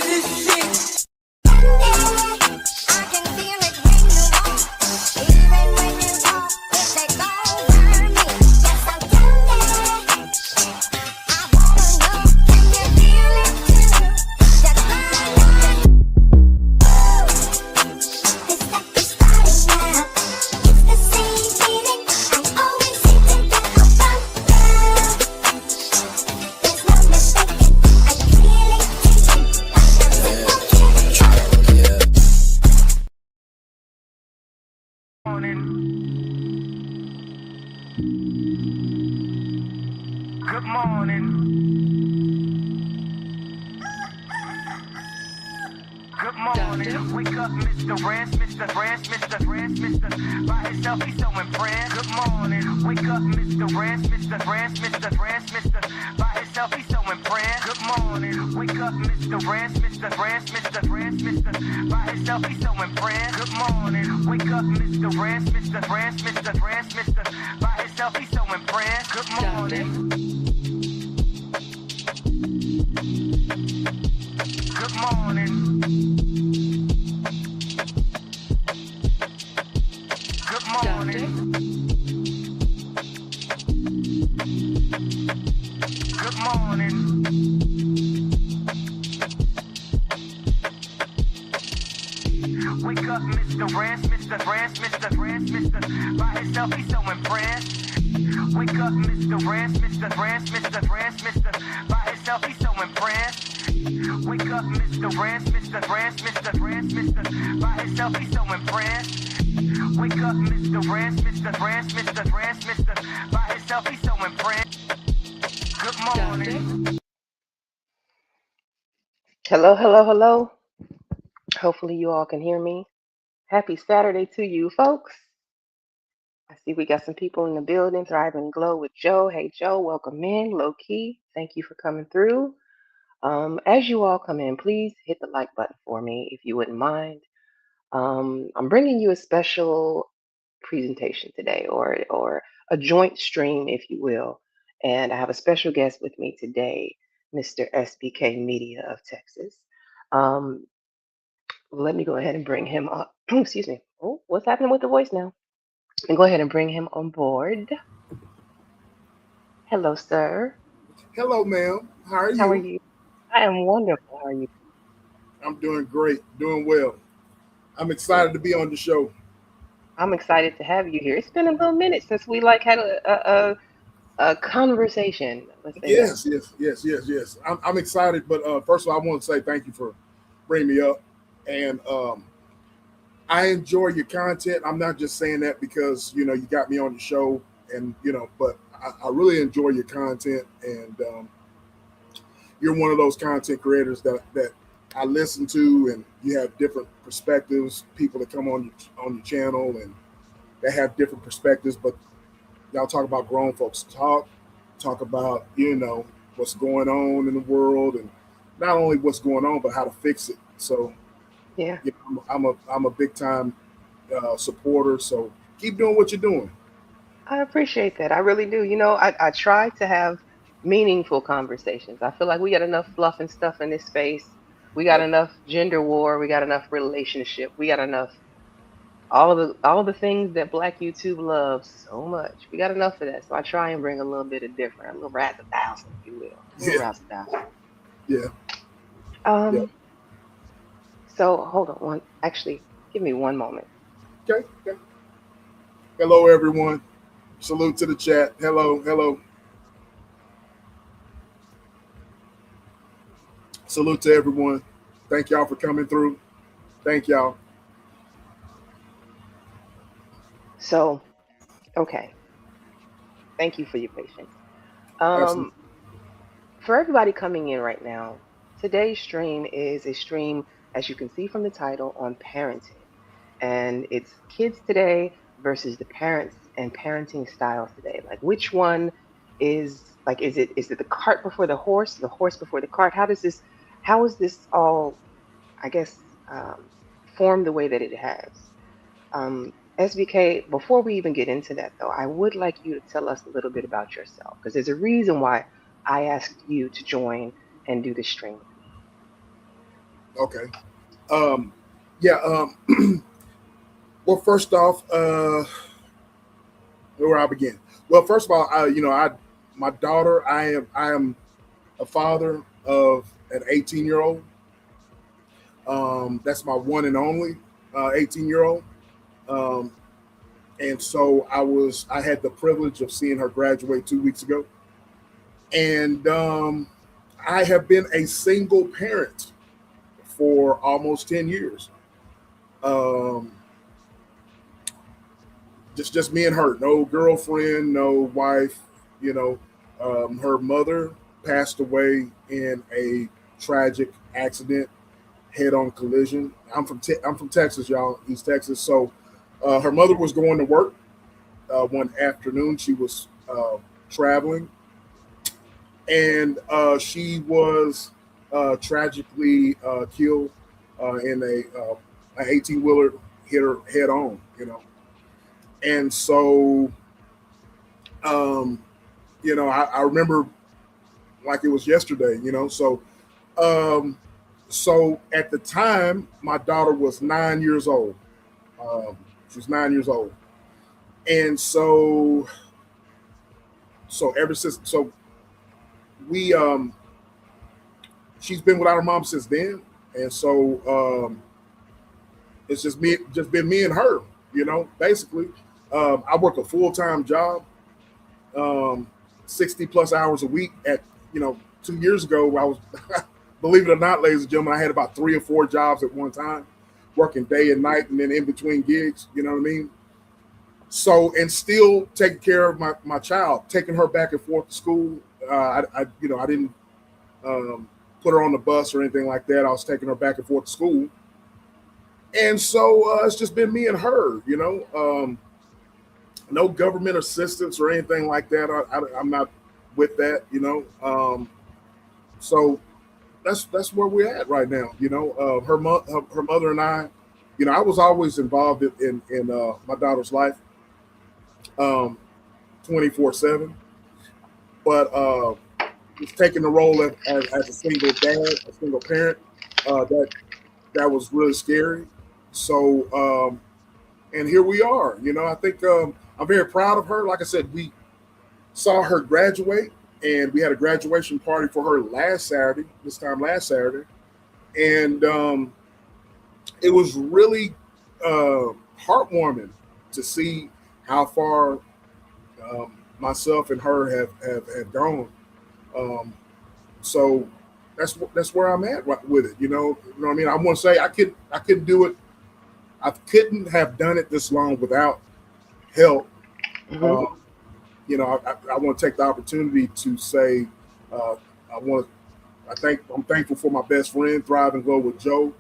this shit. Good morning. Wake up, Mr. Rest, Mr. Rest, Mr. Rest, Mr. By himself, he's so impressed. Good morning. Wake up, Mr. Rest, Mr. Rest, Mr. Rest, Mr. By himself, he's so impressed. Good morning. Wake up, Mr. Rest, Mr. Rest, Mr. Rest, Mr. By himself, he's so impressed. Good morning. Wake up, Mr. Rest, Mr. Rest, Mr. Rest, Mr. By himself, he's so impressed. Good morning. Good morning. Good morning. Good morning. Wake up, Mr. Rest, Mr. Rest, Mr. Rest, Mr. By himself, he's so impressed. Wake up, Mr. Rest, Mr. Rest, Mr. Rest, Mr. By himself, he's so impressed. Wake up, Mr. Rest, Mr. Rest, Mr. Rest, Mr. By himself, he's so impressed. Wake up, Mr. Rest, Mr. Rest, Mr. Rest, Mr. By himself, he's so impressed. Good morning. Hello, hello, hello. Hopefully you all can hear me. Happy Saturday to you, folks. I see we got some people in the building. Thrive and Glow with Joe. Hey, Joe, welcome in. Low key, thank you for coming through. As you all come in, please hit the like button for me if you wouldn't mind. I'm bringing you a special presentation today, or a joint stream, if you will. And I have a special guest with me today, Mr. SBK Media of Texas. Let me go ahead and bring him up. Excuse me. Oh, what's happening with the voice now? Let me go ahead and bring him on board. Hello, sir. Hello, ma'am. How are you? How are you? I am wonderful. How are you? I'm doing great, doing well. I'm excited to be on the show. I'm excited to have you here. It's been a little minute since we had a conversation. Let's say that. Yes. I'm excited, but first of all, I want to say thank you for bringing me up, and I enjoy your content. I'm not just saying that because you got me on the show, and but I really enjoy your content, and you're one of those content creators that I listen to, and you have different perspectives. People that come on your channel, and they have different perspectives. But y'all talk about grown folks talk about what's going on in the world, and not only what's going on, but how to fix it. So Yeah. I'm a big time supporter. So keep doing what you're doing. I appreciate that. I really do. I try to have meaningful conversations. I feel like we got enough fluff and stuff in this space. We got Yep. enough gender war. We got enough relationship. We got enough all of the things that Black YouTube loves so much. We got enough of that. So I try and bring a little bit of different, a little razzle dazzle, if you will, a little Yeah. razzle dazzle. Yeah. Yeah. Um. So hold on one. Actually, give me one moment. Okay. Hello, everyone. Salute to the chat. Hello. Salute to everyone. Thank y'all for coming through. Thank y'all. So okay. Thank you for your patience. Absolutely. Um. For everybody coming in right now, today's stream is a stream, as you can see from the title, on parenting. And it's kids today versus the parents and parenting styles today. Like which one is it the cart before the horse before the cart? How is this all, I guess, formed the way that it has? SBK, before we even get into that though, I would like you to tell us a little bit about yourself because there's a reason why I asked you to join and do the stream with me. Okay. Um, yeah. Well, first off, where I begin. Well, first of all, my daughter. I am a father of an 18-year-old. That's my one and only 18-year-old. Um, and so I had the privilege of seeing her graduate 2 weeks ago, and I have been a single parent for almost 10 years. Um, just me and her, no girlfriend, no wife. You know, her mother passed away in a tragic accident, head-on collision. I'm from Texas, y'all, East Texas. So her mother was going to work one afternoon. She was traveling, and she was tragically killed in an 18 wheeler hit her head on. And so um, I remember like it was yesterday. Um, so at the time, my daughter was 9 years old. Um, she was 9 years old, and so ever since, so we she's been without her mom since then, and so it's just been me and her. Basically, I work a full-time job, um, 60 plus hours a week. At 2 years ago, I was believe it or not, ladies and gentlemen, I had about 3 or 4 jobs at one time, working day and night, and then in between gigs. You know what I mean? So, and still taking care of my child, taking her back and forth to school. I didn't um, put her on the bus or anything like that. I was taking her back and forth to school, and so it's just been me and her. No government assistance or anything like that. I'm not with that. So that's where we're at right now. Her mother and I. I was always involved in my daughter's life, um, 24/7. But just taking the role as a single dad, a single parent, that was really scary. So and here we are. I think I'm very proud of her. Like I said, we saw her graduate, and we had a graduation party for her last Saturday. This time last Saturday, and it was really uh, heartwarming to see how far um, myself and her have gone. Um, so that's where I'm at with it. What I mean. I want to say I couldn't do it. I couldn't have done it this long without help. Hmm. Uh, I want to take the opportunity to say I want I'm thankful for my best friend, Thrive and Glow with Joe,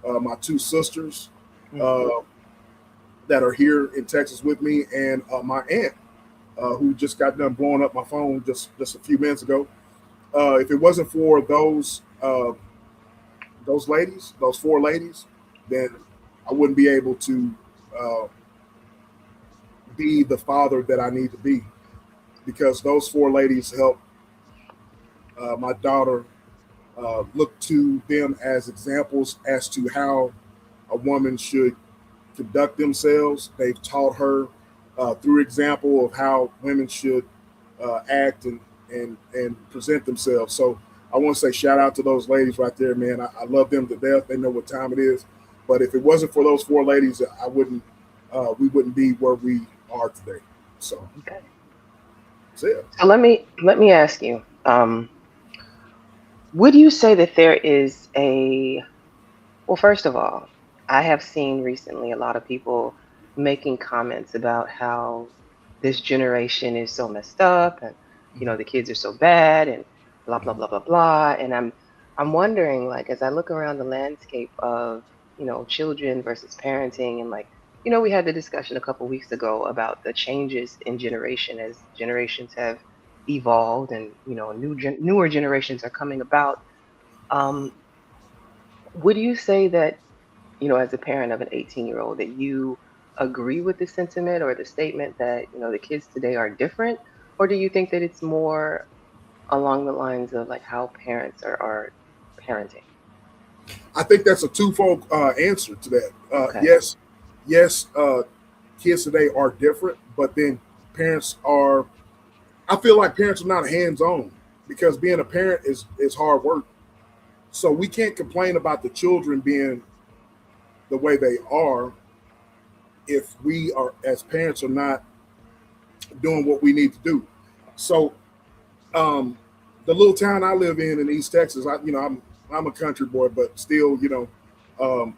my two sisters uh, Hmm. that are here in Texas with me, and my aunt who just got done blowing up my phone just a few minutes ago. If it wasn't for those ladies, those four ladies, then I wouldn't be able to uh, be the father that I need to be, because those four ladies helped my daughter look to them as examples as to how a woman should conduct themselves. They've taught her through example of how women should act and present themselves. So I want to say shout out to those ladies right there, man. I love them to death. They know what time it is. But if it wasn't for those four ladies, I wouldn't. We wouldn't be where we are today. So Okay. that's it. So let me ask you. Would you say that there is a well, first of all, I have seen recently a lot of people making comments about how this generation is so messed up and the kids are so bad and blah blah blah blah blah. And I'm wondering, like, as I look around the landscape of, children versus parenting, and, like, we had the discussion a couple weeks ago about the changes in generation as generations have evolved and, newer generations are coming about. Um, would you say that, as a parent of an 18-year-old, that you agree with the sentiment or the statement that, the kids today are different? Or do you think that it's more along the lines of, like, how parents are parenting? I think that's a twofold answer to that. Okay. Yes, kids today are different, but then parents are. I feel like parents are not hands on because being a parent is hard work. So we can't complain about the children being the way they are if we are as parents are not doing what we need to do. So um, the little town I live in East Texas, I'm a country boy, but still, um,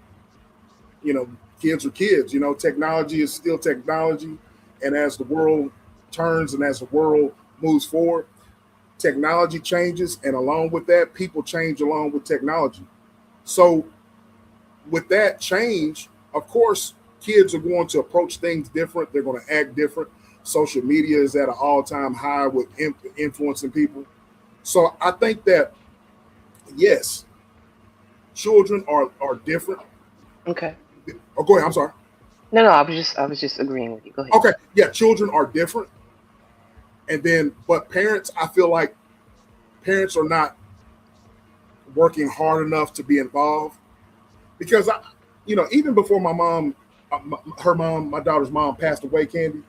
you know, kids are kids. Technology is still technology, and as the world turns and as the world moves forward, technology changes, and along with that, people change along with technology. So with that change, of course, kids are going to approach things different. They're going to act different. Social media is at an all-time high with influencing people. So I think that yes, children are different. Okay. Oh, go ahead. I'm sorry. No, no, I was just agreeing with you. Go ahead. Okay, yeah, children are different, and then but parents, I feel like parents are not working hard enough to be involved because even before my mom, her mom, my daughter's mom passed away, Candy.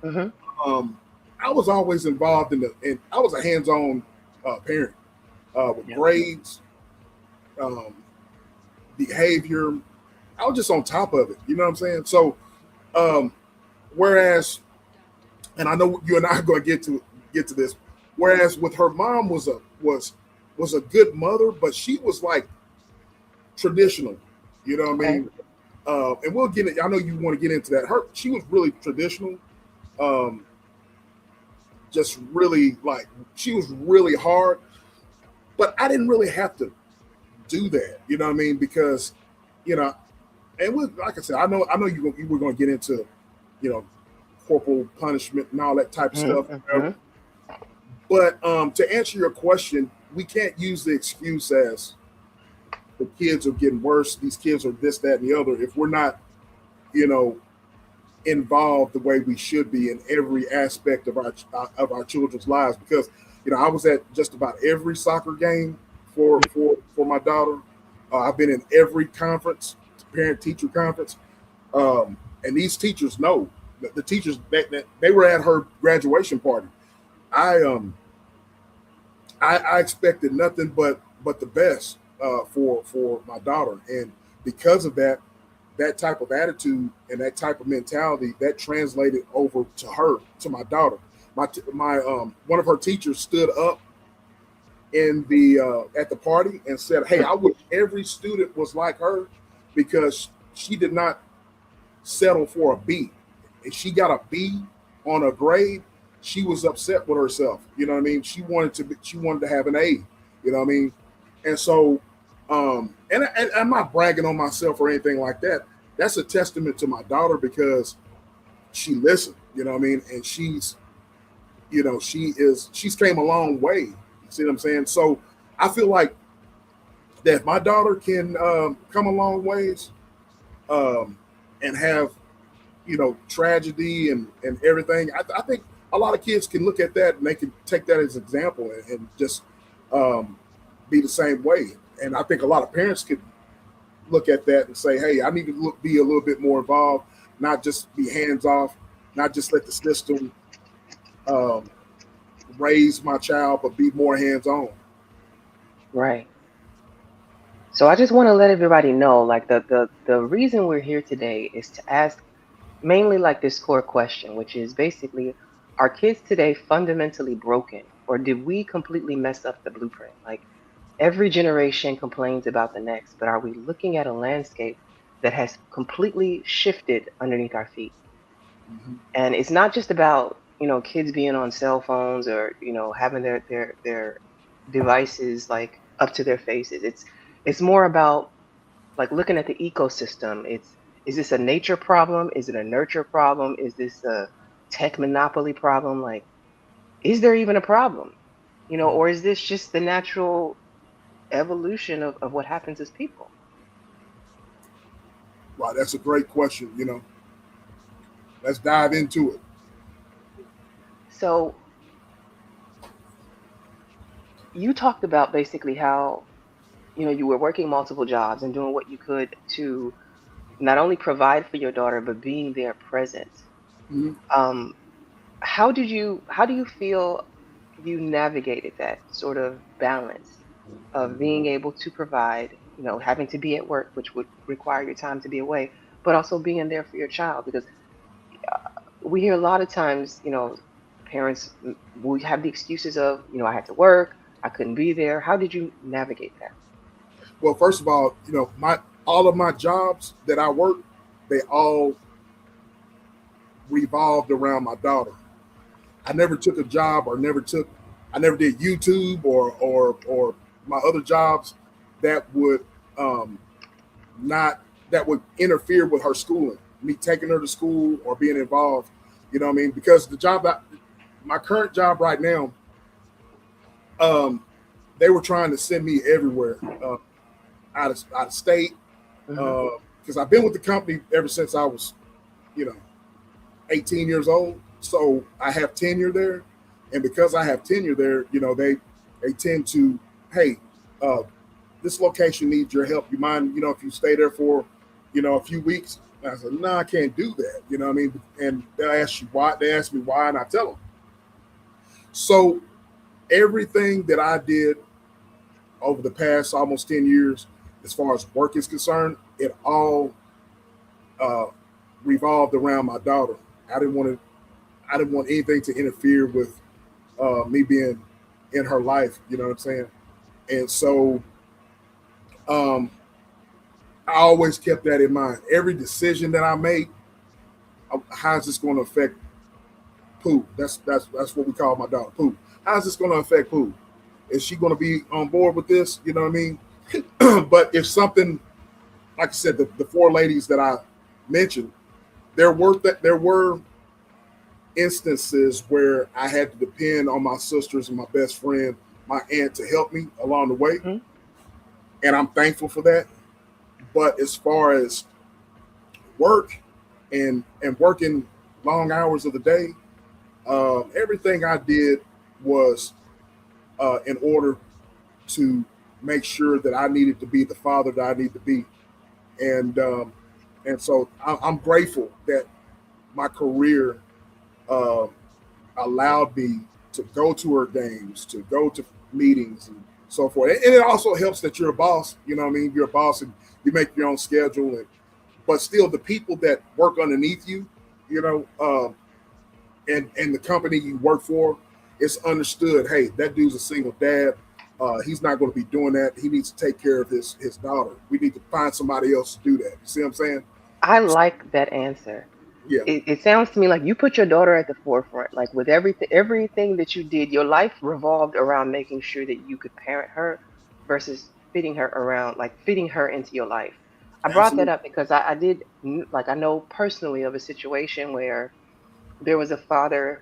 Mhm. Um, I was always involved and I was a hands-on parent with Yep. grades, um, behavior. I was just on top of it. You know what I'm saying? So, um, whereas, and I know you and I are going to get to this. Whereas with her mom was a good mother, but she was like traditional. You know what I Okay. mean? And we'll get it. I know you want to get into that. She was really traditional. Um, just really like she was really hard, but I didn't really have to do that. You know what I mean? Because you know, and like I said, I know you were going to get into you know corporal punishment and all that type of stuff. Mhm. But to answer your question, we can't use the excuse as the kids are getting worse. These kids are this, that, and the other. If we're not, you know, involved the way we should be in every aspect of our children's lives, because I was at just about every soccer game for my daughter. I've been in every conference, parent teacher conference, and these teachers know the teachers that they were at her graduation party. I I expected nothing but the best for my daughter, and because of that, that type of attitude and that type of mentality that translated over to her, to my daughter. My one of her teachers stood up in the at the party and said, "Hey, I wish every student was like her because she did not settle for a B. If she got a B on a grade, she was upset with herself. You know what I mean? She wanted to have an A. You know what I mean? And so, and I'm not bragging on myself or anything like that. That's a testament to my daughter because she listened. You know what I mean? And she's came a long way. You see what I'm saying? So I feel like that my daughter can come a long ways um, and have tragedy and everything. I think a lot of kids can look at that and they can take that as an example and just um, be the same way. And I think a lot of parents could look at that and say, "Hey, I need to be a little bit more involved, not just be hands off, not just let the system um, raise my child, but be more hands on." Right. So I just want to let everybody know, like the reason we're here today is to ask mainly like this core question, which is basically, are kids today fundamentally broken, or did we completely mess up the blueprint? Like every generation complains about the next, but are we looking at a landscape that has completely shifted underneath our feet? Mm-hmm. And it's not just about, kids being on cell phones or, having their devices like up to their faces. It's more about like looking at the ecosystem. Is this a nature problem? Is it a nurture problem? Is this a tech monopoly problem? Like, is there even a problem? Or is this just the natural evolution of what happens as people? Right, that's a great question. Let's dive into it. So you talked about basically how, you were working multiple jobs and doing what you could to not only provide for your daughter but being there present. Mhm. Um, how do you feel you navigated that sort of balance of being able to provide, having to be at work, which would require your time to be away, but also being there for your child? Because we hear a lot of times, parents will have the excuses of, I had to work, I couldn't be there. How did you navigate that? Well, first of all, my all of my jobs that I work, they all revolved around my daughter. I never took a job or I never did YouTube or my other jobs that would um, not that would interfere with her schooling, me taking her to school or being involved. You know what I mean? Because my current job right now, um, they were trying to send me everywhere, out of state, Hmm. because I've been with the company ever since I was, you know, 18 years old. So I have tenure there, and because I have tenure there, they tend to, hey, uh, this location needs your help. You mind, if you stay there for, a few weeks? And I said, no, I can't do that. You know what I mean? And they'll ask you why. They ask me why, and I tell them. So everything that I did over the past almost 10 years, as far as work is concerned, it all uh, revolved around my daughter. I didn't want to. I didn't want anything to interfere with me being in her life. You know what I'm saying? And so um, I always kept that in mind. Every decision that I made, how's this going to affect Pooh? That's what we call my daughter, Pooh. How's this going to affect Pooh? Is she going to be on board with this? You know what I mean? But if something, like I said, the four ladies that I mentioned, there were instances where I had to depend on my sisters and my best friend, my aunt, to help me along the way, Hmm. and I'm thankful for that. But as far as work and working long hours of the day, everything I did was in order to make sure that I needed to be the father that I need to be, and so I'm grateful that my career uh, allowed me to go to her games, to go to meetings and so forth. And it also helps that you're a boss. You know what I mean? You're a boss and you make your own schedule. But still, the people that work underneath you, you know, and the company you work for, it's understood. Hey, that dude's a single dad. He's not going to be doing that. He needs to take care of his daughter. We need to find somebody else to do that. You see what I'm saying? I like that answer. Yeah, It sounds to me like you put your daughter at the forefront. Like with everything that you did, your life revolved around making sure that you could parent her versus fitting her into your life. I brought that absolutely. up because I did, like, I know personally of a situation where there was a father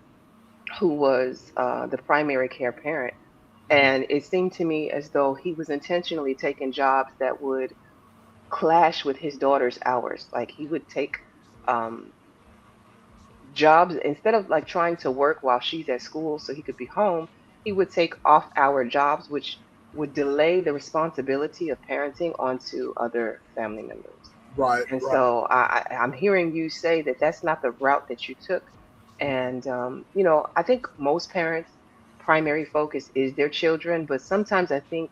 who was the primary care parent, Mhm. and it seemed to me as though he was intentionally taking jobs that would clash with his daughter's hours. Like he would take um, jobs instead of like trying to work while she's at school so he could be home. He would take off hour jobs, which would delay the responsibility of parenting onto other family members. Right, And right. so I'm hearing you say that that's not the route that you took. And, I think most parents' primary focus is their children, but sometimes I think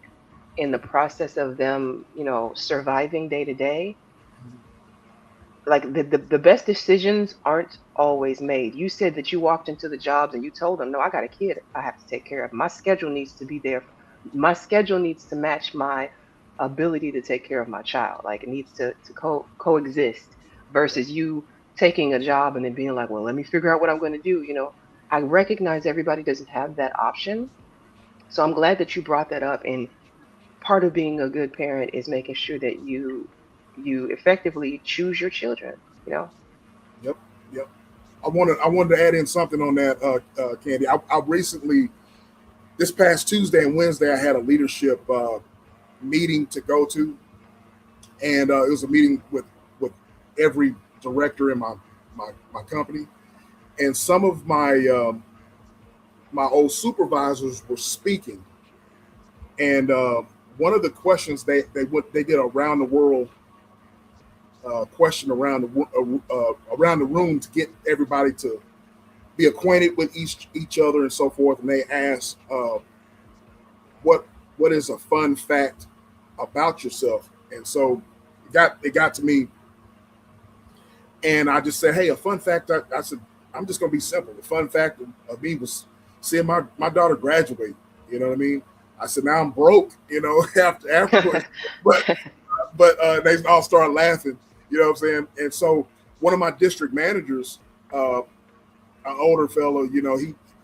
in the process of them, surviving day to day, like the best decisions aren't always made. You said that you walked into the jobs and you told them, no, I got a kid I have to take care of. My schedule needs to be there. My schedule needs to match my ability to take care of my child. Like it needs to coexist versus you taking a job and then being like, well, let me figure out what I'm going to do. I recognize everybody doesn't have that option. So I'm glad that you brought that up. And part of being a good parent is making sure that you effectively choose your children, you know. Yep, yep. I wanted to add in something on that, Candy. I recently, this past Tuesday and Wednesday, I had a leadership meeting to go to, and it was a meeting with every director in my company, and some of my old supervisors were speaking, and one of the questions they did around the world question around the room to get everybody to be acquainted with each other and so forth. And they asked, what is a fun fact about yourself? And so it got to me, and I just said, hey, a fun fact. I said, I'm just gonna be simple. The fun fact of me was seeing my daughter graduate. You know what I mean? I said, now I'm broke. You know, afterwards, but they all started laughing. You know what I'm saying? And so one of my district managers, uh, an older fellow, you know,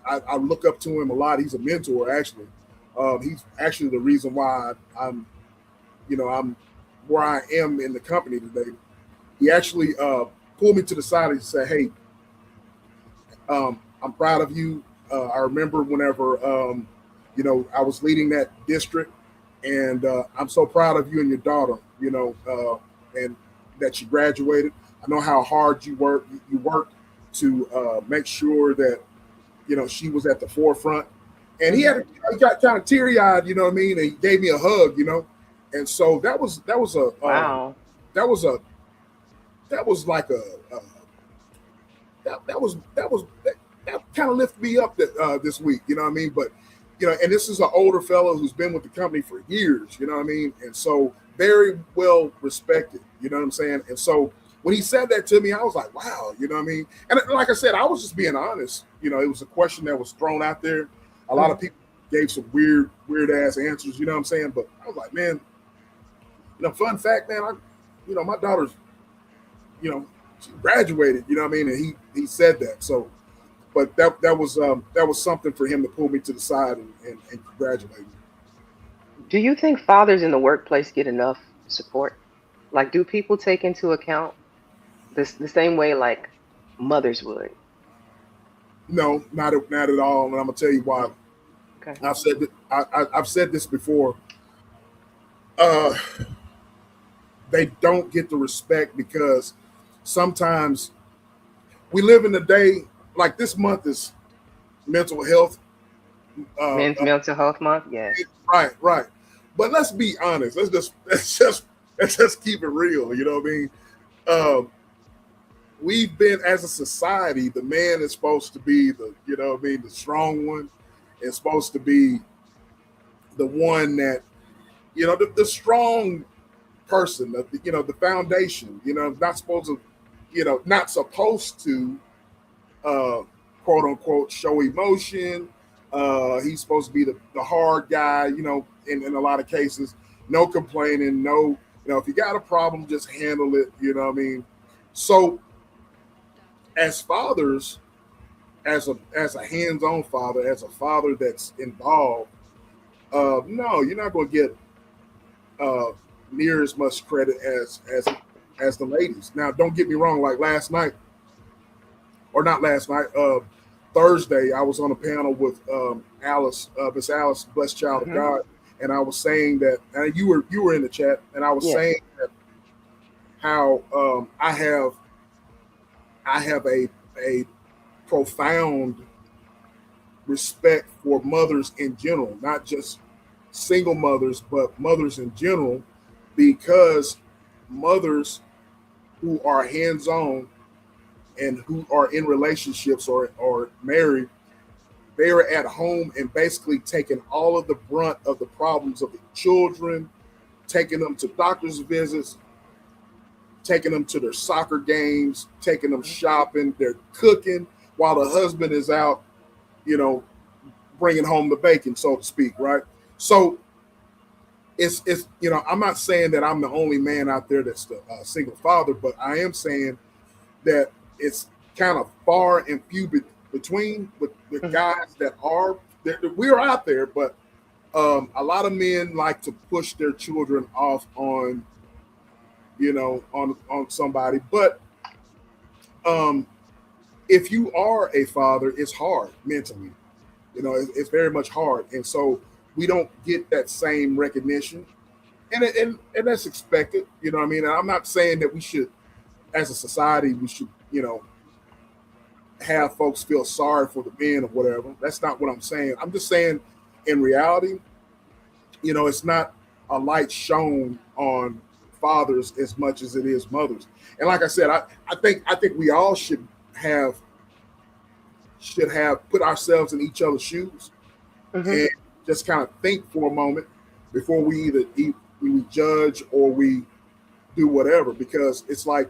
I look up to him a lot. He's a mentor, actually. He's actually the reason why I'm where I am in the company today. He actually pulled me to the side and said, "Hey, I'm proud of you. I remember whenever I was leading that district, and I'm so proud of you and your daughter. And that you graduated. I know how hard you worked. You worked to make sure that she was at the forefront." And he got kind of teary eyed, you know what I mean? And he gave me a hug, and so Wow. that was a that was like a that kind of lifted me up this week, you know what I mean? But and this is an older fellow who's been with the company for years, you know what I mean? And so very well respected, you know what I'm saying? And so when he said that to me, I was like, wow, you know what I mean? And like I said, I was just being honest. It was a question that was thrown out there. A lot of people gave some weird ass answers, you know what I'm saying? But I was like, man, fun fact, man, my daughter's, she graduated, you know what I mean? And he said that. So, but that was something for him to pull me to the side and congratulate me. Do you think fathers in the workplace get enough support? Like, do people take into account this the same way like mothers would? No, not at all. And I'm gonna tell you why. Mm, okay. I've said this before. Uh, they don't get the respect because sometimes we live in a day like this month is mental health. Men's Uh, mental health month? Yes. right, right. But let's be honest. Let's just keep it real. You know what I mean? Uh, we've been as a society. The man is supposed to be the strong one. It's supposed to be the one that the strong person, the foundation. Not supposed to uh, quote unquote show emotion. He's supposed to be the hard guy, in a lot of cases. No complaining, no, if you got a problem, just handle it, you know what I mean? So as fathers, as a hands-on father, as a father that's involved, no, you're not gonna get uh near as much credit as the ladies. Now don't get me wrong, like last night, or not last night, Thursday, I was on a panel with Alice, Miss Alice, blessed child of Hmm. God, and I was saying that, and you were in the chat, and I was Yes. saying that how I have a profound respect for mothers in general, not just single mothers, but mothers in general, because mothers who are hands on and who are in relationships or married, they are at home and basically taking all of the brunt of the problems of the children, taking them to doctor's visits, taking them to their soccer games, taking them shopping, they're cooking while the husband is out, you know, bringing home the bacon, so to speak, right? So it's I'm not saying that I'm the only man out there that's the single father, but I am saying that it's kind of far and few between with the Hmm. guys that are we're out there, but a lot of men like to push their children off on on somebody. But um, if you are a father, it's hard mentally. It's very much hard, and so we don't get that same recognition, and that's expected. You know what I mean? And I'm not saying that we should, as a society, we should have folks feel sorry for the men or whatever. That's not what I'm saying. I'm just saying, in reality, it's not a light shown on fathers as much as it is mothers. And like I said, I think we all have should have put ourselves in each other's shoes Hmm. and just kind of think for a moment before we we judge or we do whatever, because it's like,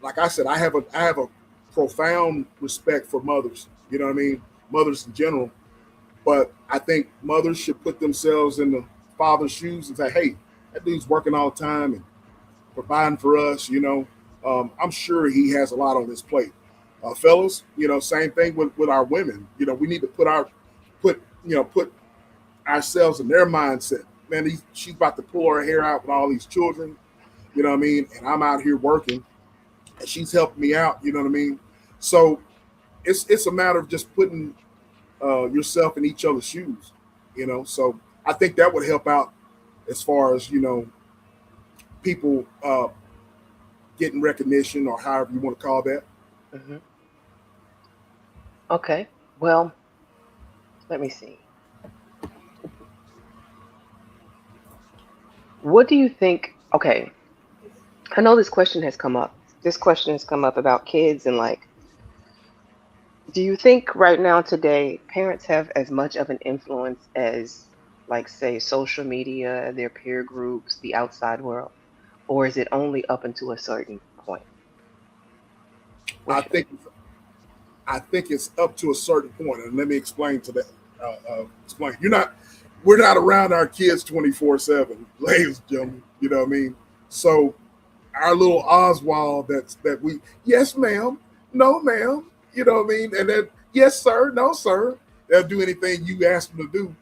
like I said, I have a profound respect for mothers. You know what I mean? Mothers in general. But I think mothers should put themselves in the father's shoes and say, "Hey, that dude's working all the time and providing for us." I'm sure he has a lot on his plate. Fellas, same thing with our women. We need to put ourselves in their mindset. Man, she's about to pull her hair out with all these children. You know what I mean? And I'm out here working, and she's helping me out. You know what I mean? So it's a matter of just putting yourself in each other's shoes. So I think that would help out as far as people getting recognition, or however you want to call that. Hmm. Okay. Well, let me see. What do you think? Okay, I know this question has come up. This question has come up about kids and like, do you think right now today parents have as much of an influence as, like, say, social media, their peer groups, the outside world, or is it only up until a certain point? I What's your think I think it's up to a certain point, and let me explain to that. Explain. We're not around our kids 24/7, ladies and gentlemen. You know what I mean? So our little Oswald, that we, yes ma'am, no ma'am. You know what I mean? And then, yes sir, no sir. They'll do anything you ask them to do.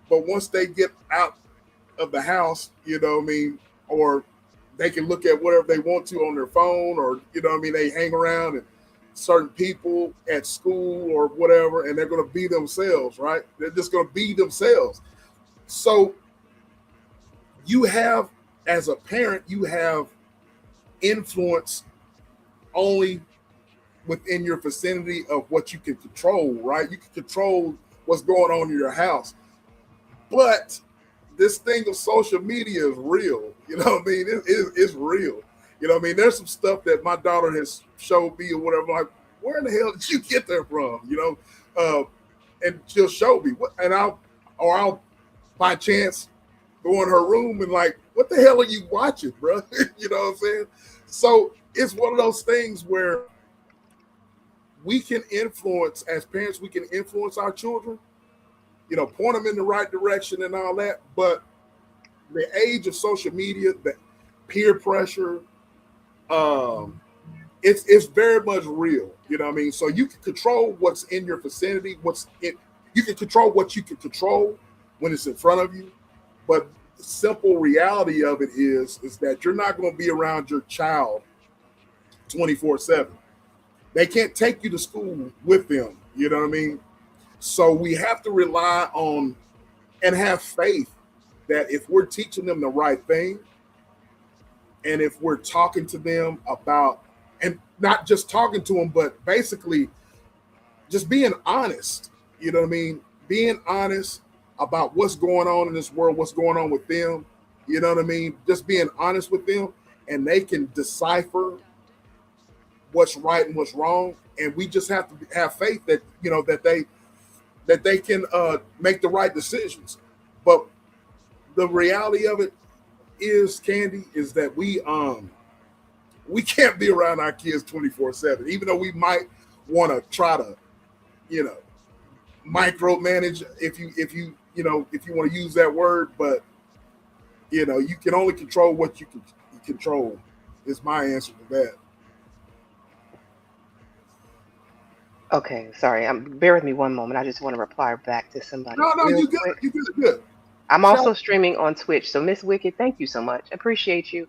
But once they get out of the house, you know what I mean, or they can look at whatever they want to on their phone, or what I mean, they hang around and certain people at school or whatever, and they're going to be themselves, right? They're just going to be themselves. So you have, as a parent, you have influence only within your vicinity of what you can control, right? You can control what's going on in your house. But this thing of social media is real. You know what I mean? It's real. You know what I mean? There's some stuff that my daughter has showed me or whatever. Like, where in the hell did you get that from? And she'll show me what, and I'll by chance go in her room and like, what the hell are you watching, bro? You know what I'm saying? So it's one of those things where we can influence, as parents, we can influence our children, point them in the right direction and all that. But the age of social media, the peer pressure, um, it's very much real. You know what I mean? So you can control what's in your vicinity, you can control what you can control when it's in front of you. But the simple reality of it is that you're not going to be around your child 24/7. They can't take you to school with them. You know what I mean? So we have to rely on and have faith that if we're teaching them the right thing, and if we're talking to them about, and not just talking to them, but basically just being honest, you know what I mean? Being honest about what's going on in this world, what's going on with them, you know what I mean? Just being honest with them, and they can decipher what's right and what's wrong. And we just have to have faith that, that they can make the right decisions. But the reality of it is, Candy, is that we can't be around our kids 24/7, even though we might want to try to, you know, micromanage, if you want to use that word. But you can only control what you can control. Is my answer to that. Okay, sorry. Bear with me one moment. I just want to reply back to somebody No, no, real you good. quick. You good. I'm Shout. also streaming on Twitch, so Miss Wicked, thank you so much. Appreciate you.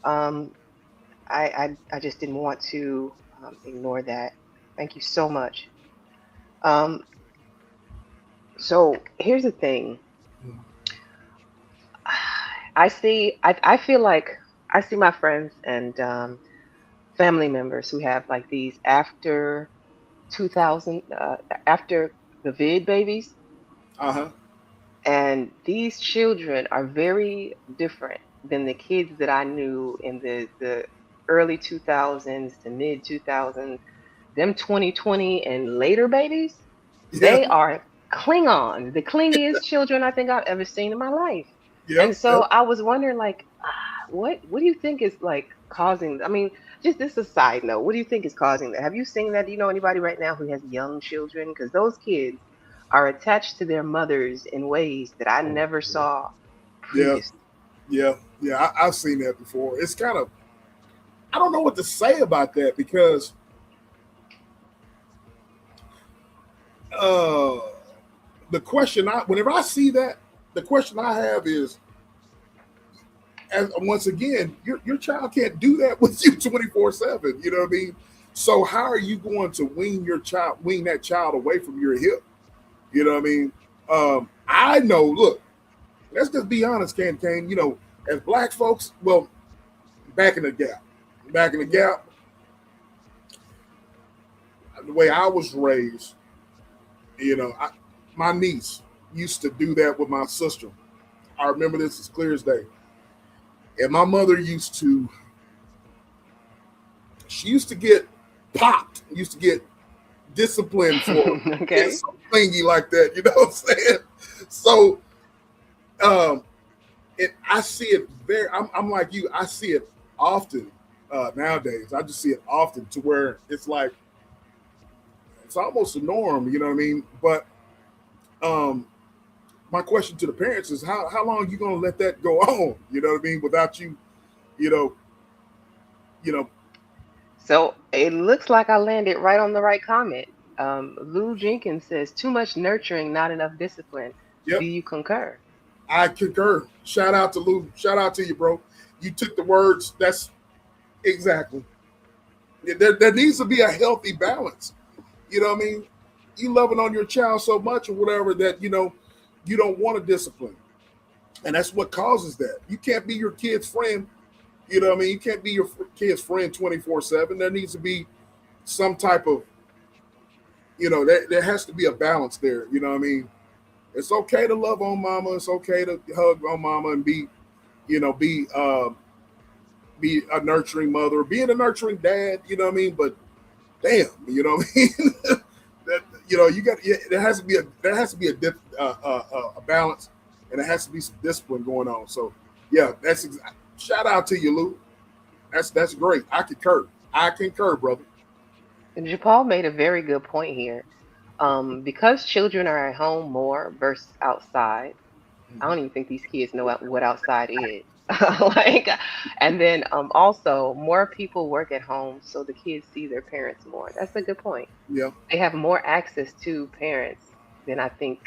Um, I just didn't want to ignore that. Thank you so much. Um, so here's the thing. I feel like I see my friends and family members who have like these after 2000, after the vid babies. Uh huh. And these children are very different than the kids that I knew in the early 2000s to mid 2000s. Them 2020 and later babies, Yeah, they are Klingons, the clingiest children I think I've ever seen in my life. And yep, so yep. I was wondering, like, what do you think is like causing? I mean, just this a side note. What do you think is causing that? Have you seen that? Do you know anybody right now who has young children? Because those kids are attached to their mothers in ways that I never saw Yeah, previously. yeah, yeah. I've seen that before. It's kind of, I don't know what to say about that because uh, whenever I see that, the question I have is, once again, your child can't do that with you 24/7. You know what I mean? So how are you going to wean that child away from your hip? You know what I mean? I know. Look, let's just be honest, Kane. You know, as black folks, well, back in the gap, back in the Hmm. gap, the way I was raised, you know, my niece used to do that with my sister. I remember this as clear as day. And my mother she used to get popped, used to get disciplined for being Okay. so clingy like that. You know what I'm saying? So, um, I see it very. I'm like you. I see it often nowadays. I just see it often to where it's like it's almost a norm. You know what I mean? But um, my question to the parents is how long are you gonna let that go on? You know what I mean? Without you, you know, you know, So it looks like I landed right on the right comment. Lou Jenkins says, too much nurturing, not enough discipline. Do yep, you concur? I concur. Shout out to Lou. Shout out to you, bro. You took the words. That's exactly. There needs to be a healthy balance. You know what I mean? You loving on your child so much or whatever that you don't want to discipline, and that's what causes that. You can't be your kid's friend. You know what I mean? You can't be your kid's friend 24/7. There needs to be some type of there has to be a balance there. You know what I mean? It's okay to love on mama. It's okay to hug on mama and be a nurturing mother, being a nurturing dad. You know what I mean? But damn, you know what I mean? that you got there has to be a balance, and there has to be some discipline going on. So yeah, shout out to you, Lou. That's great. I concur. I concur, brother. And Japal made a very good point here. Because children are at home more versus outside, I don't even think these kids know what outside is. Like, and then also more people work at home, so the kids see their parents more. That's a good point. Yeah, They have more access to parents than I think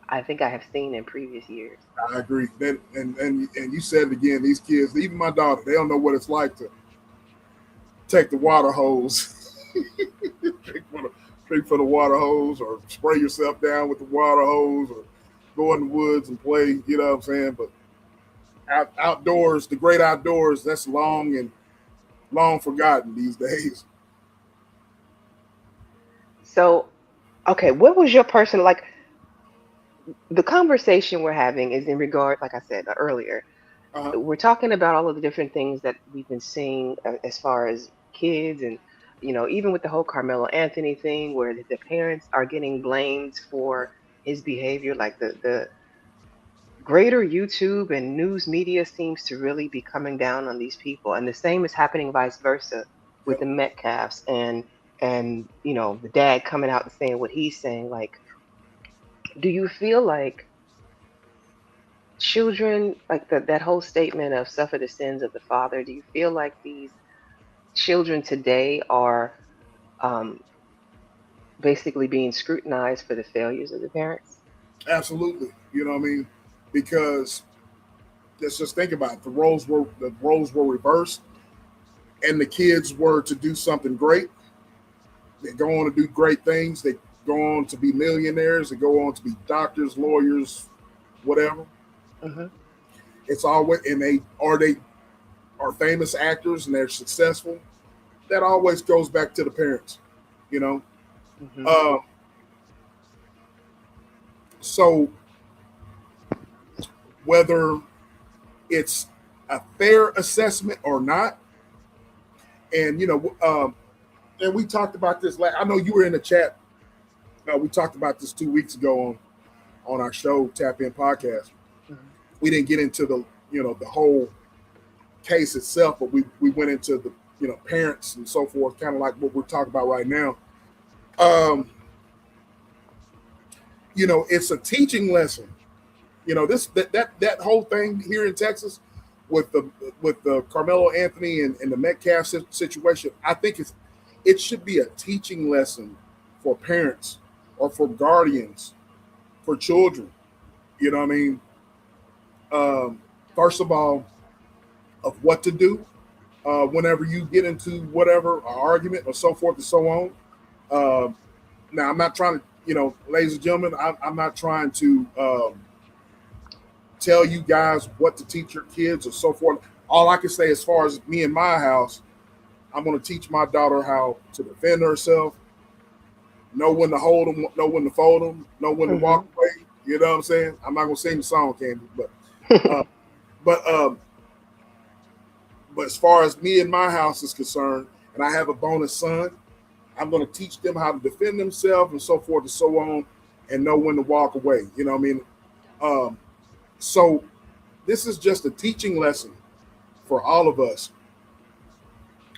I have seen in previous years. I agree. And you said it again. These kids, even my daughter, they don't know what it's like to take the water hose, drink from the drink from the water hose, or spray yourself down with the water hose, or go in the woods and play. You know what I'm saying? But outdoors, the great outdoors, that's long forgotten these days. So, okay, what was your personal like? The conversation we're having is in regard, like I said earlier, Uh, we're talking about all of the different things that we've been seeing as far as kids and even with the whole Carmelo Anthony thing where the parents are getting blamed for his behavior, like the greater YouTube and news media seems to really be coming down on these people, and the same is happening vice versa with yep, the Metcalfs and the dad coming out and saying what he's saying. Like, do you feel like children, like that whole statement of suffer the sins of the father, do you feel like these children today are um, basically being scrutinized for the failures of the parents? absolutely. You know what I mean? Because let's just think about it. The roles were reversed, and the kids were to do something great. They go on to do great things. They go on to be millionaires. They go on to be doctors, lawyers, whatever. Hmm. It's always and they are famous actors and they're successful. That always goes back to the parents, you know. Hmm. Uh, so whether it's a fair assessment or not. And and we talked about this. I know you were in the chat. We talked about this 2 weeks ago on our show, Tap In Podcast. Mhm. We didn't get into the whole case itself, but we went into the parents and so forth, kind of like what we're talking about right now. Um, it's a teaching lesson. This that whole thing here in Texas with the Carmelo Anthony and the Metcalf situation. I think it should be a teaching lesson for parents or for guardians for children. You know what I mean? First of all, of what to do whenever you get into whatever argument or so forth and so on. Uh, Now, I'm not trying to, ladies and gentlemen, I'm not trying to tell you guys what to teach your kids or so forth. All I can say, as far as me and my house, I'm going to teach my daughter how to defend herself, know when to hold them, know when to fold them, know when to walk Mhm. away. You know what I'm saying? I'm not going to sing the song, Candy, uh, but but as far as me and my house is concerned, and I have a bonus son, I'm going to teach them how to defend themselves and so forth and so on, and know when to walk away. You know what I mean? Um, so this is just a teaching lesson for all of us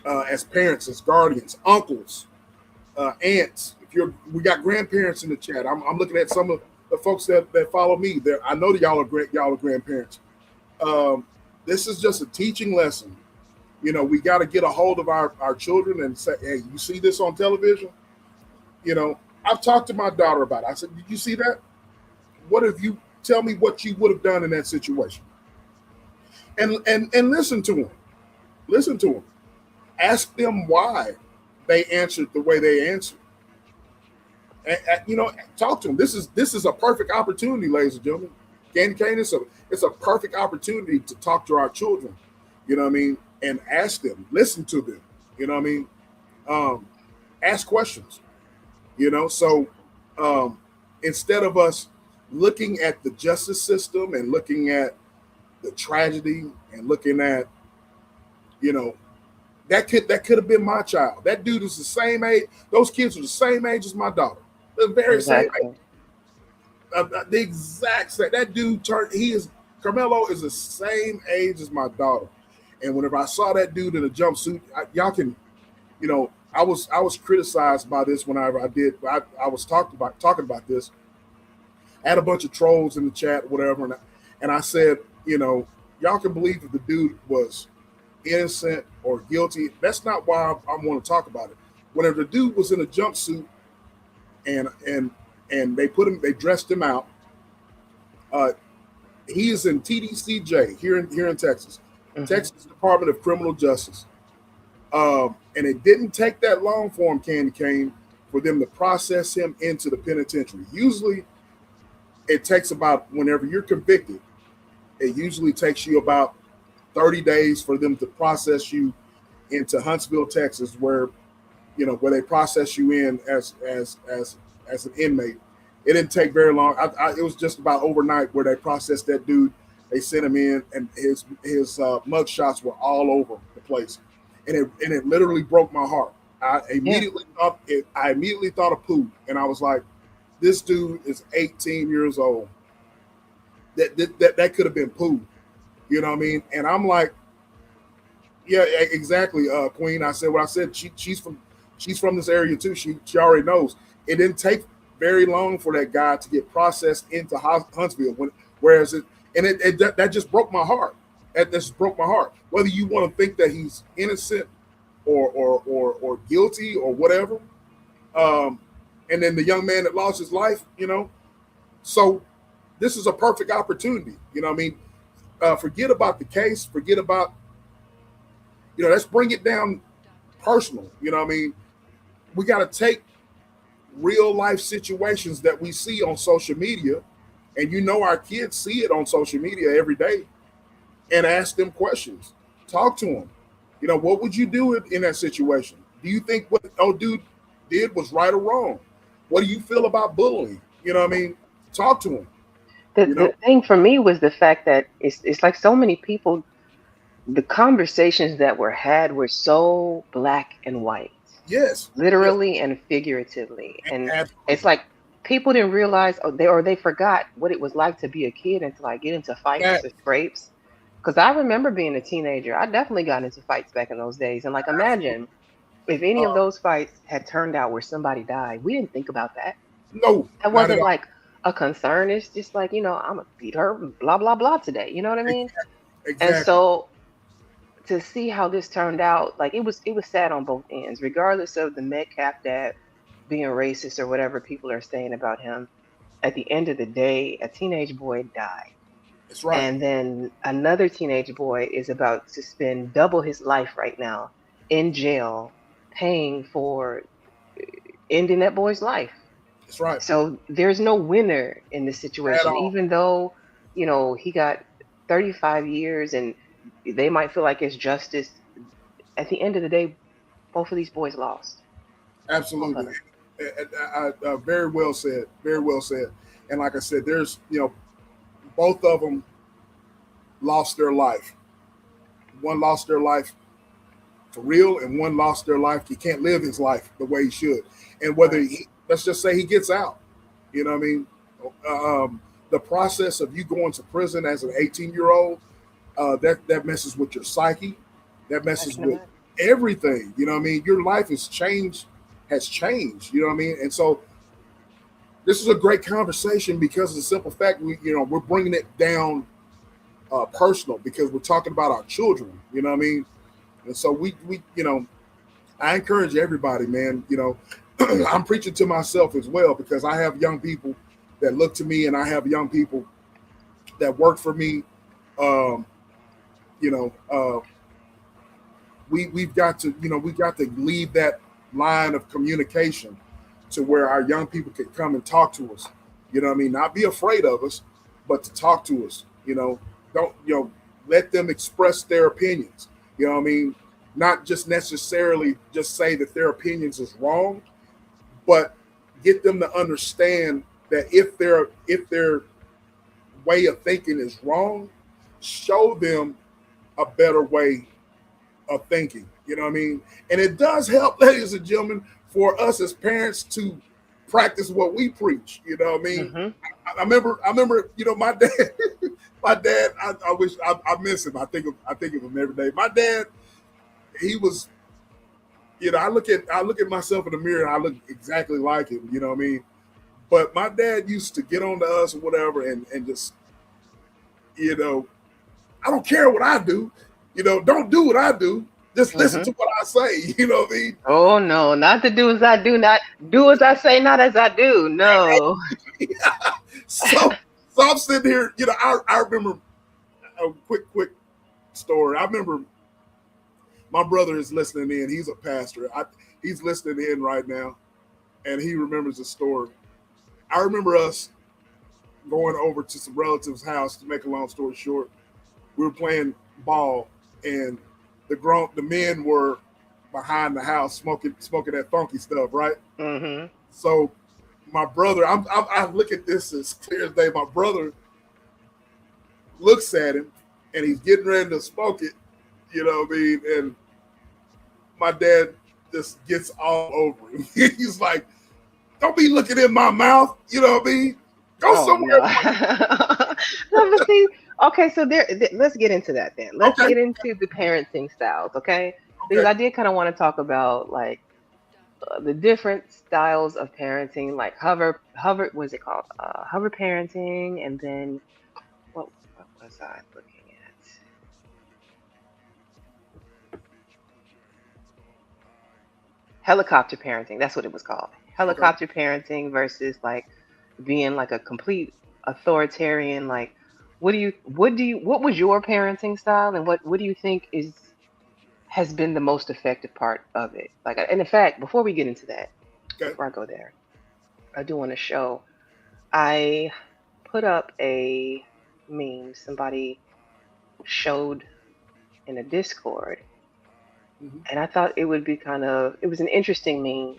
as parents, as guardians, uncles, aunts. If we got grandparents in the chat. I'm looking at some of the folks that follow me. There, I know that y'all are grandparents. Um, this is just a teaching lesson. We got to get a hold of our children and say, hey, you see this on television? I've talked to my daughter about it. I said, did you see that? What if you tell me what you would have done in that situation? And listen to them. Listen to them. Ask them why they answered the way they answered. And talk to them. This is a perfect opportunity, ladies and gentlemen. Candy Cane, it's a perfect opportunity to talk to our children. You know what I mean? And ask them, listen to them. You know what I mean? Um, Ask questions. So um, instead of us looking at the justice system and looking at the tragedy and looking at, you know, that could have been my child. That dude is the same age. Those kids are the same age as my daughter. The very same age. Exactly. The exact same. That dude turned. Carmelo is the same age as my daughter. And whenever I saw that dude in a jumpsuit, y'all can, I was criticized by this whenever I did. I was talking about this. I had a bunch of trolls in the chat, whatever, and I said, y'all can believe if the dude was innocent or guilty. That's not why I want to talk about it. Whenever the dude was in a jumpsuit and they dressed him out. Uh, he is in TDCJ here in Texas, Mhm. Texas Department of Criminal Justice. And it didn't take that long for him, Candy Cane, for them to process him into the penitentiary. Usually, it takes about, whenever you're convicted, it usually takes you about 30 days for them to process you into Huntsville, Texas, where they process you in as an inmate. It didn't take very long. It was just about overnight where they processed that dude. They sent him in, and his mug shots were all over the place, and it literally broke my heart. Yeah. I immediately thought of Pooh, and I was like, this dude is 18 years old. That could have been Pooh. You know what I mean? And I'm like, yeah, exactly, Queen. I said what I said. She's from this area too. She already knows. It didn't take very long for that guy to get processed into Huntsville. Whereas that just broke my heart. That just broke my heart. Whether you want to think that he's innocent or guilty or whatever, and then the young man that lost his life, So this is a perfect opportunity. You know what I mean? Forget about the case. Forget about, let's bring it down personal. You know what I mean? We got to take real life situations that we see on social media, and our kids see it on social media every day, and ask them questions. Talk to them. What would you do in that situation? Do you think what old dude did was right or wrong? What do you feel about bullying? You know what I mean? Talk to them. The You know? the thing for me was the fact that it's like so many people, the conversations that were had were so black and white, Yes, yes, literally and figuratively. And it's absolutely. like people didn't realize, or they forgot what it was like to be a kid and to like get into fights That or scrapes. Because I remember being a teenager, I definitely got into fights back in those days. And like imagine if any of uh, those fights had turned out where somebody died. We didn't think about that. no, That not at wasn't all. like a concern. It's just like, I'm gonna beat her, blah blah blah today. You know what I mean? And Exactly. so to see how this turned out, like it was sad on both ends, regardless of the Metcalf dad being racist or whatever people are saying about him. At the end of the day, a teenage boy died. That's right. And then another teenage boy is about to spend double his life right now in jail paying for ending that boy's life. That's right. So there's no winner in this At situation, all. even though, he got 35 years and they might feel like it's justice. At the end of the day, both of these boys lost. Both of Absolutely. them. Very well said. Very well said. And like I said, there's both of them lost their life. One lost their life for real, and one lost their life. He can't live his life the way he should. And whether Right. let's just say he gets out, you know what I mean? The process of you going to prison as an 18-year-old, that messes with your psyche, that I messes can with imagine. everything. You know what I mean? Your life has changed. You know what I mean? And so this is a great conversation because of the simple fact we're bringing it down personal because we're talking about our children. You know what I mean? And so I encourage everybody, man. I'm preaching to myself as well because I have young people that look to me, and I have young people that work for me. Um, you know, we've got to leave that line of communication to where our young people can come and talk to us. You know what I mean? Not be afraid of us, but to talk to us. Don't let them express their opinions. You know what I mean? Not just necessarily just say that their opinions is wrong, but get them to understand that if their way of thinking is wrong, show them a better way of thinking. You know what I mean? And it does help, ladies and gentlemen, for us as parents to practice what we preach. You know what I mean? Hmm. I remember, my dad, my dad. I wish I miss him. I think of him every day. My dad, he was, I look at myself in the mirror and I look exactly like him. You know what I mean? But my dad used to get on to us or whatever and just, you know, I don't care what I do. Don't do what I do. Just listen Hmm. to what I say. You know what I mean? Oh no, not to do as I do, not do as I say, not as I do. No. so, so I'm sitting here. I remember a quick story. I remember my brother is listening in. He's a pastor. He's listening in right now, and he remembers the story. I remember us going over to some relatives' house. To make a long story short, we were playing ball, and the men were behind the house smoking that funky stuff, right? Hmm. So my brother, I look at this as clear as day. My brother looks at him, and he's getting ready to smoke it. You know what I mean? And my dad just gets all over him. He's like, "Don't be looking in my mouth." You know what I mean? Go Oh somewhere. no. No, but see, okay, so let's get into that then. Let's Okay, get into the parenting styles, okay? Because okay, I did kind of want to talk about like the different styles of parenting, like hover, what's it called? Hover parenting, and then what was I looking at? Helicopter parenting. That's what it was called. okay. Helicopter parenting versus like being like a complete authoritarian. Like, what was your parenting style, and what do you think has been the most effective part of it? Like, and in fact, before we get into that, Okay. before I go there, I do want to show. I put up a meme somebody showed in a Discord, Hmm. and I thought it was an interesting meme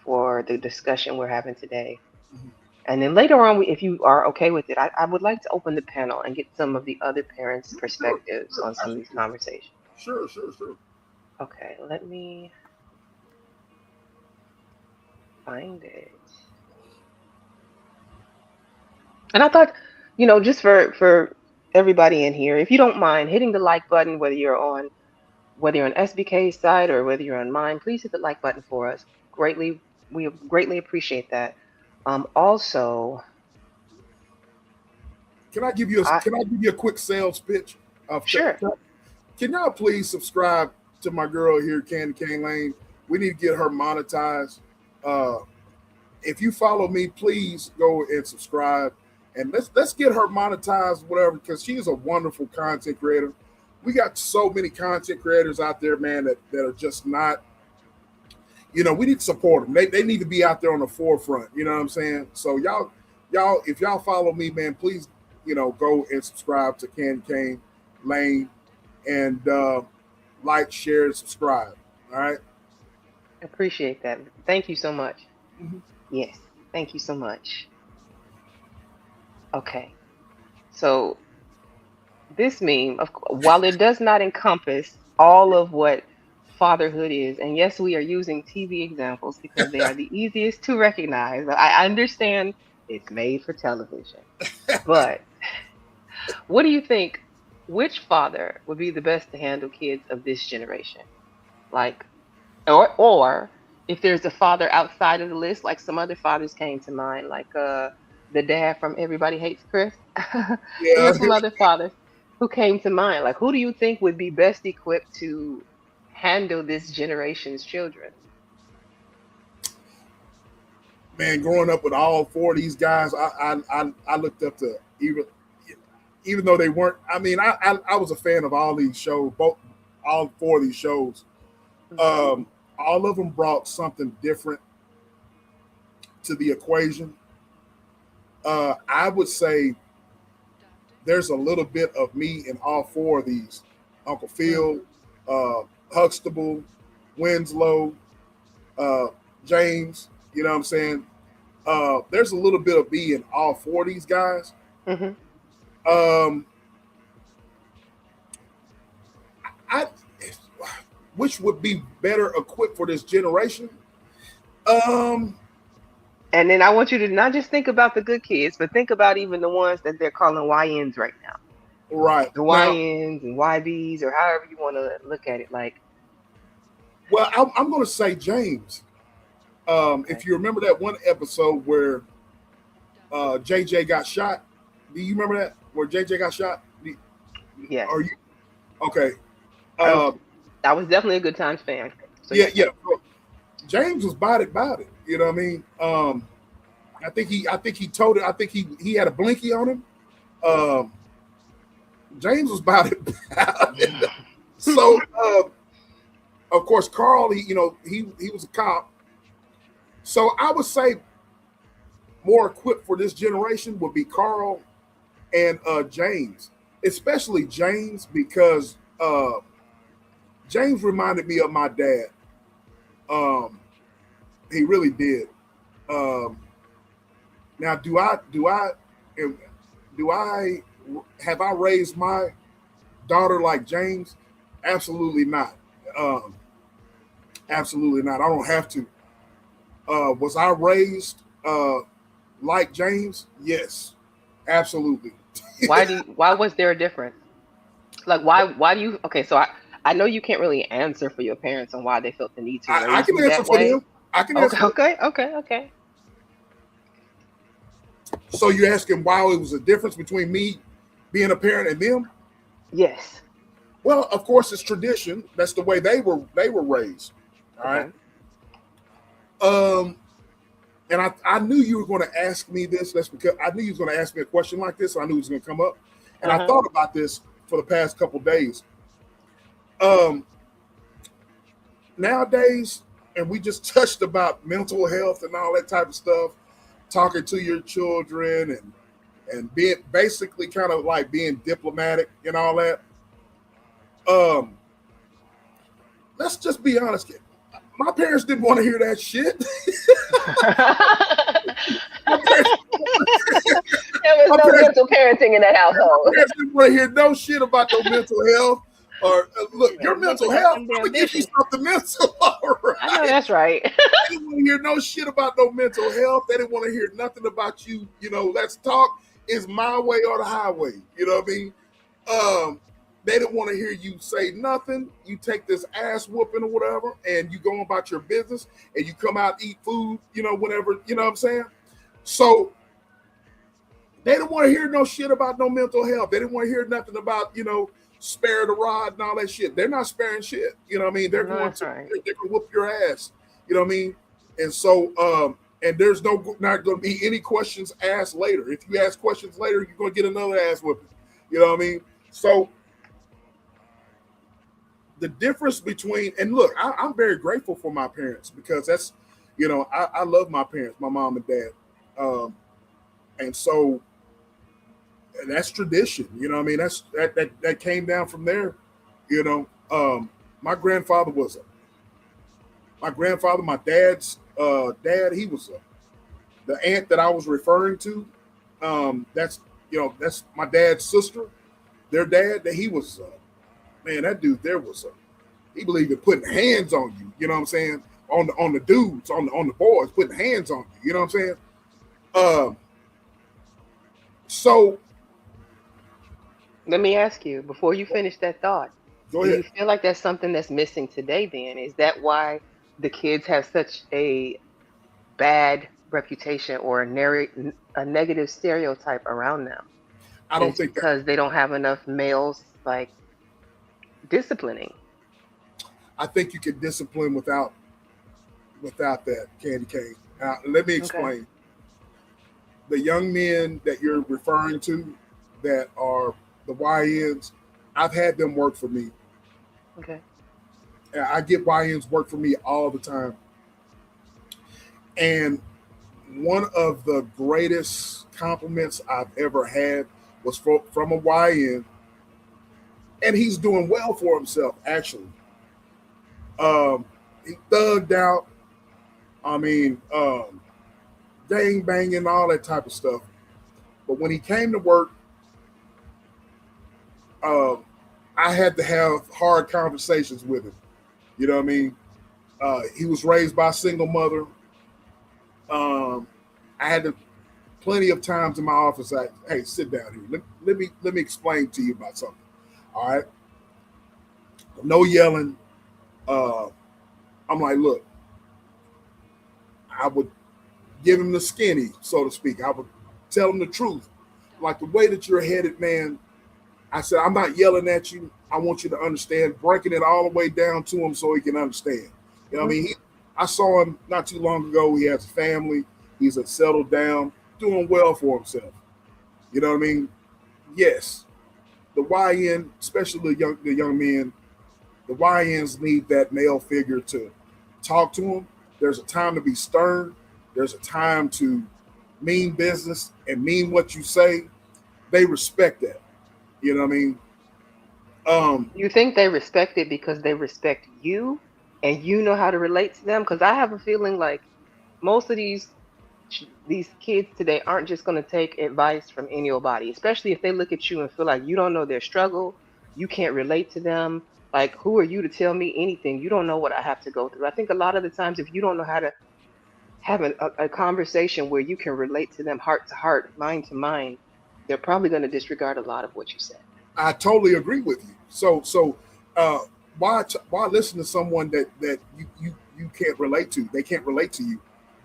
for the discussion we're having today. Hmm. And then later on, if you are okay with it, I would like to open the panel and get some of the other parents' Sure, perspectives sure, on some of these absolutely. conversations. Sure, sure, sure. Okay, let me find it. And I thought, just for everybody in here, if you don't mind hitting the like button, whether you're on SBK's side or whether you're on mine, please hit the like button for us. We greatly appreciate that. Also, I Can I give you a quick sales pitch? sure. Can y'all please subscribe to my girl here, Candy Cane Lane? We need to get her monetized. Uh, if you follow me, please go and subscribe, and let's get her monetized, whatever, because she is a wonderful content creator. We got so many content creators out there, man, that are just not. We need to support them. They need to be out there on the forefront. You know what I'm saying? So y'all, if y'all follow me, man, please, go and subscribe to Candy Cane Lane and like, share, and subscribe. All right. Appreciate that. Thank you so much. Mhm. Yes, thank you so much. Okay, so this meme, while it does not encompass all of what fatherhood is, and yes, we are using TV examples because they are the easiest to recognize. I understand it's made for television, but what do you think? Which father would be the best to handle kids of this generation? Like, or if there's a father outside of the list, like some other fathers came to mind, like the dad from Everybody Hates Chris. There Yeah, were some other fathers who came to mind. Like, who do you think would be best equipped to handle this generation's children? man. Growing up with all four of these guys, I looked up to even though they weren't. I mean, I was a fan of all these shows, both all four of these shows. Mhm. Um, all of them brought something different to the equation. I would say there's a little bit of me in all four of these. Uncle Phil, Mhm. Huxtable, Winslow, uh, James. You know what I'm saying? There's a little bit of me in all four of these guys. Mhm. Um, I which would be better equipped for this generation? Um, And then I want you to not just think about the good kids, but think about even the ones that they're calling YNs right now. right The now, YNs and YBs, or however you want to look at it. Like, well, I'm going to say James. If okay, you remember that one episode where JJ got shot, do you remember that where JJ got shot? yes, Are you okay? I was Uh, I was definitely a Good Times fan. So yeah, yes. yeah. James was about it. You know what I mean? I think he told it. I think he had a blinky on him. Um, James was about it. About it. So of course, Carl, he was a cop. So I would say more equipped for this generation would be Carl and James, especially James because James reminded me of my dad. Um, he really did. Um, now, do I have I raised my daughter like James? Absolutely not. Um, Absolutely not. I don't have to. Was I raised like James? Yes, absolutely. Why was there a difference? Like, why do you, okay, so I know you can't really answer for your parents on why they felt the need to I raise can you answer that for them. way. I can answer Okay, for them. okay, okay, okay. So you're asking why it was a difference between me being a parent and them? Yes. Well, of course, it's tradition. That's the way they were raised. All right. Okay. Um, and I knew you were going to ask me this. That's because I knew you was going to ask me a question like this. So I knew it was going to come up, and I Uh-huh. thought about this for the past couple of days. Um, Nowadays, and we just touched about mental health and all that type of stuff, talking to your children and being basically kind of like being diplomatic and all that. Um, let's just be honest. My parents didn't want to hear that shit. my parents, There was my no parents, mental parenting in that household. parents didn't want to hear no shit about no mental health or look, your mental Motherfucker got health. them I'm damn gonna give you dishes. something mental. All I know right. that's right. They didn't want to hear no shit about no mental health. They didn't want to hear nothing about you. Let's talk. Is my way or the highway. You know what I mean? They didn't want to hear you say nothing. You take this ass whooping or whatever, and you go about your business, and you come out eat food. Whenever what I'm saying. So they didn't want to hear no shit about no mental health. They didn't want to hear nothing about spare the rod and all that shit. They're not sparing shit. You know what I mean? I know that's right. They're going to whoop your ass. You know what I mean? And so, and there's not going to be any questions asked later. If you ask questions later, you're going to get another ass whooping. You know what I mean? So the difference between, and look, I'm very grateful for my parents because that's, I love my parents, my mom and dad. And so that's tradition. You know what I mean? That came down from there. You know, my grandfather my dad's dad, he was the aunt that I was referring to. That's my dad's sister, their dad. That he was, man, that dude there was he believed in putting hands on you. You know what I'm saying? On the dudes, on the boys, putting hands on you. You know what I'm saying? So Let me ask you before you finish that thought. go Do ahead. you feel like that's something that's missing today? Then is that why the kids have such a bad reputation or a negative stereotype around them? I don't Is think that. because they don't have enough males like disciplining. I think you can discipline without that candy cane. Let me Okay. explain. The young men that you're referring to that are the YNs, I've had them work for me. Okay. I get YNs work for me all the time. And one of the greatest compliments I've ever had was from a YN, and he's doing well for himself, actually. He thugged out. I mean, gang banging, all that type of stuff. But when he came to work, um, I had to have hard conversations with him. You know what I mean? He was raised by a single mother. Um, I had to plenty of times in my office. Hey, sit down here. Let me explain to you about something. All right, no yelling. Uh, I'm like, look, I would give him the skinny, so to speak. I would tell him the truth. Like the way that you're headed, man. I said, I'm not yelling at you. I want you to understand, breaking it all the way down to him so he can understand. You know what I Hmm. mean? I saw him not too long ago. He has a family. He's settled down, doing well for himself. You know what I mean? Yes, the YN, especially the young men, the YNs need that male figure to talk to them. There's a time to be stern. There's a time to mean business and mean what you say. They respect that. You know what I mean? Um, You think they respect it because they respect you and you know how to relate to them? Because I have a feeling like most of these kids today aren't just going to take advice from any old body, especially if they look at you and feel like you don't know their struggle, you can't relate to them. Like, who are you to tell me anything? You don't know what I have to go through. I think a lot of the times, if you don't know how to have a conversation where you can relate to them heart to heart, mind to mind, they're probably going to disregard a lot of what you said. I totally agree with you. So uh, why listen to someone that you can't relate to? They can't relate to you.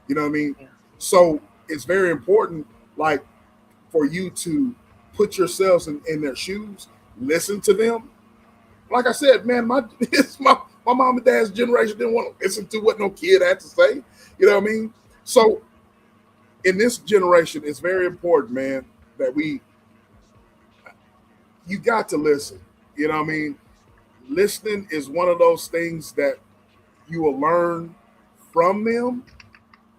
You know what I mean? Yeah. So it's very important, like for you to put yourselves in their shoes, listen to them. Like I said, man, my mom and dad's generation didn't want to listen to what no kid had to say. You know what I mean? So in this generation, it's very important, man, that you got to listen. You know what I mean? Listening is one of those things that you will learn from them,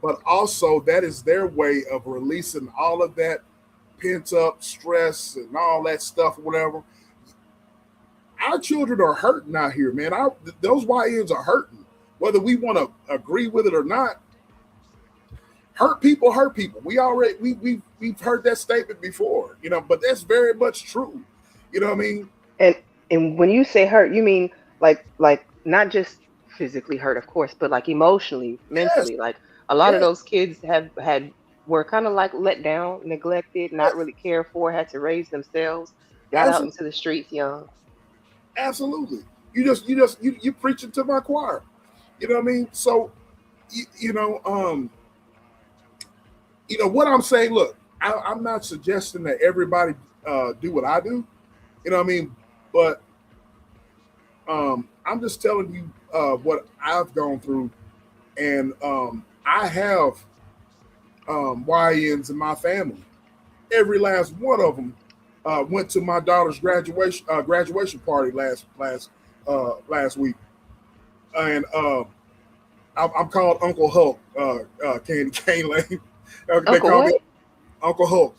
but also that is their way of releasing all of that pent up stress and all that stuff, whatever. Our children are hurting out here, man. Those YNs are hurting. whether we want to agree with it or not, hurt people hurt people. We already we've heard that statement before, but that's very much true. You know what I mean? And and when you say hurt, you mean like not just physically hurt, of course, but like emotionally, Yes, mentally. Like a lot of yes, those kids have had were kind of like let down, neglected, not yes, really cared for, had to raise themselves, got out absolutely, into the streets young. absolutely. You preaching to my choir. You know what I mean? So you, you know, um, what I'm saying. Look, I'm not suggesting that everybody do what I do. You know what I mean? But I'm just telling you what I've gone through, and I have YNs in my family. Every last one of them went to my daughter's graduation party last week, and I'm called Uncle Hulk. Candy Cane Lane. They Uncle call me what? Uncle Hulk.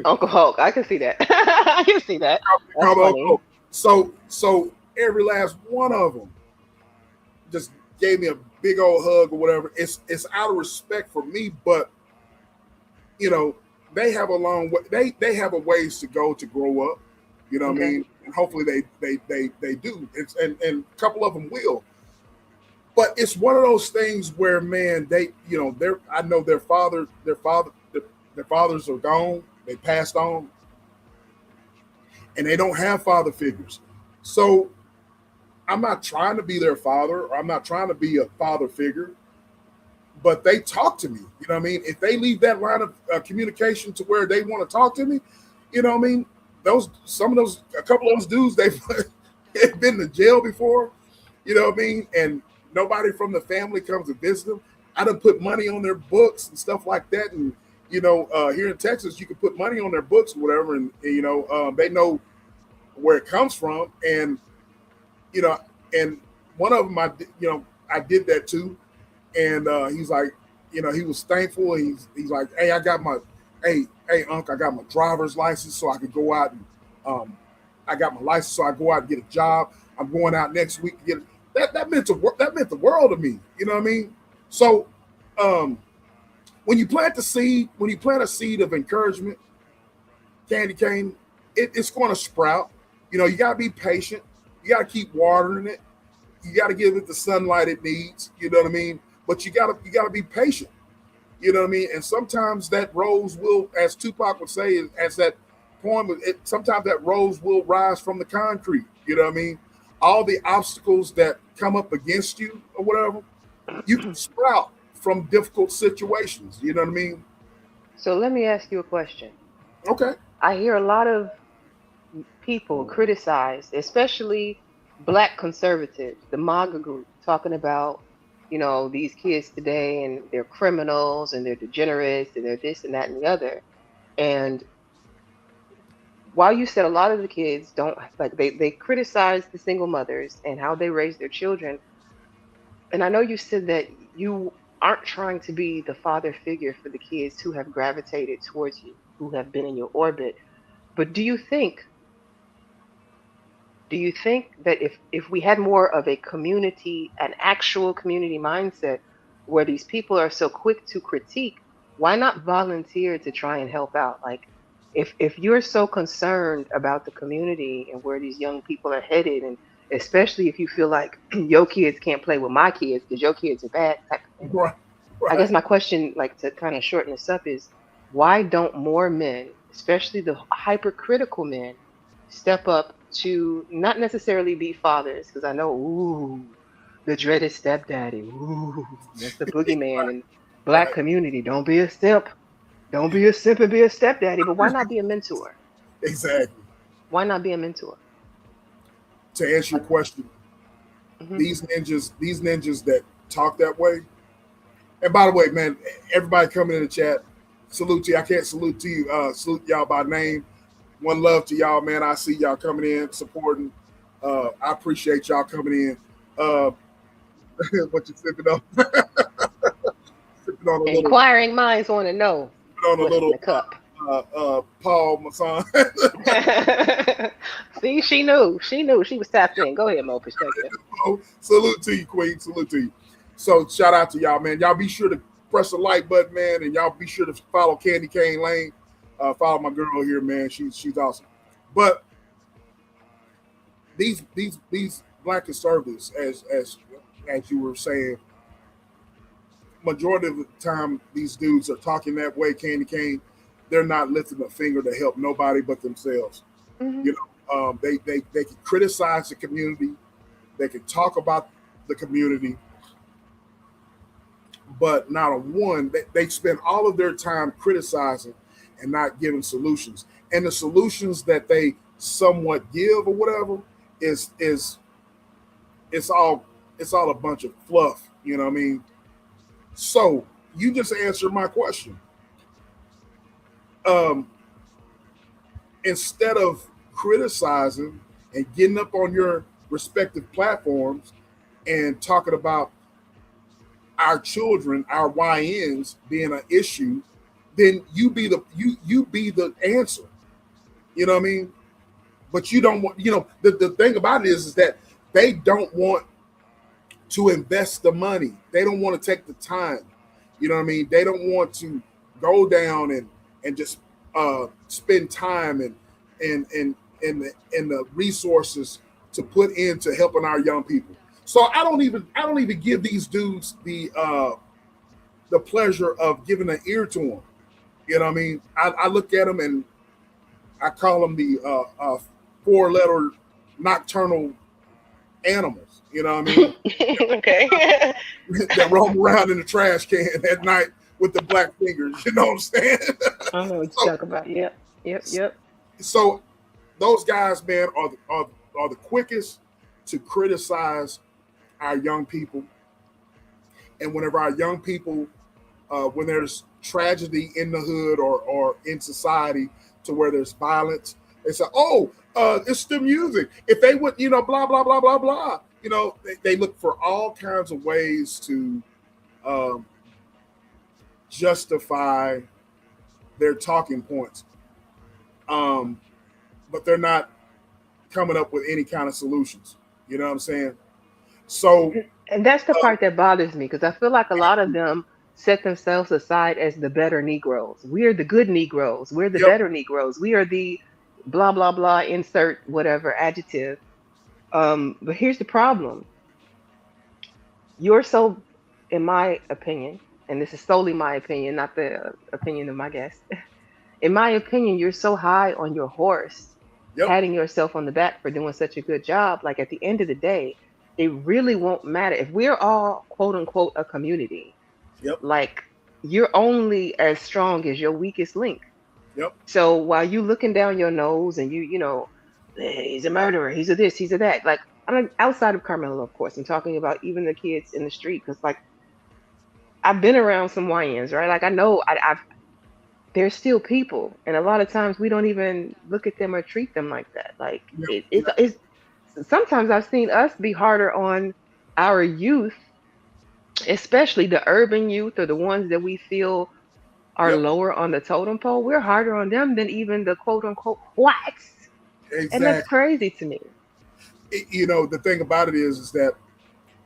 Uncle Hulk. I can see that. I can see that. They That's call me Uncle funny. Hulk. So every last one of them just gave me a big old hug or whatever. It's out of respect for me, but you know they have a long way. They have a ways to go to grow up. You know what I Okay. mean? And hopefully they do. And a couple of them will. But it's one of those things where, man, they're I know their fathers are gone. They passed on, and they don't have father figures. So I'm not trying to be their father, or I'm not trying to be a father figure, but they talk to me. You know what I mean? If they leave that line of communication to where they want to talk to me, you know what I mean? A couple of those dudes, they've been to jail before. You know what I mean? And nobody from the family comes to visit them. I done put money on their books and stuff like that. And here in Texas, you can put money on their books or whatever, and they know where it comes from. And you know, and one of them, I did that too. And he's like, he was thankful. He's like, hey, hey, Unc, I got my driver's license, so I could go out and I got my license, so I go out and get a job. I'm going out next week to get it. That meant the world to me. You know what I mean? So um, when you plant a seed of encouragement, candy cane, it's going to sprout. You got to be patient. You got to keep watering it. You got to give it the sunlight it needs. You know what I mean? But you got to be patient. You know what I mean? And sometimes that rose will, as Tupac would say, as that poem, sometimes that rose will rise from the concrete. You know what I mean? All the obstacles that come up against you or whatever, you can sprout from difficult situations. You know what I mean? So let me ask you a question. Okay. I hear a lot of people criticize, especially black conservatives, the MAGA group, talking about, these kids today and they're criminals and they're degenerates and they're this and that and the other. And while you said a lot of the kids don't like they criticize the single mothers and how they raise their children, and I know you said that you aren't trying to be the father figure for the kids who have gravitated towards you, who have been in your orbit, but do you think that if we had more of a community, an actual community mindset where these people are so quick to critique, why not volunteer to try and help out? Like if you're so concerned about the community and where these young people are headed, and especially if you feel like your kids can't play with my kids because your kids are bad type of thing. Right. I Right. guess my question, like to kind of shorten this up, is why don't more men, especially the hypercritical men, step up to not necessarily be fathers? Because I know, ooh, the dreaded stepdaddy, ooh, that's the boogeyman in black Right. community. Don't be a simp. Don't be a simp and be a stepdaddy. But why not be a mentor? Exactly. Why not be a mentor? To answer your Like, question, hmm these ninjas that talk that way. And by the way, man, everybody coming in the chat, salute to you. I can't salute to you, salute y'all by name. One love to y'all, man. I see y'all coming in, supporting. I appreciate y'all coming in. Uh, what you sipping on? Sipping on a little, inquiring minds want to know sipping on a what's in little the cup. Paul Masson. See, she knew. She knew. She was tapped in. Go ahead, Mo Perspective. So salute to you, Queen. Salute to you. So shout out to y'all, man. Y'all be sure to press the like button, man, and y'all be sure to follow Candy Cane Lane. Follow my girl here, man. She's awesome. But these black conservatives, as you were saying, majority of the time these dudes are talking that way, Candy Cane. They're not lifting a finger to help nobody but themselves. Hmm. You know, they can criticize the community, they can talk about the community, but not a one. They spend all of their time criticizing and not giving solutions. And the solutions that they somewhat give or whatever is it's all a bunch of fluff. You know what I mean? So you just answered my question. Um, Instead of criticizing and getting up on your respective platforms and talking about our children, our YNs being an issue, then you be the answer. You know what I mean? But you don't want, the thing about it is that they don't want to invest the money. They don't want to take the time. You know what I mean? They don't want to go down and just spend time and the resources to put into helping our young people. So I don't even give these dudes the pleasure of giving an ear to them. You know what I mean? I look at them and I call them the four-letter nocturnal animals. You know what I mean? Okay. That roam around in the trash can at night with the black fingers. You know what I'm saying? I know what so, you talk about. Yep. Yep. Yep. so those guys, man, are the quickest to criticize our young people. And whenever our young people, when there's tragedy in the hood or in society to where there's violence, they say, "Oh, it's the music." If they would, blah blah blah blah blah. They look for all kinds of ways to um, justify their talking points, um, but they're not coming up with any kind of solutions. You know what I'm saying? So, And that's the uh, part that bothers me because I feel like a lot of them set themselves aside as the better Negroes. We're the good Negroes. We're the yep, better Negroes. We are the blah blah blah. Insert whatever adjective. But here's the problem. You're so, in my opinion, and this is solely my opinion, not the opinion of my guest. In my opinion, you're so high on your horse, yep, patting yourself on the back for doing such a good job. Like at the end of the day, it really won't matter if we're all quote unquote a community. yep, Like you're only as strong as your weakest link. yep, So while you looking down your nose and he's a murderer, he's a this, he's a that. Like I'm outside of Carmelo, of course. I'm talking about even the kids in the street because like I've been around some YNs, right? Like I know I've they're still people, and a lot of times we don't even look at them or treat them like that. Like yep, yep, it's sometimes I've seen us be harder on our youth, especially the urban youth or the ones that we feel are yep. lower on the totem pole. We're harder on them than even the quote unquote whites, and that's Exactly. crazy to me. The thing about it is that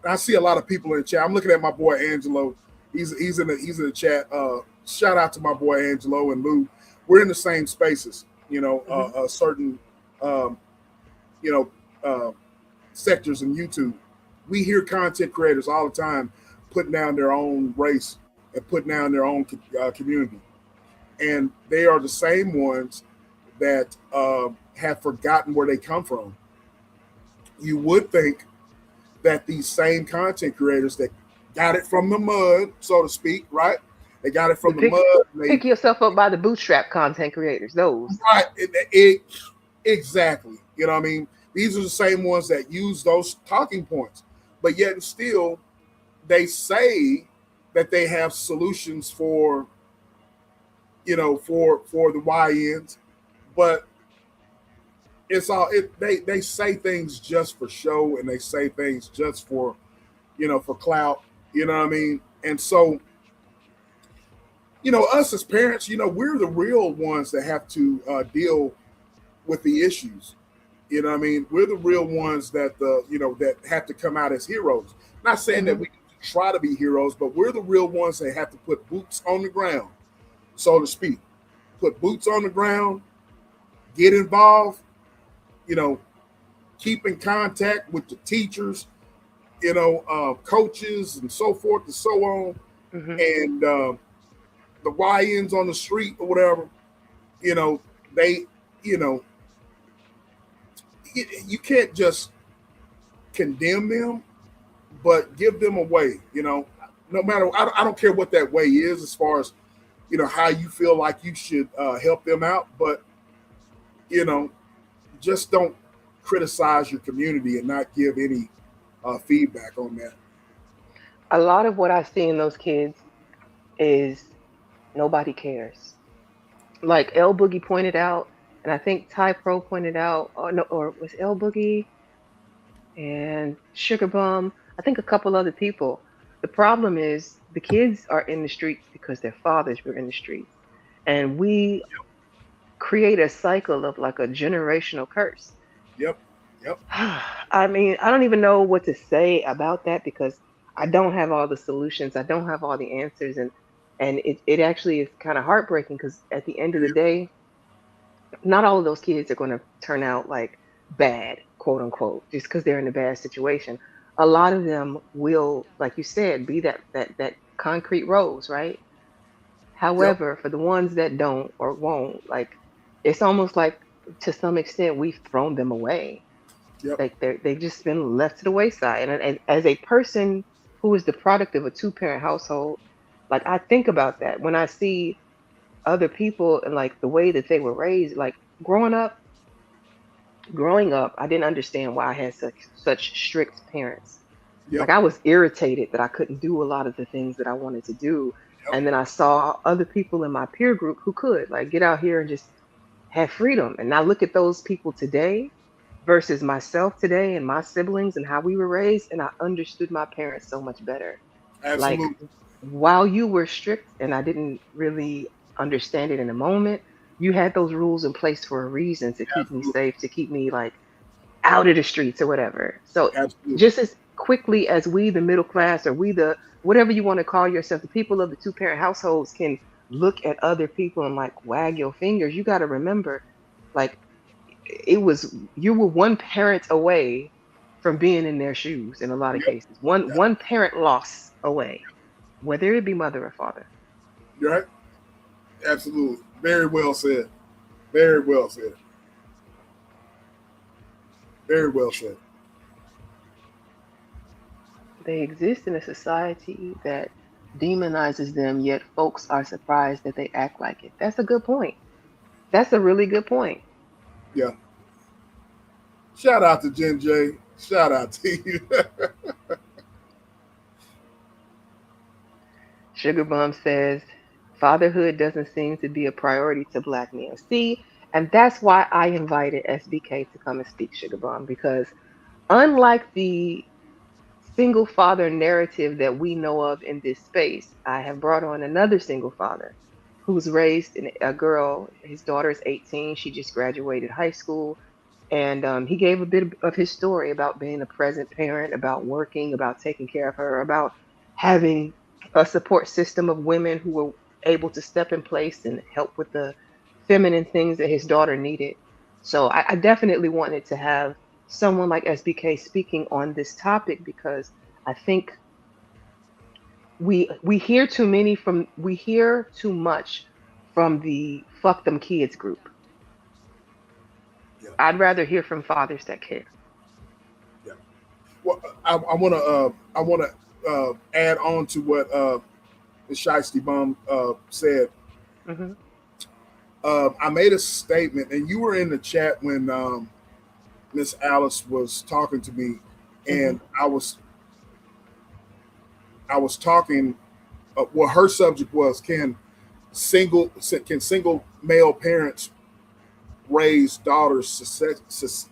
I see a lot of people in the chat. I'm looking at my boy Angelo. He's in the chat. Shout out to my boy Angelo and Lou. We're in the same spaces. Hmm. A certain um, you know uh, sectors in YouTube. We hear content creators all the time putting down their own race and putting down their own community, and they are the same ones that have forgotten where they come from. You would think that these same content creators that got it from the mud, so to speak, right? They got it The from the mud. And pick yourself up by the bootstrap content creators. Those. right, exactly. You know what I mean? These are the same ones that use those talking points, but yet and still they say that they have solutions for for the YNs, but they say things just for show and they say things just for clout. You know what I mean? And so us as parents, we're the real ones that have to deal with the issues. You know what I mean? We're the real ones that that have to come out as heroes. Not saying that Hmm. we try to be heroes, but we're the real ones that have to put boots on the ground, so to speak. Put boots on the ground, get involved, you know, keep in contact with the teachers, coaches and so forth and so on, Hmm. and the YNs on the street or whatever. You know, they, you know, you can't just condemn them, but give them a way. No matter, I don't care what that way is as far as how you feel like you should help them out, but you know, just don't criticize your community and not give any feedback on that. A lot of what I see in those kids is nobody cares. Like L Boogie pointed out, and I think Ty Pro pointed out, or no, or was L Boogie and Sugar Bum. I think a couple other people. The problem is the kids are in the streets because their fathers were in the streets, and we create a cycle of like a generational curse. Yep, yep, I mean, I don't even know what to say about that because I don't have all the solutions. I don't have all the answers, and it actually is kind of heartbreaking because at the end of the day, not all of those kids are going to turn out like bad, quote unquote, just because they're in a bad situation. A lot of them will, like you said, be that concrete rose, right? yep, However, for the ones that don't or won't, like it's almost like to some extent we've thrown them away. yep, Like they've just been left to the wayside. And as a person who is the product of a two-parent household, like I think about that when I see other people and like the way that they were raised. Like growing up, growing up, I didn't understand why I had such strict parents. Like yep, I was irritated that I couldn't do a lot of the things that I wanted to do. yep, And then I saw other people in my peer group who could like get out here and just have freedom. And now look at those people today versus myself today and my siblings and how we were raised. And I understood my parents so much better. Like absolutely, while you were strict and I didn't really understand it in the moment, you had those rules in place for a reason to keep me absolutely, safe, to keep me like out of the streets or whatever. So absolutely. just as quickly as we, the middle class, or we, the whatever you want to call yourself, the people of the two parent households can look at other people and like wag your fingers. You got to remember, like it was you were one parent away from being in their shoes in a lot of Yep, cases. One yep. one parent loss away, whether it be mother or father. You're right. Absolutely. Very well said. Very well said. Very well said. They exist in a society that demonizes them, yet folks are surprised that they act like it. That's a good point. That's a really good point. Yeah. Shout out to Jen J. Shout out to you. Sugar Bum says, fatherhood doesn't seem to be a priority to black men. See, and that's why I invited SBK to come and speak, Sugar Bum, because unlike the single father narrative that we know of in this space, I have brought on another single father who's raised a girl. His daughter is 18. She just graduated high school. And he gave a bit of his story about being a present parent, about working, about taking care of her, about having a support system of women who were able to step in place and help with the feminine things that his daughter needed. So I definitely wanted to have someone like SBK speaking on this topic because I think we hear too much from the fuck them kids group. Yeah, I'd rather hear from fathers that care. yeah. Well, I want to add on to what the Shiesty Bum said. Hmm. I made a statement, and you were in the chat when Miss Alice was talking to me, Hmm. and I was talking. Well, her subject was can single male parents raise daughters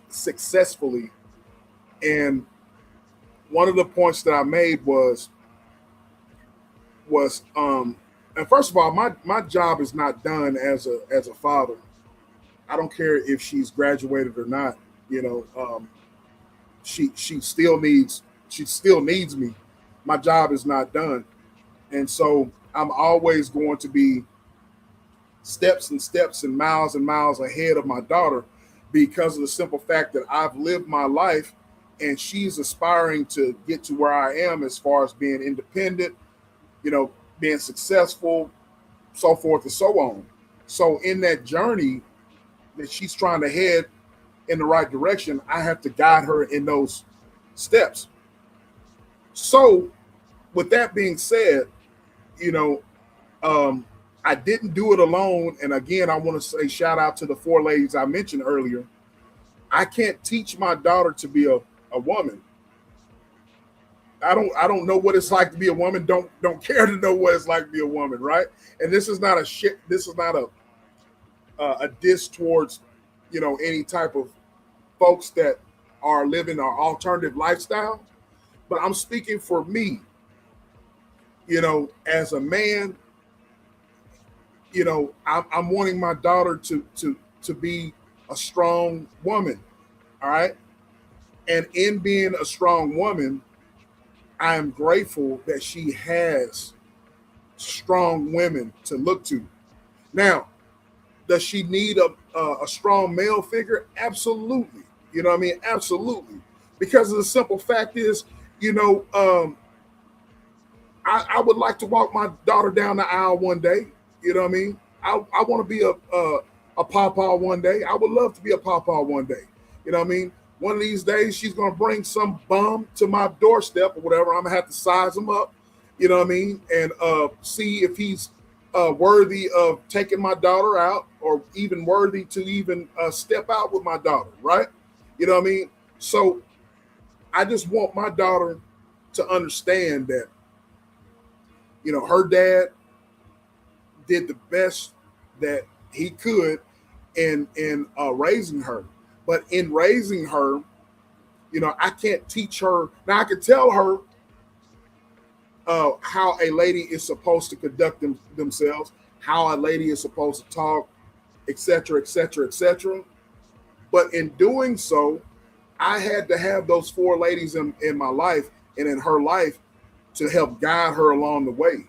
successfully? And one of the points that I made was and first of all, my job is not done as a father. I don't care if she's graduated or not. You know, she still needs me. My job is not done, and so I'm always going to be steps and steps and miles ahead of my daughter because of the simple fact that I've lived my life and she's aspiring to get to where I am as far as being independent, you know, being successful, so forth and so on. So in that journey that she's trying to head in the right direction, I have to guide her in those steps. So with that being said, you know, um, I didn't do it alone. And again, I want to say shout out to the four ladies I mentioned earlier. I can't teach my daughter to be a woman. I don't know what it's like to be a woman. Don't care to know what it's like to be a woman, right? And this is not a shit. This is not a diss towards any type of folks that are living an alternative lifestyle. But I'm speaking for me. As a man, I'm wanting my daughter to be a strong woman. All right. And in being a strong woman, I am grateful that she has strong women to look to. Now, does she need a strong male figure? Absolutely. You know what I mean? Absolutely. Because of the simple fact is, you know, um, I would like to walk my daughter down the aisle one day. You know what I mean? I want to be a pawpaw one day. I would love to be a pawpaw one day. You know what I mean? One of these days, she's gonna bring some bum to my doorstep or whatever. I'm gonna have to size him up. You know what I mean? And see if he's worthy of taking my daughter out, or even worthy to even step out with my daughter. Right? You know what I mean? So I just want my daughter to understand that her dad did the best that he could in raising her. But in raising her, I can't teach her. Now I can tell her how a lady is supposed to conduct themselves, how a lady is supposed to talk, etc., etc., etc. But in doing so, I had to have those four ladies in my life and in her life to help guide her along the way.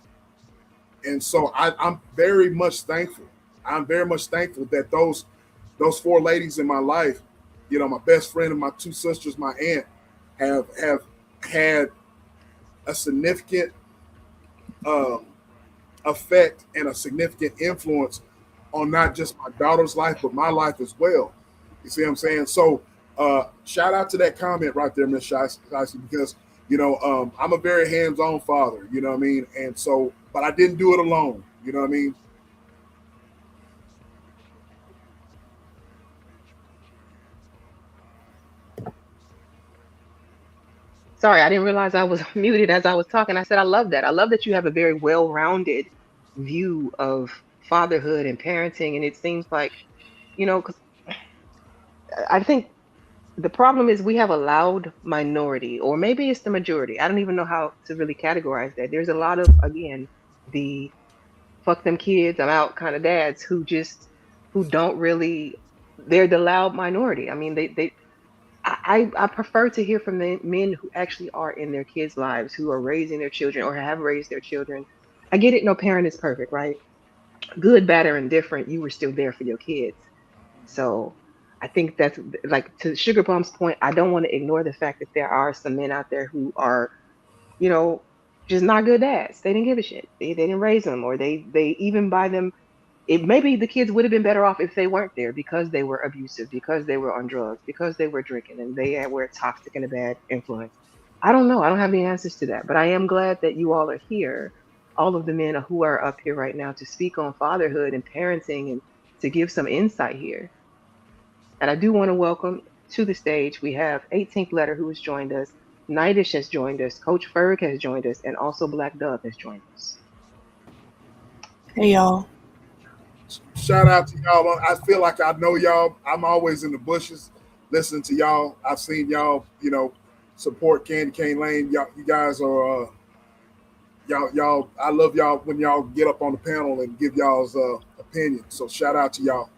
And so I'm very much thankful. I'm very much thankful that those four ladies in my life, my best friend and my two sisters, my aunt, have had a significant um, effect and a significant influence on not just my daughter's life but my life as well. You see what I'm saying? So shout out to that comment right there, Miss Shiesty, because I'm a very hands-on father. You know what I mean? And so, but I didn't do it alone. You know what I mean? Sorry, I didn't realize I was muted as I was talking. I said, I love that. I love that you have a very well rounded view of fatherhood and parenting. And it seems like, because I think the problem is we have a loud minority, or maybe it's the majority. I don't even know how to really categorize that. There's a lot of, again, the fuck them kids, I'm out kind of dads who don't really, they're the loud minority. I mean, I prefer to hear from the men who actually are in their kids' lives, who are raising their children or have raised their children. I get it, no parent is perfect, right? Good, bad, or indifferent, you were still there for your kids. So I think that's like, to Sugar Plum's point, I don't want to ignore the fact that there are some men out there who are, you know, just not good dads. They didn't give a shit. They didn't raise them, or they even buy them. It maybe the kids would have been better off if they weren't there, because they were abusive, because they were on drugs, because they were drinking, and they were toxic and a bad influence. I don't know. I don't have the answers to that, but I am glad that you all are here, all of the men who are up here right now, to speak on fatherhood and parenting and to give some insight here. And I do want to welcome to the stage, we have 18th Letter who has joined us, Nidish has joined us, Coach Ferg has joined us, and also Black Dove has joined us. Hey y'all. Shout out to y'all. I feel like I know y'all. I'm always in the bushes listening to y'all. I've seen y'all, support Candy Cane Lane. Y'all, you guys are y'all. I love y'all when y'all get up on the panel and give y'all's opinion. So shout out to y'all.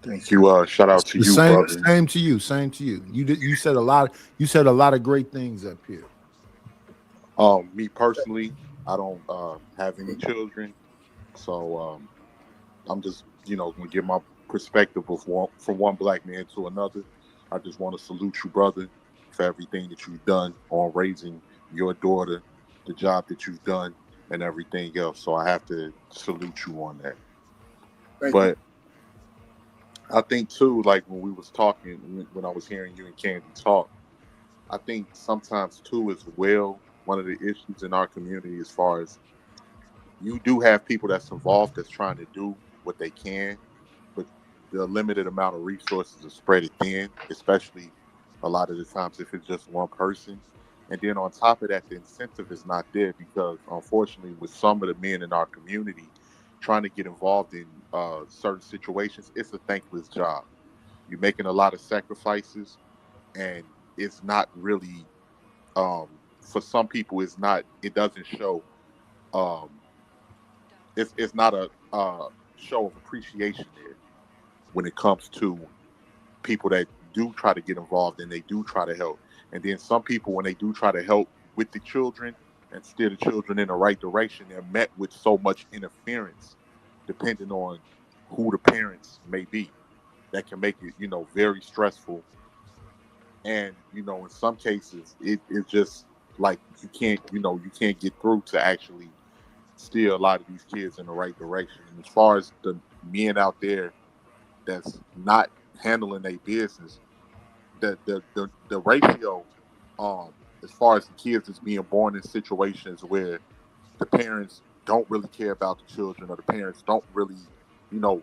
Thank you. Shout out to The you, same, brother. same to you. Same to you. You did. You said a lot. You said a lot of great things up here. Me personally, I don't have any children, so I'm just gonna give my perspective of from one black man to another. I just want to salute you, brother, for everything that you've done on raising your daughter, the job that you've done, and everything else. So I have to salute you on that. Thank you. But I think too, like when we was talking, when I was hearing you and Candy talk, I think sometimes too as well, one of the issues in our community as far as you do have people that's involved that's trying to do what they can, but the limited amount of resources are spread it thin, especially a lot of the times if it's just one person. And then on top of that, the incentive is not there because unfortunately, with some of the men in our community trying to get involved in certain situations, it's a thankless job. You're making a lot of sacrifices, and it's not really for some people. It's not. It doesn't show. Um, it's not a show of appreciation there when it comes to people that do try to get involved and they do try to help. And then some people, when they do try to help with the children and steer the children in the right direction, they're met with so much interference, depending on who the parents may be. That can make it, very stressful. And in some cases, it's just like you can't get through to actually steer a lot of these kids in the right direction. And as far as the men out there that's not handling their business, the ratio, as far as the kids that's being born in situations where the parents don't really care about the children or the parents don't really, you know,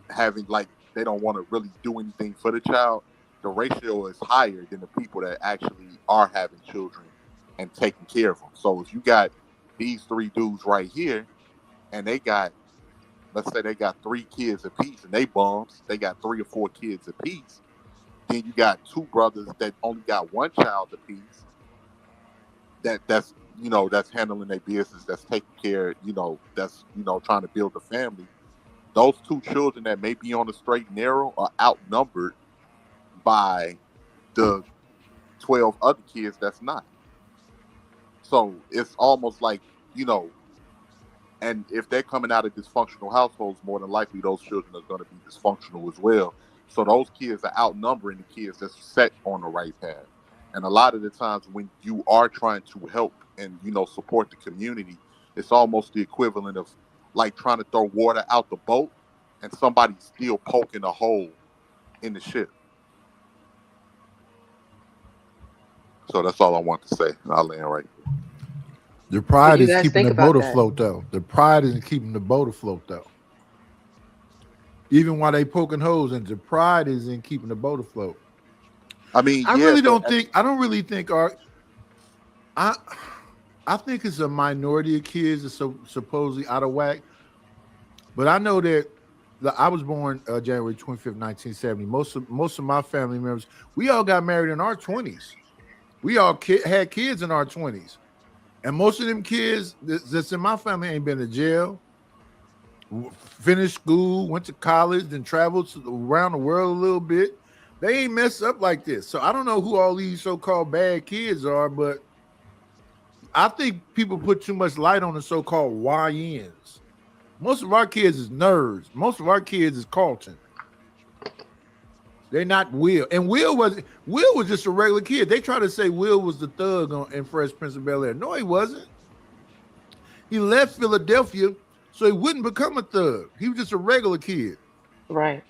having like they don't want to really do anything for the child, the ratio is higher than the people that actually are having children and taking care of them. So if you got these three dudes right here and they got, let's say they got three kids apiece and they bums, they got three or four kids apiece. Then you got two brothers that only got one child apiece. That's handling their business, that's taking care, that's trying to build a family. Those two children that may be on the straight and narrow are outnumbered by the 12 other kids that's not. So it's almost like you know and if they're coming out of dysfunctional households, more than likely those children are going to be dysfunctional as well. So those kids are outnumbering the kids that's set on the right path. And a lot of the times when you are trying to help and support the community, it's almost the equivalent of like trying to throw water out the boat and somebody's still poking a hole in the ship. So that's all I want to say. I'll land right there. The What do pride you is guys keeping think the about boat that? afloat, though. The pride isn't keeping the boat afloat, though. Even while they poking holes, and the pride is in keeping the boat afloat. I mean, I yeah, really but don't think. I don't really think our. I. I think it's a minority of kids that's supposedly out of whack. But I know that I was born January 25th, 1970. Most of my family members, we all got married in our 20s. We all had kids in our 20s. And most of them kids that's in my family ain't been to jail, finished school, went to college, then traveled around the world a little bit. They ain't messed up like this. So I don't know who all these so-called bad kids are, but I think people put too much light on the so-called YNs. Most of our kids is nerds. Most of our kids is Carlton. They're not Will. And Will was just a regular kid. They try to say Will was the thug in Fresh Prince of Bel Air. No, he wasn't. He left Philadelphia so he wouldn't become a thug. He was just a regular kid. Right.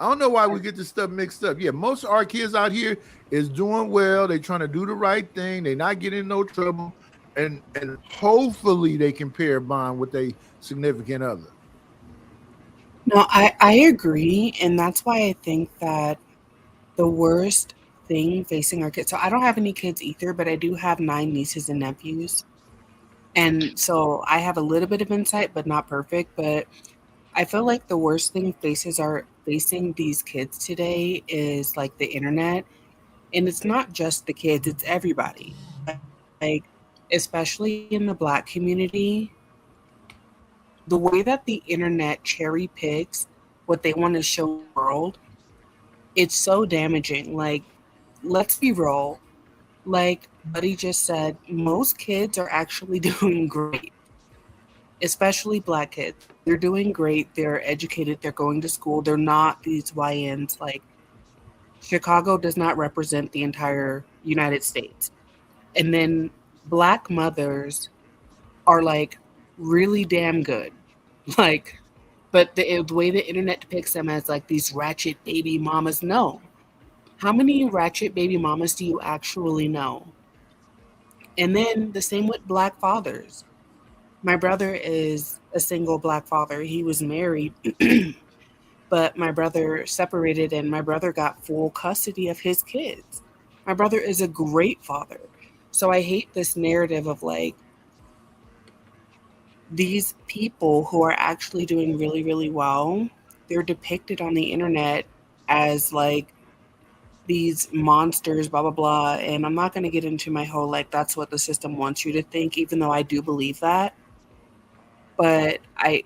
I don't know why we get this stuff mixed up. Yeah, most of our kids out here is doing well. They're trying to do the right thing. They're not getting in no trouble. And hopefully they can pair bond with a significant other. No, I agree. And that's why I think that the worst thing facing our kids. So I don't have any kids either, but I do have 9 nieces and nephews. And so I have a little bit of insight, but not perfect. But I feel like the worst thing faces are facing these kids today is like the internet. And it's not just the kids, it's everybody. Like, especially in the Black community, the way that the internet cherry picks what they want to show the world, it's so damaging. Like, let's be real. Like Buddy just said, most kids are actually doing great, especially black kids. They're doing great. They're educated. They're going to school. They're not these YNs. Like, Chicago does not represent the entire United States. And then black mothers are like really damn good. Like, but the way the internet depicts them as like these ratchet baby mamas, no. How many ratchet baby mamas do you actually know? And then the same with black fathers. My brother is a single black father. He was married, but my brother separated and my brother got full custody of his kids. My brother is a great father. So I hate this narrative of like these people who are actually doing really, really well, they're depicted on the internet as like these monsters, blah, blah, blah. And I'm not going to get into my whole like that's what the system wants you to think, even though I do believe that. But I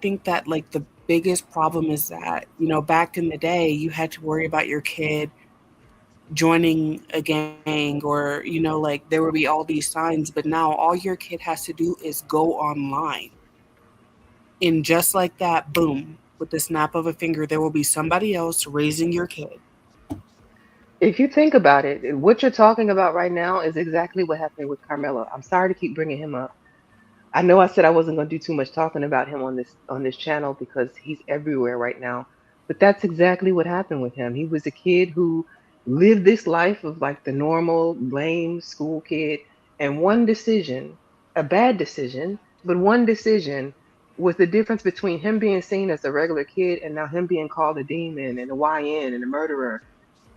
think that like the biggest problem is that, back in the day, you had to worry about your kid joining a gang or, like there would be all these signs, but now all your kid has to do is go online. And just like that, boom, with the snap of a finger, there will be somebody else raising your kid. If you think about it, what you're talking about right now is exactly what happened with Carmelo. I'm sorry to keep bringing him up. I know I said I wasn't going to do too much talking about him on this channel because he's everywhere right now. But that's exactly what happened with him. He was a kid who lived this life of like the normal lame school kid, and one decision, a bad decision, but one decision was the difference between him being seen as a regular kid and now him being called a demon and a YN and a murderer.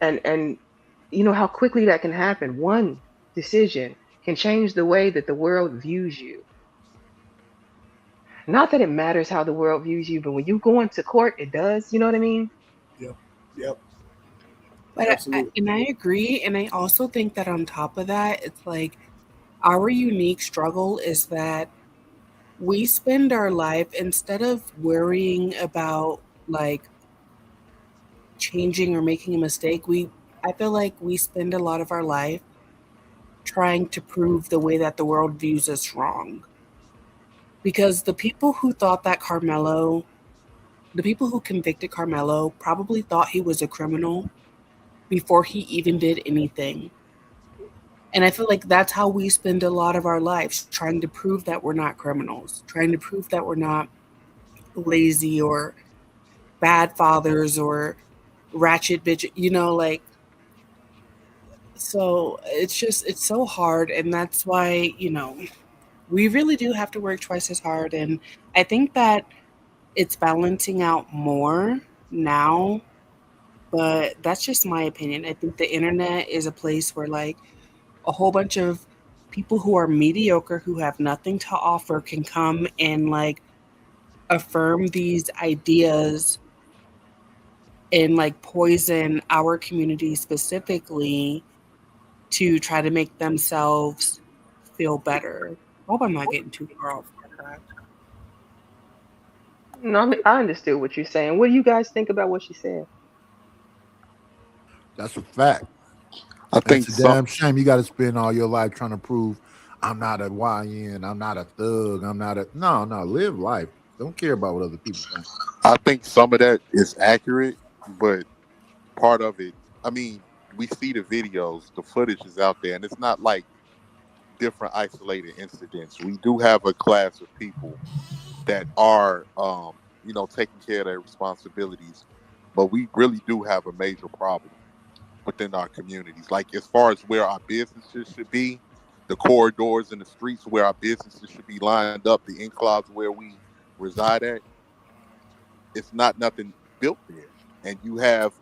And you know how quickly that can happen. One decision can change the way that the world views you. Not that it matters how the world views you, but when you go into court, it does. You know what I mean? Yep. Yep. But Absolutely. and I agree. And I also think that on top of that, it's like our unique struggle is that we spend our life instead of worrying about like changing or making a mistake, I feel like we spend a lot of our life trying to prove the way that the world views us wrong. Because the people who convicted Carmelo probably thought he was a criminal before he even did anything. And I feel like that's how we spend a lot of our lives trying to prove that we're not criminals, trying to prove that we're not lazy or bad fathers or ratchet bitch, like so it's so hard and that's why, we really do have to work twice as hard and I think that it's balancing out more now, but that's just my opinion. I think the internet is a place where like a whole bunch of people who are mediocre who have nothing to offer can come and like affirm these ideas and like poison our community specifically to try to make themselves feel better. I hope I'm not getting too far off track. No, I understood what you're saying. What do you guys think about what she said? That's a fact. I And it's think a some damn shame you got to spend all your life trying to prove I'm not a YN, I'm not a thug, I'm not a no, no. Live life. Don't care about what other people think. I think some of that is accurate, but part of it, I mean, we see the videos, the footage is out there, and it's not like different isolated incidents. We do have a class of people that are, taking care of their responsibilities, but we really do have a major problem within our communities. Like as far as where our businesses should be, the corridors and the streets where our businesses should be lined up, the enclaves where we reside at, it's not nothing built there. And you have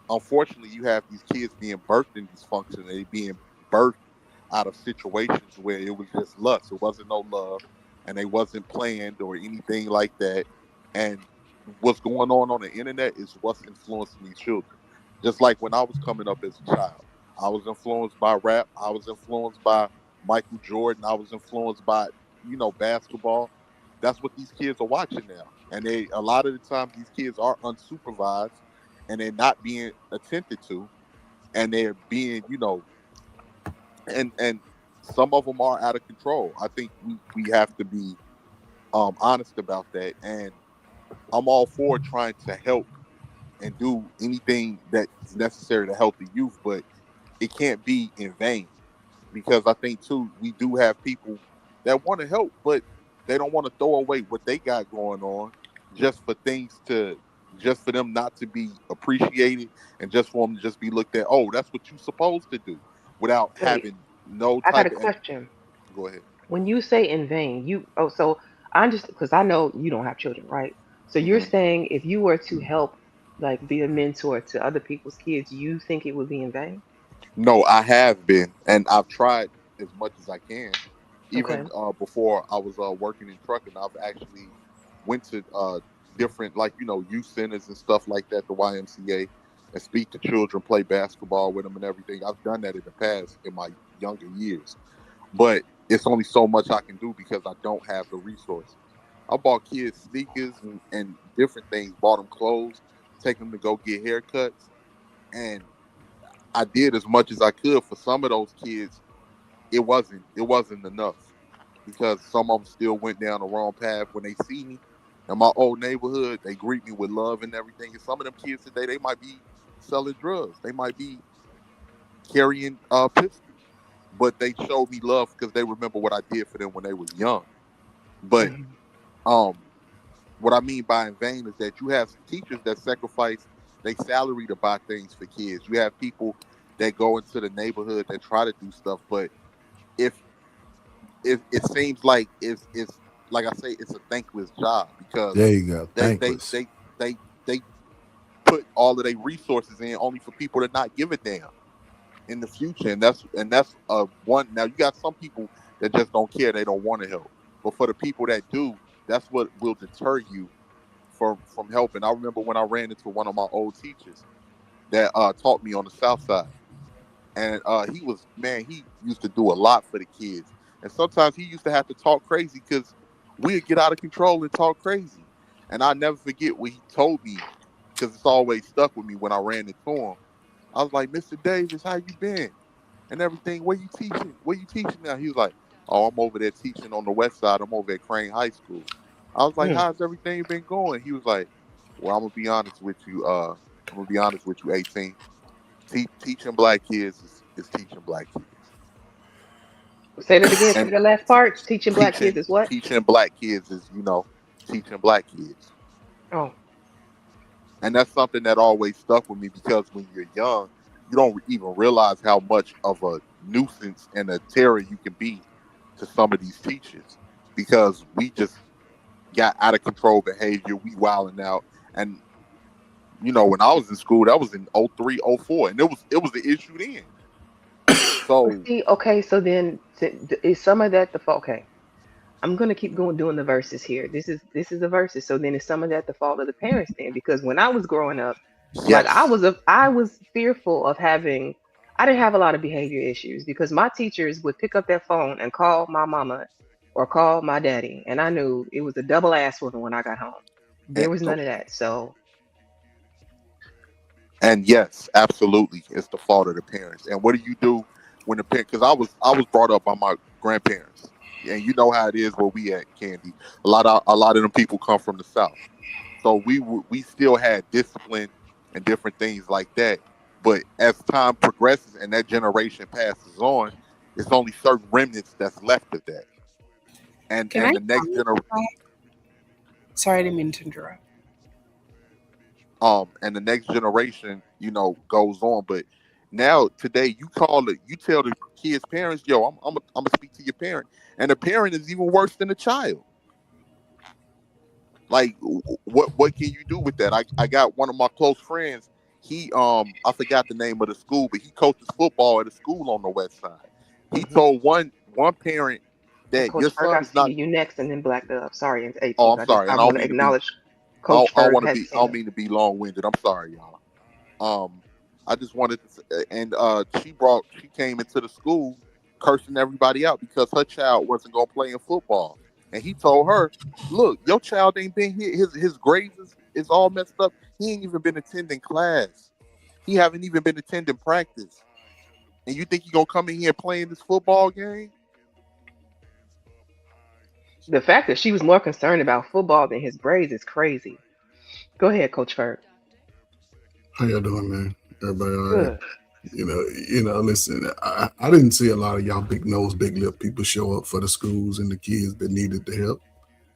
unfortunately, you have these kids being birthed in dysfunction. They being birthed out of situations where it was just lust. It wasn't no love, and they wasn't planned or anything like that. And what's going on the internet is what's influencing these children. Just like when I was coming up as a child, I was influenced by rap. I was influenced by Michael Jordan. I was influenced by basketball. That's what these kids are watching now. and they a lot of the times these kids are unsupervised, and they're not being attended to, and they're being, and some of them are out of control. I think we have to be honest about that, and I'm all for trying to help and do anything that's necessary to help the youth, but it can't be in vain, because I think too we do have people that want to help, but they don't want to throw away what they got going on just for things to just for them not to be appreciated, and just for them to just be looked at. Oh, that's what you're supposed to do, without Wait, having no I got a type of. And question. go ahead. When you say in vain, so I just because I know you don't have children, right? So you're Hmm. saying if you were to help, like be a mentor to other people's kids, you think it would be in vain? No, I have been, and I've tried as much as I can. Even Okay. before I was working in trucking, I've actually went to different, like, youth centers and stuff like that, the YMCA, and speak to children, play basketball with them, and everything. I've done that in the past in my younger years, but it's only so much I can do because I don't have the resources. I bought kids sneakers and different things, bought them clothes, take them to go get haircuts, and I did as much as I could for some of those kids. It wasn't enough, because some of them still went down the wrong path. When they see me in my old neighborhood, they greet me with love and everything. And some of them kids today, they might be selling drugs, they might be carrying pistols, but they showed me love because they remember what I did for them when they was young. But Hmm. um, what I mean by in vain is that you have teachers that sacrifice their salary to buy things for kids. You have people that go into the neighborhood that try to do stuff, but if it seems like it's like I say, it's a thankless job, because There you go. they they Thankless. they they they put all of their resources in only for people to not give a damn in the future. And that's one. Now you got some people that just don't care, they don't want to help, but for the people that do, that's what will deter you from helping. I remember when I ran into one of my old teachers that taught me on the south side, and he was, man, he used to do a lot for the kids, and sometimes he used to have to talk crazy because we'd get out of control and talk crazy. And I never forget what he told me, because it's always stuck with me. When I ran into him, I was like, "Mr. Davis, how you been and everything? Where you teaching? Where you teaching now?" He was like, "Oh, I'm over there teaching on the west side. I'm over at Crane High School." I was like, Mm. "How's everything been going?" He was like, "Well, I'm gonna be honest with you. I'm gonna be honest with you, 18. Teaching black kids is teaching black kids, Say that again. Say and the last part. Teaching black kids teaching is what? teaching black kids is, teaching black kids." Oh. And that's something that always stuck with me, because when you're young, you don't even realize how much of a nuisance and a terror you can be to some of these teachers, because we just got out of control behavior, we wilding out. And when I was in school, that was in 03, 04, and it was the issue then. But So see, okay, so then is some of that the fault? Okay, I'm gonna keep going doing the verses here. This is the verses. So then is some of that the fault of the parents then? Because when I was growing up, like yes. I was fearful of having. I didn't have a lot of behavior issues because my teachers would pick up their phone and call my mama or call my daddy, and I knew it was a double ass whooping when I got home. and, There was none of that. So and yes, absolutely, it's the fault of the parents. And what do you do when the parent? Because I was brought up by my grandparents, and you know how it is where we at, Candy. A lot of them people come from the South, so we still had discipline and different things like that. But as time progresses and that generation passes on, it's only certain remnants that's left of that. and Can I and the next comment gener on that? Sorry, I didn't mean to interrupt. and the next generation, goes on. But now today, you tell the kids' parents, "Yo, I'm gonna speak to your parent," and the parent is even worse than the child. Like, what can you do with that? I got one of my close friends. I forgot the name of the school, but he coaches football at a school on the west side. He hmm. told one parent And that your Coach Ferg, son I is see not. you next, and then Black Dove. Sorry, and Oh, 18. I'm sorry, I and I don't want to mean to be. acknowledge Coach I don't Ferg want to has be. his I hand don't up. mean to be long winded. I'm sorry, y'all. I just wanted to, and she came into the school cursing everybody out because her child wasn't gonna play in football. And he told her, "Look, your child ain't been here. His grades is all messed up. He ain't even been attending class. He haven't even been attending practice. And you think he gonna come in here playing this football game?" The fact that she was more concerned about football than his grades is crazy. Go ahead, Coach Ferg. How y'all doing, man? Everybody all right? Good. Listen, I didn't see a lot of y'all big nose, big lip people show up for the schools and the kids that needed the help.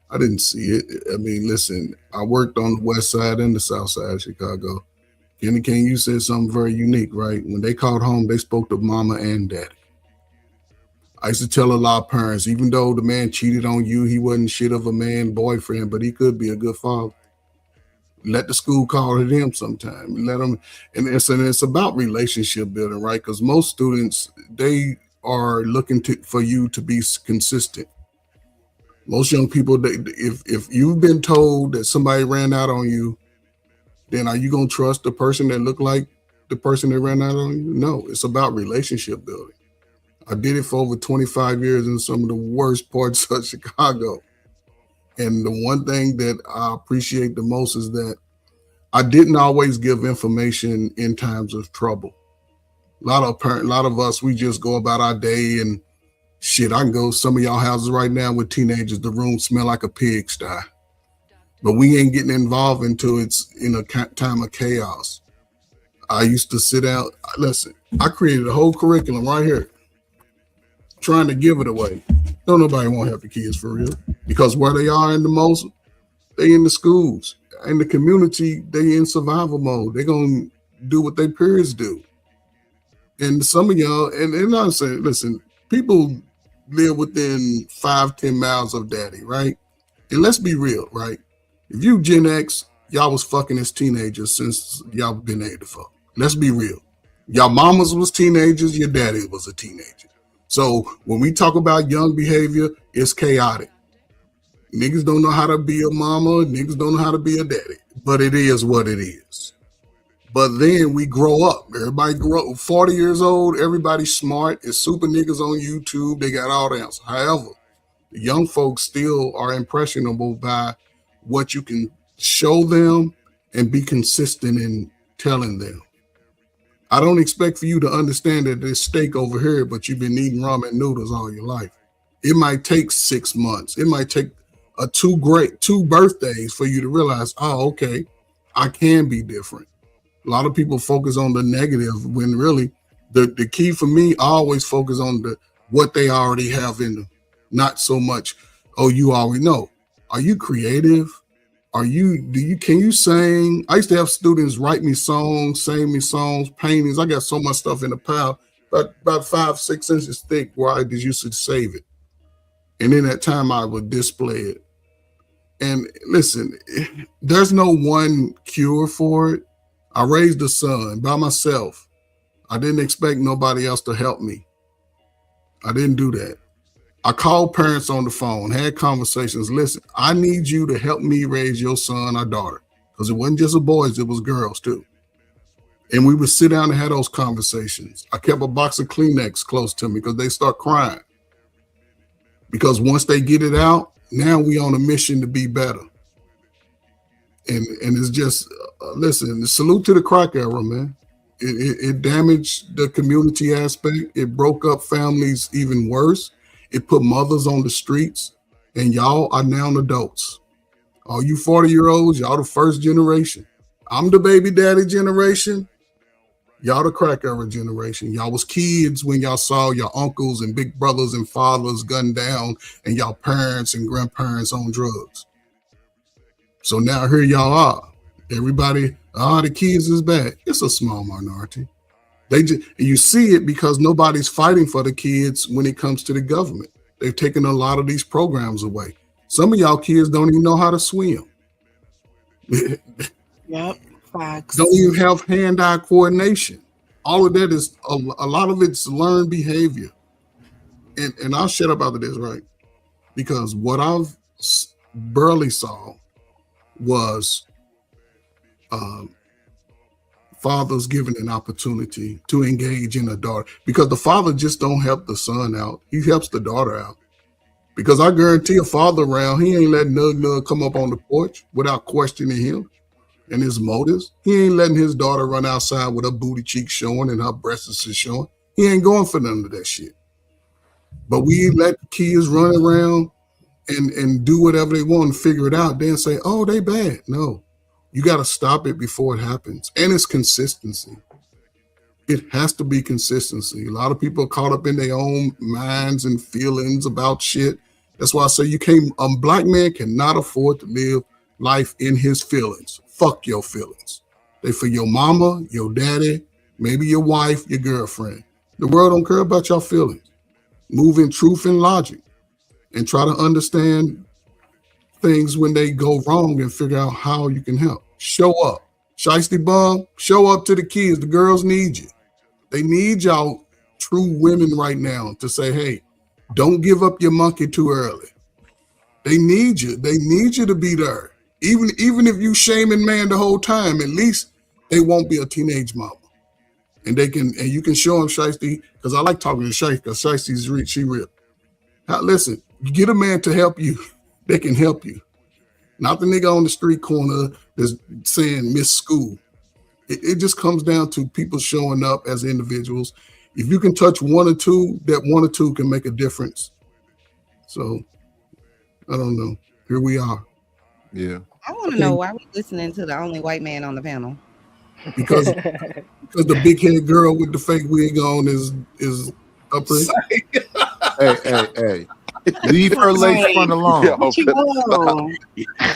I didn't see it. I mean, listen, I worked on the west side and the south side of Chicago. Kenny King, you said something very unique, right? When they called home, they spoke to mama and daddy. I used to tell a lot of parents, even though the man cheated on you, he wasn't shit of a man, boyfriend, but he could be a good father. Let the school call it him sometime. Let them, and it's about relationship building, right? Because most students, they are looking for you to be consistent. Most young people, if you've been told that somebody ran out on you, then are you gonna trust the person that looked like the person that ran out on you? No, it's about relationship building. I did it for over 25 years in some of the worst parts of Chicago. And the one thing that I appreciate the most is that I didn't always give information in times of trouble. A lot of us, we just go about our day and shit. I can go to some of y'all houses right now with teenagers. The room smell like a pigsty, but we ain't getting involved until it's in a time of chaos. I used to sit out. Listen, I created a whole curriculum right here, trying to give it away. Don't nobody want to help the kids for real, because where they are in the most, they in the schools. In the community, they in survival mode. They gonna do what their peers do. And some of y'all, and I'm saying, listen, people live within 5-10 miles of daddy, right? And let's be real, right? If you Gen X, y'all was fucking as teenagers since y'all been able to fuck. Let's be real. Y'all mamas was teenagers, your daddy was a teenager. So when we talk about young behavior, it's chaotic. Niggas don't know how to be a mama. Niggas don't know how to be a daddy. But it is what it is. But then we grow up. Everybody grow up. 40 years old, everybody's smart. It's super niggas on YouTube. They got all the answers. However, the young folks still are impressionable by what you can show them and be consistent in telling them. I don't expect for you to understand that there's steak over here, but you've been eating ramen noodles all your life. It might take 6 months. It might take two birthdays for you to realize, oh, okay, I can be different. A lot of people focus on the negative when really the key for me, I always focus on what they already have in them. Not so much, oh, you already know. Are you creative? Can you sing? I used to have students write me songs, sing me songs, paintings. I got so much stuff in the pile, about 5-6 inches thick, where I just used to save it. And in that time I would display it. And listen, there's no one cure for it. I raised a son by myself. I didn't expect nobody else to help me. I didn't do that. I called parents on the phone, had conversations. Listen, I need you to help me raise your son or daughter. Because it wasn't just boys, it was girls too. And we would sit down and have those conversations. I kept a box of Kleenex close to me because they start crying. Because once they get it out, now we on a mission to be better. And it's just, listen, salute to the crack era, man. It damaged the community aspect. It broke up families even worse. It put mothers on the streets. And y'all are now adults. All you 40-year-olds, y'all the first generation. I'm the baby daddy generation. Y'all the crack era generation. Y'all was kids when y'all saw your uncles and big brothers and fathers gunned down and y'all parents and grandparents on drugs. So now here y'all are. Everybody, the kids is bad. It's a small minority. You see it because nobody's fighting for the kids when it comes to the government. They've taken a lot of these programs away. Some of y'all kids don't even know how to swim. Yep, facts. Don't even have hand-eye coordination. All of that is, a lot of it's learned behavior. And I'll shut up after this, right? Because what I've barely saw was fathers given an opportunity to engage in a daughter. Because the father just don't help the son out. He helps the daughter out. Because I guarantee a father around, he ain't letting Nug come up on the porch without questioning him and his motives. He ain't letting his daughter run outside with her booty cheeks showing and her breasts is showing. He ain't going for none of that shit. But we let the kids run around and do whatever they want and figure it out, then say, oh, they bad. No. You got to stop it before it happens. And it's consistency. It has to be consistency. A lot of people are caught up in their own minds and feelings about shit. That's why I say a black man cannot afford to live life in his feelings. Fuck your feelings. They for your mama, your daddy, maybe your wife, your girlfriend. The world don't care about your feelings. Move in truth and logic and try to understand things when they go wrong and figure out how you can help. Show up. Shiesty bum, show up to the kids. The girls need you. They need y'all true women right now to say, hey, don't give up your monkey too early. They need you. They need you to be there. Even if you shaming man the whole time, at least they won't be a teenage mama. And you can show them Shiesty, because I like talking to Shiesty, because Shiesty's rich, she real. Now, listen, you get a man to help you, they can help you. Not the nigga on the street corner that's saying miss school. It just comes down to people showing up as individuals. If you can touch one or two, that one or two can make a difference. So, I don't know. Here we are. Yeah. I want to know why we listening to the only white man on the panel. Because the big headed girl with the fake wig on is up there. Hey. Leave her lace front alone.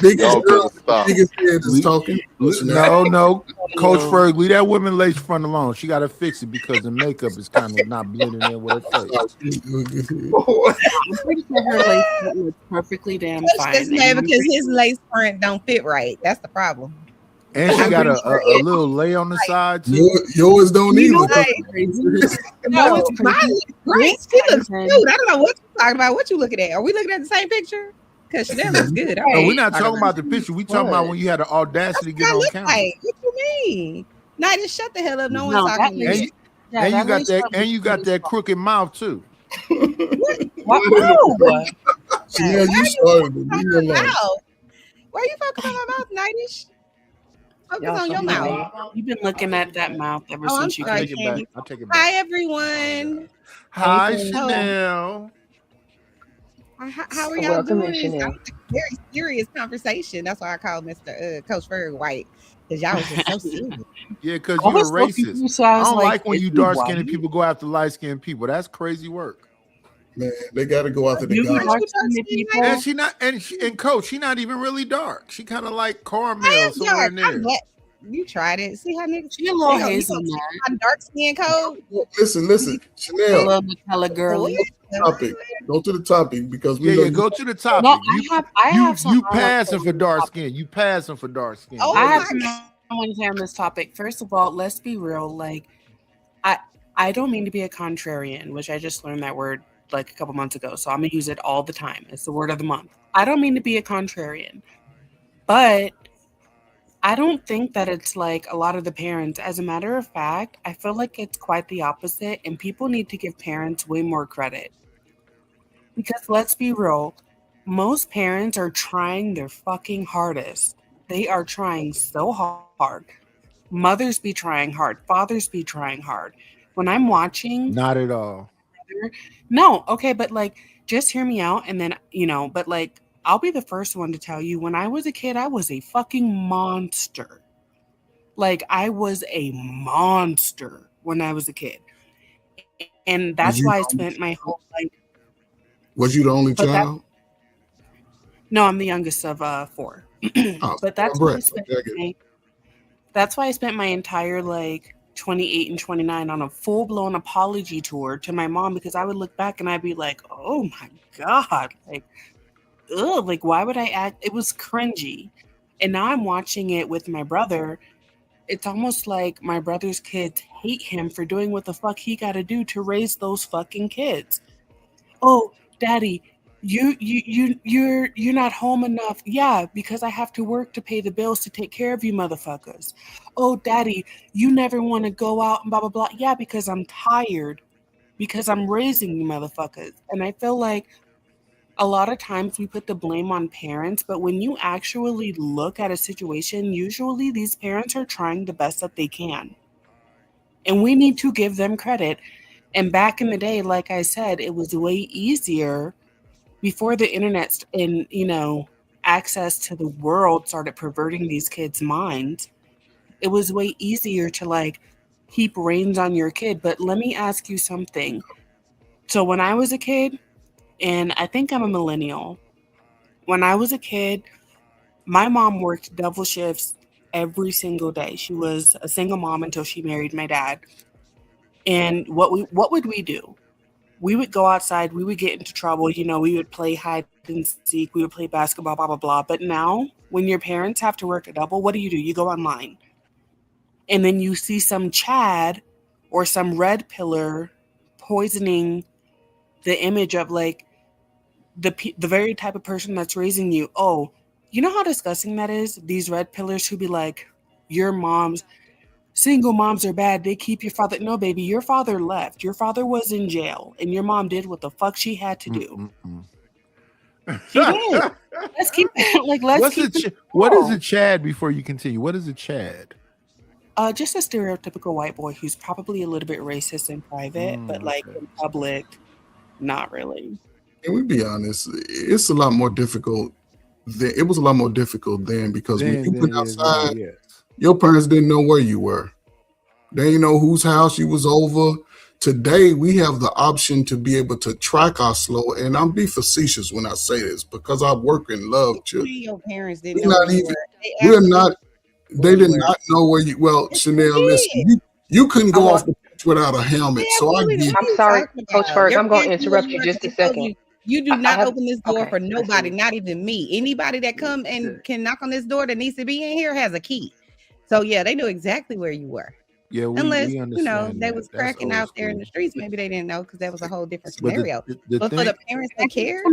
Biggest head is talking. No. Coach Ferg, leave that woman lace front alone. She got to fix it because the makeup is kind of not blending in with her face. I'm pretty sure her lace front looks perfectly damn fine. Just mad because his lace front don't fit right. That's the problem. And she got a little lay on the side too. Yours don't either. No, mine looks great. She looks cute. I don't know what you're talking about. What you looking at? Are we looking at the same picture? Because Chanel looks good. No, we're not talking about the picture. We talking about when you had the audacity to get on camera. Like, what you mean? Nah, just shut the hell up. No one's talking to you. And you got that crooked mouth too. What? Chanel, you started it. Why are you focusing on my mouth, Nightish? Focus on your mouth. You've been looking at that mouth ever since you take it back. I'll take it back. Hi, everyone. Hi, Chanel. How are y'all doing? It's a very serious conversation. That's why I called Mr. Coach Ferg white, because y'all was just so serious. Yeah, because you're a racist. I don't like when you dark-skinned people go after light-skinned people. That's crazy work. Man, they got to go after the guys. And Coach, she's not even really dark. She kind of like caramel somewhere in there. You tried it. See how niggas she a little hazelnut. Dark skin code. Listen, Chanel. Hello, Nutella girly. Go to the topic because go to the topic. No, I have you passing for dark skin. You passing for dark skin. I have someone to say on this topic. First of all, let's be real. Like, I don't mean to be a contrarian, which I just learned that word like a couple months ago, so I'm gonna use it all the time. It's the word of the month. I don't mean to be a contrarian, but I don't think that it's like a lot of the parents. As a matter of fact, I feel like it's quite the opposite, and people need to give parents way more credit. Because let's be real, most parents are trying their fucking hardest. They are trying so hard. Mothers be trying hard. Fathers be trying hard. When I'm watching... Not at all. No, okay, but like, just hear me out, and then, but like, I'll be the first one to tell you, when I was a kid, I was a fucking monster. Like, I was a monster when I was a kid. And that's why I spent my whole life... Was you the only child? No, I'm the youngest of 4. But that's why I spent my entire, 28 and 29 on a full-blown apology tour to my mom, because I would look back and I'd be like, oh my God, why would I act? It was cringy. And now I'm watching it with my brother. It's almost like my brother's kids hate him for doing what the fuck he got to do to raise those fucking kids. Oh, Daddy, you're not home enough. Yeah, because I have to work to pay the bills to take care of you motherfuckers. Oh, Daddy, you never want to go out and blah, blah, blah. Yeah, because I'm tired. Because I'm raising you motherfuckers. And I feel like a lot of times we put the blame on parents, but when you actually look at a situation, usually these parents are trying the best that they can. And we need to give them credit. And back in the day, like I said, it was way easier before the internet and, access to the world started perverting these kids' minds. It was way easier to like keep reins on your kid. But let me ask you something. So when I was a kid, and I think I'm a millennial, when I was a kid, my mom worked double shifts every single day. She was a single mom until she married my dad. And what would we do? We would go outside, we would get into trouble, we would play hide and seek, we would play basketball, blah blah blah. But now when your parents have to work a double, what do? You go online. And then you see some Chad or some red pillar poisoning the image of like the very type of person that's raising you. Oh, you know how disgusting that is? These red pillars who be like, your mom's single moms are bad. They keep your father. No, baby, your father left. Your father was in jail, and your mom did what the fuck she had to do. She did. Let's keep What is a Chad before you continue? What is a Chad? Just a stereotypical white boy who's probably a little bit racist in private, but like in public, not really. Can we be honest? It's a lot more difficult. It was a lot more difficult then because when you went outside, your parents didn't know where you were. They didn't know whose house you was over. Today, we have the option to be able to track our slow, and I'm being facetious when I say this because I work and love children. Your parents didn't know where you were. We're not. They did not know where you. Well, Chanel, listen, you couldn't go off the pitch without a helmet. So I get. I'm sorry, Coach Ferg. I'm going to interrupt you just a second. You do not open this door for nobody, not even me. Anybody that come and can knock on this door that needs to be in here has a key. So yeah, they knew exactly where you were. Yeah, unless we understand they was cracking out there in the streets, maybe they didn't know because that was a whole different scenario. But for the parents that care,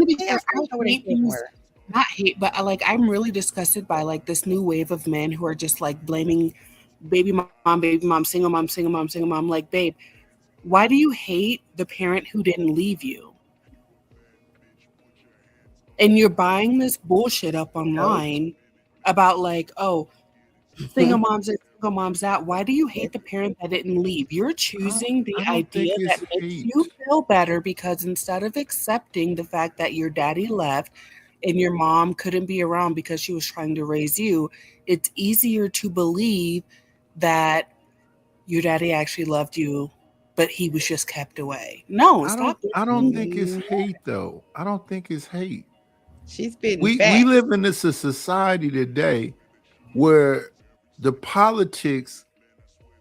not hate, but I'm really disgusted by like this new wave of men who are just like blaming baby mom, single mom, single mom, single mom. Like, babe, why do you hate the parent who didn't leave you? And you're buying this bullshit up online about like, oh, single moms and single moms out. Why do you hate the parent that didn't leave? You're choosing the idea that makes you feel better because instead of accepting the fact that your daddy left and your mom couldn't be around because she was trying to raise you, it's easier to believe that your daddy actually loved you, but he was just kept away. No, stop. I don't think it's hate though. I don't think it's hate. She's been. We live in this society today where the politics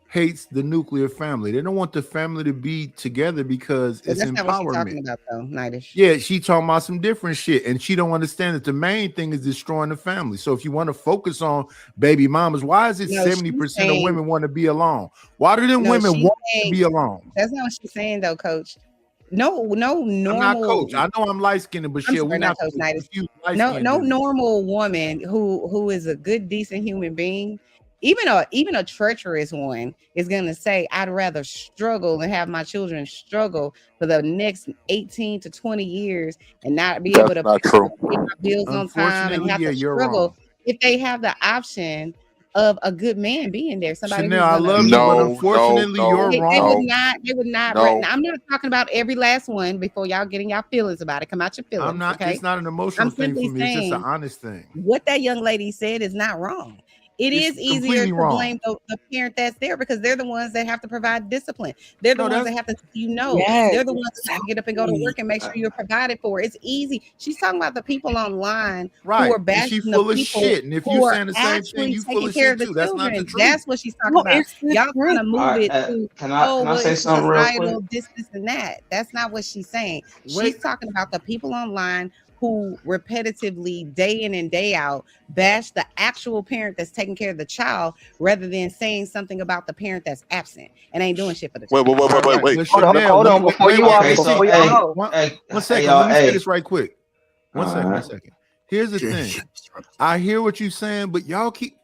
hates the nuclear family. They don't want the family to be together because it's empowerment. That's not what she's talking about, though, Nightish. Yeah, she talking about some different shit, and she don't understand that the main thing is destroying the family. So if you want to focus on baby mamas, why is it 70% of women want to be alone? Why do them women want to be alone? That's not what she's saying, though, Coach. No normal. I'm not Coach. I know I'm light-skinned, but shit, we're not Coach. No normal woman who is a good, decent human being, even a treacherous one, is gonna say, "I'd rather struggle and have my children struggle for the next 18 to 20 years and not be able to pay my bills on time and have to struggle if they have the option of a good man being there." Somebody Chanel, I love you, but unfortunately, you're wrong. They would not. I'm not talking about every last one before y'all getting y'all feelings about it. Come out your feelings. I'm not. Okay? It's not an emotional thing for me. It's just an honest thing. What that young lady said is not wrong. It's is easier to blame the parent that's there because they're the ones that have to provide discipline. They're the ones that have to, they're the ones that have to get up and go to work and make sure you're provided for. It's easy. She's talking about the people online who are bashing the people shit. And if you're saying the same thing, you full of shit too. That's not the truth. That's what she's talking about. Y'all trying to move it to can I say something real quick? This and that. That's not what she's saying. She's talking about the people online who repetitively day in and day out bash the actual parent that's taking care of the child rather than saying something about the parent that's absent and ain't doing shit for the child. Wait. Hold on. Before you go. One second. Let me say this right quick. One second. Here's the thing. I hear what you're saying, but y'all keep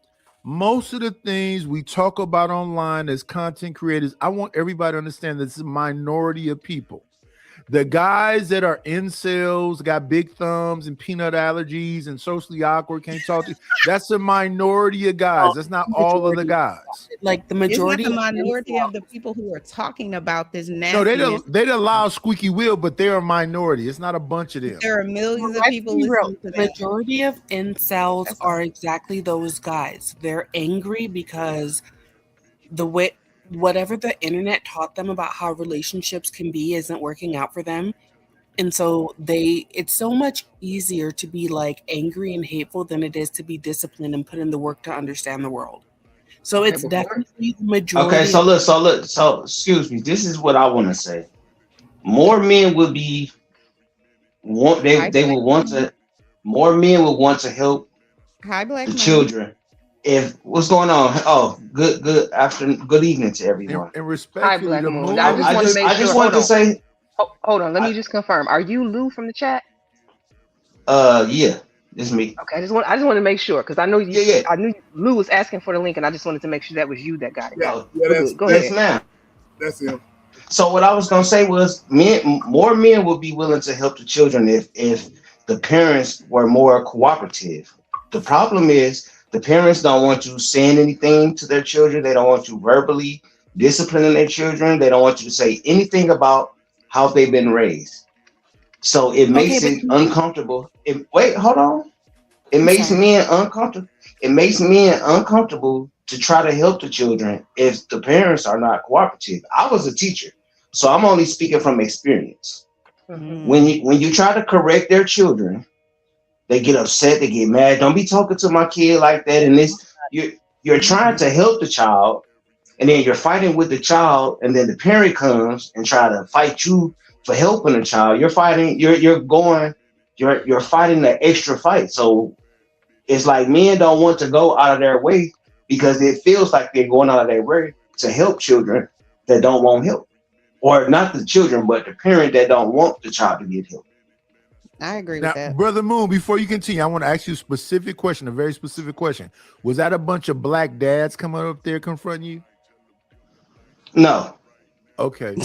most of the things we talk about online as content creators. I want everybody to understand that this is a minority of people. The guys that are incels, got big thumbs and peanut allergies and socially awkward, can't talk to. That's a minority of guys. That's not all of the guys. Like the It's not majority. the minority of the people who are talking about this No, nastiness. they'd allow squeaky wheel, but they're a minority. It's not a bunch of them. There are millions of Let's people be real. listening to The that. majority of incels That's all. are exactly those guys. They're angry because the way whatever the internet taught them about how relationships can be isn't working out for them. And so it's so much easier to be like angry and hateful than it is to be disciplined and put in the work to understand the world. So Okay, it's before definitely the majority. Okay, so excuse me. This is what I want to say. More men would be Hi, they black would want man. to more men would want to help Hi, black the man. children. If what's going on? Oh, good afternoon, good evening to everyone. And Hi, respectfully, Black the Moon. I moon. just want to make I sure. just wanted to say, Hold on. Let I, me just confirm. Are you Lou from the chat? yeah, it's me. Okay, I just want to make sure because Yeah, yeah. I knew Lou was asking for the link, and I just wanted to make sure that was you that got it. Yeah, Oh, We're good. Go yes, ahead. ma'am. that's him. So what I was gonna say was, more men would be willing to help the children if the parents were more cooperative. The problem is the parents don't want you saying anything to their children. They don't want you verbally disciplining their children. They don't want you to say anything about how they've been raised. So it Okay, makes but it uncomfortable. Wait, hold on. It I'm makes sorry. men uncomfortable. It makes men uncomfortable to try to help the children if the parents are not cooperative. I was a teacher, so I'm only speaking from experience. Mm-hmm. When you try to correct their children, they get upset, they get mad. Don't be talking to my kid like that. And this you're trying to help the child, and then you're fighting with the child, and then the parent comes and try to fight you for helping the child. You're fighting. You're fighting the extra fight. So it's like men don't want to go out of their way because it feels like they're going out of their way to help children that don't want help, or not the children, but the parent that don't want the child to get help. I agree with Now, that. Brother Moon, before you continue, I want to ask you a specific question, a very specific question. Was that a bunch of black dads coming up there confronting you? No. Okay.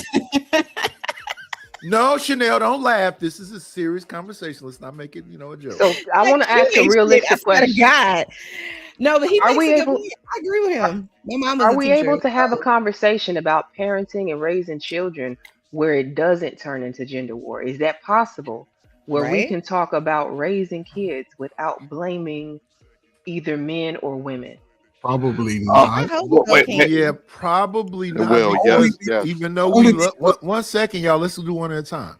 No, Chanel, don't laugh. This is a serious conversation. Let's not make it, a joke. So I want to ask a realistic question. God. No, but he Are makes we a good able? point. I agree with him. My mom was Are a we teacher. able to have a conversation about parenting and raising children where it doesn't turn into gender war? Is that possible? Where we Right? can talk about raising kids without blaming either men or women? Probably I not. hope so, Wait, Candy. Yeah, probably not. well, Because yes. even though Only we love, 1 second, y'all, let's do one at a time.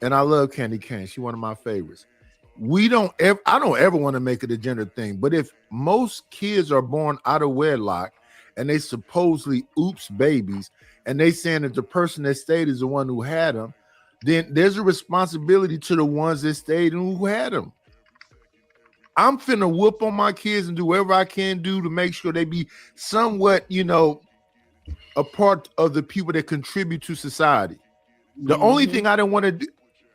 And I love Candy Cane. She's one of my favorites. I don't ever want to make it a gender thing, but if most kids are born out of wedlock and they supposedly oops babies, and they saying that the person that stayed is the one who had them, then there's a responsibility to the ones that stayed and who had them. I'm finna whoop on my kids and do whatever I can do to make sure they be somewhat, a part of the people that contribute to society. The only thing I didn't want to do,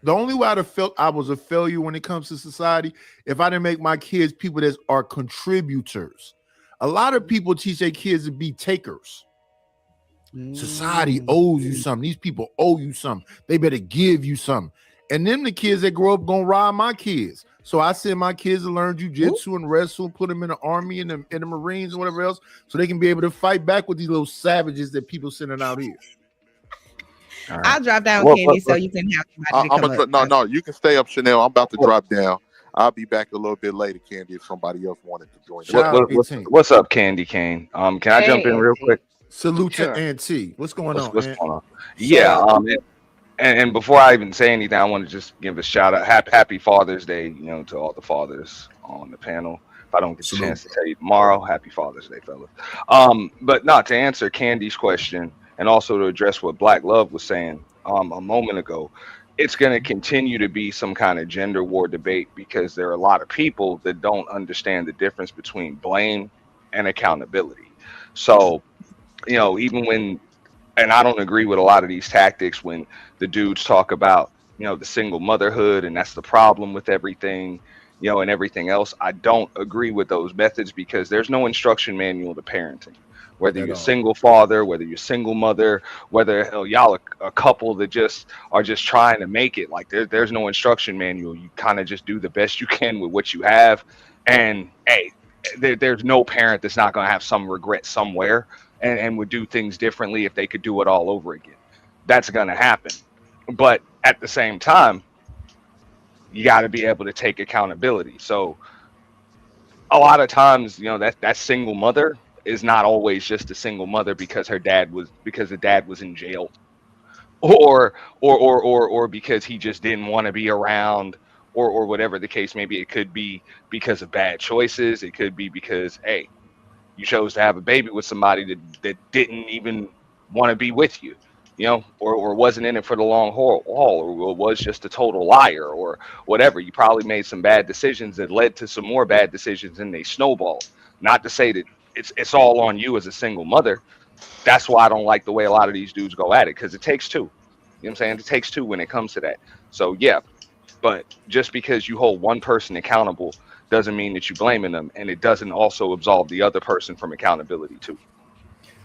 the only way I'd have felt I was a failure when it comes to society, if I didn't make my kids people that are contributors. A lot of people teach their kids to be takers. Society owes you something. These people owe you something. They better give you something. And then the kids that grow up gonna rob my kids. So I send my kids to learn jujitsu and wrestle, put them in the army and the Marines and whatever else, so they can be able to fight back with these little savages that people sending out here. Right. I'll drop down, Candy, so you can have somebody to come up. No, you can stay up, Chanel. I'm about to drop down. I'll be back a little bit later, Candy, if somebody else wanted to join. What's up, Candy Cane? Can I jump in real quick? Salute to Auntie. What's going on? What's going on? Yeah. And before I even say anything, I want to just give a shout out. Happy Father's Day, to all the fathers on the panel. If I don't get a chance to tell you tomorrow, happy Father's Day, fellas. But not to answer Candy's question, and also to address what Black Love was saying a moment ago, it's going to continue to be some kind of gender war debate because there are a lot of people that don't understand the difference between blame and accountability. So, even when, and I don't agree with a lot of these tactics when the dudes talk about, the single motherhood and that's the problem with everything, and everything else. I don't agree with those methods because there's no instruction manual to parenting. whether you're single father, whether you're single mother, whether hell, y'all a couple that just are just trying to make it. Like there's no instruction manual. You kind of just do the best you can with what you have. And hey, there's no parent that's not going to have some regret somewhere and would do things differently if they could do it all over again. That's going to happen. But at the same time, you got to be able to take accountability. So a lot of times, that single mother is not always just a single mother because the dad was in jail, or because he just didn't want to be around, or whatever the case may be. It could be because of bad choices. It could be because, hey, you chose to have a baby with somebody that didn't even want to be with you, or wasn't in it for the long haul, or was just a total liar, or whatever. You probably made some bad decisions that led to some more bad decisions, and they snowballed. Not to say that it's all on you as a single mother. That's why I don't like the way a lot of these dudes go at it, because it takes two. You know what I'm saying? It takes two when it comes to that. So yeah, but just because you hold one person accountable doesn't mean that you're blaming them, and it doesn't also absolve the other person from accountability too.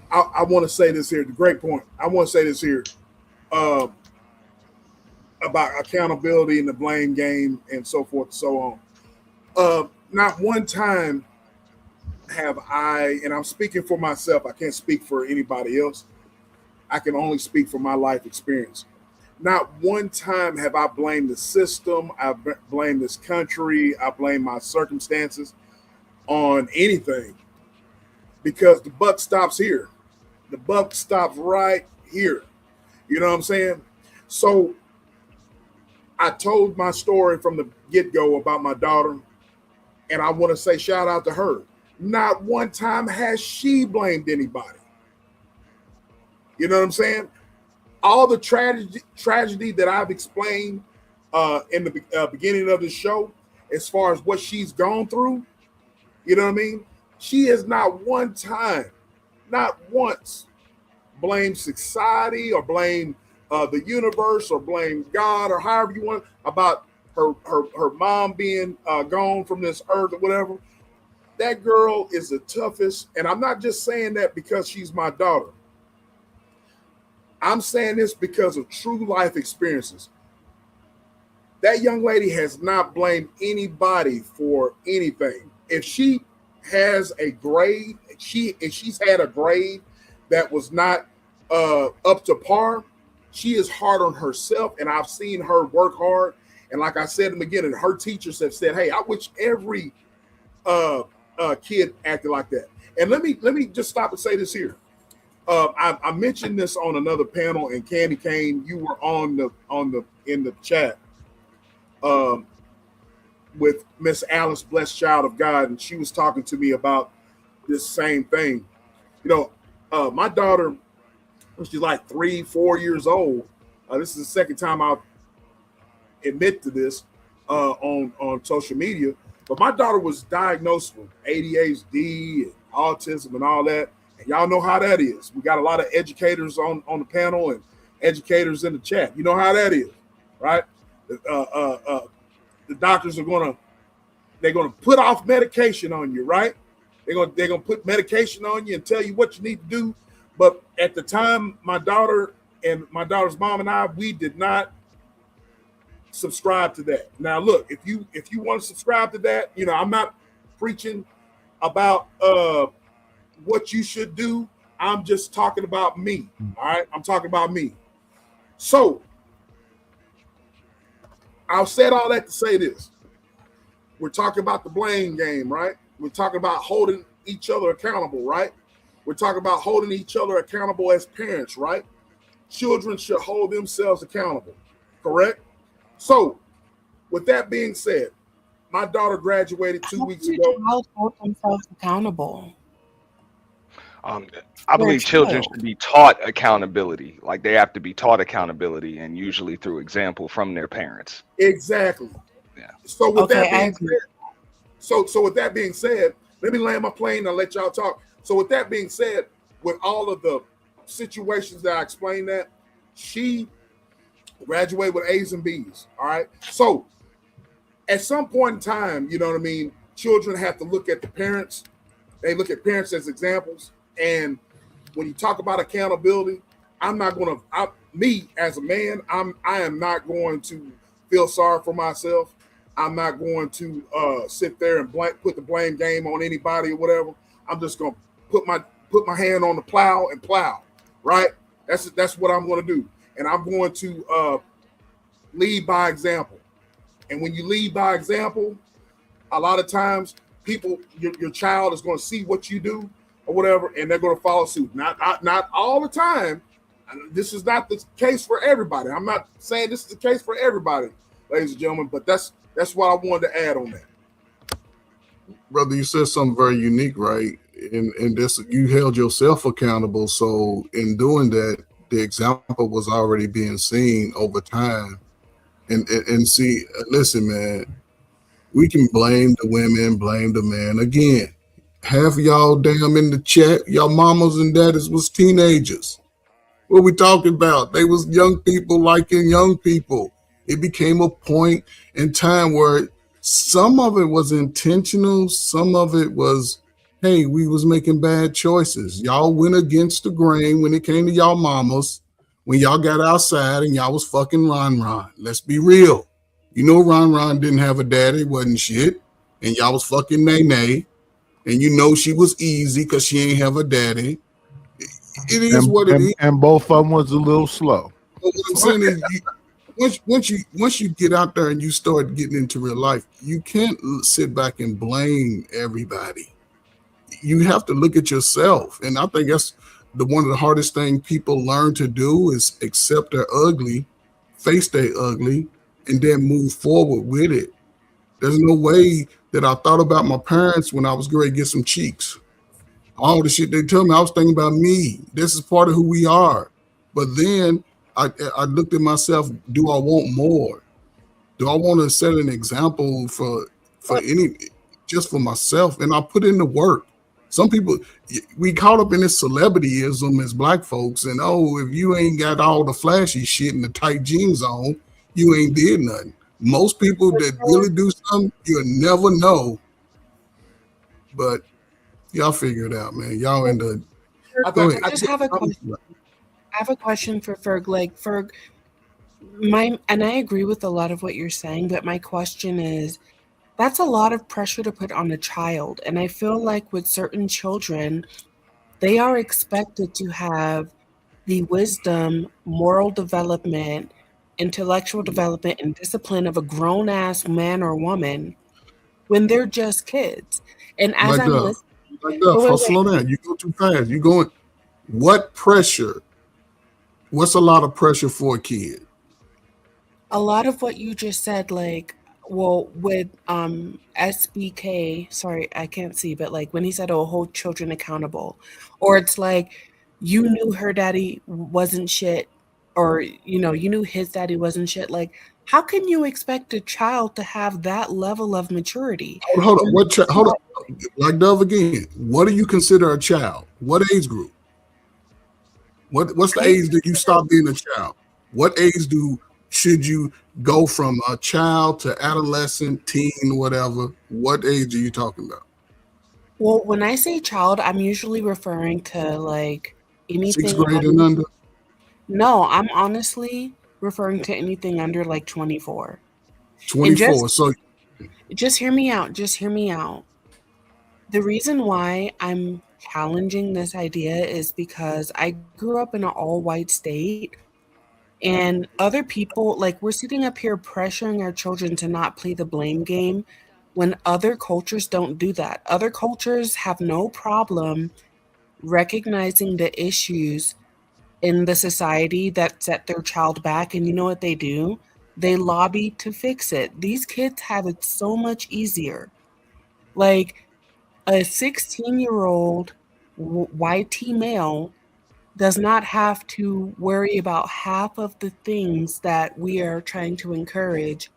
I want to say this here. The great point. I want to say this here about accountability and the blame game and so forth and so on. Not one time have I, and I'm speaking for myself. I can't speak for anybody else. I can only speak for my life experience. Not one time have I blamed the system. I blamed this country. I blame my circumstances on anything, because the buck stops here. The buck stops right here. You know what I'm saying? So I told my story from the get-go about my daughter, and I want to say shout out to her. Not one time has she blamed anybody. You know what I'm saying? All the tragedy that I've explained in the beginning of the show, as far as what she's gone through, you know what I mean? She has not one time, not once, blamed society or blamed the universe or blame God or however you want about her mom being gone from this earth or whatever. That girl is the toughest, and I'm not just saying that because she's my daughter. I'm saying this because of true life experiences. That young lady has not blamed anybody for anything. If she has a grade, if she's had a grade that was not up to par, she is hard on herself, and I've seen her work hard. And like I said in the beginning, her teachers have said, "Hey, I wish every kid acted like that." And let me just stop and say this here. I mentioned this on another panel, and Candy Kane, you were in the chat with Miss Alice, blessed child of God, and she was talking to me about this same thing. My daughter, she's like 3-4 years old. This is the second time I'll admit to this on social media. But my daughter was diagnosed with ADHD and autism and all that. And y'all know how that is. We got a lot of educators on the panel and educators in the chat. You know how that is, right? The doctors are they're gonna put off medication on you, right? They're gonna put medication on you and tell you what you need to do. But at the time, my daughter and my daughter's mom and I, we did not subscribe to that. Now, look, if you want to subscribe to that, I'm not preaching about what you should do. I'm just talking about me. All right, I'm talking about me. So I've said all that to say this. We're talking about the blame game, right? We're talking about holding each other accountable, right? We're talking about holding each other accountable as parents, right? Children should hold themselves accountable, correct? So, with that being said, my daughter graduated 2 weeks ago. Hold themselves accountable. I believe children should be taught accountability. Like they have to be taught accountability, and usually through example from their parents. Exactly. Yeah. So with that being said, so with that being said, let me land my plane and let y'all talk. So with that being said, with all of the situations that I explained, that she graduated with A's and B's. All right. So at some point in time, you know what I mean, children have to look at the parents. They look at parents as examples, And when you talk about accountability, I'm not going to, me as a man, I am not going to feel sorry for myself. I'm not going to sit there and put the blame game on anybody or whatever. I'm just going to put my hand on the plow and plow, right? That's what I'm going to do, and I'm going to lead by example. And when you lead by example, a lot of times people, your child is going to see what you do or whatever, and they're going to follow suit. Not all the time. This is not the case for everybody. I'm not saying this is the case for everybody, ladies and gentlemen, but that's what I wanted to add on that. Brother, you said something very unique, right? And this, you held yourself accountable. So in doing that, the example was already being seen over time. And see, listen, man, we can blame the women, blame the man. Again, half of y'all damn in the chat, y'all mamas and daddies was teenagers. What we talking about? They was young people liking young people. It became a point in time where some of it was intentional, some of it was, hey, we was making bad choices. Y'all went against the grain when it came to y'all mamas, when y'all got outside and y'all was fucking Ron. Let's be real. You know Ron didn't have a daddy, wasn't shit, and y'all was fucking Nay, and you know she was easy because she ain't have a daddy. It is what it is. And both of them was a little slow. But what I'm saying is, once you get out there and you start getting into real life, you can't sit back and blame everybody. You have to look at yourself, and I think that's one of the hardest things people learn to do is accept they're ugly, face they ugly, and then move forward with it. There's no way that I thought about my parents when I was going to get some cheeks. All the shit they tell me, I was thinking about me. This is part of who we are. But then I looked at myself, do I want more? Do I want to set an example for any, just for myself? And I put in the work. Some people, we caught up in this celebrityism as black folks, and if you ain't got all the flashy shit and the tight jeans on, you ain't did nothing. Most people that really do something, you'll never know. But y'all figure it out, man. Y'all in the. I just have a question. I have a question for Ferg. Like Ferg, and I agree with a lot of what you're saying, but my question is, that's a lot of pressure to put on a child, and I feel like with certain children, they are expected to have the wisdom, moral development, intellectual development, and discipline of a grown ass man or woman when they're just kids. And as I'm listening, slow down. You go too fast. You going. What pressure? What's a lot of pressure for a kid? A lot of what you just said, like, well, with SBK, sorry, I can't see, but like when he said, "Oh, hold children accountable," or it's like you knew her daddy wasn't shit, or you knew his daddy wasn't shit. Like, how can you expect a child to have that level of maturity? Hold on. Hold on. Like Dove again. What do you consider a child? What age group? What's the age that you stop being a child? What age should you go from a child to adolescent, teen, whatever? What age are you talking about? Well, when I say child, I'm usually referring to like anything 6th grade and under. No, I'm honestly referring to anything under like 24. 24. So just hear me out. Just hear me out. The reason why I'm challenging this idea is because I grew up in an all-white state, and other people, like, we're sitting up here pressuring our children to not play the blame game when other cultures don't do that. Other cultures have no problem recognizing the issues in the society that set their child back, and you know what they do? They lobby to fix it. These kids have it so much easier. Like, a 16-year-old YT male does not have to worry about half of the things that we are trying to encourage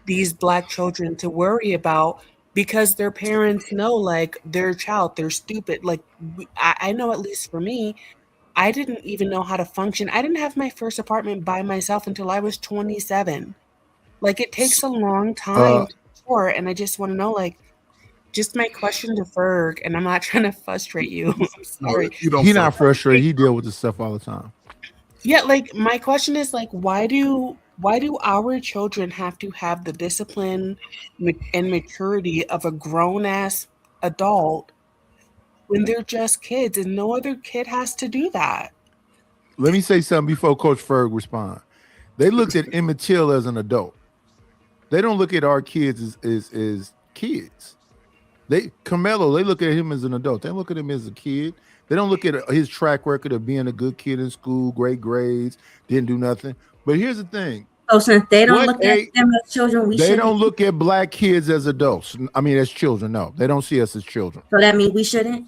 these Black children to worry about, because their parents know, like, their child, they're stupid. Like, I know, at least for me, I didn't even know how to function. I didn't have my first apartment by myself until I was 27. Like, it takes a long time to mature, and I just want to know, like, just my question to Ferg, and I'm not trying to frustrate you. I'm No, sorry. you don't. He not frustrated. He deal with this stuff all the time. Yeah, like my question is like, why do our children have to have the discipline and maturity of a grown ass adult when they're just kids, and no other kid has to do that? Let me say something before Coach Ferg respond. They looked at Emmett Till as an adult. They don't look at our kids as kids. Carmelo, they look at him as an adult. They don't look at him as a kid. They don't look at his track record of being a good kid in school, great grades, didn't do nothing. But here's the thing. So since they don't look at them as children, they don't look at black kids as adults. I mean, as children. No, they don't see us as children. So that means we shouldn't.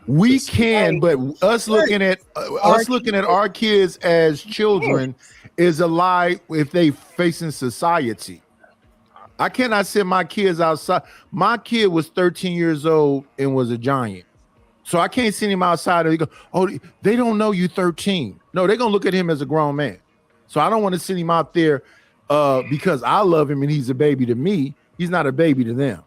We can, but us looking at our kids as children is a lie if they facing society. I cannot send my kids outside. My kid was 13 years old and was a giant. So I can't send him outside and go, oh, they don't know you 13. No, they're going to look at him as a grown man. So I don't want to send him out there because I love him and he's a baby to me. He's not a baby to them.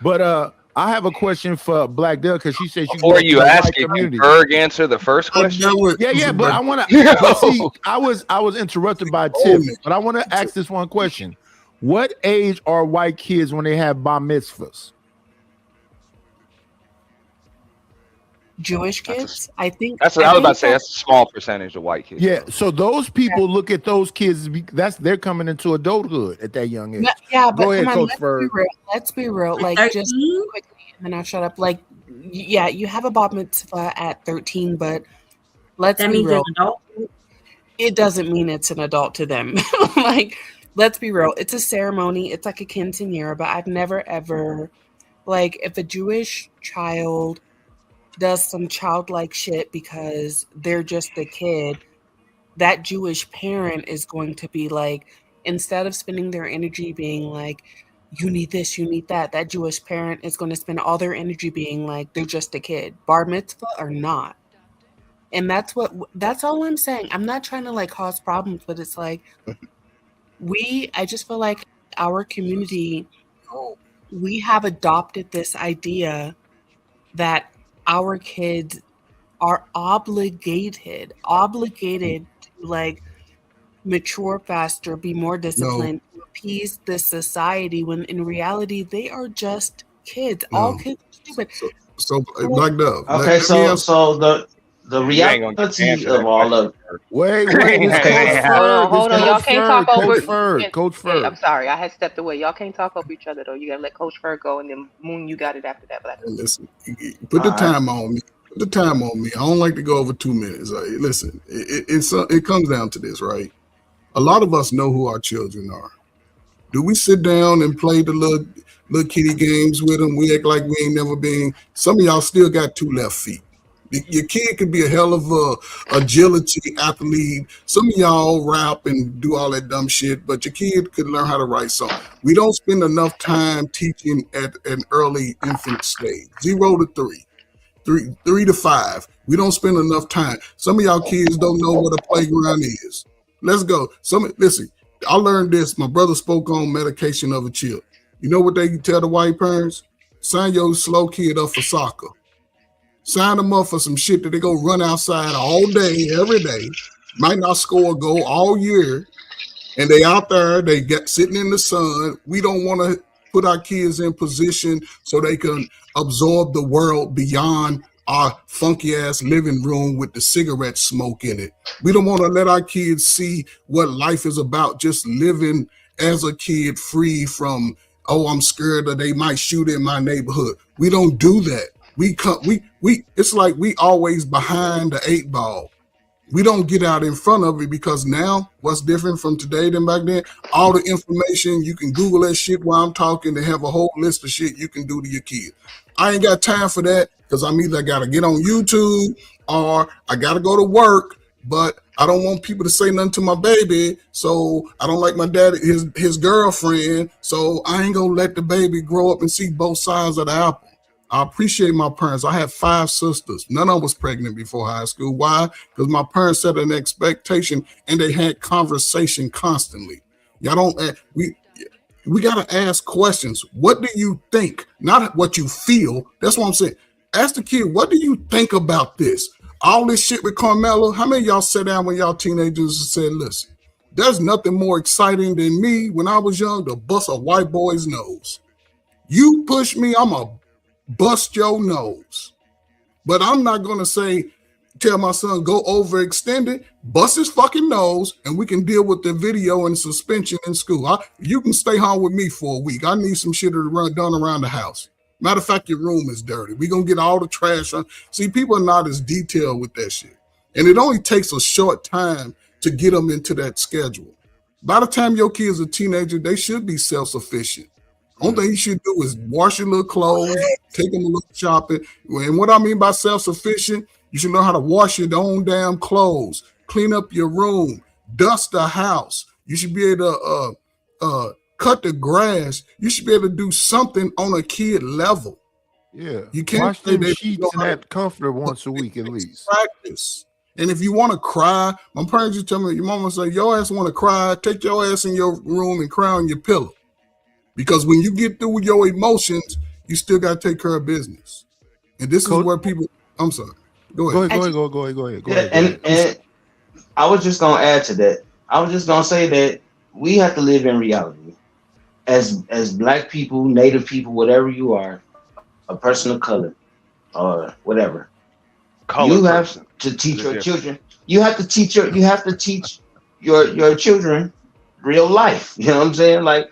But I have a question for Black Duck because she said she before you ask it, can Berg answer the first question? Yeah, but I want to see. I was interrupted by Tiff, but I want to ask this one question. What age are white kids when they have bar mitzvahs? Jewish kids, I think. That's what I was about to say. That's a small percentage of white kids. Yeah, so those people look at those kids. They're coming into adulthood at that young age. Yeah, but go ahead, come on, Coach let's be real. Like, just quickly, and then I'll shut up. Like, yeah, you have a bar mitzvah at 13, but let's be real. It doesn't mean it's an adult to them. Like, let's be real. It's a ceremony. It's like a quinceañera, but I've never ever, like, if a Jewish child does some childlike shit because they're just a kid, that Jewish parent is going to be like, instead of spending their energy being like, you need this, you need that, that Jewish parent is going to spend all their energy being like, they're just a kid, bar mitzvah or not. And that's all I'm saying. I'm not trying to like cause problems, but it's like, I just feel like our community, we have adopted this idea that our kids are obligated to like mature faster, be more disciplined, to appease the society, when in reality they are just kids. All kids are stupid. So Black Dove. Okay, so the reality of all of wait, hold on. Y'all can't talk over Coach Ferg. I'm sorry, I had stepped away. Y'all can't talk over each other though. You gotta let Coach Ferg go, and then Moon, you got it after that. Black. Listen, put the time on me. Put the time on me. I don't like to go over 2 minutes. Listen, it comes down to this, right? A lot of us know who our children are. Do we sit down and play the little kitty games with them? We act like we ain't never been. Some of y'all still got 2 left feet. Your kid could be a hell of a agility athlete. Some of y'all rap and do all that dumb shit, but your kid could learn how to write something. We don't spend enough time teaching at an early infant stage, 0 to 3 to 5. We don't spend enough time. Some of y'all kids don't know what a playground is. Let's go. Listen, I learned this. My brother spoke on medication of a child. You know what they tell the white parents? Sign your slow kid up for soccer. Sign them up for some shit that they go run outside all day, every day. Might not score a goal all year. And they out there, they get sitting in the sun. We don't want to put our kids in position so they can absorb the world beyond our funky ass living room with the cigarette smoke in it. We don't want to let our kids see what life is about, just living as a kid free from, oh, I'm scared that they might shoot in my neighborhood. We don't do that. It's like we always behind the 8 ball. We don't get out in front of it because now what's different from today than back then? All the information, you can Google that shit while I'm talking. They have a whole list of shit you can do to your kid. I ain't got time for that because I'm either got to get on YouTube or I got to go to work, but I don't want people to say nothing to my baby. So I don't like my daddy, his girlfriend. So I ain't going to let the baby grow up and see both sides of the apple. I appreciate my parents. I have 5 sisters. None of them was pregnant before high school. Why? Because my parents set an expectation and they had conversation constantly. Y'all don't, We got to ask questions. What do you think? Not what you feel. That's what I'm saying. Ask the kid, what do you think about this? All this shit with Carmelo, how many of y'all sat down when y'all teenagers and said, listen, there's nothing more exciting than me when I was young to bust a white boy's nose. You push me, I'm going to bust your nose. But I'm not going to say, tell my son, go overextend it, bust his fucking nose, and we can deal with the video and suspension in school. You can stay home with me for a week. I need some shit to done around the house. Matter of fact, your room is dirty. We're going to get all the trash on. See, people are not as detailed with that shit. And it only takes a short time to get them into that schedule. By the time your kid's a teenager, they should be self-sufficient. Only thing you should do is wash your little clothes, take them a little shopping. And what I mean by self-sufficient, you should know how to wash your own damn clothes, clean up your room, dust the house. You should be able to cut the grass. You should be able to do something on a kid level. Yeah, you can't wash them sheets and that comforter once a week at least. Practice. And if you want to cry, my parents used to tell me, your mama say, your ass want to cry, take your ass in your room and cry on your pillow. Because when you get through with your emotions, you still got to take care of business. And this is where people, I'm sorry. Go ahead. Go ahead. And I was just gonna add to that. I was just gonna say that we have to live in reality. As Black people, Native people, whatever you are, a person of color or whatever, you have to teach your children. You have to teach your children real life. You know what I'm saying? Like,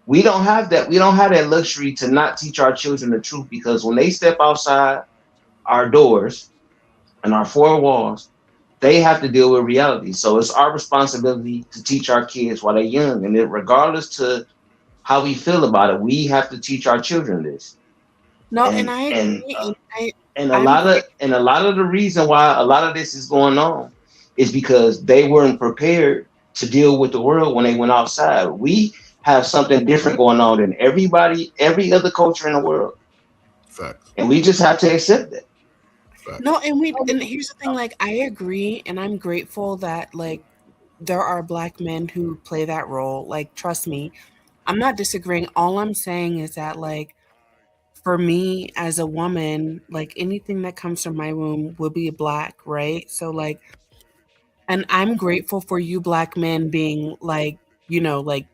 we don't have that. We don't have that luxury to not teach our children the truth, because when they step outside our doors and our four walls, they have to deal with reality. So it's our responsibility to teach our kids while they're young. And then regardless to how we feel about it, we have to teach our children this. No, and I agree. And a lot of the reason why a lot of this is going on is because they weren't prepared to deal with the world when they went outside. We have something different going on than every other culture in the world. Facts. And we just have to accept that. No, and here's the thing, like, I agree, and I'm grateful that, like, there are Black men who play that role. Like, trust me, I'm not disagreeing. All I'm saying is that, like, for me as a woman, like, anything that comes from my womb will be Black, right? So, like, and I'm grateful for you Black men being, like, like,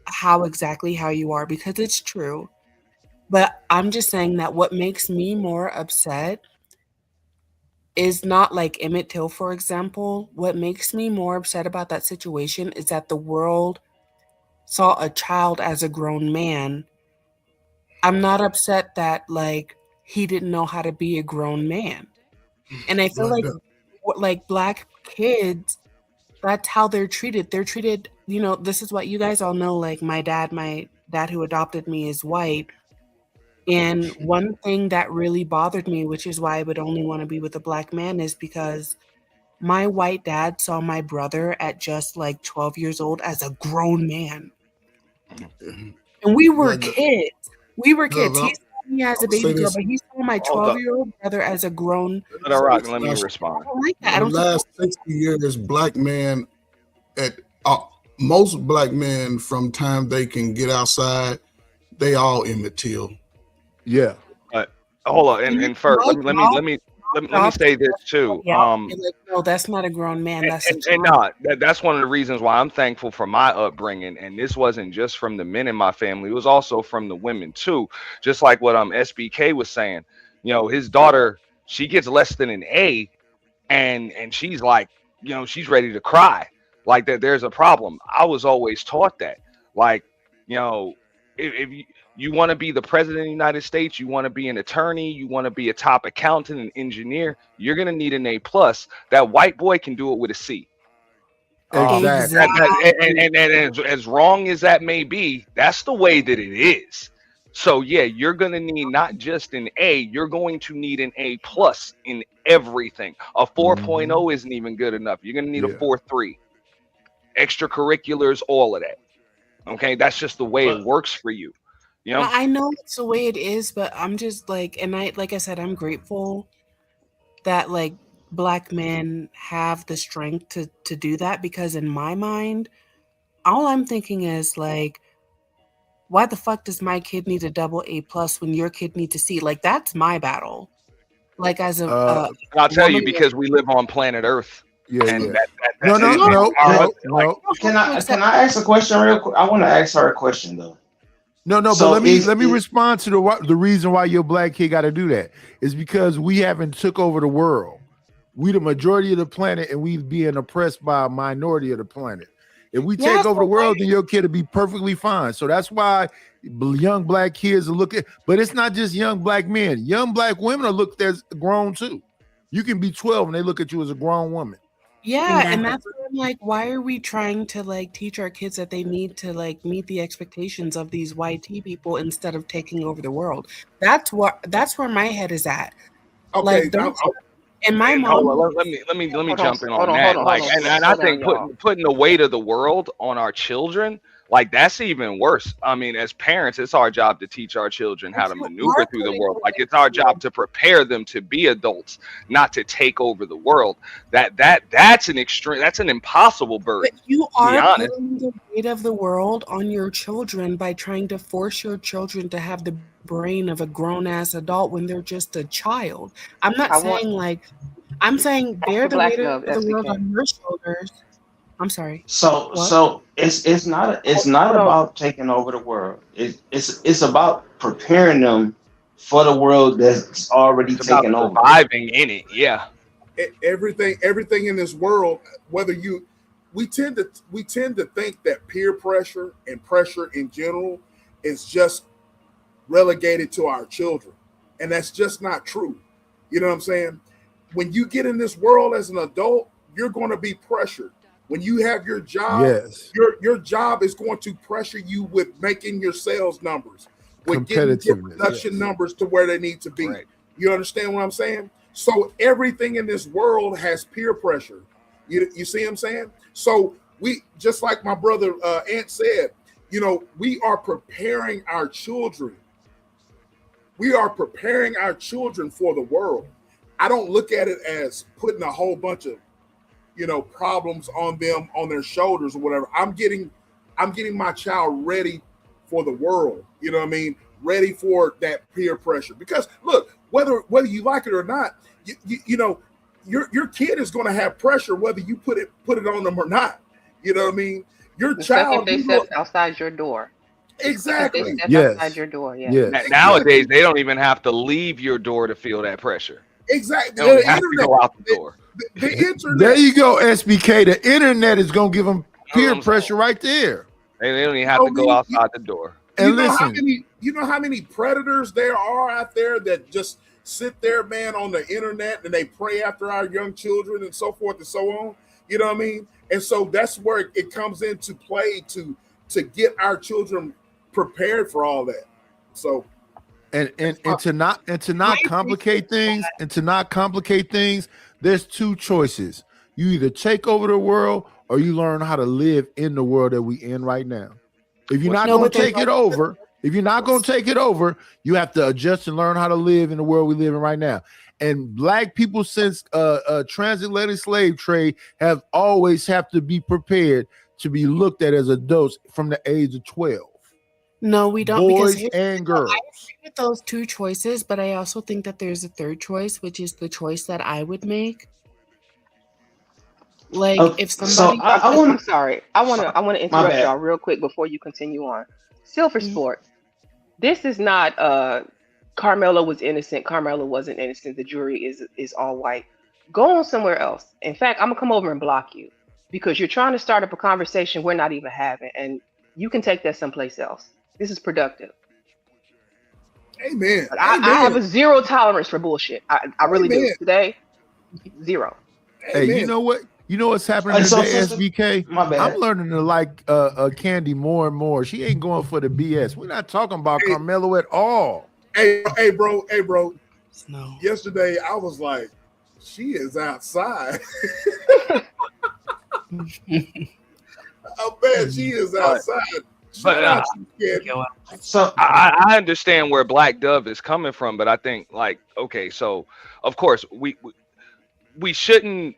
how you are, because it's true. But I'm just saying that what makes me more upset is not like Emmett Till, for example. What makes me more upset about that situation is that the world saw a child as a grown man. I'm not upset that, like, he didn't know how to be a grown man. And I feel like Black kids, that's how they're treated. They're treated, this is what you guys all know, like, my dad who adopted me is white. And one thing that really bothered me, which is why I would only want to be with a Black man, is because my white dad saw my brother at just like 12 years old as a grown man. And we were kids. He saw me as a baby girl, but he saw my 12-year-old brother as a grown. Let me respond. I don't like that. The last 60 years, Black men, most Black men, from time they can get outside, they all Emmett Till. Yeah. Hold on, and first, let me say this too. No, that's not a grown man. That's one of the reasons why I'm thankful for my upbringing. And this wasn't just from the men in my family; it was also from the women too. Just like what SBK was saying. His daughter, she gets less than an A, and she's like, she's ready to cry, like that. There's a problem. I was always taught that, like, if you want to be the president of the United States, you want to be an attorney, you want to be a top accountant, an engineer, you're going to need an A+. That white boy can do it with a C. Exactly. And as wrong as that may be, that's the way that it is. So, yeah, you're going to need not just an A, you're going to need an A+ in everything. A 4.0 isn't even good enough. You're going to need a 4.3. Extracurriculars, all of that. Okay, that's just the way it works for you. I know it's the way it is, but I'm just like I said, I'm grateful that, like, Black men have the strength to do that, because in my mind, all I'm thinking is, like, why the fuck does my kid need a double A+ when your kid needs a C? Like, that's my battle. Like, as a And I'll tell you, woman, because we live on planet Earth. Yeah, And yeah. that's No. Can I ask a question real quick? I want to ask her a question though. No, but So let me respond to the reason why your black kid got to do that is because we haven't took over the world. We the majority of the planet, and we being oppressed by a minority of the planet. If we take over the world, then your kid will be perfectly fine. So that's why young black kids are looking. But it's not just young black men. Young black women are looked as grown too. You can be 12 and they look at you as a grown woman. Yeah, and that's why I'm like, why are we trying to like teach our kids that they need to like meet the expectations of these YT people instead of taking over the world? That's where my head is at. Okay, like, and my mom. Let me jump in on that. Like, and I think putting the weight of the world on our children, like that's even worse. I mean, as parents, it's our job to teach our children how to maneuver through the world. Like, it's our job to prepare them to be adults, not to take over the world. That's an extreme. That's an impossible burden. But you to be are honest. putting the weight of the world on your children by trying to force your children to have the brain of a grown-ass adult when they're just a child. I'm not saying like, I'm saying bear the weight of the world on your shoulders. I'm sorry. So it's not about taking over the world. It's about preparing them for the world that's already taken over. Surviving in it, yeah. Everything in this world, we tend to think that peer pressure and pressure in general is just relegated to our children, and that's just not true. You know what I'm saying? When you get in this world as an adult, you're going to be pressured. When you have your job, your job is going to pressure you with making your sales numbers, with getting your production numbers to where they need to be. Right. You understand what I'm saying? So everything in this world has peer pressure. You see what I'm saying? So we, just like my brother Ant said, we are preparing our children. We are preparing our children for the world. I don't look at it as putting a whole bunch of, problems on them, on their shoulders or whatever. I'm getting my child ready for the world. You know what I mean? Ready for that peer pressure. Because look, whether you like it or not, your kid is going to have pressure whether you put it on them or not. You know what I mean? Your child. They step outside your door. Exactly. Outside your door. Yes. Nowadays, they don't even have to leave your door to feel that pressure. Exactly. They don't have to go out the door. The internet. There you go, SBK. The internet is gonna give them peer pressure right there. They don't even have to go outside the door. And listen, you know how many predators there are out there that just sit there, man, on the internet and they prey after our young children and so forth and so on. You know what I mean? And so that's where it comes into play to get our children prepared for all that. So and to not complicate things, there's two choices. You either take over the world or you learn how to live in the world that we in right now. If you're not going to take it over, you have to adjust and learn how to live in the world we live in right now. And black people since transatlantic slave trade have always have to be prepared to be looked at as adults from the age of 12. No, we don't. Boys because and girls. I agree with those two choices, but I also think that there's a third choice, which is the choice that I would make. Like if somebody, I'm sorry. I want to interrupt y'all real quick before you continue on. Silver Sport. This is not Carmelo was innocent. Carmelo wasn't innocent. The jury is all white. Go on somewhere else. In fact, I'm gonna come over and block you because you're trying to start up a conversation we're not even having, and you can take that someplace else. This is productive. Amen. I have a zero tolerance for bullshit. I really do. Today, zero. Hey, you know what? You know what's happening today, SBK? I'm learning to like Candy more and more. She ain't going for the BS. We're not talking about Carmelo at all. Hey, bro. No. Yesterday, I was like, she is outside. Oh man, she is outside. But so I understand where Black Dove is coming from, but I think so of course we shouldn't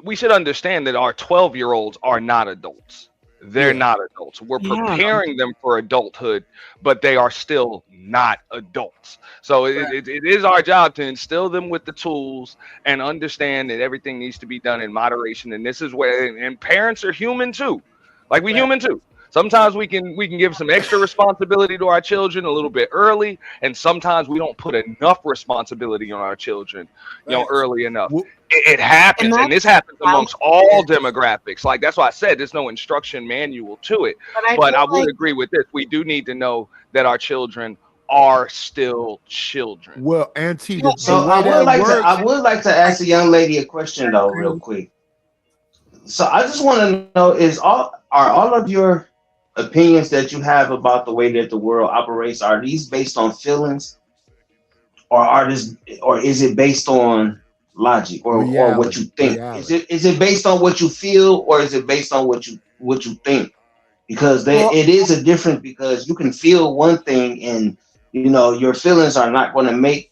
we should understand that our 12-year-olds are not adults. they're not adults. We're Yeah. preparing them for adulthood, but they are still not adults. So it is our job to instill them with the tools and understand that everything needs to be done in moderation. And this is where, and parents are human too. Like we human too. Sometimes we can give some extra responsibility to our children a little bit early, and sometimes we don't put enough responsibility on our children, early enough. It happens, and this happens amongst all demographics. Like that's why I said there's no instruction manual to it. But I would agree with this. We do need to know that our children are still children. Well, Auntie, So I would like to ask the young lady a question though, real quick. So I just want to know: are all of your opinions that you have about the way that the world operates, are these based on feelings, or is it based on logic or what you think? Reality. Is it based on what you feel, or is it based on what you think? Because it is a difference, because you can feel one thing and your feelings are not going to make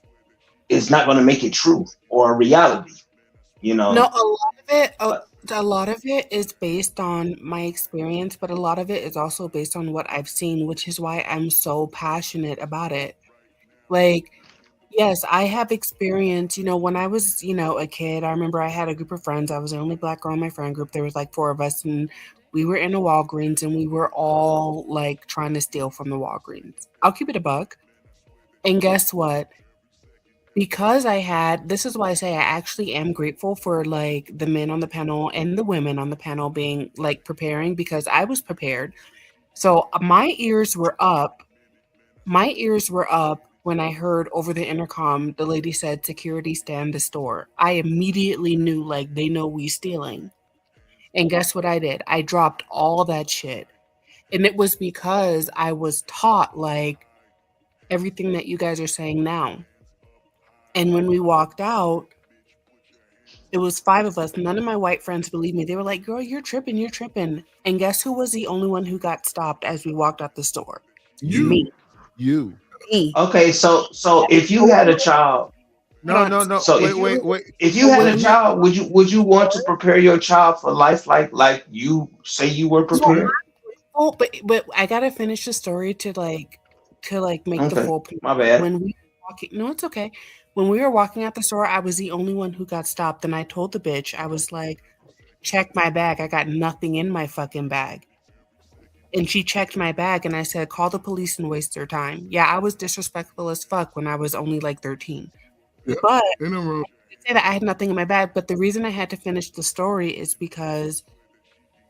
it true or a reality. No, a lot of it is based on my experience, but a lot of it is also based on what I've seen, which is why I'm so passionate about it. Like, yes, I have experience. When I was, a kid, I remember I had a group of friends. I was the only black girl in my friend group. There was like 4 of us, and we were in a Walgreens, and we were all like trying to steal from the Walgreens. I'll keep it a buck. And guess what? Because this is why I say I actually am grateful for like the men on the panel and the women on the panel being like preparing, because I was prepared. So my ears were up. My ears were up when I heard over the intercom, the lady said, "Security, stand the store." I immediately knew, like, they know we stealing. And guess what I did? I dropped all that shit. And it was because I was taught, like, everything that you guys are saying now. And when we walked out, it was 5 of us. None of my white friends believed me. They were like, "Girl, you're tripping, you're tripping." And guess who was the only one who got stopped as we walked out the store? Me. Me. Okay, so if you had a child, no. So wait. If you had a child, would you want to prepare your child for life like you say you were prepared? Oh, but I gotta finish the story to make the full point. My bad. When we were walking, no, it's okay. When we were walking out the store, I was the only one who got stopped, and I told the bitch, I was like, "Check my bag. I got nothing in my fucking bag." And she checked my bag, and I said, "Call the police and waste their time." Yeah, I was disrespectful as fuck when I was only like 13. Yeah, but I didn't say that I had nothing in my bag. But the reason I had to finish the story is because,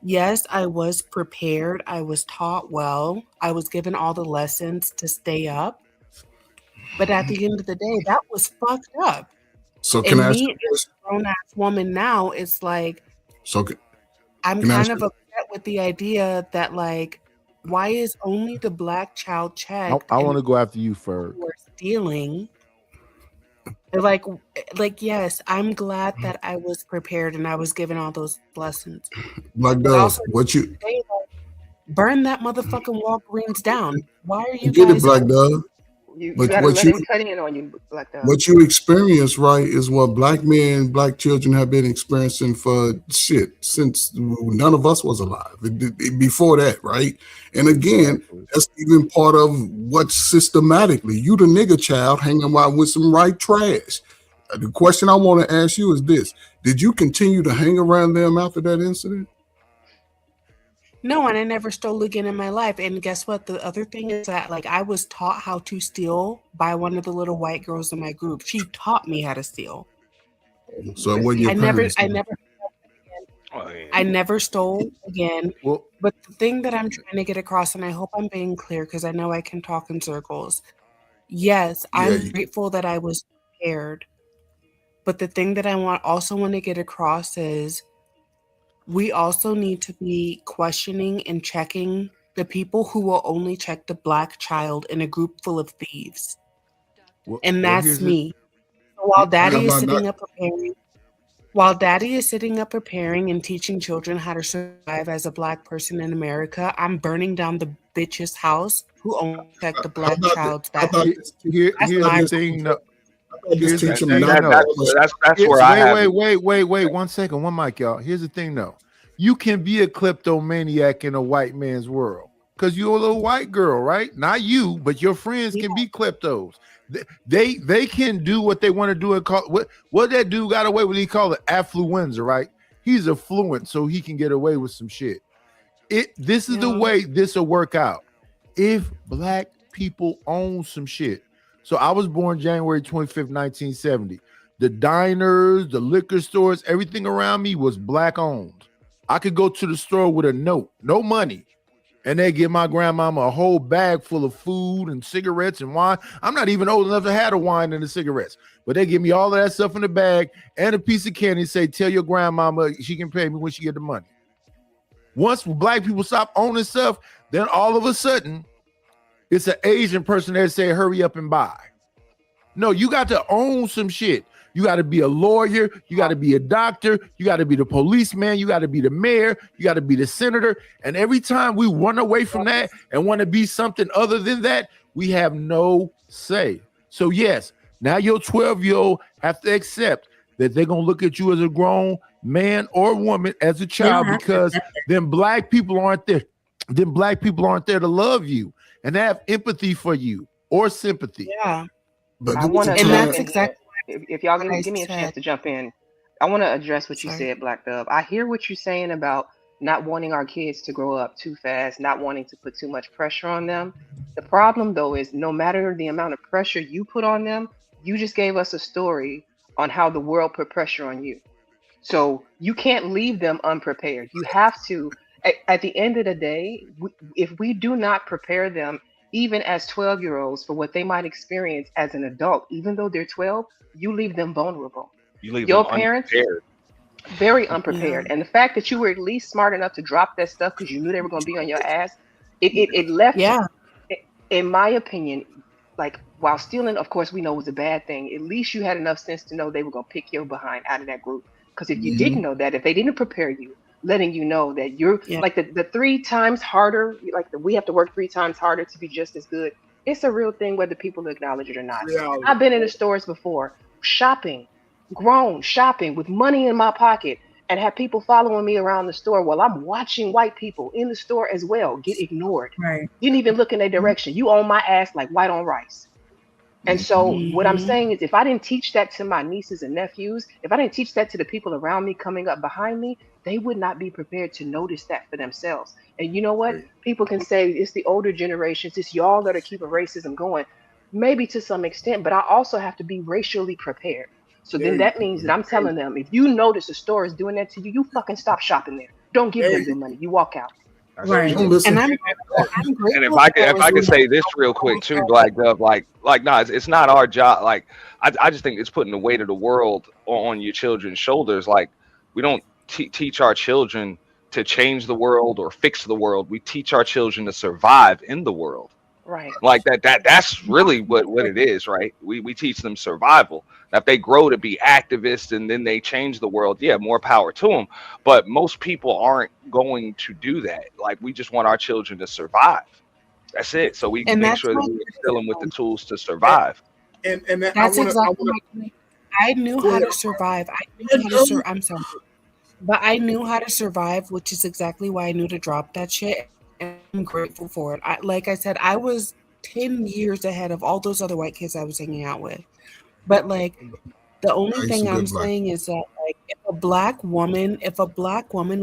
yes, I was prepared. I was taught well. I was given all the lessons to stay up. But at the end of the day, that was fucked up. So can I ask me as a grown-ass woman now, it's like, I'm can I kind ask of upset with the idea that, like, why is only the black child checked? I want to go after you, Ferg. We're stealing. Like, yes, I'm glad that I was prepared and I was given all those lessons. Black Dove, what you burn that motherfucking Walgreens down? Why are you get guys? it, Black Dove? You gotta let him cut in on you, Black Dove. What you experience, right, is what black men, black children have been experiencing for since none of us was alive. Before that, right? And again, that's even part of what systematically you the nigger child hanging out with some right trash. The question I want to ask you is this: did you continue to hang around them after that incident? No, and I never stole again in my life. And guess what? The other thing is that, like, I was taught how to steal by one of the little white girls in my group. She taught me how to steal. So when your parents, I never stole again. But the thing that I'm trying to get across, and I hope I'm being clear because I know I can talk in circles. Yes, I'm grateful that I was prepared. But the thing that I also want to get across is, we also need to be questioning and checking the people who will only check the black child in a group full of thieves. And that's me. So while Daddy is sitting up preparing and teaching children how to survive as a black person in America, I'm burning down the bitch's house who only check the black child's bag. Here's the thing. That's where I have. Wait, 1 second, one mic, y'all. Here's the thing, though. you can be a kleptomaniac in a white man's world because you're a little white girl, right? Not you, but your friends can be kleptos. They can do what they want to do and call what that dude got away with. He called it affluenza, right? He's affluent, so he can get away with some shit. This is the way this will work out. If black people own some shit. So I was born January 25th, 1970. The diners, the liquor stores, everything around me was black owned. I could go to the store with a note, no money, and they give my grandmama a whole bag full of food and cigarettes and wine. I'm not even old enough to have the wine and the cigarettes, but they give me all of that stuff in the bag and a piece of candy and say, tell your grandmama she can pay me when she get the money. Once black people stop owning stuff, then all of a sudden, it's an Asian person that say, hurry up and buy. No, you got to own some shit. You got to be a lawyer. You got to be a doctor. You got to be the policeman. You got to be the mayor. You got to be the senator. And every time we run away from that and want to be something other than that, we have no say. So yes, now your 12-year-old have to accept that they're going to look at you as a grown man or woman as a child because then black people aren't there. Then black people aren't there to love you and have empathy for you or sympathy. Yeah. But I want to, and that's exactly if y'all can give me a chance to jump in, I want to address what you said, Black Dove. I hear what you're saying about not wanting our kids to grow up too fast, not wanting to put too much pressure on them. The problem, though, is no matter the amount of pressure you put on them, you just gave us a story on how the world put pressure on you. So you can't leave them unprepared. You have to, at the end of the day, if we do not prepare them, even as 12-year-olds, for what they might experience as an adult, even though they're 12, you leave them vulnerable. You leave your them parents unprepared. Very unprepared. And the fact that you were at least smart enough to drop that stuff because you knew they were going to be on your ass, it left, in my opinion, like, while stealing, of course, we know was a bad thing, at least you had enough sense to know they were going to pick your behind out of that group. Because if you didn't know that, if they didn't prepare you, letting you know that you're like the 3 times harder, we have to work 3 times harder to be just as good. It's a real thing, whether people acknowledge it or not. I've been in the stores before, shopping with money in my pocket, and have people following me around the store while I'm watching white people in the store as well get ignored. Right. Didn't even look in their direction. You on my ass like white on rice. And so what I'm saying is, if I didn't teach that to my nieces and nephews, if I didn't teach that to the people around me coming up behind me, they would not be prepared to notice that for themselves. And you know what? People can say it's the older generations, it's y'all that are keeping racism going. Maybe to some extent, but I also have to be racially prepared. So then that means that I'm telling them, if you notice a store is doing that to you, you fucking stop shopping there. Don't give them your money. You walk out. Right. And I'm And if I could say this real quick too, Black Dove, no, it's not our job. Like, I just think it's putting the weight of the world on your children's shoulders. Like, we don't teach our children to change the world or fix the world. We teach our children to survive in the world. Right. Like that's really what it is, right? We teach them survival. Now, if they grow to be activists and then they change the world, yeah, more power to them. But most people aren't going to do that. Like, we just want our children to survive. That's it. So we make sure that we instill them with the tools to survive. And that's exactly my point. I knew how to survive. I'm sorry. But I knew how to survive, which is exactly why I knew to drop that shit. And I'm grateful for it. Like I said, I was 10 years ahead of all those other white kids I was hanging out with. But like, the only thing I'm saying is that, like, if a black woman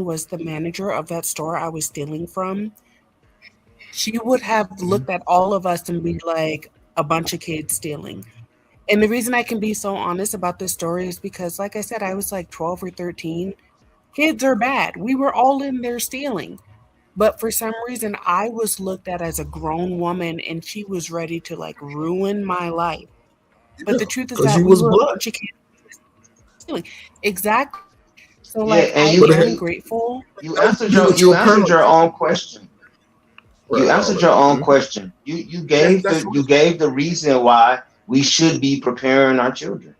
was the manager of that store I was stealing from, she would have looked at all of us and be like, a bunch of kids stealing. And the reason I can be so honest about this story is because, like I said, I was like 12 or 13. Kids are bad. We were all in there stealing. But for some reason, I was looked at as a grown woman, and she was ready to like ruin my life. But the truth is that we were a bunch of kids stealing. Exactly. So like, I'm grateful. You answered your own question. You answered your own question. You gave the reason why we should be preparing our children.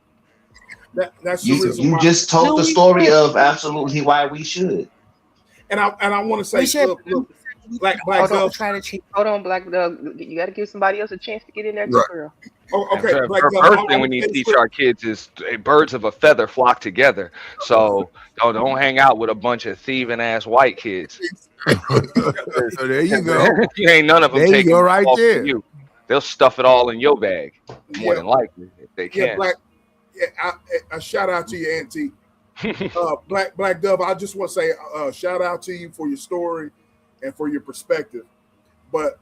You just told the story of absolutely why we should. And I want to say, look, Black Hold on, Dove. try to change. hold on, Black Dove. You got to give somebody else a chance to get in there too, Right. girl. Oh, And okay, Black Dove. first thing we need to teach our kids is birds of a feather flock together. So don't hang out with a bunch of thieving ass white kids. So there you go. You ain't none of them There you taking go, right off there. from you. They'll stuff it all in your bag more than likely if they Yeah, can. Black. Yeah, a shout out to you, Auntie. Black Dove. I just want to say shout out to you for your story and for your perspective. But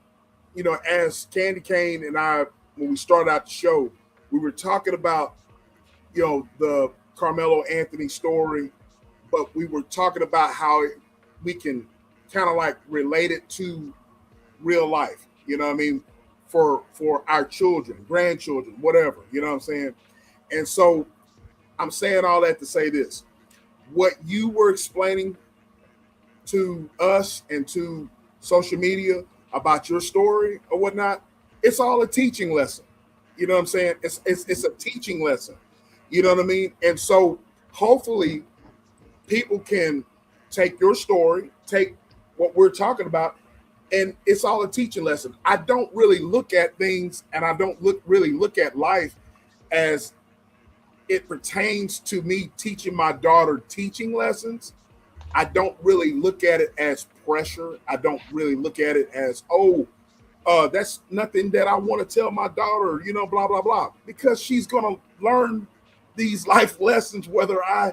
as Candy Cane and I, when we started out the show, we were talking about the Carmelo Anthony story, but we were talking about how we can kind of like relate it to real life. You know what I mean? For our children, grandchildren, whatever. You know what I'm saying? And so I'm saying all that to say this. What you were explaining to us and to social media about your story or whatnot, it's all a teaching lesson. You know what I'm saying? It's a teaching lesson. You know what I mean? And so hopefully people can take your story, take what we're talking about, and it's all a teaching lesson. I don't really look at things, and I don't really look at life as it pertains to me teaching my daughter teaching lessons. I don't really look at it as pressure. I don't really look at it as, that's nothing that I want to tell my daughter, blah, blah, blah, because she's going to learn these life lessons whether I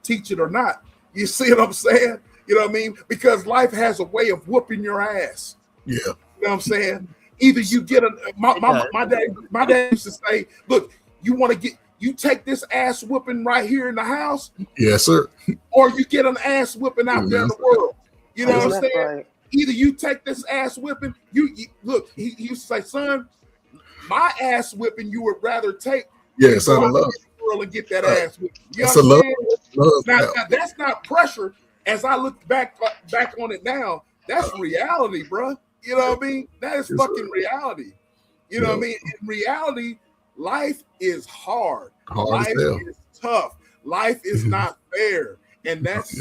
teach it or not. You see what I'm saying? You know what I mean? Because life has a way of whooping your ass. Yeah. You know what I'm saying? Either you get my dad used to say, look, you take this ass whooping right here in the house. Yes, sir. Or you get an ass whipping out there in the world. You know what I'm saying? Right. Either you take this ass whipping, you look, he used to say, son, my ass whipping you would rather take. Yes, I love girl and get that ass whipping. You that's a love. Now, that's not pressure. As I look back on it now, that's reality, bro. You know what I mean? That is fucking reality. You know what I mean? In reality, life is hard. Life is tough. Life is not fair. And that's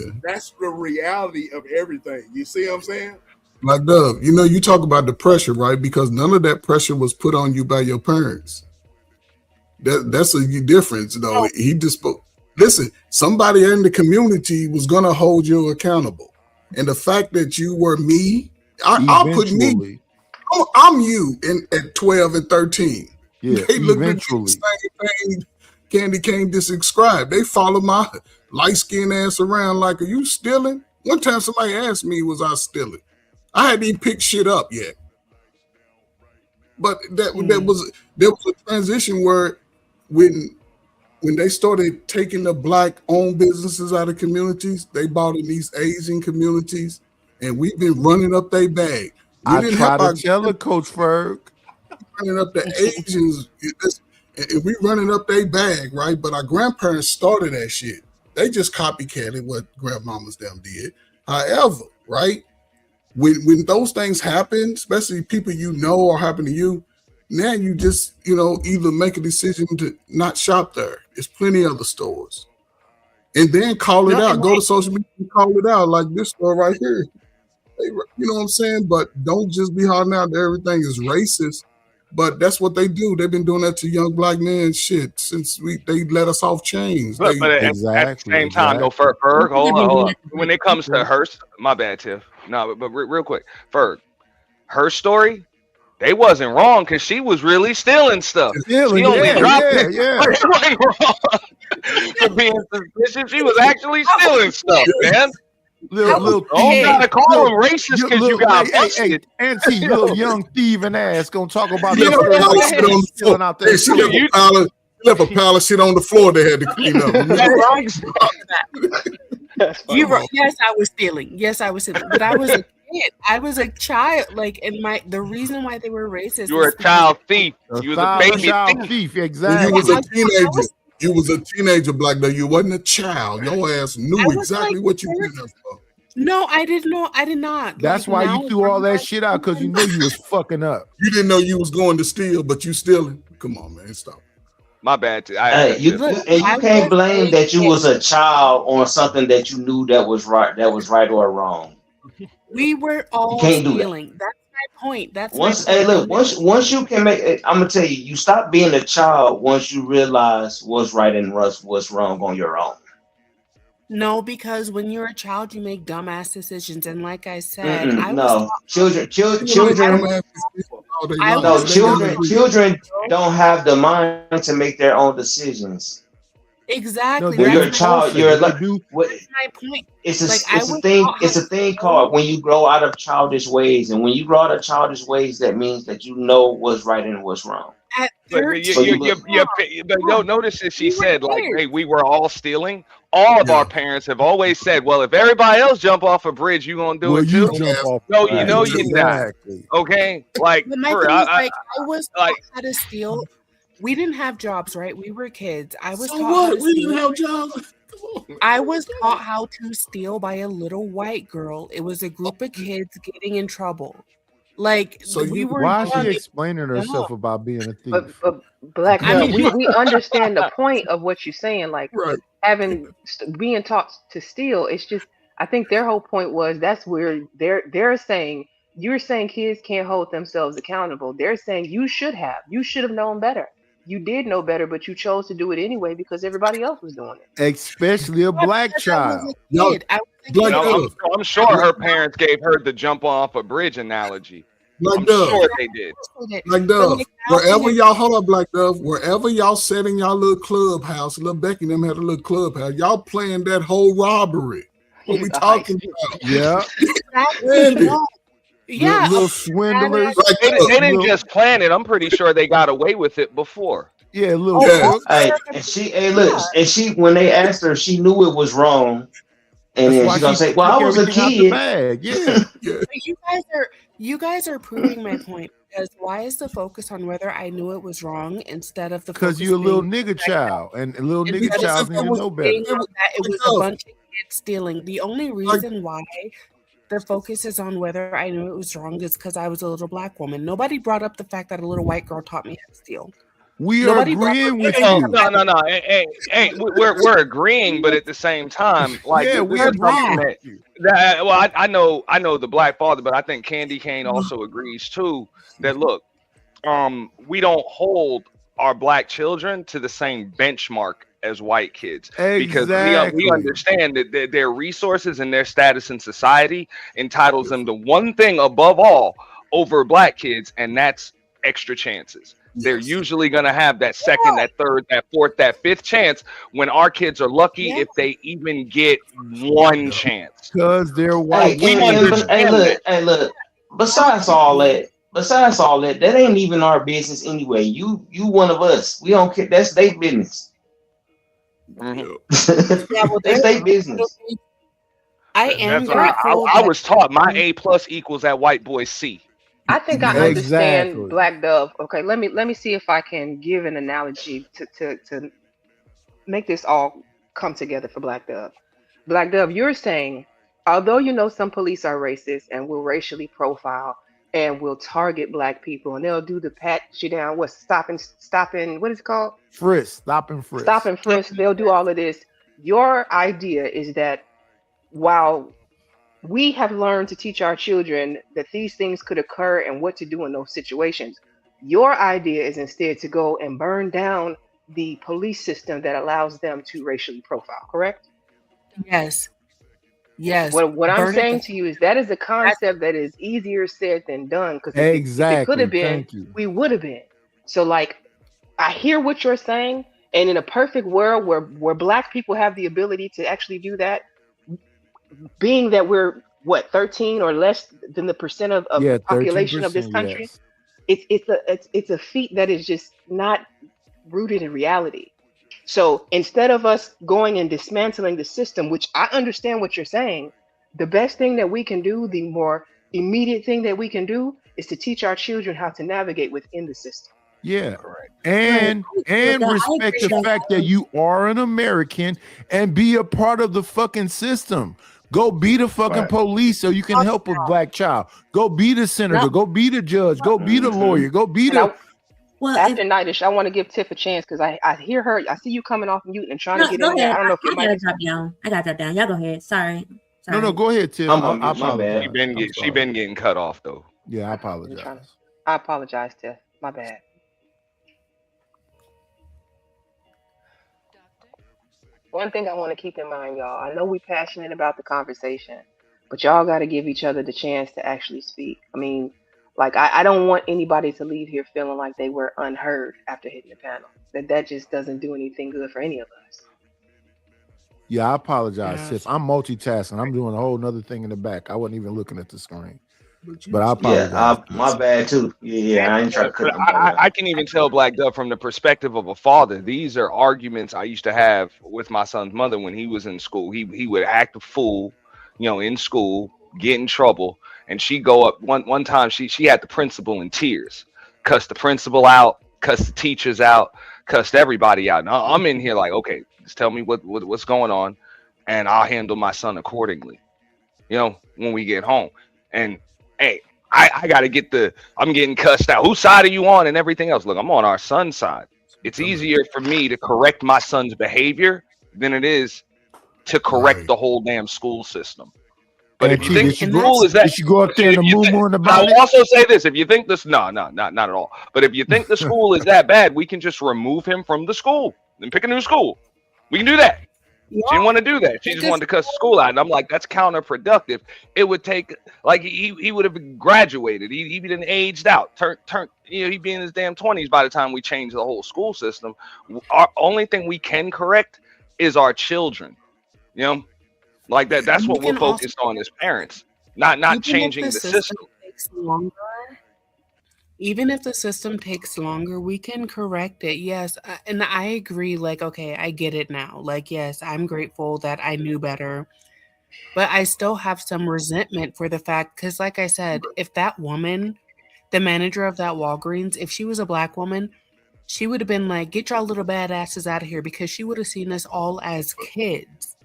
the reality of everything. You see what I'm saying? Like Dove, you talk about the pressure, right? Because none of that pressure was put on you by your parents. That's a difference, though. He just spoke. Listen, somebody in the community was gonna hold you accountable. And the fact that you were me, I'll put me. I'm you at 12 and 13. Yeah, they look at the same thing Candy Cane just described. They follow my light-skinned ass around like, are you stealing? One time somebody asked me, was I stealing? I hadn't even picked shit up yet. But there was a transition where when they started taking the black-owned businesses out of communities, they bought in these Asian communities, and we've been running up their bag. I try to tell her, Coach Ferg. Running up the Asians, and we running up their bag, right? But our grandparents started that shit. They just copycatted what grandmamas them did. However, right, when those things happen, especially people or happen to you, now you just either make a decision to not shop there. There's plenty of other stores, and then call it out. Go to social media and call it out, like this store right here. You know what I'm saying? But don't just be hollering out that everything is racist. But that's what they do. They've been doing that to young black men since they let us off chains. But at the same time, though, Ferg, hold on. When it comes to her, my bad, Tiff. No, but real quick, Ferg, her story, they wasn't wrong because she was really stealing stuff. She only dropped it. She wasn't wrong for being suspicious. She was actually stealing stuff, man. Little don't gotta call him racist because you got busted. Auntie, little young thieving ass gonna talk about She left a pile of shit on the floor they had to clean up. Yes, I was stealing. But I was a kid. I was a child. The reason why they were racist. You were a child thief. You was a baby child thief. Exactly. You was a teenager. You was a teenager, Black Dog. You wasn't a child. Your ass knew exactly what you did that for. No, I didn't know. I did not. That's why you threw all that shit out, because you knew you was fucking up. You didn't know you was going to steal, but you stealing. Come on, man, stop. My bad. You can't blame that you was a child on something that you knew that was right or wrong. We were You all can't do that. stealing. That's my point. That's my Once, hey, point. look, once you can make, I'm gonna tell you, you stop being a child once you realize what's right and what's wrong on your own. No, because when you're a child, you make dumbass decisions, and like I said, I was No, children, People make children, dumbass decisions all day I long, no, was but they got children, free. children don't have the mind to make their own decisions. No, exactly. they're When you're a That's my child, impulsive, you're and they like, do. what? that's my point. It's a Like I it's a was thing. taught how It's a to thing steal. called when you grow out of childish ways, and when you grow out of childish ways, that means that you know what's right and what's wrong. At But 13, notice that she we were said like, kids. "Hey, we were all stealing." All of Yeah. our parents have always said, "Well, if everybody else jump off a bridge, you gonna do Well, it you too?" jump off. No, you Right. know you're not. Exactly. Okay, like But my for thing real, is I was like taught how to steal. We didn't have jobs, right? We were kids. I was So taught how what? to We didn't steal. have jobs. Come on, man. I was taught how to steal by a little white girl. It was a group of kids getting in trouble. Like So we you were Why is she young and explaining dumb. herself about being a thief? But Black I Dove, mean, we understand the point of what you're saying. Like right. being taught to steal. It's just I think their whole point was that's where they're saying you're saying kids can't hold themselves accountable. They're saying you should have known better. You did know better, but you chose to do it anyway because everybody else was doing it. Especially a why? black Because I was child. a Y'all, kid. I was a Black and kid. Dove, I'm sure her parents gave her the jump off a bridge analogy. Black I'm Dove, sure they did. Black But Dove. like Wherever Alvin y'all, hold up, Black Dove. Wherever y'all sat in y'all little clubhouse, little Becky and them had a little clubhouse. Y'all playing that whole robbery. What we A heist. talking about? Yeah, Andy, Yeah, little a swindlers. Black They Dove. didn't Little, just plan it. I'm pretty sure they got away with it before. yeah, little Yeah. crooks. Hey, and she, hey, look, and she, when they asked her, she knew it was wrong, and That's then why she gonna she say, "Well, took I was a everything out the kid." bag. Yeah, Yeah. But you guys are proving my point because why is the focus on whether I knew it was wrong instead of the because focus you're a little being nigga child, and little nigga instead of Because childs if need it to was, know better. being on that it Black was a Dove, bunch of kids stealing. The only like, reason why the focus is on whether I knew it was wrong is because I was a little black woman. Nobody brought up the fact that a little white girl taught me how to steal. We are Nobody brought up agreeing the with fact you. that No. We're agreeing, but at the same time, like Yeah, this we is we're something agreeing black. with you. that well, I know the black father, but I think Candy Cane also agrees too that look, we don't hold our black children to the same benchmark as white kids because we Exactly. understand that their resources and their status in society entitles them to one thing above all over black kids, and that's extra chances. They're yes. usually going to have that second, that third, that fourth, that fifth chance when our kids are lucky Yeah. if they even get one Yeah. chance. Because they're Hey, white We children. understand that. hey, look. Absolutely. Besides all that, that ain't even our business anyway. You one of us. We don't care. That's their business. Mhm. Yeah, well, That's there's their business. I am That's why grateful I that was taught my A plus equals that white boy C. I think I Man, understand Exactly. Black Dove. Okay, let me see if I can give an analogy to make this all come together for Black Dove. Black Dove, you're saying, although you know some police are racist and will racially profile and will target black people and they'll do the pat you down, what stopping, what is it called? Frisk, stop and Stop frisk. and frisk, they'll do all of this. Your idea is that while we have learned to teach our children that these things could occur and what to do in those situations, your idea is instead to go and burn down the police system that allows them to racially profile, correct? yes, yes, What I'm burn it saying down. to you is that is a That's concept that is easier said than done because if it could Exactly. have been, Thank you. we would have been. So like I hear what you're saying, and in a perfect world where black people have the ability to actually do that, being that we're what 13 or less than the percent of the Yeah, population of this 13%. country, Yes. it's a feat that is just not rooted in reality. So instead of us going and dismantling the system, which I understand what you're saying, the best thing that we can do, the more immediate thing that we can do, is to teach our children how to navigate within the system. Yeah. Correct. Right. And I agree with that. I respect agree the with fact that. that you are an American and be a part of the fucking system. Go be the fucking Right. police so you can help a black child. Go be the senator. No, Go be the judge. Go be the Mhm. lawyer. Go be And the. well, after Nightish, I want to give Tiff a chance because I hear her. I see you coming off mute and trying to no, get go in there. ahead. I don't know if your I mic gotta is drop down. I gotta drop down. Y'all go ahead. Sorry. No, go ahead, Tiff. I My apologize. bad. She been getting cut off though. Yeah, I I apologize. apologize, Tiff. My bad. One thing I want to keep in mind, y'all, I know we're passionate about the conversation, but y'all got to give each other the chance to actually speak. I mean, like, I don't want anybody to leave here feeling like they were unheard after hitting the panel. That just doesn't do anything good for any of us. Yeah, I apologize, Yes. Tiff. I'm multitasking. I'm doing a whole nother thing in the back. I wasn't even looking at the screen. But I apologize. Yeah, my bad too. Yeah, I ain't trying to cut nobody out. I can even tell Black Dove from the perspective of a father. These are arguments I used to have with my son's mother when he was in school. He would act a fool, in school, get in trouble, and she go up one time. She had the principal in tears, cussed the principal out, cussed the teachers out, cussed everybody out. And I'm in here like, okay, just tell me what's going on, and I'll handle my son accordingly. When we get home, and hey. I got to I'm getting cussed out. Whose side are you on and everything else? Look, I'm on our son's side. It's easier for me to correct my son's behavior than it is to correct the whole damn school system. But if you think school is that, did you go up there in the moo in the I bonnet? will also say this: if you think this, no, not at all. But if you think the school is that bad, we can just remove him from the school and pick a new school. We can do that. Yeah. She didn't want to do that. She just wanted to cuss the school out. And I'm like, that's counterproductive. It would take, like, he would have graduated. He'd been aged out. He'd be in his damn 20s by the time we change the whole school system. Our only thing we can correct is our children. Like that. That's what we're focused on as parents, not changing the system. Takes longer. Even if the system takes longer, we can correct it. Yes. And I agree. Like, okay, I get it now. Like, yes, I'm grateful that I knew better. But I still have some resentment for the fact, because like I said, if that woman, the manager of that Walgreens, if she was a Black woman, she would have been like, get y'all little badasses out of here, because she would have seen us all as kids.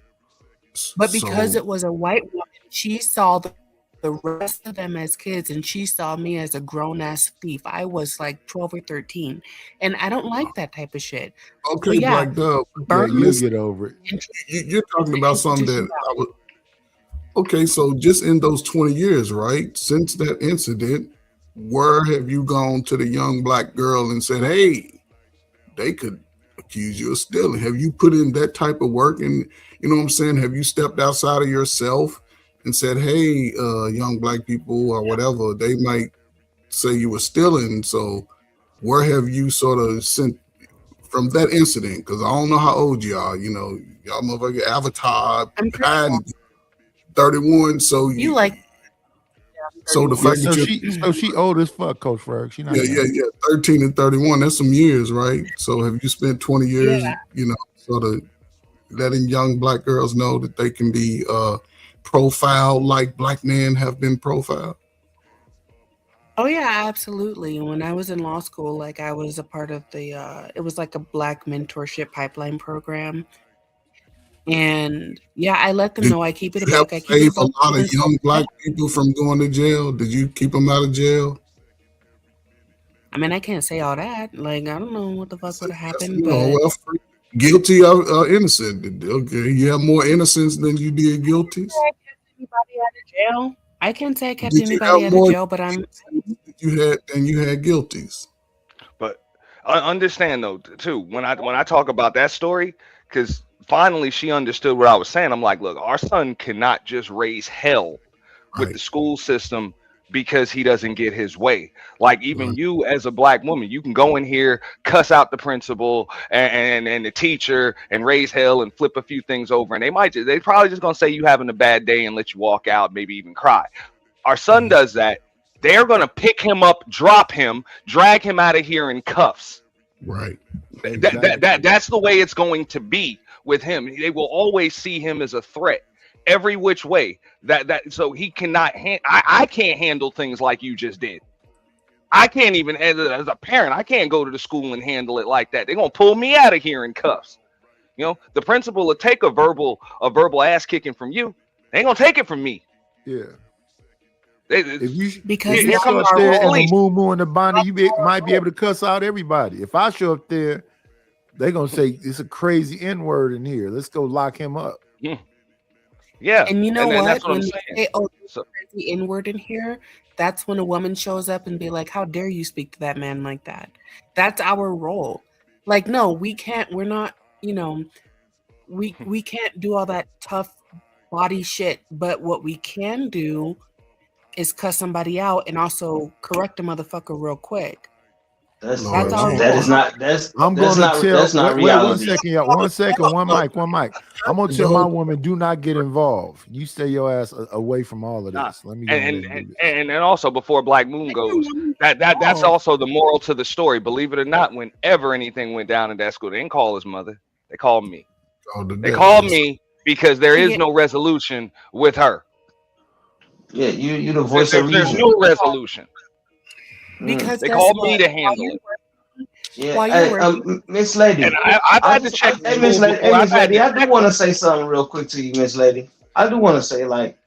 But because it was a white woman, she saw the rest of them as kids, and she saw me as a grown-ass thief. I was like 12 or 13, and I don't like that type of shit. Okay, So, yeah, Black Dove. You'll get over it. You're talking about something that I would. Okay, so just in those 20 years, right, since that incident, where have you gone to the young Black girl and said, hey, they could accuse you of stealing? Have you put in that type of work? And you know what I'm saying? Have you stepped outside of yourself and said, hey, young Black people or whatever, they might say you were stealing. So where have you sort of sent from that incident? Because I don't know how old you are. Y'all motherfucker Avatar, and 31. So you like. So the fact that she old as fuck, Coach Ferg. She not yeah. 13 and 31. That's some years, right? So have you spent 20 years, sort of letting young Black girls know that they can be profiled like Black men have been profiled? Oh yeah, absolutely. When I was in law school, like I was a part of the it was like a Black mentorship pipeline program. And yeah, I let them know I keep it a buck. I keep it a lot of young Black people from going to jail. Did you keep them out of jail? I mean, I can't say all that. Like, I don't know what the fuck would have happened, guilty or innocent. Okay, you have more innocence than you did guilties. Anybody out of jail? I can't say I kept anybody out of jail, but you had guilties. But I understand though too when I talk about that story, because finally she understood what I was saying. I'm like, look, our son cannot just raise hell with the school system because he doesn't get his way. Like even you as a Black woman, you can go in here, cuss out the principal and the teacher and raise hell and flip a few things over. And they probably just gonna say you having a bad day and let you walk out, maybe even cry. Our son does that. They're gonna pick him up, drop him, drag him out of here in cuffs. Right. That's the way it's going to be with him. They will always see him as a threat. Every which way so he cannot I can't handle things like you just did. I can't even as a parent, I can't go to the school and handle it like that. They're gonna pull me out of here in cuffs. The principal will take a verbal ass kicking from you. They ain't gonna take it from me. Yeah. Because you show up there and the moo in the bonnet, you might be able to cuss out everybody. If I show up there, they're gonna say it's a crazy N-word in here. Let's go lock him up. Yeah. Yeah, And you know and that's what? what I'm When they saying. say, "Oh, there's So the N word in here," that's when a woman shows up and be like, "How dare you speak to that man like that?" That's our role. Like, no, we can't. We're not. You know, we can't do all that tough body shit. But what we can do is cuss somebody out and also correct a motherfucker real quick. That's That's Lord, our I'm that role. is not I'm going to tell. that's not Wait 1 reality. second, y'all. 1 second. One no, mic. One mic. I'm gonna tell my no, woman, do not get involved. You stay your ass away from all of nah, this. Let me go and ahead and and and, do this. and also before Black Moon It's a goes, woman's that's fault. also the moral to the story. Believe it or not, whenever anything went down in that school, they didn't call his mother. They called me. oh, the They called daddies. me because there is Yeah, no resolution with her. Yeah, you the There- voice of There's there's reason. no resolution. Mm. because They guess called me what? to handle it, Yeah, While you're working, Miss and Lady, I've had to check the schools before. Hey, I've Miss had Lady, to I do check want to them. say something real quick to you, Miss Lady. I do want to say, like,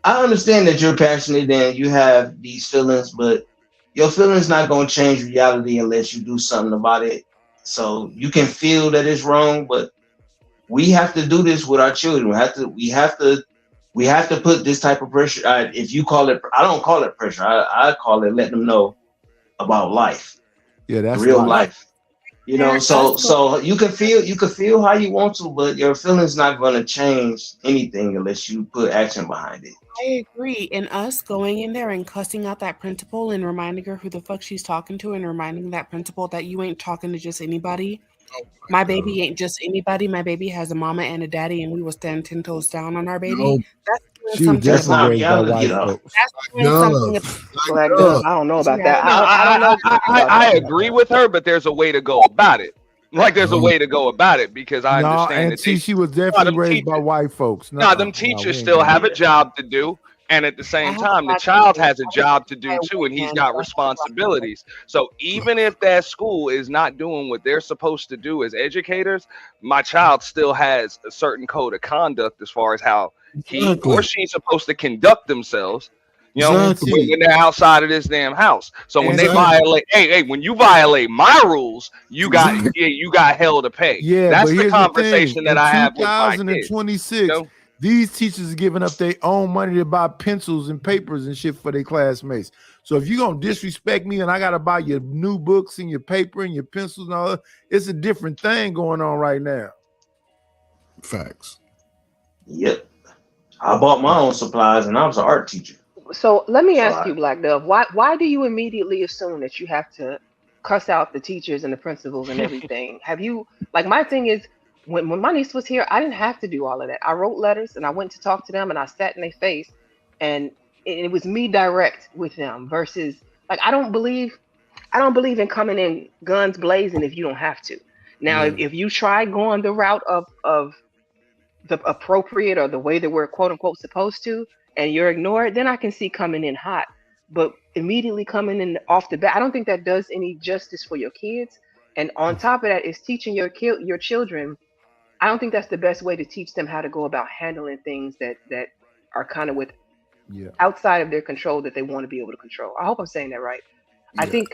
I understand that you're passionate and you have these feelings, but your feelings not gonna change reality unless you do something about it. So you can feel that it's wrong, but we have to do this with our children. We have to put this type of pressure. If you call it, I don't call it pressure. I call it letting them know about life, Yeah, that's real life. like life. You know, parent, us go. so you can feel how you want to, but your feelings not going to change anything unless you put action behind it. I agree. And us going in there and cussing out that principal and reminding her who the fuck she's talking to and reminding that principal that you ain't talking to just anybody. My God. baby ain't just anybody. My baby has a mama and a daddy, and we will stand 10 toes down on our baby. No, That's doing She was something That's definitely about not raised by reality, white though. folks. that's doing something Dove, about Black Dove. Dove. I don't know about that. No, I don't know about I that. agree with her, but there's a way to go about it. Like there's a No, way to go about it because I No, understand and that they see, she was no, definitely them raised by teachers white folks. no, No, them no, we teachers ain't still doing have a that. Yeah, job to do. And at the I same have a time, the black child baby. has a I was job to raised by do a too, white and he's man, got so I have a black baby. responsibilities. So even if that school is not doing what they're supposed to do as educators, my child still has a certain code of conduct as far as how he or exactly, she's supposed to conduct themselves. You know, And exactly, see, when they're outside of this damn house. So when and they see, exactly. violate, hey, when you violate my rules, you got hell to pay. yeah, but That's the here's the thing: conversation that in I have with my kids. You 2026, know, these teachers are giving up their own money to buy pencils and papers and shit for their classmates. So if you're gonna disrespect me and I gotta buy your new books and your paper and your pencils and all that, it's a different thing going on right now. Facts. yep. I bought my own supplies, and I was an art teacher. So let me So ask you, Black Dove, why do you immediately assume that you have to cuss out the teachers and the principals and everything? Have you like my thing is when my niece was here, I didn't have to do all of that. I wrote letters and I went to talk to them and I sat in their face and it was me direct with them versus like I don't believe in coming in guns blazing if you don't have to. Now Yeah, if you try going the route of the appropriate or the way that we're quote unquote supposed to, and you're ignored, then I can see coming in hot. But immediately coming in off the bat, I don't think that does any justice for your kids. And on top of that, is teaching your children. I don't think that's the best way to teach them how to go about handling things that are kind of with Yeah. outside of their control that they want to be able to control. I hope I'm saying that right. I yeah. think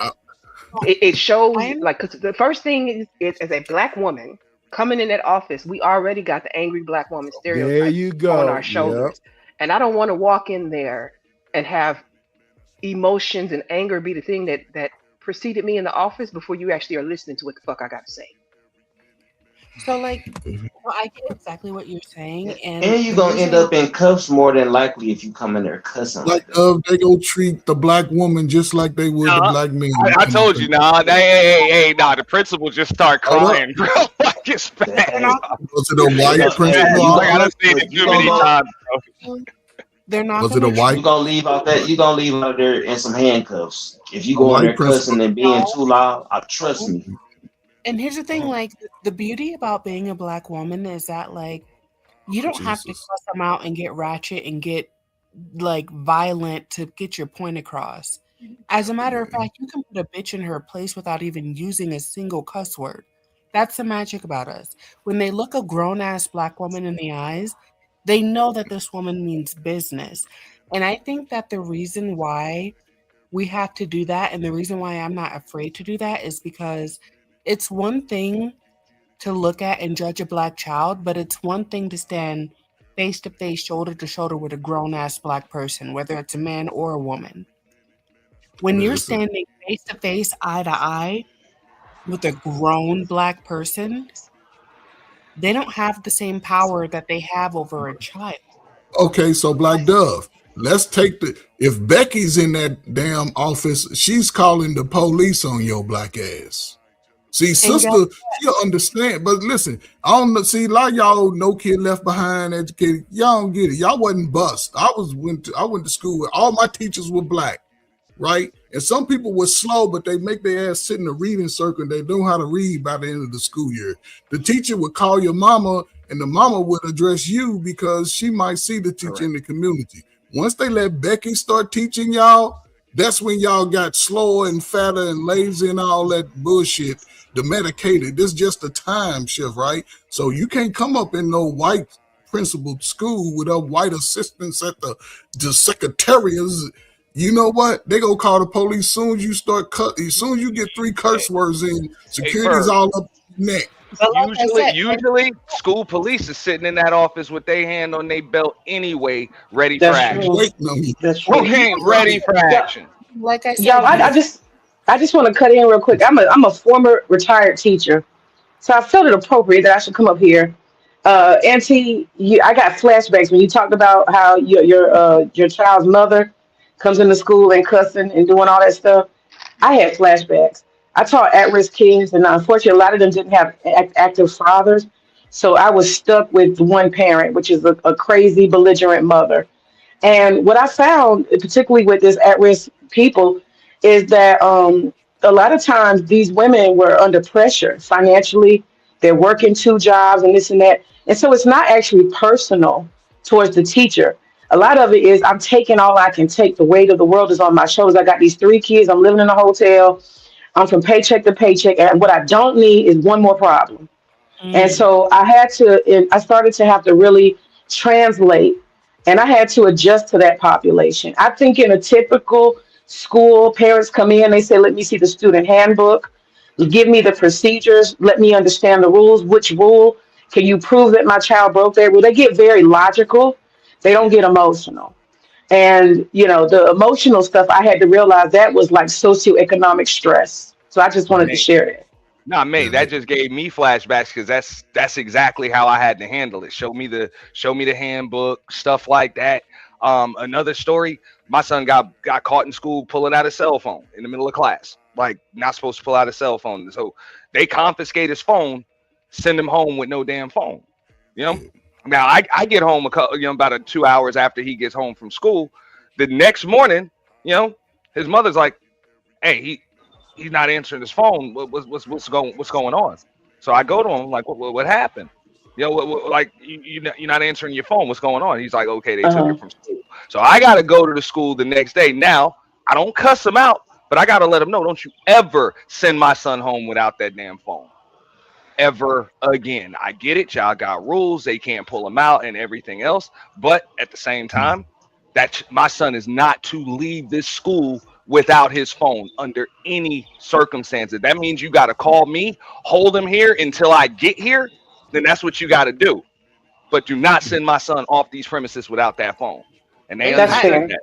it shows I am like because the first thing is as a black woman coming in that office, we already got the angry black woman There stereotype you on go. our Yep. shoulders, and I don't want to walk in there and have emotions and anger be the thing that preceded me in the office before you actually are listening to what the fuck I got to say. so like well, I get exactly what you're saying, and and you're the gonna end reason why up in cuffs more than likely if you come in there cussing Like like that. they go treat the black woman just like they would the nah, black man. You I come up told you, and nah, hey, nah. The principal just start hold up. crying, bro. Like it's bad. they're Hey, not Was it a you white gonna It's hey bad. principal you all Like I gonna done black? seen it look, too many times, bro. they're not Was it gonna a treat white you gonna leave out that you gonna leave out there in some handcuffs if you a go in white there principal? cussing and being too loud. Trust me. and here's the thing, like the beauty about being a black woman is that like you don't have to Jesus. cuss them out and get ratchet and get like violent to get your point across. As a matter of Yeah. fact, you can put a bitch in her place without even using a single cuss word. That's the magic about us. When they look a grown ass black woman in the eyes, they know that this woman means business. And I think that the reason why we have to do that and the reason why I'm not afraid to do that is because it's one thing to look at and judge a black child, but it's one thing to stand face to face, shoulder to shoulder with a grown ass black person, whether it's a man or a woman. When you're Listen, standing face to face, eye to eye with a grown black person, they don't have the same power that they have over a child. okay, so Black Dove, let's take if Becky's in that damn office, she's calling the police on your black ass. See, And sister, she'll understand. But listen, I don't know. See, a lot of y'all no kid left behind educated. Y'all don't get it. Y'all wasn't bust. I went to school with all my teachers were black, right? And some people were slow, but they make their ass sit in a reading circle. And they know how to read by the end of the school year. The teacher would call your mama, and the mama would address you because she might see the teacher in the community. Once they let Becky start teaching y'all, that's when y'all got slower and fatter and lazy and all that bullshit. The medicated. This is just a time shift, right? So you can't come up in no white principal school with a white assistants at the secretariats. You know what? They gonna call the police soon as you start as soon as you get 3 curse words in, security's all up your neck. Usually, school police is sitting in that office with their hand on their belt anyway, ready for That's action. true. Waiting on you. That's true. Okay, ready for action. Like I said, Y'all, I just want to cut in real quick. I'm a former retired teacher, so I felt it appropriate that I should come up here. Auntie, I got flashbacks when you talked about how your child's mother comes into school and cussing and doing all that stuff. I had flashbacks. I taught at-risk kids, and unfortunately, a lot of them didn't have active fathers. So I was stuck with one parent, which is a crazy, belligerent mother. And what I found, particularly with this at-risk people, is that a lot of times these women were under pressure financially. They're working 2 jobs and this and that. And so it's not actually personal towards the teacher. A lot of it is I'm taking all I can take. The weight of the world is on my shoulders. I got these 3 kids. I'm living in a hotel. I'm from paycheck to paycheck. And what I don't need is one more problem. And so I started to have to really translate, and I had to adjust to that population. I think in a typical school, parents come in, they say, let me see the student handbook, give me the procedures, let me understand the rules. Which rule? Can you prove that my child broke that rule? They get very logical. They don't get emotional. And, the emotional stuff, I had to realize that was like socioeconomic stress. So I just wanted to share that. Nah, mate, that just gave me flashbacks because that's exactly how I had to handle it. Show me the handbook, stuff like that. Another story, my son got caught in school pulling out a cell phone in the middle of class. Like, not supposed to pull out a cell phone. So they confiscate his phone, send him home with no damn phone. Now I get home about 2 hours after he gets home from school. The next morning, his mother's like, hey, he's not answering his phone. What's going on? So I go to him like, what happened? Like you're not answering your phone. What's going on? He's like, okay, they took it from school. So I got to go to the school the next day. Now I don't cuss him out, but I got to let him know, don't you ever send my son home without that damn phone. Ever again. I get it. Y'all got rules. They can't pull him out and everything else. But at the same time, that my son is not to leave this school without his phone under any circumstances. That means you got to call me, hold him here until I get here. Then that's what you got to do. But do not send my son off these premises without that phone. And they understand that.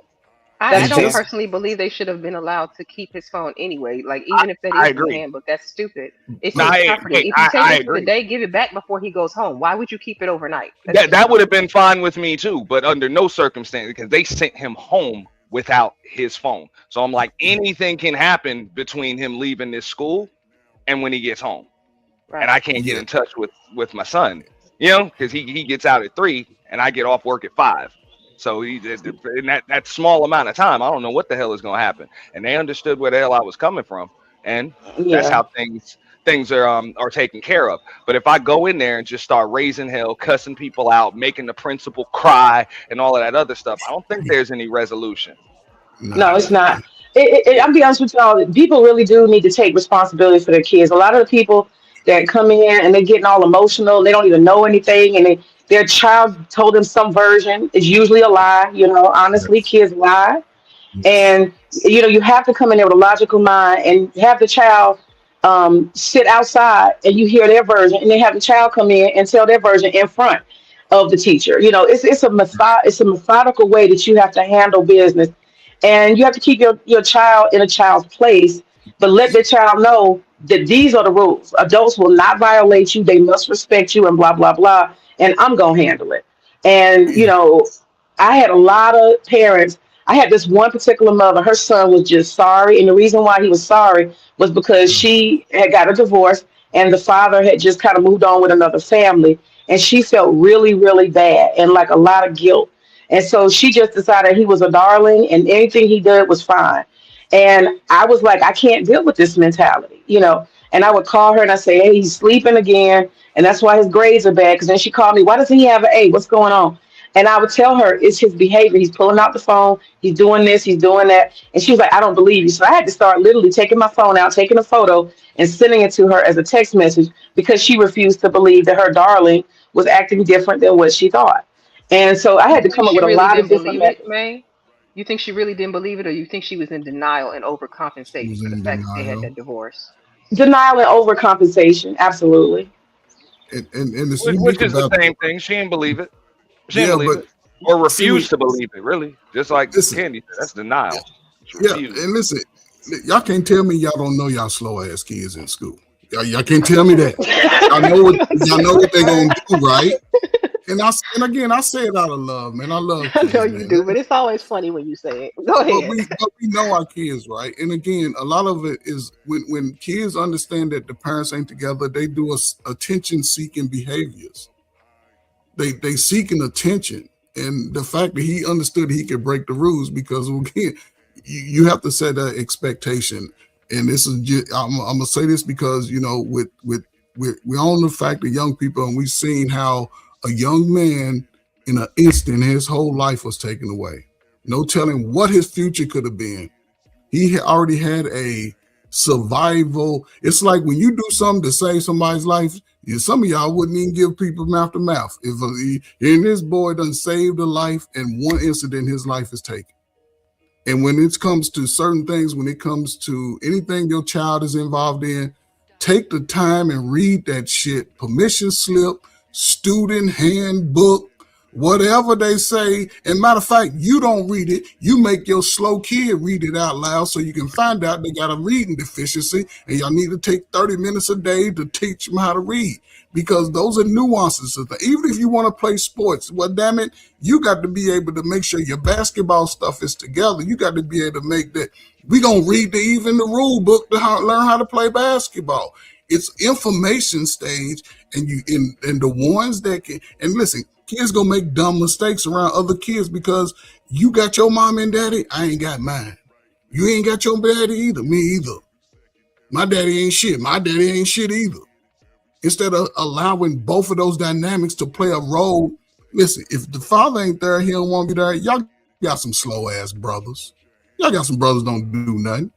I don't just- personally believe they should have been allowed to keep his phone anyway. Like, even if that I is in the agree. handbook, that's stupid. It's No, his I- property. hey, If you take I it for the agree. day, give it back before he goes home. Why would you keep it overnight? That's That would have been fine with me too, but under no circumstance because they sent him home without his phone. So I'm like, anything can happen between him leaving this school and when he gets home. right. And I can't get in touch with my son, because he gets out at 3 and I get off work at 5. So in that small amount of time, I don't know what the hell is going to happen. And they understood where the hell I was coming from, and that's Yeah. how things are taken care of. But if I go in there and just start raising hell, cussing people out, making the principal cry, and all of that other stuff, I don't think there's any resolution. No, it's not. I'll be honest with y'all. People really do need to take responsibility for their kids. A lot of the people that come in and they're getting all emotional, they don't even know anything, and their child told them some version. It's usually a lie. Honestly, kids lie. And you have to come in there with a logical mind and have the child sit outside and you hear their version, and then have the child come in and tell their version in front. of the teacher. You know, it's a methodical way that you have to handle business, and you have to keep your child in a child's place, but let the child know that these are the rules. Adults will not violate you; they must respect you, and blah blah blah. And I'm gonna handle it. And you know, I had a lot of parents. I had this one particular mother. Her son was just sorry, and the reason why he was sorry was because she had got a divorce, and the father had just kind of moved on with another family, and she felt really, really bad and like a lot of guilt. And so she just decided he was a darling, and anything he did was fine. And I was like, I can't deal with this mentality, you know. And I would call her and I say, hey, he's sleeping again, and that's why his grades are bad. Because then she called me, why doesn't he have an A? What's going on? And I would tell her it's his behavior. He's pulling out the phone. He's doing this. He's doing that. And she was like, I don't believe you. So I had to start literally taking my phone out, taking a photo, and sending it to her as a text message because she refused to believe that her darling was acting different than what she thought. And so I You had to think come up she with a really lot of didn't different believe methods. it, May? You think she really didn't believe it, or you think she was in denial and She overcompensating was for the in fact that they had denial. that divorce? Denial and overcompensation. Absolutely. And it's Which unique is the about same thing. She didn't believe it. She didn't yeah, believe but it, or see what refused to believe it. Really, just like listen, Candy said, that's denial. It's yeah, refused. and listen, y'all can't tell me y'all don't know y'all slow ass kids in school. Y'all can't tell me that. Y'all know what they gonna do, right? And again I say it out of love, man. I love I know kids, you man. do, but it's always funny when you say it. Go But ahead. we know our kids, right? And again, a lot of it is when kids understand that the parents ain't together, they do attention seeking behaviors. They seeking attention, and the fact that he understood he could break the rules because again, you have to set that expectation. And this is just, I'm gonna say this because you know we own the fact that young people, and we've seen how a young man in an instant his whole life was taken away. No telling what his future could have been. He already had a survival. It's like when you do something to save somebody's life, some of y'all wouldn't even give people mouth to mouth. And this boy done saved a life, and one incident his life is taken. And when it comes to certain things, when it comes to anything your child is involved in, take the time and read that shit. Permission slip, student handbook, whatever they say. And matter of fact, you don't read it. You make your slow kid read it out loud so you can find out they got a reading deficiency, and y'all need to take 30 minutes a day to teach them how to read. Because those are nuances of things. Even if you want to play sports, well, damn it, you got to be able to make sure your basketball stuff is together. You got to be able to make that. We gonna read even the rule book to learn how to play basketball. It's information stage, and and the ones that can, and listen, kids gonna make dumb mistakes around other kids because you got your mom and daddy. I ain't got mine. You ain't got your daddy either. Me either. My daddy ain't shit. My daddy ain't shit either. Instead of allowing both of those dynamics to play a role. Listen, if the father ain't there, he don't want to be there. Y'all got some slow ass brothers. Y'all got some brothers don't do nothing.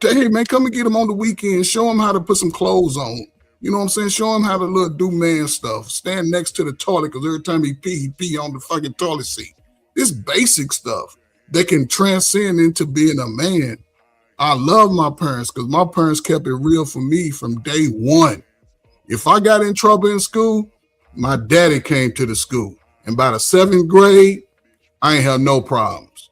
Hey man, come and get them on the weekend. Show them how to put some clothes on. You know what I'm saying? Show him how to do man stuff. Stand next to the toilet because every time he pee on the fucking toilet seat. This basic stuff that can transcend into being a man. I love my parents because my parents kept it real for me from day one. If I got in trouble in school, my daddy came to the school. And by the 7th grade, I ain't have no problems.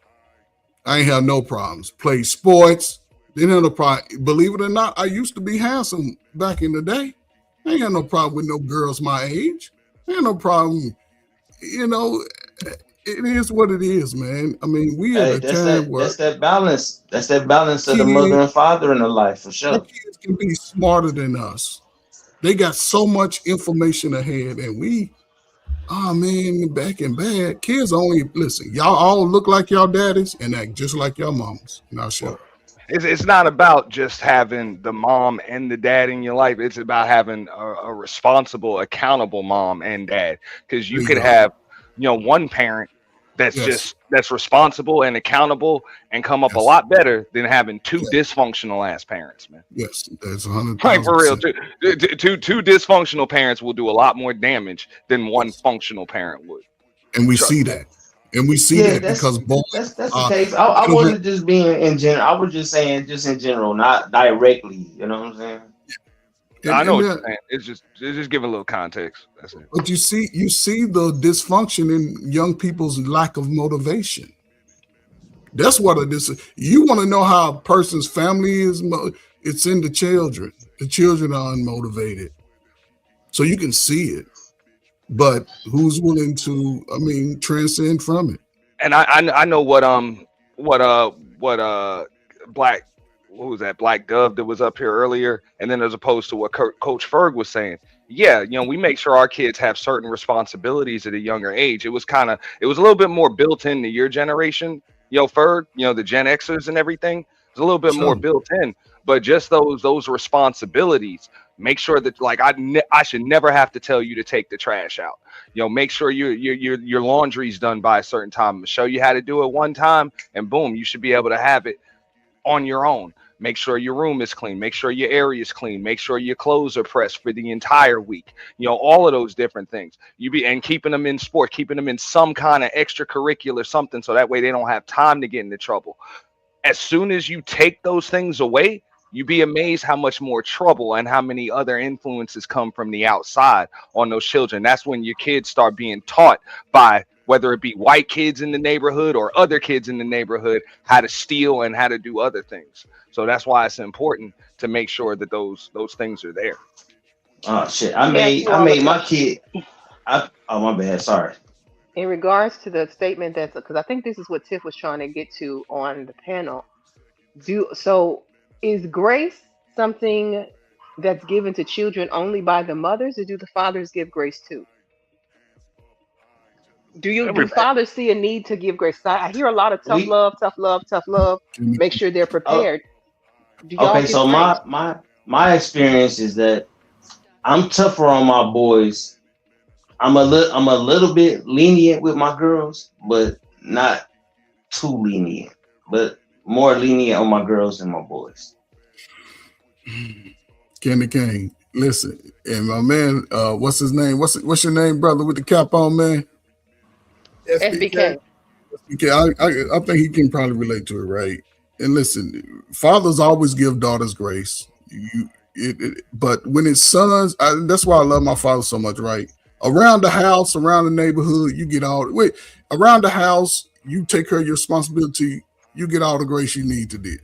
Played sports. Didn't have no problem. Believe it or not, I used to be handsome back in the day. I ain't had no problem with no girls my age. I ain't no problem. You know, it is what it is, man. I mean, we at Hey, a time where that's that balance. That's that balance of the mother kids, and father in the life for our sure. kids can be smarter than us. They got so much information ahead, and oh man, back in bad. Kids only listen. Y'all all look like y'all daddies and act just like y'all mamas. Now shut Well, up. It's not about just having the mom and the dad in your life. It's about having a responsible, accountable mom and dad. Because There you you could go. have, one parent Yes, that's responsible and accountable and come up a yes, lot better than having two yes, dysfunctional ass parents, man. yes. That's 100,000%. Like for real, two dysfunctional parents will do a lot more damage than one Yes, functional parent would. and we Trust see me. that, and we see yeah, that because boys, that's the case. I they don't have. wasn't just being in general. I was just saying just in general, not directly. You know what I'm saying? I know what you're saying. It's just giving a little context. That's it. But you see the dysfunction in young people's lack of motivation. That's what it is. You want to know how a person's family is? It's in the children. The children are unmotivated, so you can see it. But who's willing to? I mean, transcend from it? And I know what Black, what was that, Black Dove that was up here earlier, and then as opposed to what Coach Ferg was saying. Yeah, we make sure our kids have certain responsibilities at a younger age. It was a little bit more built into your generation, Ferg, the Gen Xers and everything. It's a little bit more built in, but just those responsibilities. Make sure that, like, I should never have to tell you to take the trash out. Make sure your laundry's done by a certain time. Show you how to do it one time, and boom, you should be able to have it on your own. Make sure your room is clean. Make sure your area is clean. Make sure your clothes are pressed for the entire week. All of those different things. And keeping them in sport, keeping them in some kind of extracurricular something, so that way they don't have time to get into trouble. As soon as you take those things away, you'd be amazed how much more trouble and how many other influences come from the outside on those children. That's when your kids start being taught by, whether it be white kids in the neighborhood or other kids in the neighborhood, how to steal and how to do other things. So that's why it's important to make sure that those things are there. Oh shit! I made my kid. Oh, my bad. Sorry. In regards to the statement because I think this is what Tiff was trying to get to on the panel. Is grace something that's given to children only by the mothers, or do the fathers give grace too? Do fathers see a need to give grace? I hear a lot of tough love. Make sure they're prepared. Do y'all Okay, give so grace? my experience is that I'm tougher on my boys. I'm a little bit lenient with my girls, but not too lenient. But more lenient on my girls than my boys. Candy Cane, listen, and my man, what's his name? What's your name, brother, with the cap on, man? SBK. I think he can probably relate to it, right? And listen, fathers always give daughters grace. But when it's sons, that's why I love my father so much, right? Around the house, around the neighborhood, you get around the house, you take care of your responsibility, you get all the grace you need to do.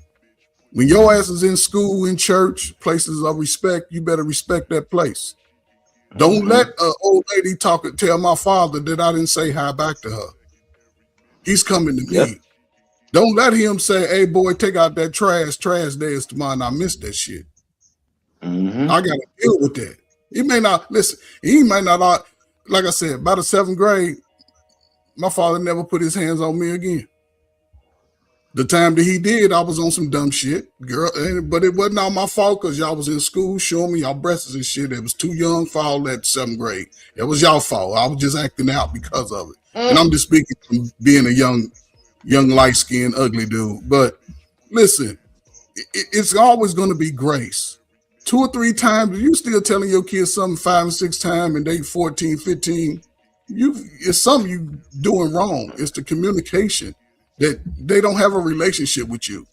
When your ass is in school, in church, places of respect, you better respect that place. Don't let an old lady tell my father that I didn't say hi back to her. He's coming to me. Don't let him say, "Hey, boy, take out that trash. Trash day is tomorrow." I missed that shit. I got to deal with that. He may not listen. He might not. Like I said, by the 7th grade, my father never put his hands on me again. The time that he did, I was on some dumb shit, girl. But it wasn't all my fault because y'all was in school showing me y'all breasts and shit. It was too young for all that 7th grade. It was y'all fault. I was just acting out because of it. And I'm just speaking from being a young, light-skinned, ugly dude. But listen, it's always going to be grace. 2 or 3 times, you still telling your kids something 5 and 6 times and they 14, 15, it's something you doing wrong. It's the communication that they don't have a relationship with you.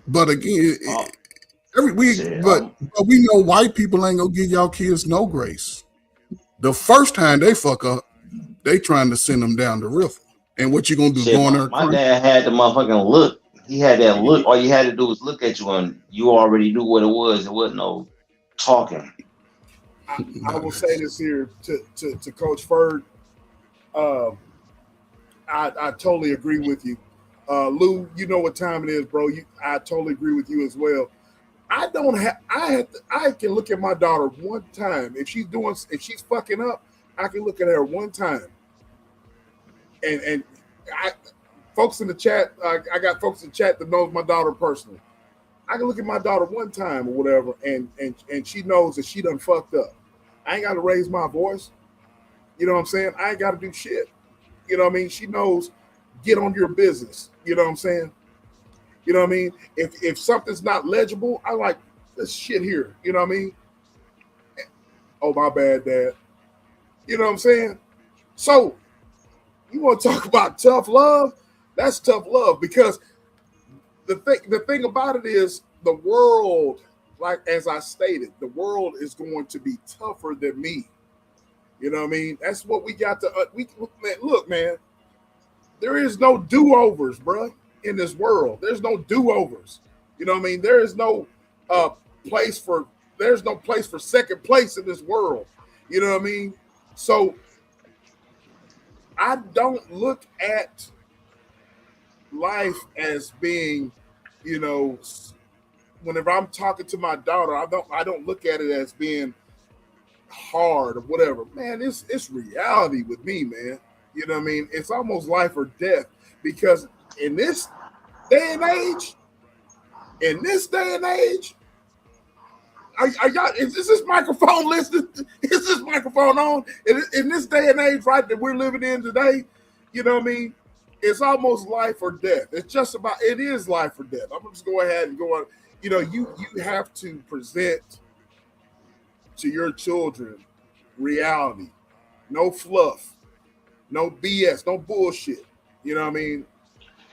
But again, but we know white people ain't gonna give y'all kids no grace. The first time they fuck up, they trying to send them down the river. And what you gonna do? Go in there? My dad had the motherfucking look. He had that look. All you had to do was look at you, and you already knew what it was. It wasn't no talking. I will say this here to Coach Ferg. I totally agree with you. Lou, you know what time it is, bro. I totally agree with you as well. I can look at my daughter one time. If she's fucking up, I can look at her one time. And folks in the chat, I got folks in the chat that knows my daughter personally. I can look at my daughter one time or whatever, and she knows that she done fucked up. I ain't got to raise my voice. You know what I'm saying? I ain't got to do shit. You know what I mean? She knows, get on your business. You know what I'm saying? You know what I mean? If something's not legible, I like this shit here. You know what I mean? Oh, my bad, Dad. You know what I'm saying? So, you want to talk about tough love? That's tough love, because the thing about it is the world like as I stated, the world is going to be tougher than me. You know what I mean? That's what we got to. Man, look, man. There is no do overs, bruh, in this world. There's no do overs. You know what I mean? There is no uh place for. There's no place for second place in this world. You know what I mean? So I don't look at life as being, you know, whenever I'm talking to my daughter, I don't look at it as being hard or whatever. Man, it's reality with me, man. You know what I mean? It's almost life or death because in this day and age, in this day and age, are y'all is this microphone listening? Is this microphone on? In this day and age, right, that we're living in today, you know what I mean? It's almost life or death. It's just about it is life or death. I'm gonna just go ahead and go on. You know, you have to present to your children reality. No fluff, no BS, no bullshit. You know what I mean?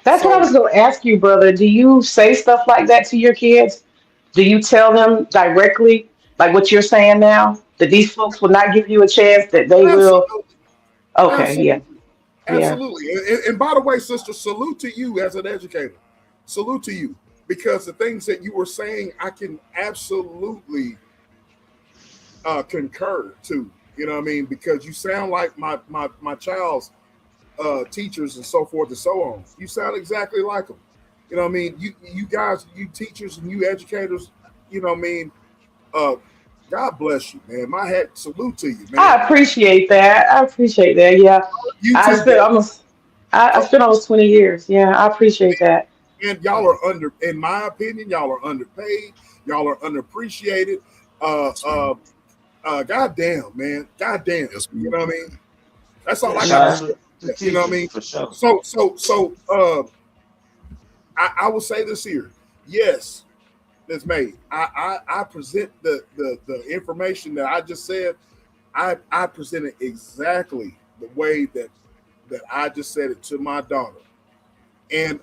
That's what I So was going to ask you, brother. Do you say stuff like that to your kids? Do you tell them directly, like what you're saying now, that these folks will not give you a chance, that they will? absolutely, Okay, yeah, absolutely, yeah, absolutely. And by the way, sister, salute to you as an educator. Salute to you because the things that you were saying, I can absolutely concur to. You know what I mean? Because you sound like my child's teachers and so forth and so on. You sound exactly like them. You know what I mean? You guys, you teachers and you educators, you know what I mean? Uh, God bless you, man. My hat salute to you, man. I appreciate that. I appreciate that. Yeah, You I too, spent brother. almost, I So, spent almost 20 years. Yeah, I appreciate that. and y'all are under, in my opinion, y'all are underpaid. Y'all are underappreciated. Uh, Yes, we uh, goddamn, man. Goddamn. yes You we know what I mean? That's all Yeah, I Yeah. got to shout out say. to the You know what I teachers mean? for sure. I will say this here. Yes, that's made. I present the information that I just said. I present it exactly the way that I just said it to my daughter. And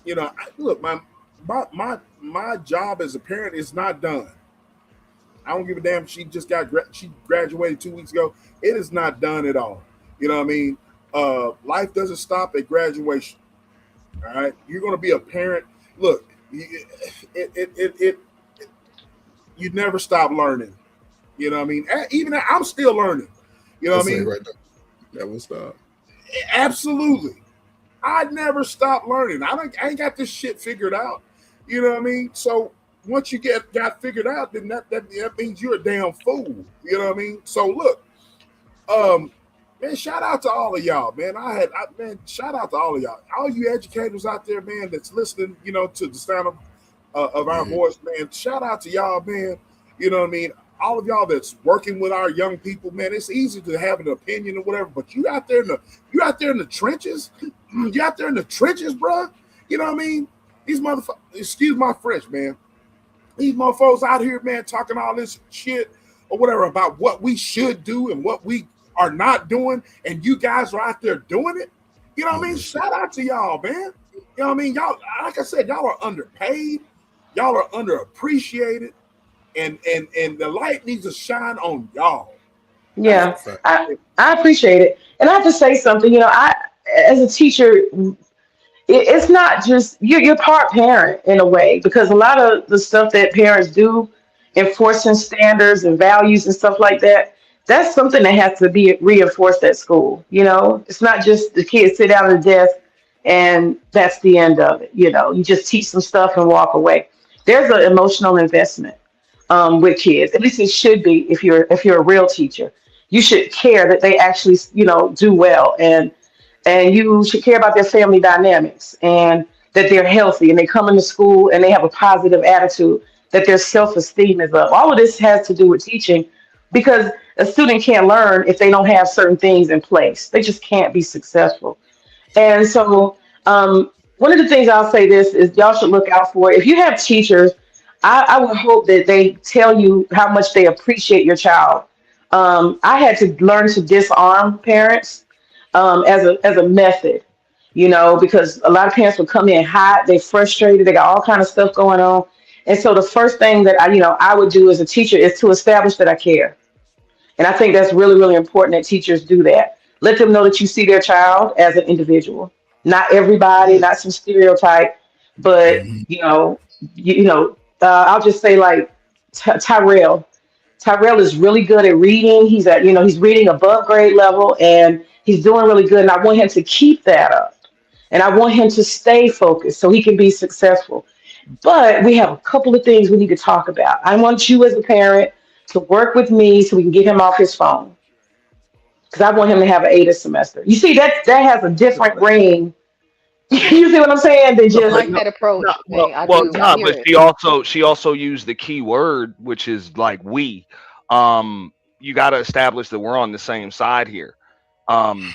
you know, look, my job as a parent is not done. I don't give a damn. She just she graduated 2 weeks ago. It is not done at all. You know what I mean? Life doesn't stop at graduation. All right, you're going to be a parent. Look, it you never stop learning. You know what I mean? Even I'm still learning. You know what I that's it mean? right there. Never stop. Absolutely. I never stop learning. I ain't got this shit figured out. You know what I mean? So once you got figured out, then that means you're a damn fool. You know what I mean? So look, um, man, shout out to all of y'all, man. Man, shout out to all of y'all, all you educators out there, man, that's listening. You know, to the sound of our Yeah, voice, man. Shout out to y'all, man. You know what I mean? All of y'all that's working with our young people, man. It's easy to have an opinion or whatever, but you out there in the trenches, you out there in the trenches, bro. You know what I mean? These motherfuckers, excuse my French, man. These motherfuckers out here, man, talking all this shit or whatever about what we should do and what we are not doing, and you guys are out there doing it. You know what I no mean? bullshit. Shout out to y'all, man. You know what I mean? Y'all, like I said, y'all are underpaid, y'all are underappreciated, and the light needs to shine on y'all. That's Yeah, A fact. I appreciate it. And I have to say something. As a teacher, it's not just you're part parent in a way because a lot of the stuff that parents do, enforcing standards and values and stuff like that, that's something that has to be reinforced at school. It's not just the kids sit down at the desk and that's the end of it. You just teach some stuff and walk away. There's an emotional investment with kids. At least it should be if you're a real teacher. You should care that they actually do well, and you should care about their family dynamics and that they're healthy and they come into school and they have a positive attitude, that their self-esteem is up. All of this has to do with teaching because a student can't learn if they don't have certain things in place. They just can't be successful. And so, one of the things I'll say this is y'all should look out for. If you have teachers, I would hope that they tell you how much they appreciate your child. I had to learn to disarm parents as a method, because a lot of parents would come in hot, they frustrated, they got all kind of stuff going on, And so the first thing that I would do as a teacher is to establish that I care. And I think that's really, really important that teachers do that. Let them know that you see their child as an individual. Not everybody, not some stereotype, but Mhm. I'll just say like Tyrell. Tyrell is really good at reading. He's reading above grade level and he's doing really good. And I want him to keep that up. And I want him to stay focused so he can be successful. But we have a couple of things we need to talk about. I want you as a parent to work with me so we can get him off his phone because I want him to have an A this semester. You see, that has a different ring. You see what I'm saying? Than I But just like no, that no, approach, well, May. I well, do. I no, hear but it. she also used the key word, which is like we. You got to establish that we're on the same side here, um,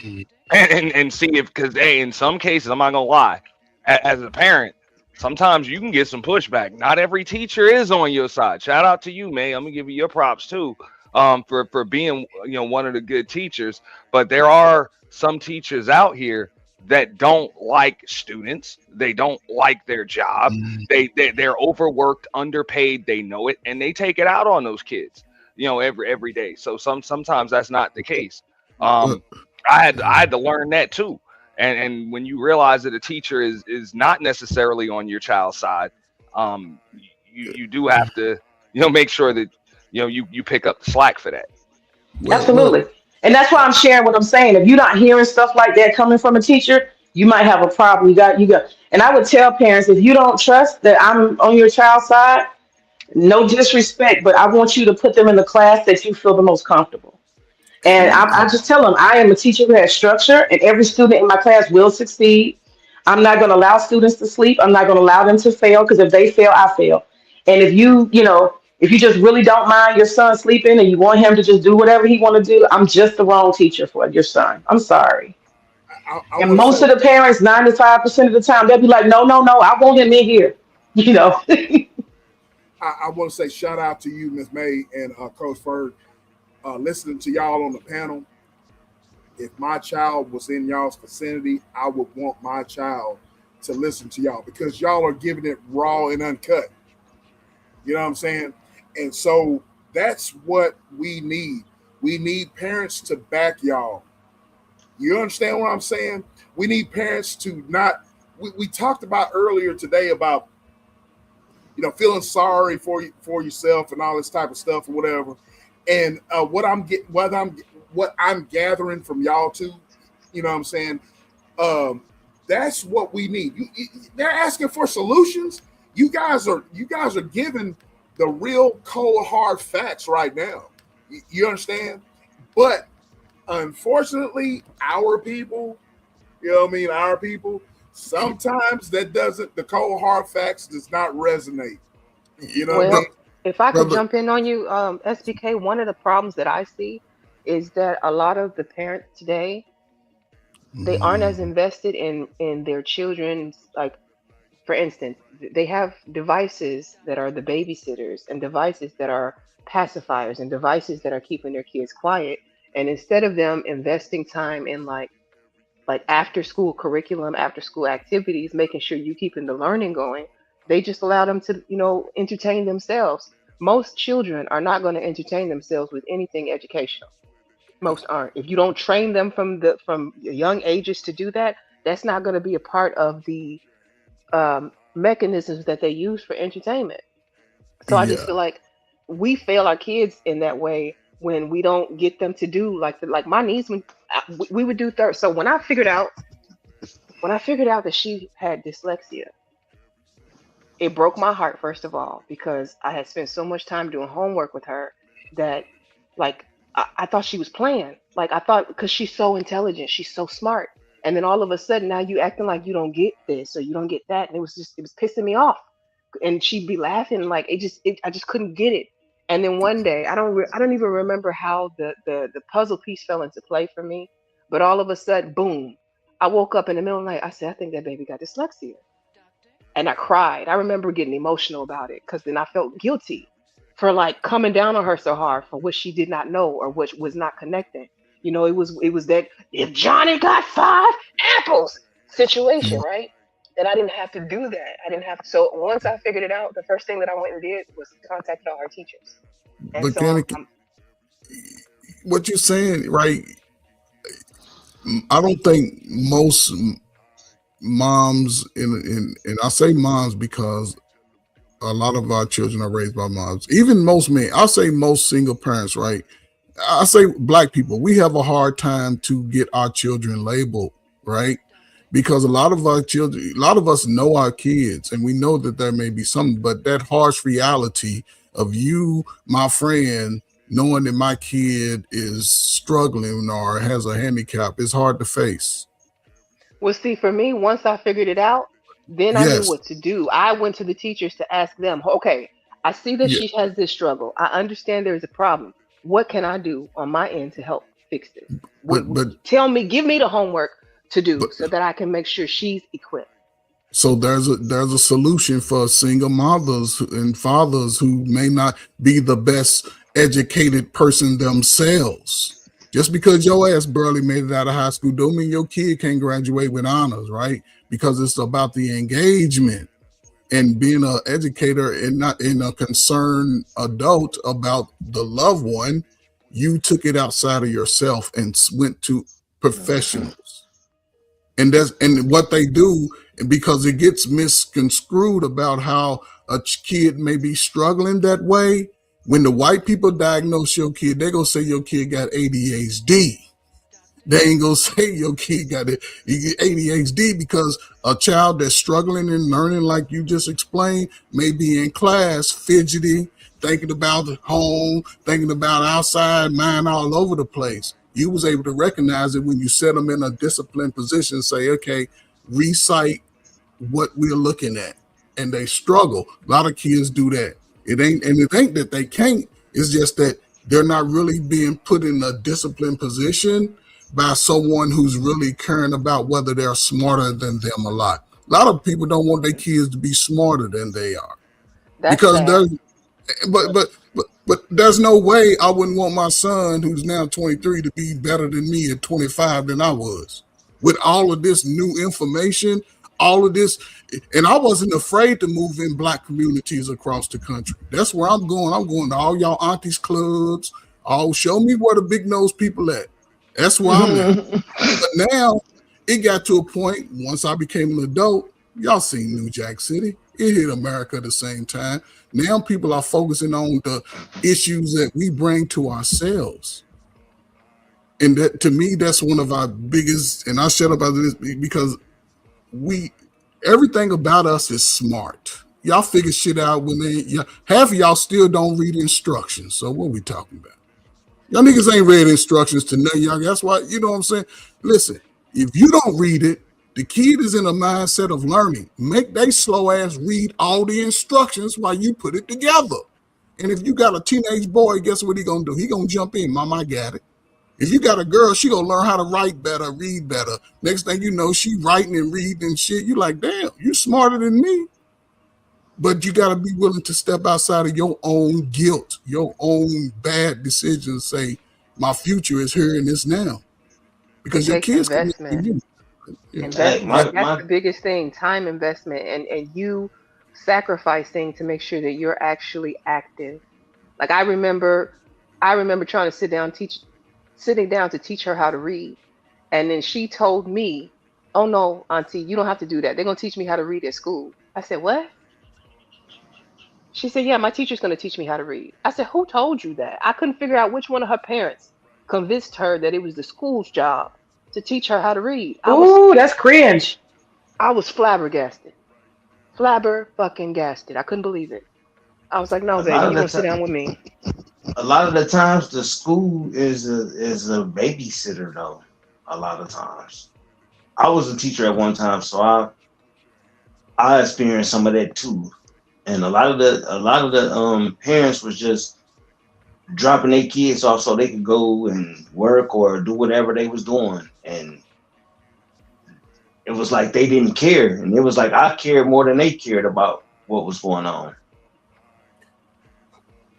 and see if because hey, in some cases, I'm not gonna lie, as a parent, sometimes you can get some pushback. Not every teacher is on your side. Shout out to you, May. I'm gonna give you your props too, for being one of the good teachers. But there are some teachers out here that don't like students. They don't like their job. They're overworked, underpaid. They know it, and they take it out on those kids. Every day. So sometimes that's not the case. Well, Um, I had to learn that too. And when you realize that a teacher is not necessarily on your child's side, you do have to make sure that you pick up the slack for that. absolutely. And that's why I'm sharing what I'm saying. If you're not hearing stuff like that coming from a teacher, you might have a problem. You got. And I would tell parents if you don't trust that I'm on your child's side, no disrespect, but I want you to put them in the class that you feel the most comfortable. And I just tell them I am a teacher who has structure, and every student in my class will succeed. I'm not going to allow students to sleep. I'm not going to allow them to fail because if they fail, I fail. And if you just really don't mind your son sleeping and you want him to just do whatever he want to do, I'm just the wrong teacher for your son. I'm sorry. I And want to most say, of the parents, 95% of the time, they'll be like, no, no, no, I want him in here. You know. I want to say shout out to you, Miss May and Coach Ferg. Listening to y'all on the panel, if my child was in y'all's vicinity, I would want my child to listen to y'all because y'all are giving it raw and uncut. You know what I'm saying? And so that's what we need. We need parents to back y'all. You understand what I'm saying? We need parents to not. We talked about earlier today about feeling sorry for yourself and all this type of stuff or whatever. And what I'm gathering from y'all too, you know what I'm saying? Um, that's what we need. They're asking for solutions. You guys are giving the real cold hard facts right now. You understand? But unfortunately, our people, our people, sometimes the cold hard facts does not resonate. You know what I bro- mean? Well, if I could brother. jump in on you, SBK, one of the problems that I see is that a lot of the parents today, they aren't as Mhm. invested in their children's, like, for instance, they have devices that are the babysitters and devices that are pacifiers and devices that are keeping their kids quiet. And instead of them investing time in like after school curriculum, after school activities, making sure you keeping the learning going, they just allow them to, entertain themselves. Most children are not going to entertain themselves with anything educational. Most aren't. If you don't train them from young ages to do that, that's not going to be a part of the mechanisms that they use for entertainment. So I just Yeah. feel like we fail our kids in that way when we don't get them to do like my niece when we would do third. So when I figured out that she had dyslexia, it broke my heart first of all because I had spent so much time doing homework with her that like I thought she was playing. Like I thought because she's so intelligent, she's so smart. And then all of a sudden now you acting like you don't get this or you don't get that. And it was pissing me off. And she'd be laughing like I just couldn't get it. And then one day I don't even remember how the puzzle piece fell into play for me, but all of a sudden, boom, I woke up in the middle of the night. I said, I think that baby got dyslexia, and I cried. I remember getting emotional about it because then I felt guilty for like coming down on her so hard for what she did not know or what was not connecting. It was that if Johnny got 5 apples situation, right? And I didn't have to do that. I didn't have to. So once I figured it out, the first thing that I went and did was contact all our teachers. And But so can I'm what you're saying, right? I don't think most moms and I say moms because a lot of our children are raised by moms. Even most men, I'll say most single parents, right? I say black people, we have a hard time to get our children labeled, right? Because a lot of our children, a lot of us know our kids and we know that there may be something, but that harsh reality of you, my friend, knowing that my kid is struggling or has a handicap is hard to face. Well, see, for me, once I figured it out, then I knew Yes. what to do. I went to the teachers to ask them, okay, I see that Yeah. she has this struggle. I understand there's a problem. What can I do on my end to help fix this? But Tell me, give me the homework to do but so that I can make sure she's equipped. so there's a solution for single mothers and fathers who may not be the best educated person themselves. Just because your ass barely made it out of high school don't mean your kid can't graduate with honors, right? Because it's about the engagement and being an educator and not in a concerned adult about the loved one. You took it outside of yourself and went to Mhm. professionals, and that's and what they do, and because it gets misconstrued about how a kid may be struggling that way. When the white people diagnose your kid, they're gonna say your kid got ADHD. They ain't gonna say your kid got ADHD because a child that's struggling and learning, like you just explained, may be in class fidgety, thinking about home, thinking about outside, mind all over the place. You was able to recognize it when you set them in a disciplined position, say, okay, recite what we're looking at. And they struggle. A lot of kids do that. It ain't that they can't, it's just that they're not really being put in a disciplined position by someone who's really caring about whether they're smarter than them a lot. A lot of people don't want their kids to be smarter than they are That's because sad. there's but there's no way I wouldn't want my son who's now 23 to be better than me at 25 than I was. With all of this new information, all of this, and I wasn't afraid to move in black communities across the country. That's where I'm going. I'm going to all y'all aunties clubs. Oh, show me where the big nose people at. That's where I'm at. But now it got to a point once I became an adult. Y'all seen New Jack City. It hit America at the same time. Now people are focusing on the issues that we bring to ourselves. And that to me, that's one of our biggest, and I shut up about this because we everything about us is smart. Y'all figure shit out when half of y'all still don't read instructions. So what we talking about? Y'all niggas ain't read instructions to none of y'all. That's why, you know what I'm saying? Listen, if you don't read it, the kid is in a mindset of learning. Make they slow ass read all the instructions while you put it together. And if you got a teenage boy, guess what he gonna do? He gonna jump in. Mama, I got it. If you got a girl, she gonna learn how to write better, read better. Next thing you know, she writing and reading and shit. You like, damn, you smarter than me. But you got to be willing to step outside of your own guilt, your own bad decisions. Say, my future is here and this now, It because your takes kids come to investment. you. Yeah. Hey, Investment. my That's my the biggest thing, time investment and you sacrificing to make sure that you're actually active. Like I remember trying to sitting down to teach her how to read. And then she told me, "Oh no, auntie, you don't have to do that. They're going to teach me how to read at school." I said, "What?" She said, "Yeah, my teacher's going to teach me how to read." I said, "Who told you that?" I couldn't figure out which one of her parents convinced her that it was the school's job to teach her how to read. Ooh, that's cringe. I was flabbergasted. Flabber fucking gasted. I couldn't believe it. I was like, "No, a lot baby, of you're the going to sit time, down with me." a lot of the times the school is a babysitter though. A lot of times, I was a teacher at one time, so I experienced some of that too. And a lot of the parents was just dropping their kids off so they could go and work or do whatever they was doing, and it was like they didn't care, and it was like I cared more than they cared about what was going on.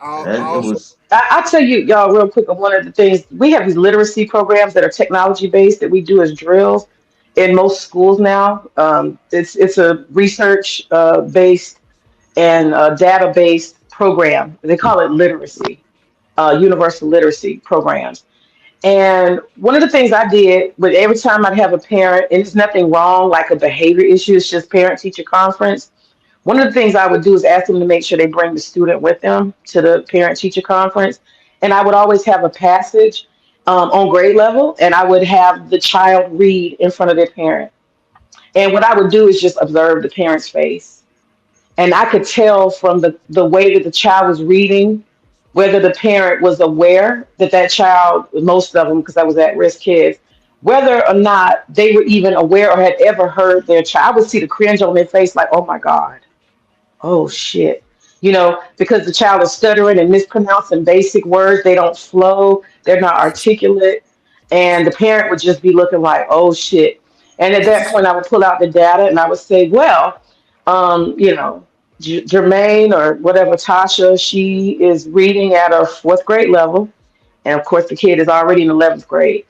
I It also was I'll tell you, y'all, real quick, of one of the things we have these literacy programs that are technology based that we do as drills. in most schools now. It's a research based and data based program. They call it literacy, universal literacy programs. And one of the things I did with every time I'd have a parent, and it's nothing wrong like a behavior issue, it's just parent teacher conference. One of the things I would do is ask them to make sure they bring the student with them to the parent teacher conference. And I would always have a passage on grade level, and I would have the child read in front of their parent. And what I would do is just observe the parent's face. And I could tell from the way that the child was reading whether the parent was aware that that child, most of them, because I was at risk kids, whether or not they were even aware or had ever heard their child. I would see the cringe on their face, like, oh my God, oh shit. Because the child is stuttering and mispronouncing basic words. They don't flow, they're not articulate. And the parent would just be looking like, oh shit. And at that point, I would pull out the data and I would say, well, Jermaine or whatever, Tasha, she is reading at a fourth grade level. And of course, the kid is already in 11th grade.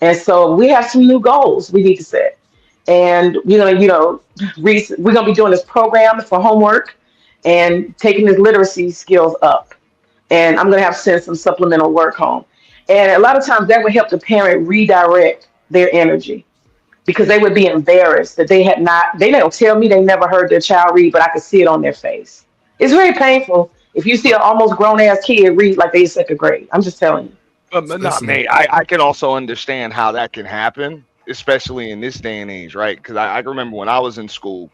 And so we have some new goals we need to set. And, we're going to be doing this program for homework and taking his literacy skills up. And I'm going to have to send some supplemental work home. And a lot of times that would help the parent redirect their energy because they would be embarrassed that they don't tell me they never heard their child read, but I could see it on their face. It's very painful if you see an almost grown ass kid read like they in second grade. I'm just telling you. But not me. I can also understand how that can happen, especially in this day and age, right? Because I remember when I was in school,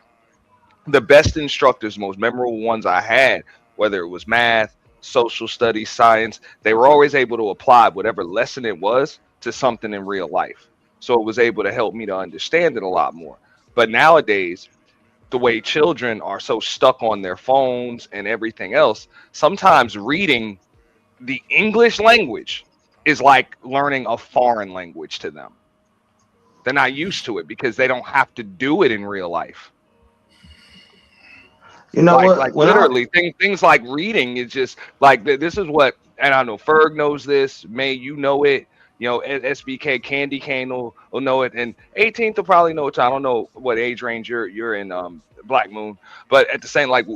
the best instructors, most memorable ones I had, whether it was math, social studies, science, they were always able to apply whatever lesson it was to something in real life. So it was able to help me to understand it a lot more. But nowadays, the way children are so stuck on their phones and everything else, sometimes reading the English language is like learning a foreign language to them. They're not used to it because they don't have to do it in real life. You know what? Like literally things like reading is just like this is what, and I know Ferg knows this. May, you know it. SBK Candy Cane will know it, and 18th will probably know it. I don't know what age range you're in, Black Moon, but at the same, like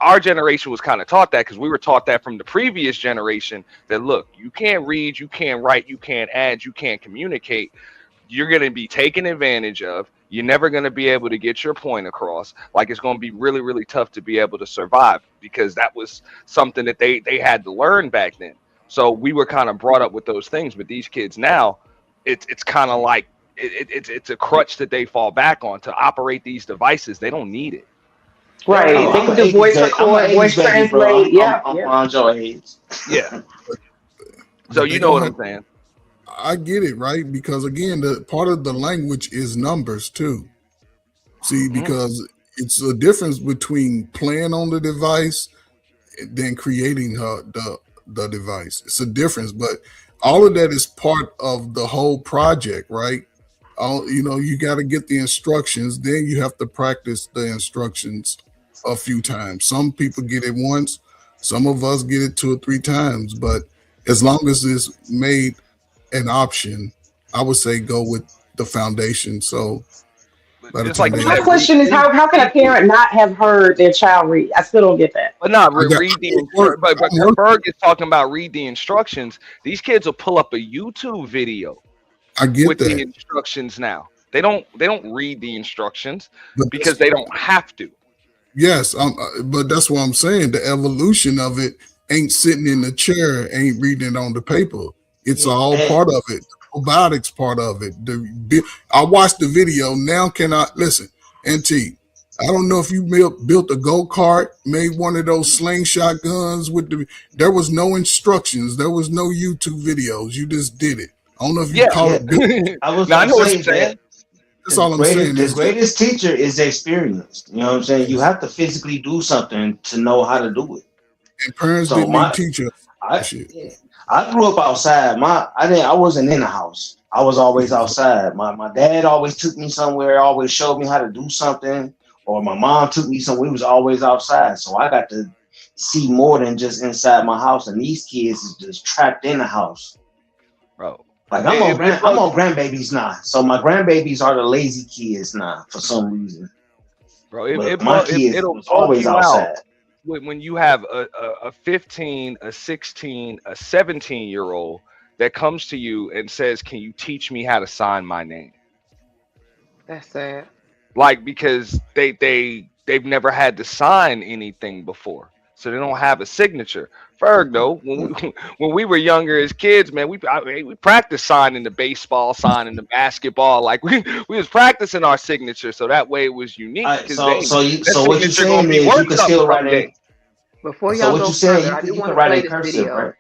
our generation was kind of taught that because we were taught that from the previous generation that look, you can't read, you can't write, you can't add, you can't communicate. You're going to be taken advantage of. You're never going to be able to get your point across. Like it's going to be really, really tough to be able to survive because that was something that they had to learn back then. So we were kind of brought up with those things. But these kids now, it's kind of like it's a crutch that they fall back on to operate these devices. They don't need it. Right. They can do voice record, voice translate. Yeah. I'm on your age. Yeah. So you know what I'm saying. I get it, right? Because again, the part of the language is numbers too. See, because it's a difference between playing on the device and then creating the device. It's a difference, but all of that is part of the whole project, right? You got to get the instructions, then you have to practice the instructions a few times. Some people get it once, some of us get it 2 or 3 times, but as long as it's made an option, I would say go with the foundation. So my question is how can a parent not have heard their child read? I still don't get that. But not read the but Berg is talking about read the instructions. These kids will pull up a YouTube video with the instructions now. They don't read the instructions because they don't have to. Yes, but that's what I'm saying. The evolution of it ain't sitting in the chair, ain't reading it on the paper. It's all part of it. The robotics part of it. I watched the video. Now can I listen? NT, I don't know if you built a go-kart, made one of those slingshot guns there was no instructions. There was no YouTube videos. You just did it. I don't know if you call it. I was going to say that. That's all I'm saying. The greatest teacher is the experience. You know what I'm saying? You have to physically do something to know how to do it. And parents didn't teach us. I grew up outside. I wasn't in the house. I was always outside. My dad always took me somewhere, always showed me how to do something, or my mom took me somewhere. We was always outside. So I got to see more than just inside my house. And these kids is just trapped in the house. Bro. Like It I'm blows, on grandbabies now. So my grandbabies are the lazy kids now for some reason. bro. But my kids It'll was blow always you out outside. when you have a 15, a 16, a 17-year-old that comes to you and says, "Can you teach me how to sign my name?" That's sad. Like, because they've never had to sign anything before, so they don't have a signature. Ferg, though, when we were younger as kids, man, we practiced signing the baseball, signing the basketball. Like, we was practicing our signature, so that way it was unique, because that So what you signature gonna saying be is you worth can something still write in. someday. Before So y'all what go you saying further, I do you want can to write play in this cursive, video. right?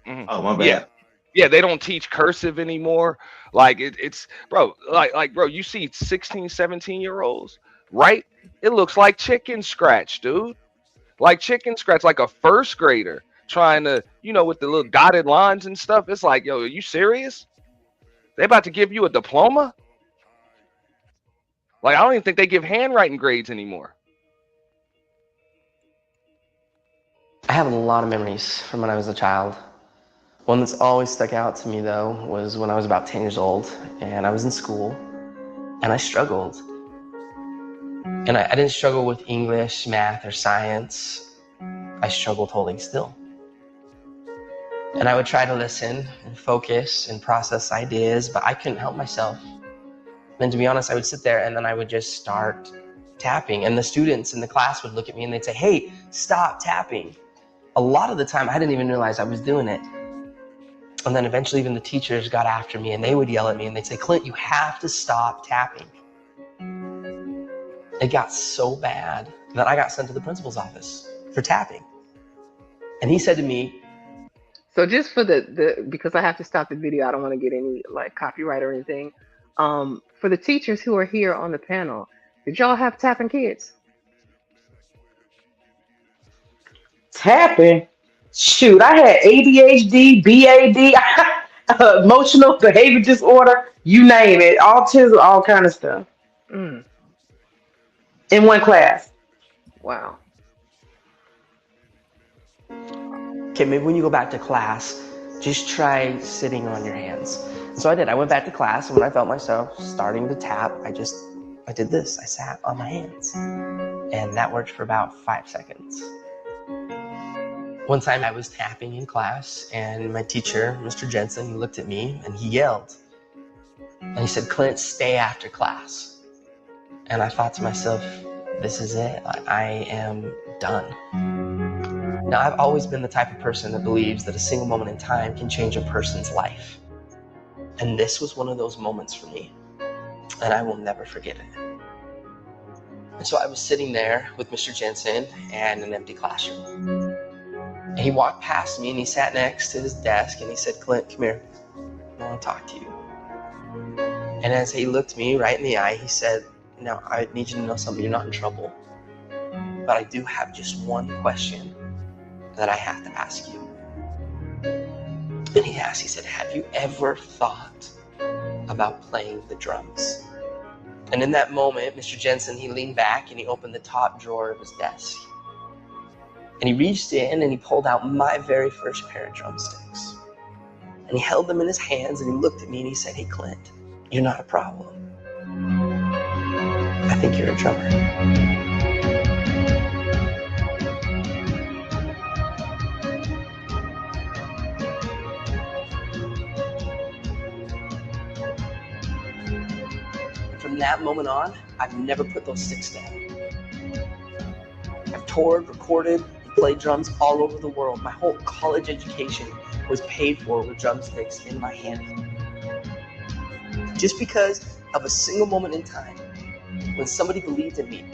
Mhm. Oh my Yeah, bad. yeah, they don't teach cursive anymore. Like, it's bro, bro, you see 16, 17-year-olds, right? It looks like chicken scratch, dude. Like chicken scratch, like a first grader trying to, with the little dotted lines and stuff. It's like, yo, are you serious? They about to give you a diploma? Like, I don't even think they give handwriting grades anymore. I have a lot of memories from when I was a child. One that's always stuck out to me, though, was when I was about 10 years old and I was in school and I struggled. And I didn't struggle with English, math, or science. I struggled holding still. And I would try to listen and focus and process ideas, but I couldn't help myself. And to be honest, I would sit there and then I would just start tapping. And the students in the class would look at me and they'd say, "Hey, stop tapping." A lot of the time, I didn't even realize I was doing it. And then eventually even the teachers got after me and they would yell at me and they'd say, "Clint, you have to stop tapping." It got so bad that I got sent to the principal's office for tapping. And he said to me, So just for because I have to stop the video, I don't want to get any like copyright or anything. For the teachers who are here on the panel, did y'all have tapping kids? Tapping. Shoot, I had ADHD, BAD, emotional behavior disorder, you name it, autism, all kind of stuff Mm, in one class. wow. "Okay, maybe when you go back to class, just try sitting on your hands." And so I did. I went back to class, and when I felt myself starting to tap, I did this. I sat on my hands. And that worked for about 5 seconds. One time I was tapping in class, and my teacher, Mr. Jensen, he looked at me and he yelled. And he said, "Clint, stay after class." And I thought to myself, this is it. I am done. Now, I've always been the type of person that believes that a single moment in time can change a person's life. And this was one of those moments for me. And I will never forget it. And so I was sitting there with Mr. Jensen and an empty classroom. And he walked past me and he sat next to his desk and he said, "Clint, come here. I want to talk to you." And as he looked me right in the eye, he said, "Now, I need you to know something. You're not in trouble. But I do have just one question that I have to ask you." And he asked, he said, "Have you ever thought about playing the drums?" And in that moment, Mr. Jensen, he leaned back and he opened the top drawer of his desk. And he reached in and he pulled out my very first pair of drumsticks. And he held them in his hands and he looked at me and he said, "Hey, Clint, you're not a problem. I think you're a drummer." And from that moment on, I've never put those sticks down. I've toured, recorded, and played drums all over the world. My whole college education was paid for with drumsticks in my hand. Just because of a single moment in time when somebody believed in me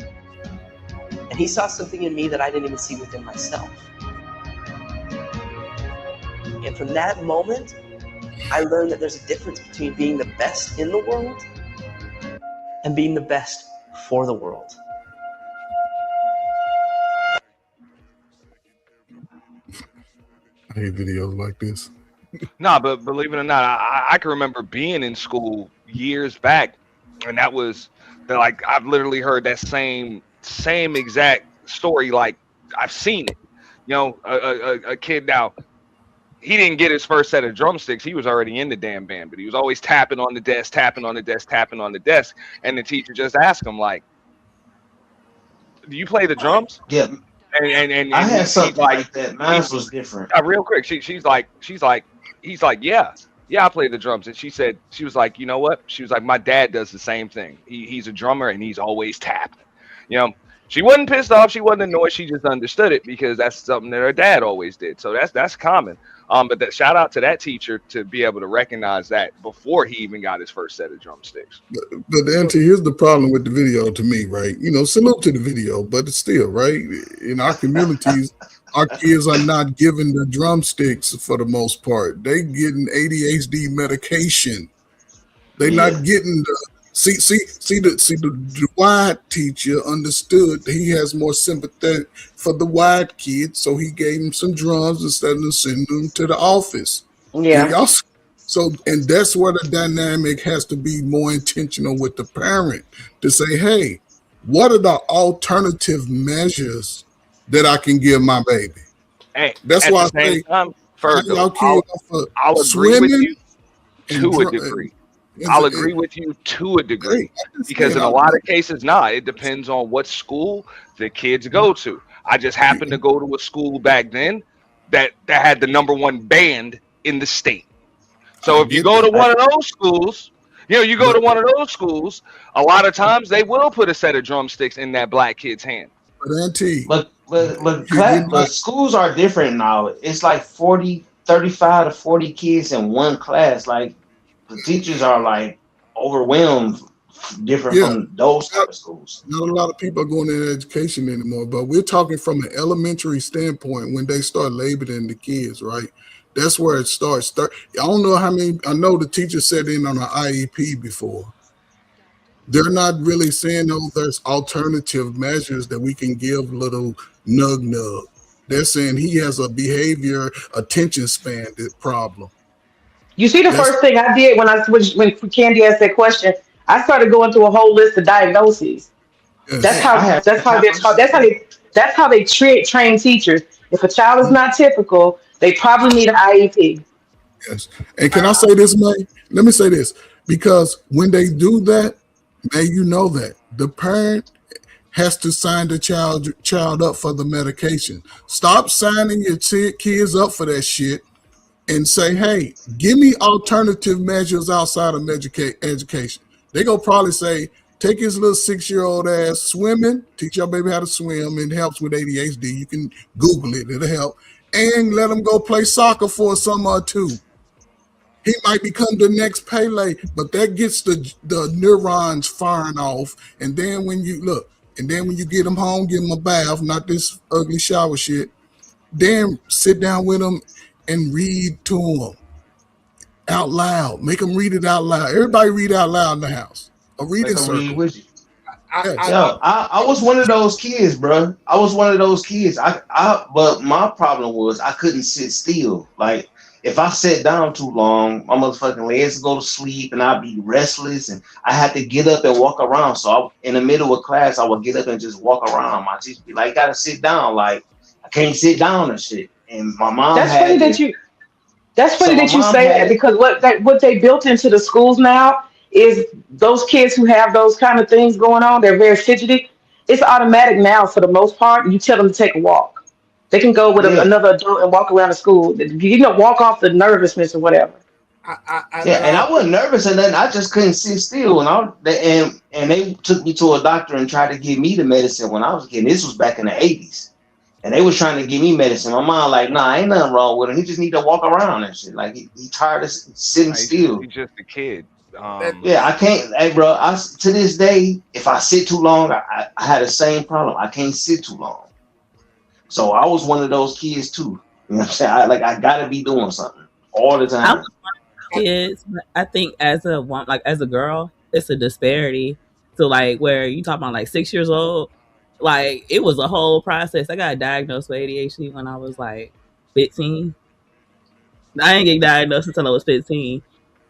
and he saw something in me that I didn't even see within myself. And from that moment, I learned that there's a difference between being the best in the world and being the best for the world. I hate videos like this. Nah, but believe it or not, I can remember being in school years back, and that was like I've literally heard that same exact story. Like, I've seen it. A kid now he didn't get his first set of drumsticks. He was already in the damn band, but he was always tapping on the desk, tapping on the desk, tapping on the desk. And the teacher just asked him, like, "Do you play the drums?" Yeah, I And had he's something like, like that. Mine he's was different. real quick. He's like, yeah, I play the drums. And she was like, you know what? She was like, my dad does the same thing. He's a drummer and he's always tapping. You know, she wasn't pissed off. She wasn't annoyed. She just understood it because that's something that her dad always did. So that's common. But that shout out to that teacher to be able to recognize that before he even got his first set of drumsticks. But Auntie, here's the problem with the video to me, right? You know, salute to the video, but it's still right in our communities. Our kids are not given the drumsticks for the most part. They getting ADHD medication. They're not getting the the wide teacher understood he has more sympathy for the wide kids, so he gave him some drums instead of sending them to the office. And Yeah. y'all, so and that's where the dynamic has to be more intentional with the parent to say, hey, what are the alternative measures that I can give my baby? Hey, That's at why the I same say time, sign Fergo, y'all kids up for I'll agree with swimming you and to a degree. I'll agree with you to a degree because in a lot of cases, it depends on what school the kids go to. I just happened to go to a school back then that had the #1 band in the state. So if you go to one of those schools, you go to one of those schools, a lot of times they will put a set of drumsticks in that black kid's hand. But Auntie, But schools are different now. It's like 35 to 40 kids in one class. Like the teachers are like overwhelmed, different from those type of schools. Not a lot of people are going into education anymore, but we're talking from an elementary standpoint when they start labeling the kids, right? That's where it starts. I don't know how many, I know the teacher said in on an IEP before. They're not really saying, oh, there's alternative measures that we can give little nug. They're saying he has a behavior attention span problem. You see, the first thing I did when when Candy asked that question, I started going through a whole list of diagnoses. That's how they're taught. That's how they train teachers. If a child is not typical, they probably need an IEP. Yes. And can I say this, May? Let me say this. Because when they do that, May, you know that the parent has to sign the child up for the medication. Stop signing your kids up for that shit and say, hey, give me alternative measures outside of education. They gonna probably say, take his little 6-year-old ass swimming, teach your baby how to swim. It helps with ADHD. You can Google it, it'll help. And let him go play soccer for a summer or two. He might become the next Pele, but that gets the neurons firing off. And then when you get him home, give him a bath, not this ugly shower shit. Then sit down with him and read to him out loud. Make them read it out loud. Everybody read out loud in the house. A reading circle. With you. I was one of those kids, bro. I was one of those kids. But my problem was I couldn't sit still. Like if I sat down too long, my motherfucking legs would go to sleep, and I'd be restless, and I had to get up and walk around. So in the middle of class, I would get up and just walk around. My teacher be like, "Gotta sit down." Like I can't sit down and shit. And my mom. That's funny that you say that because what they built into the schools now is those kids who have those kind of things going on. They're very fidgety. It's automatic now for the most part. You tell them to take a walk. They can go with another adult and walk around the school. Walk off the nervousness or whatever. And I wasn't nervous and nothing. I just couldn't sit still. And they took me to a doctor and tried to give me the medicine when I was getting. This was back in the 80s. And they was trying to give me medicine. My mom like, nah, ain't nothing wrong with him. He just need to walk around and shit. Like he tired of sitting still. He's just a kid. I can't. Hey, bro. To this day, if I sit too long, I had the same problem. I can't sit too long. So I was one of those kids too. You know what I'm saying? I gotta be doing something all the time. I'm one of those kids, but I think as a girl, it's a disparity. So like where you talk about like 6 years old. Like it was a whole process. I got diagnosed with ADHD when I was like 15. I didn't get diagnosed until I was 15.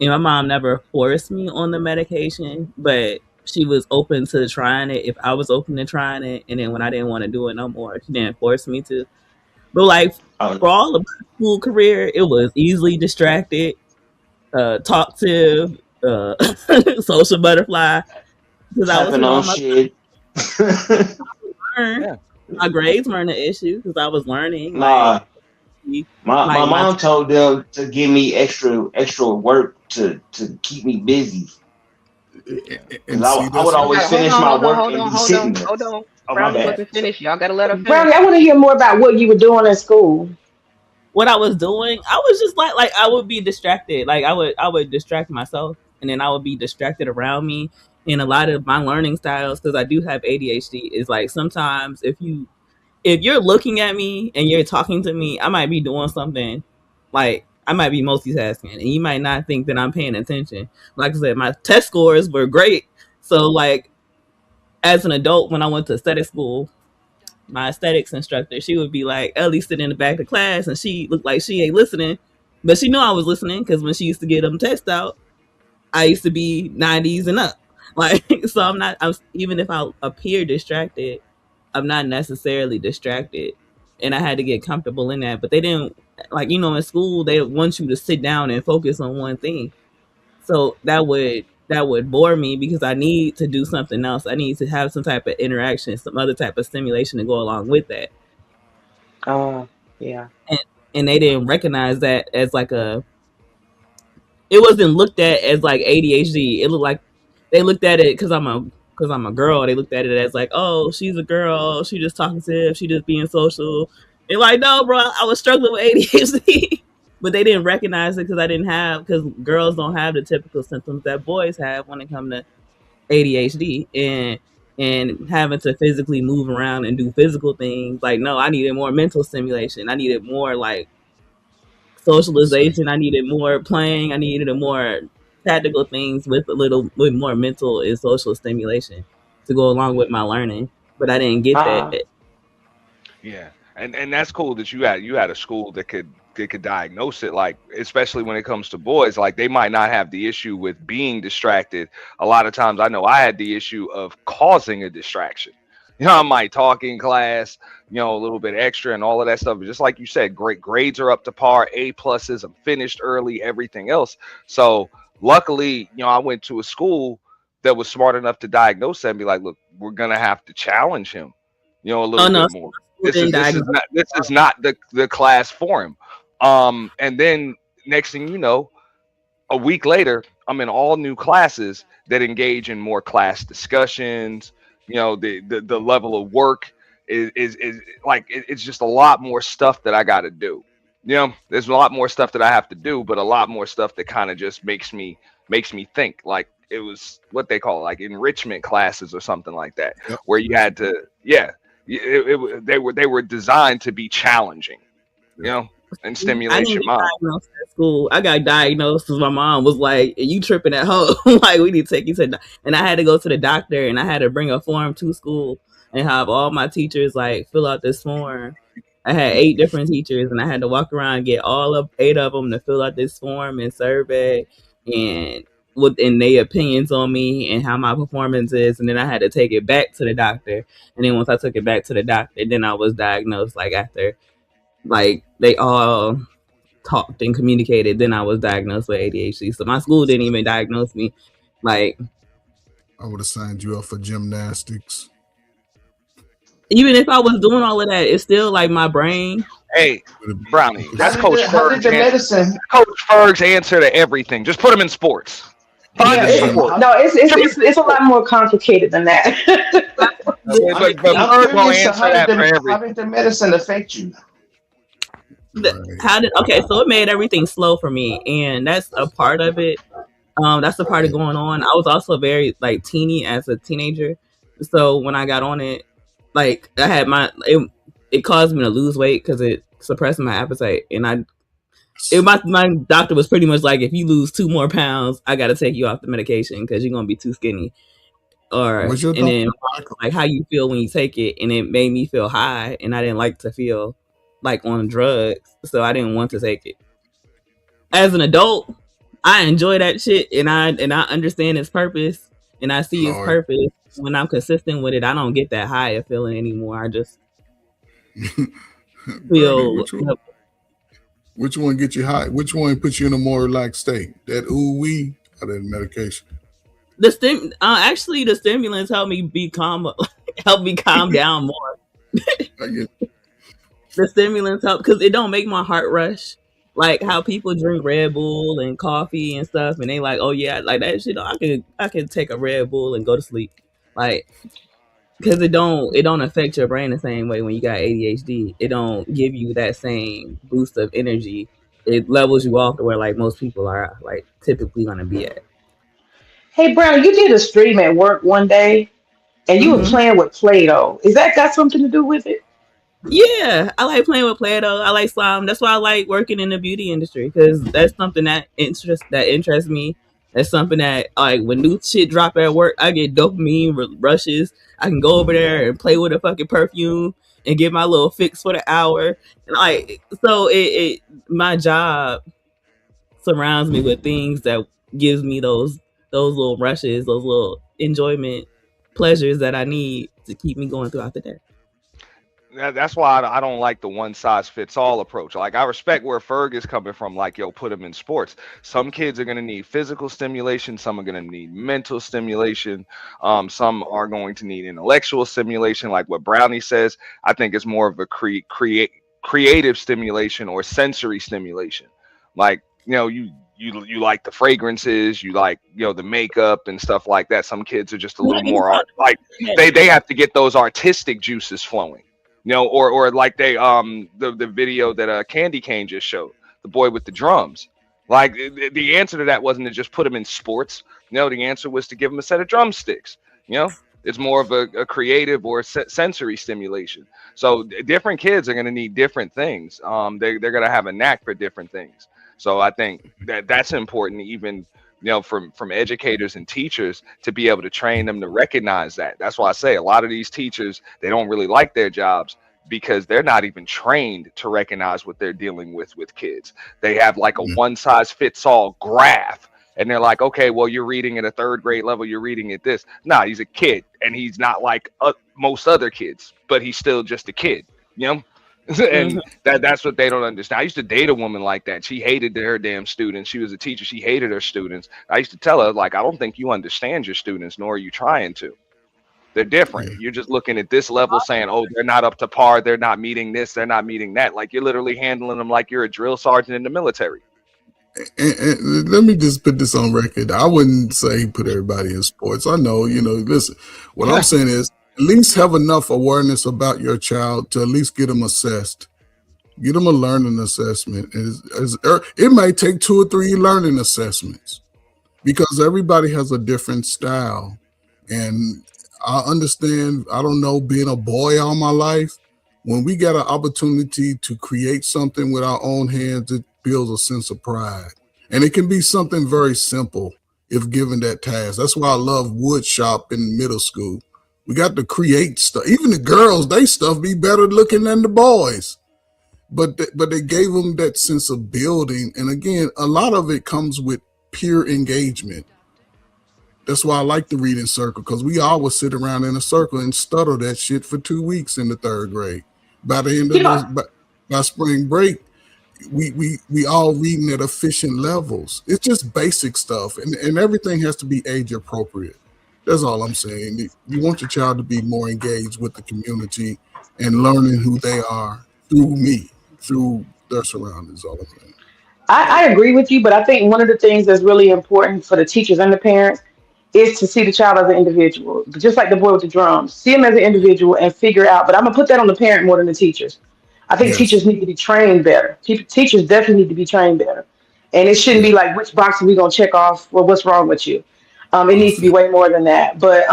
And my mom never forced me on the medication, but she was open to trying it if I was open to trying it. And then when I didn't want to do it no more, she didn't force me to. But like Oh For no. all of my school career, it was easily distracted, talkative, social butterfly, because I was Tapping hitting on all my shit. learn. Yeah. My grades weren't an issue because I was learning. Nah, my Like my mom told them to give me extra work to keep me busy because And see, I would that's You always gotta hold finish on, my hold on, work hold and on, be hold on, sitting there. hold on. Oh my Brownie bad. wasn't finished. Y'all gotta let her Brownie, finish. I want to hear more about what you were doing at school. what I was doing, I was just like I would be distracted. Like I would distract myself, and then I would be distracted around me. And a lot of my learning styles, because I do have ADHD, is like sometimes if you're looking at me and you're talking to me, I might be doing something, like I might be multitasking, and you might not think that I'm paying attention. Like I said, my test scores were great, so like as an adult, when I went to aesthetic school, my aesthetics instructor, she would be like, Ellie sit in the back of the class, and she looked like she ain't listening, but she knew I was listening because when she used to get them tests out, I used to be 90s and up. Like, so I'm not. Even if I appear distracted, I'm not necessarily distracted, and I had to get comfortable in that. But they didn't like in school they want you to sit down and focus on one thing. So that would bore me because I need to do something else. I need to have some type of interaction, some other type of stimulation to go along with that. Yeah. And and they didn't recognize that as like it wasn't looked at as like ADHD. It looked like they looked at it because I'm a girl. They looked at it as like, oh, she's a girl. She just talkative. She just being social. And like, no, bro, I was struggling with ADHD, but they didn't recognize it because girls don't have the typical symptoms that boys have when it comes to ADHD and having to physically move around and do physical things. Like, no, I needed more mental stimulation. I needed more like socialization. I needed more playing. I needed a more tactical things with a little with more mental and social stimulation to go along with my learning. But I didn't get Uh-uh. that. Yeah, and that's cool that you had a school that could diagnose it. Like especially when it comes to boys, like they might not have the issue with being distracted. A lot of times, I know I had the issue of causing a distraction. I might talk in class, a little bit extra and all of that stuff. But just like you said, great grades are up to par, A pluses. I'm finished early, everything else. So luckily, I went to a school that was smart enough to diagnose that and be like, look, we're gonna have to challenge him a Oh little no, bit so more. my school This didn't is this is diagnose. not this is not the class for him. And then next thing you know, a week later, I'm in all new classes that engage in more class discussions. The level of work is like it's just a lot more stuff that I got to do. There's a lot more stuff that I have to do, but a lot more stuff that kind of just makes me think. Like it was what they call like enrichment classes or something like that, yep. where you had to, yeah, they were designed to be challenging, Yep. and I stimulate didn't your get mind. diagnosed at school. I got diagnosed because my mom was like, "You tripping at home? Like we need to take you to." And I had to go to the doctor, and I had to bring a form to school and have all my teachers like fill out this form. I had 8 different teachers, and I had to walk around and get all of 8 of them to fill out this form and survey and their opinions on me and how my performance is. And then I had to take it back to the doctor. And then once I took it back to the doctor, then I was diagnosed. Like after like they all talked and communicated, then I was diagnosed with ADHD. So my school didn't even diagnose me. Like I would have signed you up for gymnastics. even if I was doing all of that, it's still like my brain. Hey, Brownie, How that's did Coach the Ferg's answer. medicine? Coach Ferg's answer to everything. Just put him in sports. Find Yeah, a The gym. sport. no, it's it's Put him it's it's a in lot more complicated than that. but I'm Ferg gonna curious. So answer that for how everything. did the medicine affect you? Right. How did okay? So it made everything slow for me, and that's a part of it. That's the part of going on. I was also very like teeny as a teenager, so when I got on it, like I had it caused me to lose weight because it suppressed my appetite, and my doctor was pretty much like, if you lose 2 more pounds, I got to take you off the medication because you're gonna be too skinny. Was your And doctor then Michael? like how you feel when you take it, and it made me feel high, and I didn't like to feel like on drugs, so I didn't want to take it. As an adult, I enjoy that shit, and I understand its purpose, and I see its Lord. purpose. When I'm consistent with it, I don't get that high of feeling anymore. I just Brownie, feel Which one get you high? Which one puts you in a more relaxed state? That ooh wee or that medication? Actually the stimulants help me be calm, help me calm down more. I get The stimulants help because it don't make my heart rush. Like how people drink Red Bull and coffee and stuff, and they like, oh yeah, like that shit. I could take a Red Bull and go to sleep, like because it don't affect your brain the same way when you got ADHD. It don't give you that same boost of energy. It levels you off to where like most people are like typically gonna be at. Hey, Brown, you did a stream at work one day and you were Hmm. playing with Play-Doh. Is that got something to do with it? Yeah, I like playing with Play-Doh. I like slime. That's why I like working in the beauty industry because that's something that interests me. That's something that like when new shit drop at work, I get dopamine rushes. I can go over there and play with a fucking perfume and get my little fix for the hour. And like so, it my job surrounds me with things that gives me those little rushes, those little enjoyment pleasures that I need to keep me going throughout the day. That's why I don't like the one size fits all approach. Like I respect where Ferg is coming from. Like yo, put them in sports. Some kids are gonna need physical stimulation. Some are gonna need mental stimulation. Some are going to need intellectual stimulation. Like what Brownie says, I think it's more of a creative stimulation or sensory stimulation. Like you like the fragrances, you like the makeup and stuff like that. Some kids are just a little more art. Like they have to get those artistic juices flowing. Or like the video that Candy Cane just showed, the boy with the drums. Like the answer to that wasn't to just put him in sports. The answer was to give him a set of drumsticks. It's more of a creative or sensory stimulation. So different kids are going to need different things. They're going to have a knack for different things. So I think that's important, even from educators and teachers to be able to train them to recognize that. That's why I say a lot of these teachers, they don't really like their jobs because they're not even trained to recognize what they're dealing with kids. They have like a one size fits all graph, and they're like, okay, well, you're reading at a third grade level, you're reading at this. Nah, he's a kid, and he's not like most other kids, but he's still just a kid, you know. Mhm. And that's what they don't understand. I used to date a woman like that. She hated her damn students. She was a teacher. She hated her students. I used to tell her, like, I don't think you understand your students, nor are you trying to. They're different. yeah. You're just looking at this level saying, oh, they're not up to par. They're not meeting this. They're not meeting that. Like you're literally handling them like you're a drill sergeant in the military. And let me just put this on record. I wouldn't say put everybody in sports. I know, listen, what I'm saying is at least have enough awareness about your child to at least get them assessed. Get them a learning assessment. It may take 2 or 3 learning assessments because everybody has a different style. And I understand, I don't know, being a boy all my life, when we get an opportunity to create something with our own hands, it builds a sense of pride. And it can be something very simple if given that task. That's why I love wood shop in middle school. We got to create stuff. Even the girls, they stuff be better looking than the boys. But they gave them that sense of building. And again, a lot of it comes with peer engagement. That's why I like the reading circle, because we all would sit around in a circle and stutter that shit for 2 weeks in the third grade. By the end You of know, by spring break, we all reading at efficient levels. It's just basic stuff, and everything has to be age appropriate. That's all I'm saying. You want your child to be more engaged with the community and learning who they are through me, through their surroundings. All I'm saying. I agree with you, but I think one of the things that's really important for the teachers and the parents is to see the child as an individual, just like the boy with the drums. See him as an individual and figure out. But I'm gonna put that on the parent more than the teachers. I think Yes. teachers need to be trained better. Teachers definitely need to be trained better, and it shouldn't Yeah. be like which box are we gonna check off. Well, what's wrong with you? It I needs to be feel. way more than that. But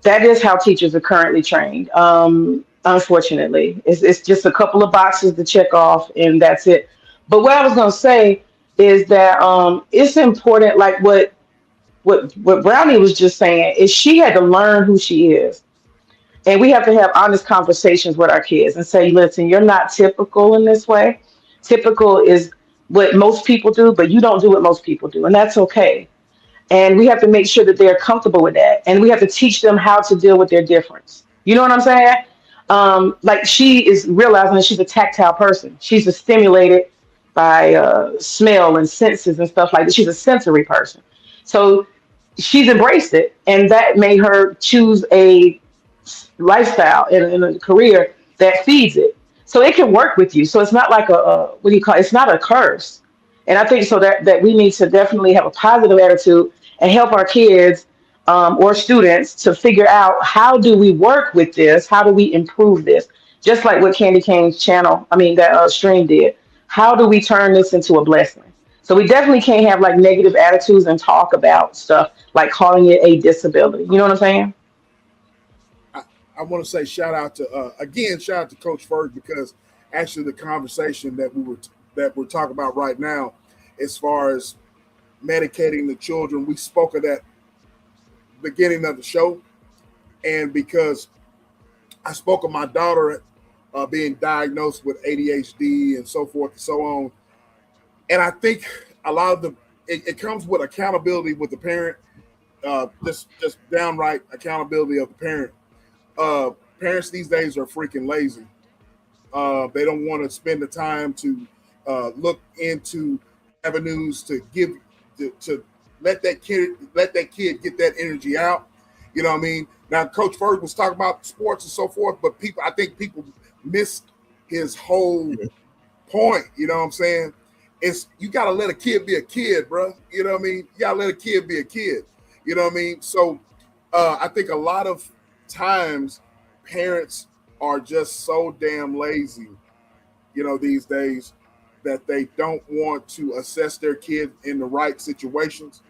that is how teachers are currently trained. Unfortunately, it's just a couple of boxes to check off, and that's it. But what I was gonna say is that it's important, like what Brownie was just saying, is she had to learn who she is. And we have to have honest conversations with our kids and say, listen, you're not typical in this way. Typical is what most people do, but you don't do what most people do. And that's okay. And we have to make sure that they're comfortable with that. And we have to teach them how to deal with their difference. You know what I'm saying? Like she is realizing that she's a tactile person. She's a stimulated. by smell and senses and stuff like that. She's a sensory person. So she's embraced it, and that made her choose a lifestyle and a career that feeds it. So it can work with you. So it's not like a what do you call it? It's not a curse. And I think so that we need to definitely have a positive attitude and help our kids or students to figure out how do we work with this? How do we improve this? Just like what Candy Kane's channel, I mean, that stream did. How do we turn this into a blessing? So we definitely can't have like negative attitudes and talk about stuff like calling it a disability. You know what I'm saying? I want to say shout out to Coach Ferg, because actually the conversation that we're talking about right now, as far as medicating the children, we spoke of that beginning of the show, and because I spoke of my daughter being diagnosed with ADHD and so forth and so on, and I think a lot of it comes with accountability with the parent, just downright accountability of the parent. Parents these days are freaking lazy. They don't want to spend the time to look into avenues to to let that kid get that energy out. You know what I mean? Now, Coach Ferg was talking about sports and so forth, but I think people missed his whole point. You know what I'm saying? It's you got to let a kid be a kid, bro. You know what I mean? You got to let a kid be a kid. You know what I mean? So I think a lot of times parents are just so damn lazy, you know, these days, that they don't want to assess their kid in the right situations.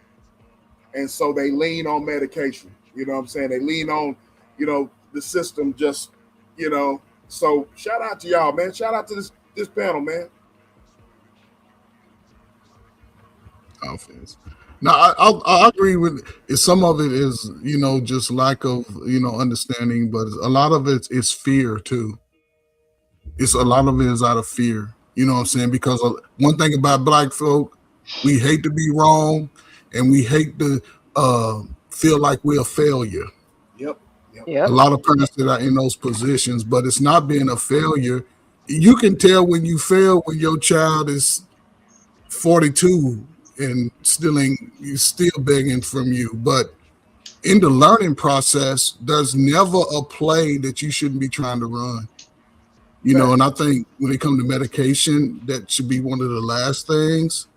And so they lean on medication. You know what I'm saying? They lean on, the system just, so shout out to y'all, man. Shout out to this panel, man. Offense. No, I agree with it. Some of it is, just lack of, understanding, but a lot of it is fear too. It's a lot of it is out of fear. You know what I'm saying? Because one thing about black folk, we hate to be wrong, and we hate to feel like we're a failure. Yep. A lot of parents that are in those positions, but it's not being a failure. You can tell when you fail when your child is 42 and still begging from you. But in the learning process, there's never a play that you shouldn't be trying to run. And I think when it comes to medication, that should be one of the last things.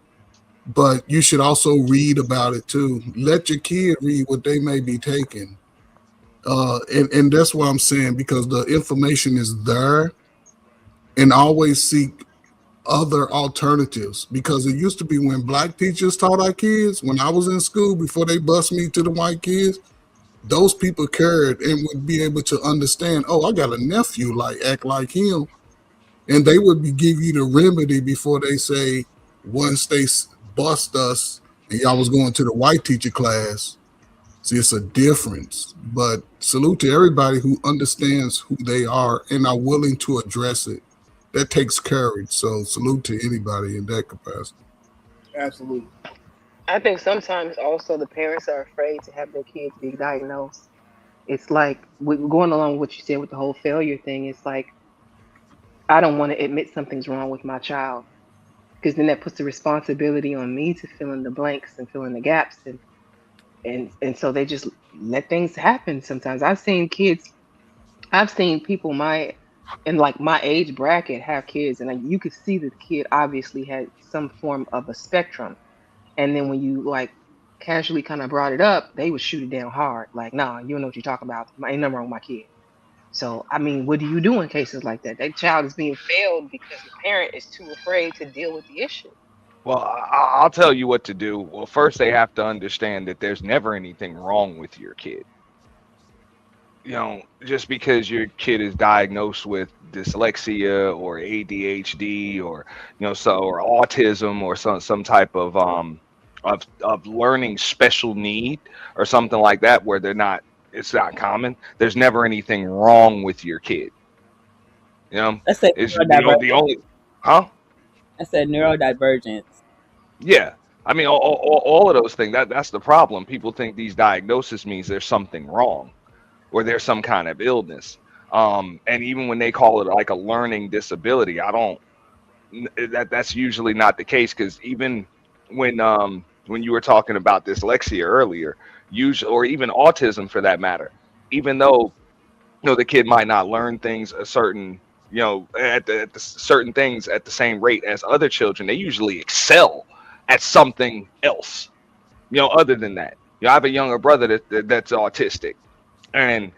But you should also read about it too. Let your kid read what they may be taking. And that's what I'm saying, because the information is there, and always seek other alternatives, because it used to be when black teachers taught our kids, when I was in school, before they bust me to the white kids, those people cared and would be able to understand, oh, I got a nephew, act like him. And they would give you the remedy before they say, once they bust us and y'all was going to the white teacher class. See, it's a difference. But salute to everybody who understands who they are and are willing to address it. That takes courage. So salute to anybody in that capacity. Absolutely. I think sometimes also the parents are afraid to have their kids be diagnosed. It's like going along with what you said with the whole failure thing. It's like I don't want to admit something's wrong with my child, because then that puts the responsibility on me to fill in the blanks and fill in the gaps, and so they just let things happen. Sometimes I've seen people in like my age bracket have kids, and like you could see that the kid obviously had some form of a spectrum. And then when you like casually kind of brought it up, they would shoot it down hard. Like, nah, you don't know what you're talking about. Ain't nothing wrong with my kid. So, I mean, what do you do in cases like that? That child is being failed because the parent is too afraid to deal with the issue. Well, I'll tell you what to do. Well, first they have to understand that there's never anything wrong with your kid. Just because your kid is diagnosed with dyslexia or ADHD or or autism or some type of learning special need or something like that, where it's not common. There's never anything wrong with your kid. Let's say It's the only, huh? I said neurodivergence. Yeah. I mean, all of those things. That's the problem. People think these diagnoses means there's something wrong, or there's some kind of illness. And even when they call it like a learning disability, I don't that's usually not the case, because even when you were talking about dyslexia earlier, usually, or even autism for that matter, even though the kid might not learn things a certain at the certain things at the same rate as other children, they usually excel at something else, other than that. I have a younger brother that's autistic, and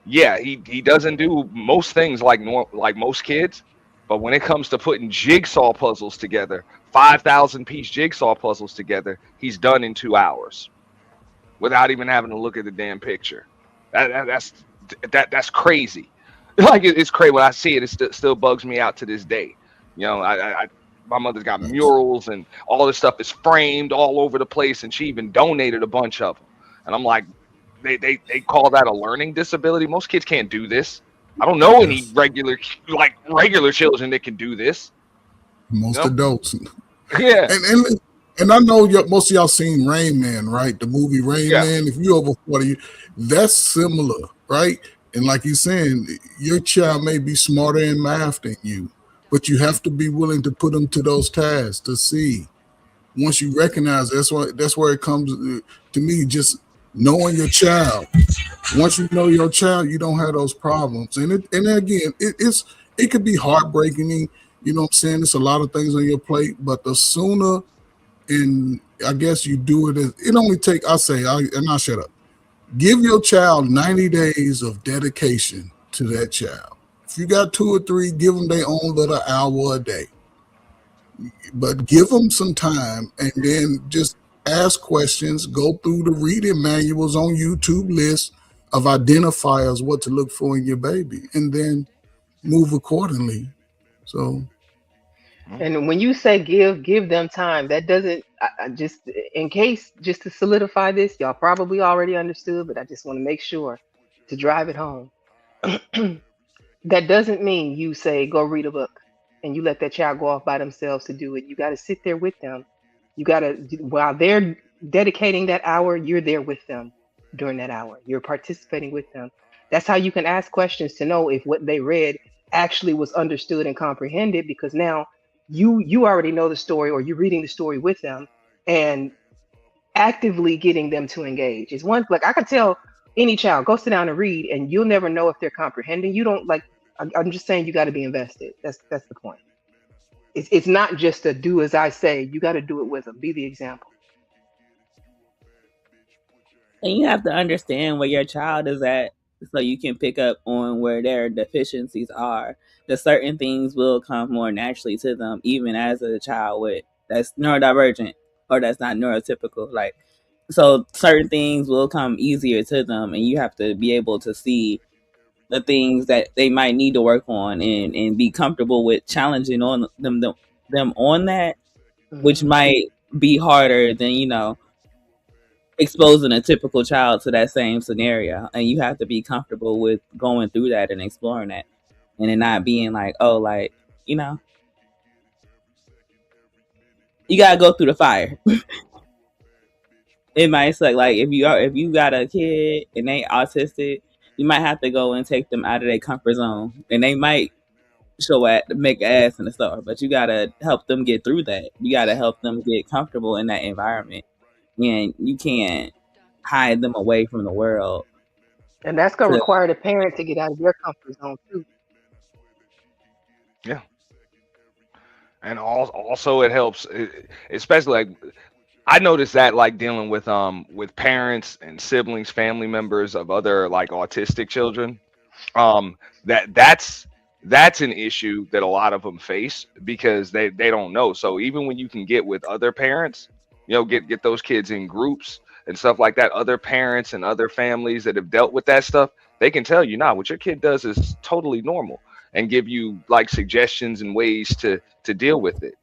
yeah, he doesn't do most things like most kids, but when it comes to putting jigsaw puzzles together, 5,000-piece jigsaw puzzles together, he's done in 2 hours without even having to look at the damn picture. That's crazy. Like it's crazy when I see it. It still bugs me out to this day. My mother's got That's murals and all this stuff is framed all over the place, and she even donated a bunch of them. And I'm like, they call that a learning disability. Most kids can't do this. I don't know any that's regular children that can do this. most You adults. Yeah, And I know most of y'all seen Rain Man, right? The movie Rain yeah. Man. If you over 40, that's similar, right? And like you're saying, your child may be smarter in math than you, but you have to be willing to put them to those tasks to see. Once you recognize, that's where it comes to me. Just knowing your child. Once you know your child, you don't have those problems. And again, it could be heartbreaking. You know what I'm saying? It's a lot of things on your plate, but the sooner, and I guess you do it. It only take, and I'll shut up. Give your child 90 days of dedication to that child. If you got 2 or 3, give them their own little hour a day, but give them some time, and then just ask questions. Go through the reading manuals on YouTube list of identifiers, what to look for in your baby, and then move accordingly. So And when you say give them time, that doesn't, I just, in case, just to solidify this, y'all probably already understood, but I just want to make sure to drive it home. That doesn't mean you say go read a book and you let that child go off by themselves to do it. You got to sit there with them. You got to, while they're dedicating that hour, you're there with them during that hour. You're participating with them. That's how you can ask questions to know if what they read actually was understood and comprehended, because now you already know the story, or you're reading the story with them and actively getting them to engage. Is one, like, I could tell any child, go sit down and read, and you'll never know if they're comprehending. You don't like. I'm just saying, you got to be invested. That's the point. It's not just a do as I say. You got to do it with them. Be the example. And you have to understand where your child is at so you can pick up on where their deficiencies are. The certain things will come more naturally to them, even as a child with that's neurodivergent or that's not neurotypical. Like, so certain things will come easier to them, and you have to be able to see the things that they might need to work on, and be comfortable with challenging on them on that, which Hmm. might be harder than exposing a typical child to that same scenario. And you have to be comfortable with going through that and exploring that, and it not being like, oh, like, you know you gotta go through the fire. It might suck. Like, if you got a kid and they autistic, you might have to go and take them out of their comfort zone, and they might make ass in the store, but you gotta help them get through that. You gotta help them get comfortable in that environment, and you can't hide them away from the world. And that's gonna To require the parent to get out of their comfort zone too. Yeah. And also it helps, especially like I noticed that, like, dealing with parents and siblings, family members of other like autistic children, um that's an issue that a lot of them face because they don't know. So even when you can get with other parents, get those kids in groups and stuff like that, other parents and other families that have dealt with that stuff, they can tell you, nah, what your kid does is totally normal, and give you like suggestions and ways to deal with it.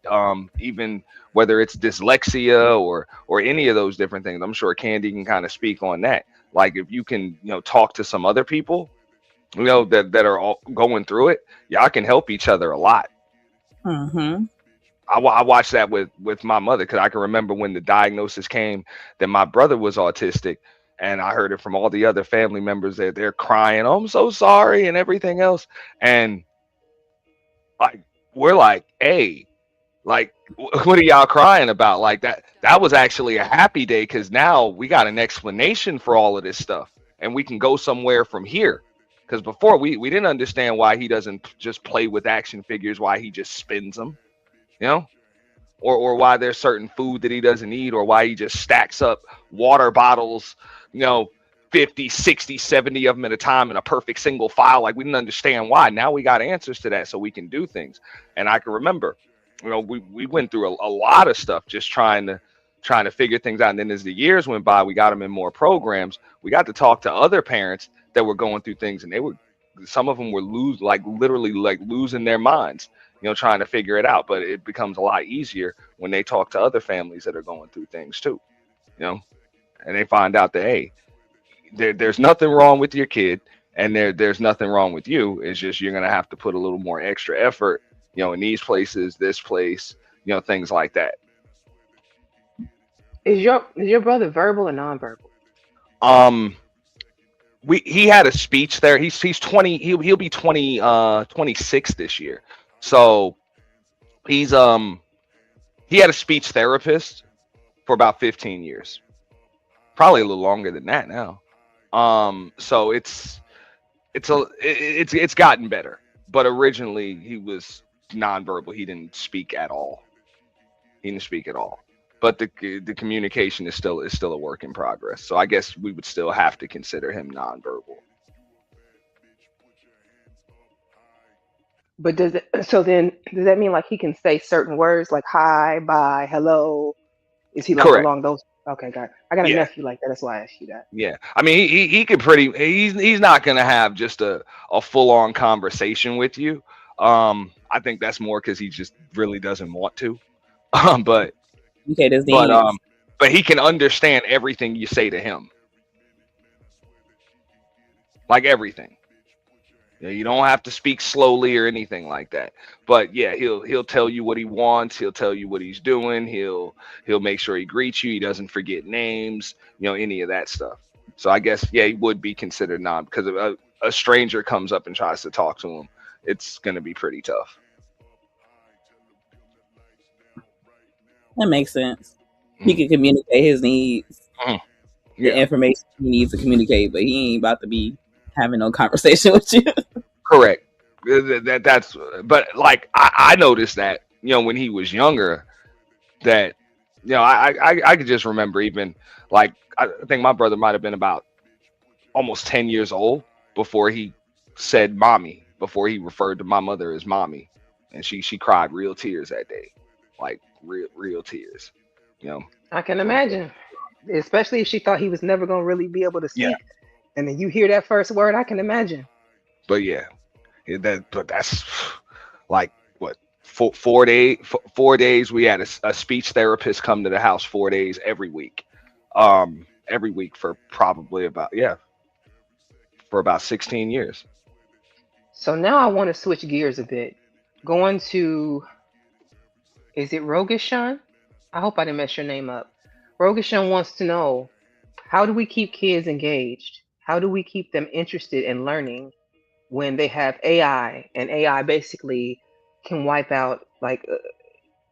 Even whether it's dyslexia or any of those different things. I'm sure Candy can kind of speak on that. Like, if you can, talk to some other people, that are all going through it, y'all can help each other a lot. mm-hmm. I watched that with my mother, because I can remember when the diagnosis came that my brother was autistic, and I heard it from all the other family members that they're crying, "Oh, I'm so sorry," and everything else. And like, we're like, hey. Like, what are y'all crying about? Like that was actually a happy day because now we got an explanation for all of this stuff, and we can go somewhere from here. Because before we didn't understand why he doesn't just play with action figures, why he just spins them, you know, or why there's certain food that he doesn't eat, or why he just stacks up water bottles, you know, 50, 60, 70 of them at a time in a perfect single file. Like, we didn't understand why. Now we got answers to that, so we can do things. And I can remember, you know, we went through a lot of stuff just trying to figure things out. And then as the years went by, we got them in more programs. We got to talk to other parents that were going through things, and some of them were literally losing their minds, you know, trying to figure it out. But it becomes a lot easier when they talk to other families that are going through things too, you know, and they find out that, hey, there's nothing wrong with your kid, and there's nothing wrong with you. It's just you're gonna have to put a little more extra effort, you know, in these places, this place, you know, things like that. Is your brother verbal or nonverbal? Um, he had a speech there. He's 20. He'll be 26 this year. So he's he had a speech therapist for about 15 years, probably a little longer than that now. So it's gotten better, but originally he was nonverbal. He didn't speak at all. He didn't speak at all. But the communication is still a work in progress. So I guess we would still have to consider him nonverbal. But so then does that mean like he can say certain words like hi, bye, hello? Is he like Correct. along those? Okay, got it. I got a Yeah. nephew like that. That's why I asked you that. Yeah. I mean, he could he's not gonna have just a full on conversation with you. I think that's more because he just really doesn't want to. But Okay, his but needs. but he can understand everything you say to him, like everything. You know, you don't have to speak slowly or anything like that. But yeah, he'll tell you what he wants. He'll tell you what he's doing. He'll make sure he greets you. He doesn't forget names. You know, any of that stuff. So I guess yeah, he would be considered non because if a stranger comes up and tries to talk to him, it's gonna be pretty tough. That makes sense. He Mm. can communicate his needs, Mhm. the Yeah, information he needs to communicate, but he ain't about to be having no conversation with you. correct. That's but like I noticed that, you know, when he was younger, that, you know, I could just remember, even like I think my brother might have been about almost 10 years old before he said mommy, before he referred to my mother as mommy, and she cried real tears that day, like real tears, you know. I can imagine, especially if she thought he was never gonna really be able to Yeah, speak, and then you hear that first word. I can imagine. but yeah, but that's like what, 4 days we had a speech therapist come to the house 4 days every week for probably about, yeah, for about 16 years. So now I want to switch gears a bit. Going to, is it Rogishan? I hope I didn't mess your name up. Rogishan wants to know, how do we keep kids engaged? How do we keep them interested in learning when they have AI, and AI basically can wipe out, like,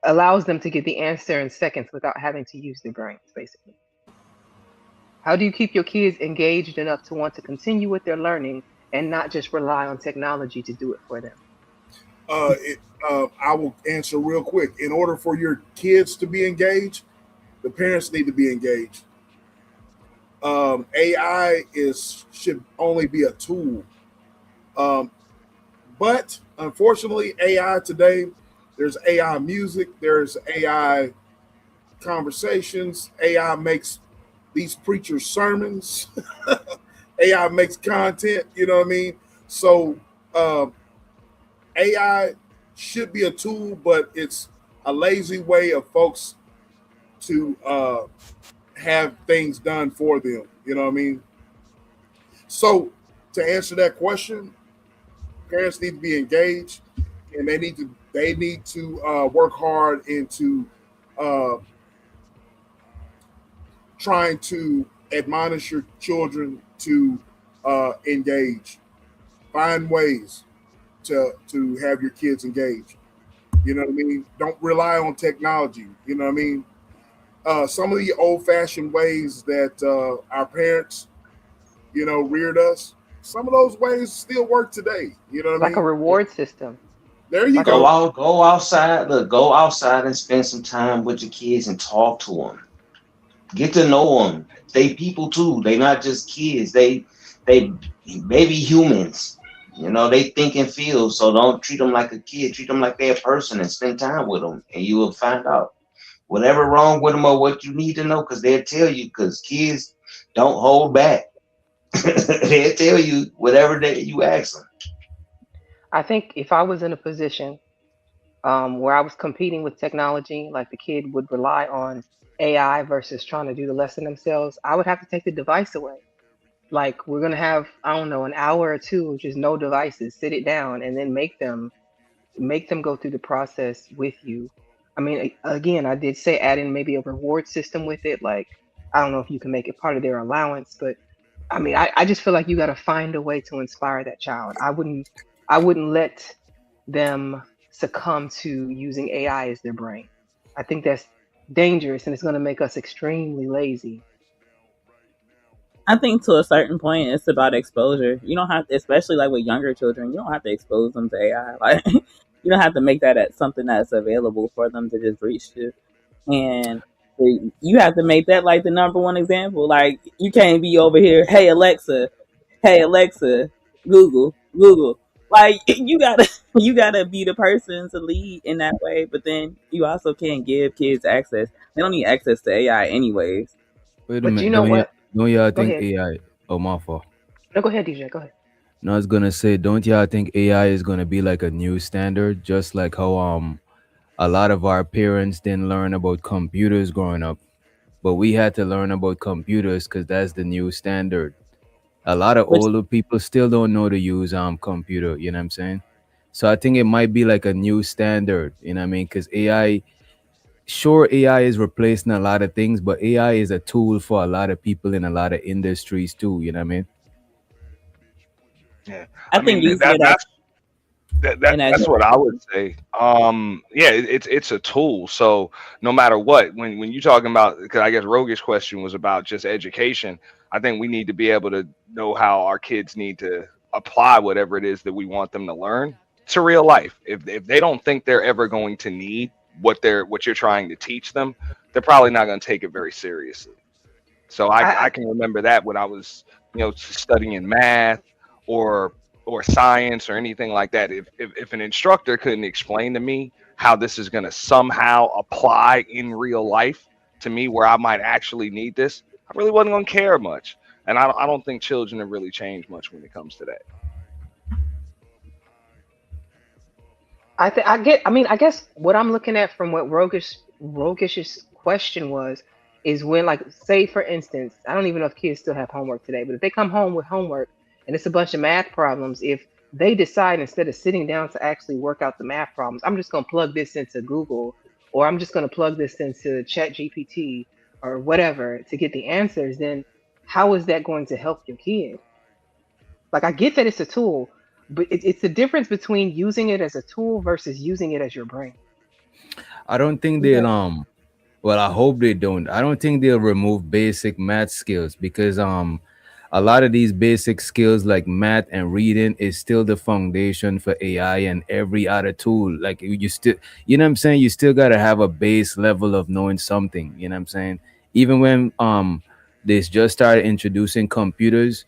allows them to get the answer in seconds without having to use their brains, basically? How do you keep your kids engaged enough to want to continue with their learning and not just rely on technology to do it for them? It, I will answer real quick. In order for your kids to be engaged, the parents need to be engaged. AI should only be a tool, um, but unfortunately, AI today, there's AI music, there's AI conversations. AI makes these preachers sermons. AI makes content. You know what I mean? So um, AI should be a tool, but it's a lazy way of folks to have things done for them. You know what I mean? So to answer that question, parents need to be engaged, and they need to work hard into uh, trying to admonish your children to engage. Find ways to have your kids engaged. You know what I mean? Don't rely on technology. You know what I mean? Some of the old-fashioned ways that our parents, reared us. Some of those ways still work today. You know what I Like a mean? reward system. There you Like a Go go. out, go outside. Look, go outside and spend some time with your kids and talk to them. Get to know them. They people too. They not just kids. They baby humans. They think and feel. So don't treat them like a kid. Treat them like they're a person and spend time with them, and you will find out whatever wrong with them or what you need to know. Because they'll tell you. Because kids don't hold back. They'll tell you whatever you ask them. I think if I was in a position where I was competing with technology, like the kid would rely on AI versus trying to do the lesson themselves, I would have to take the device away. Like we're gonna have, I don't know, an hour or two of just no devices, sit it down, and then make them go through the process with you. I mean, again, I did say add in maybe a reward system with it. Like I don't know if you can make it part of their allowance, but I mean, I just feel like you got to find a way to inspire that child. I wouldn't let them succumb to using AI as their brain. I think that's dangerous and it's going to make us extremely lazy. I think to a certain point, it's about exposure. You don't have to, especially like with younger children, you don't have to expose them to AI. Like, you don't have to make that at something that's available for them to just reach to. And you have to make that like the number one example. Like, you can't be over here, hey Alexa, Google. Like, you gotta be the person to lead in that way. But then you also can't give kids access. They don't need access to AI anyways. Wait a But you minute. know what? Don't y'all Go think ahead. AI? Oh, my fault. No, go ahead, DJ. Go ahead. No, I was gonna say, don't y'all think AI is gonna be like a new standard, just like how a lot of our parents didn't learn about computers growing up, but we had to learn about computers because that's the new standard. A lot of Which older people still don't know to use computer. You know what I'm saying? So I think it might be like a new standard. You know what I mean? Because AI, sure, AI is replacing a lot of things, but AI is a tool for a lot of people in a lot of industries too. You know what I mean? Yeah, I I think mean using it as and as that's what I would say. Yeah, it's a tool. So no matter what, when you're talking about, because I guess Rogish question was about just education. I think we need to be able to know how our kids need to apply whatever it is that we want them to learn to real life. If they don't think they're ever going to need what you're trying to teach them, they're probably not going to take it very seriously. So I I can remember that when I was, studying math or science or anything like that. If an instructor couldn't explain to me how this is going to somehow apply in real life to me where I might actually need this, I really wasn't going to care much. And I don't think children have really changed much when it comes to that. I mean, I guess what I'm looking at from what Rogish's question was is when, like, say for instance, I don't even know if kids still have homework today, but if they come home with homework and it's a bunch of math problems, if they decide instead of sitting down to actually work out the math problems, I'm just gonna plug this into Google or I'm just gonna plug this into Chat GPT or whatever to get the answers, then how is that going to help your kid? Like I get that it's a tool, but it's the difference between using it as a tool versus using it as your brain. I don't think You they'll know, well, I hope they don't. I don't think they'll remove basic math skills because a lot of these basic skills like math and reading is still the foundation for AI and every other tool. Like you still, you know what I'm saying? You still got to have a base level of knowing something, you know what I'm saying? Even when they just started introducing computers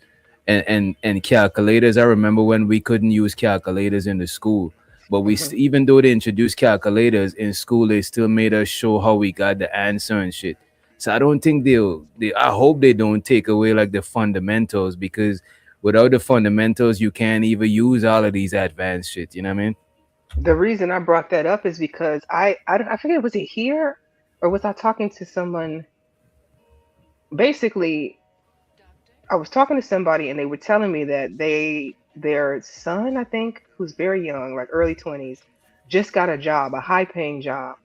and calculators. I remember when we couldn't use calculators in the school, but Hmm. even though they introduced calculators in school, they still made us show how we got the answer and shit. So I don't think I hope they don't take away like the fundamentals, because without the fundamentals you can't even use all of these advanced shit, you know what I mean? The reason I brought that up is because I forget, was it here or was I talking to someone? Basically, I was talking to somebody and they were telling me that their son, I think, who's very young, like early 20s, just got a job, a high paying job.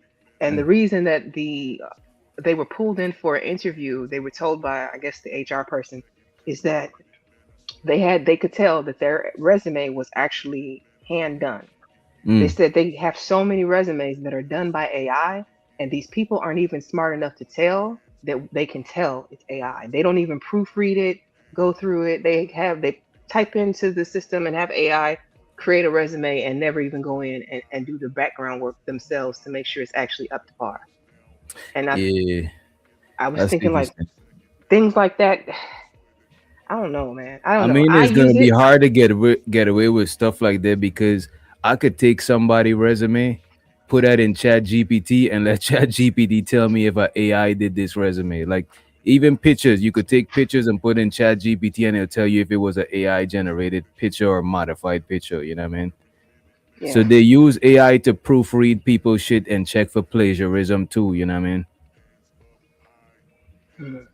And the reason that they were pulled in for an interview, they were told by, I guess, the HR person, is that they could tell that their resume was actually hand done. They Mm. said they have so many resumes that are done by AI, and these people aren't even smart enough to tell that they can tell it's AI. They don't even proofread it, go through it. They type into the system and have AI create a resume and never even go in and do the background work themselves to make sure it's actually up to par. And Yeah, I was that's thinking like interesting. things like that. I don't know, man. I I don't know. mean, I it's gonna use be it. hard to get away with stuff like that because I could take somebody' resume, put that in Chat GPT, and let Chat GPT tell me if a AI did this resume. Like even pictures, you could take pictures and put in Chat GPT, and it'll tell you if it was an AI generated picture or modified picture. You know what I mean? So Yeah. they use AI to proofread people's shit and check for plagiarism too. You know what I mean? Mhm.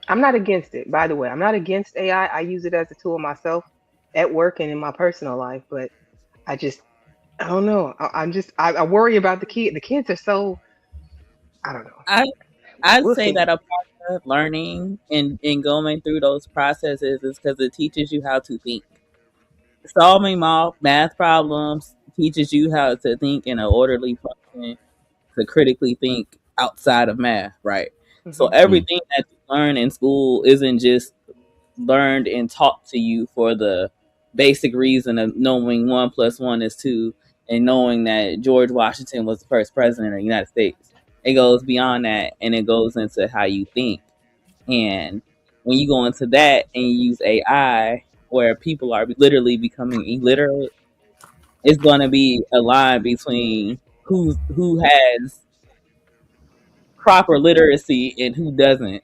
I'm not against it, by the way. I'm not against AI. I use it as a tool myself at work and in my personal life, but I just, I don't know. I worry about the kid. The kids are so, I don't know. I I'd We'll say see. that a part of learning and going through those processes is because it teaches you how to think. Solving math problems teaches you how to think in an orderly function, to critically think outside of math, right? So Hmm. Mm. everything that you learn in school isn't just learned and taught to you for the basic reason of knowing one plus one is two and knowing that George Washington was the first president of the United States. It goes beyond that and it goes into how you think. And when you go into that and you use AI where people are literally becoming illiterate, it's going to be a line between who has proper literacy and who doesn't,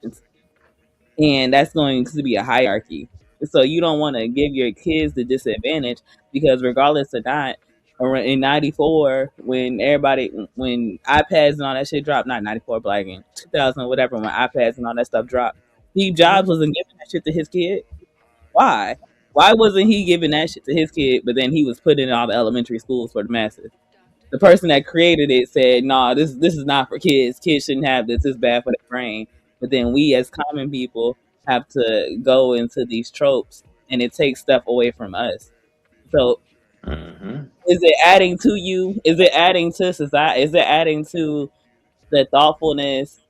and that's going to be a hierarchy. So you don't want to give your kids the disadvantage because regardless of not, in '94 when iPads and all that shit dropped, not '94 but like in 2000 whatever when iPads and all that stuff dropped, Steve Hmm. Jobs wasn't giving that shit to his kid. Why? Why wasn't he giving that shit to his kid? But then he was putting it in all the elementary schools for the masses. The person that created it said, "Nah, this is not for kids. Kids shouldn't have this. It's bad for their brain." But then we, as common people, have to go into these tropes, and it takes stuff away from us. So, Hmm. is it adding to you? Is it adding to society? Is it adding to the thoughtfulness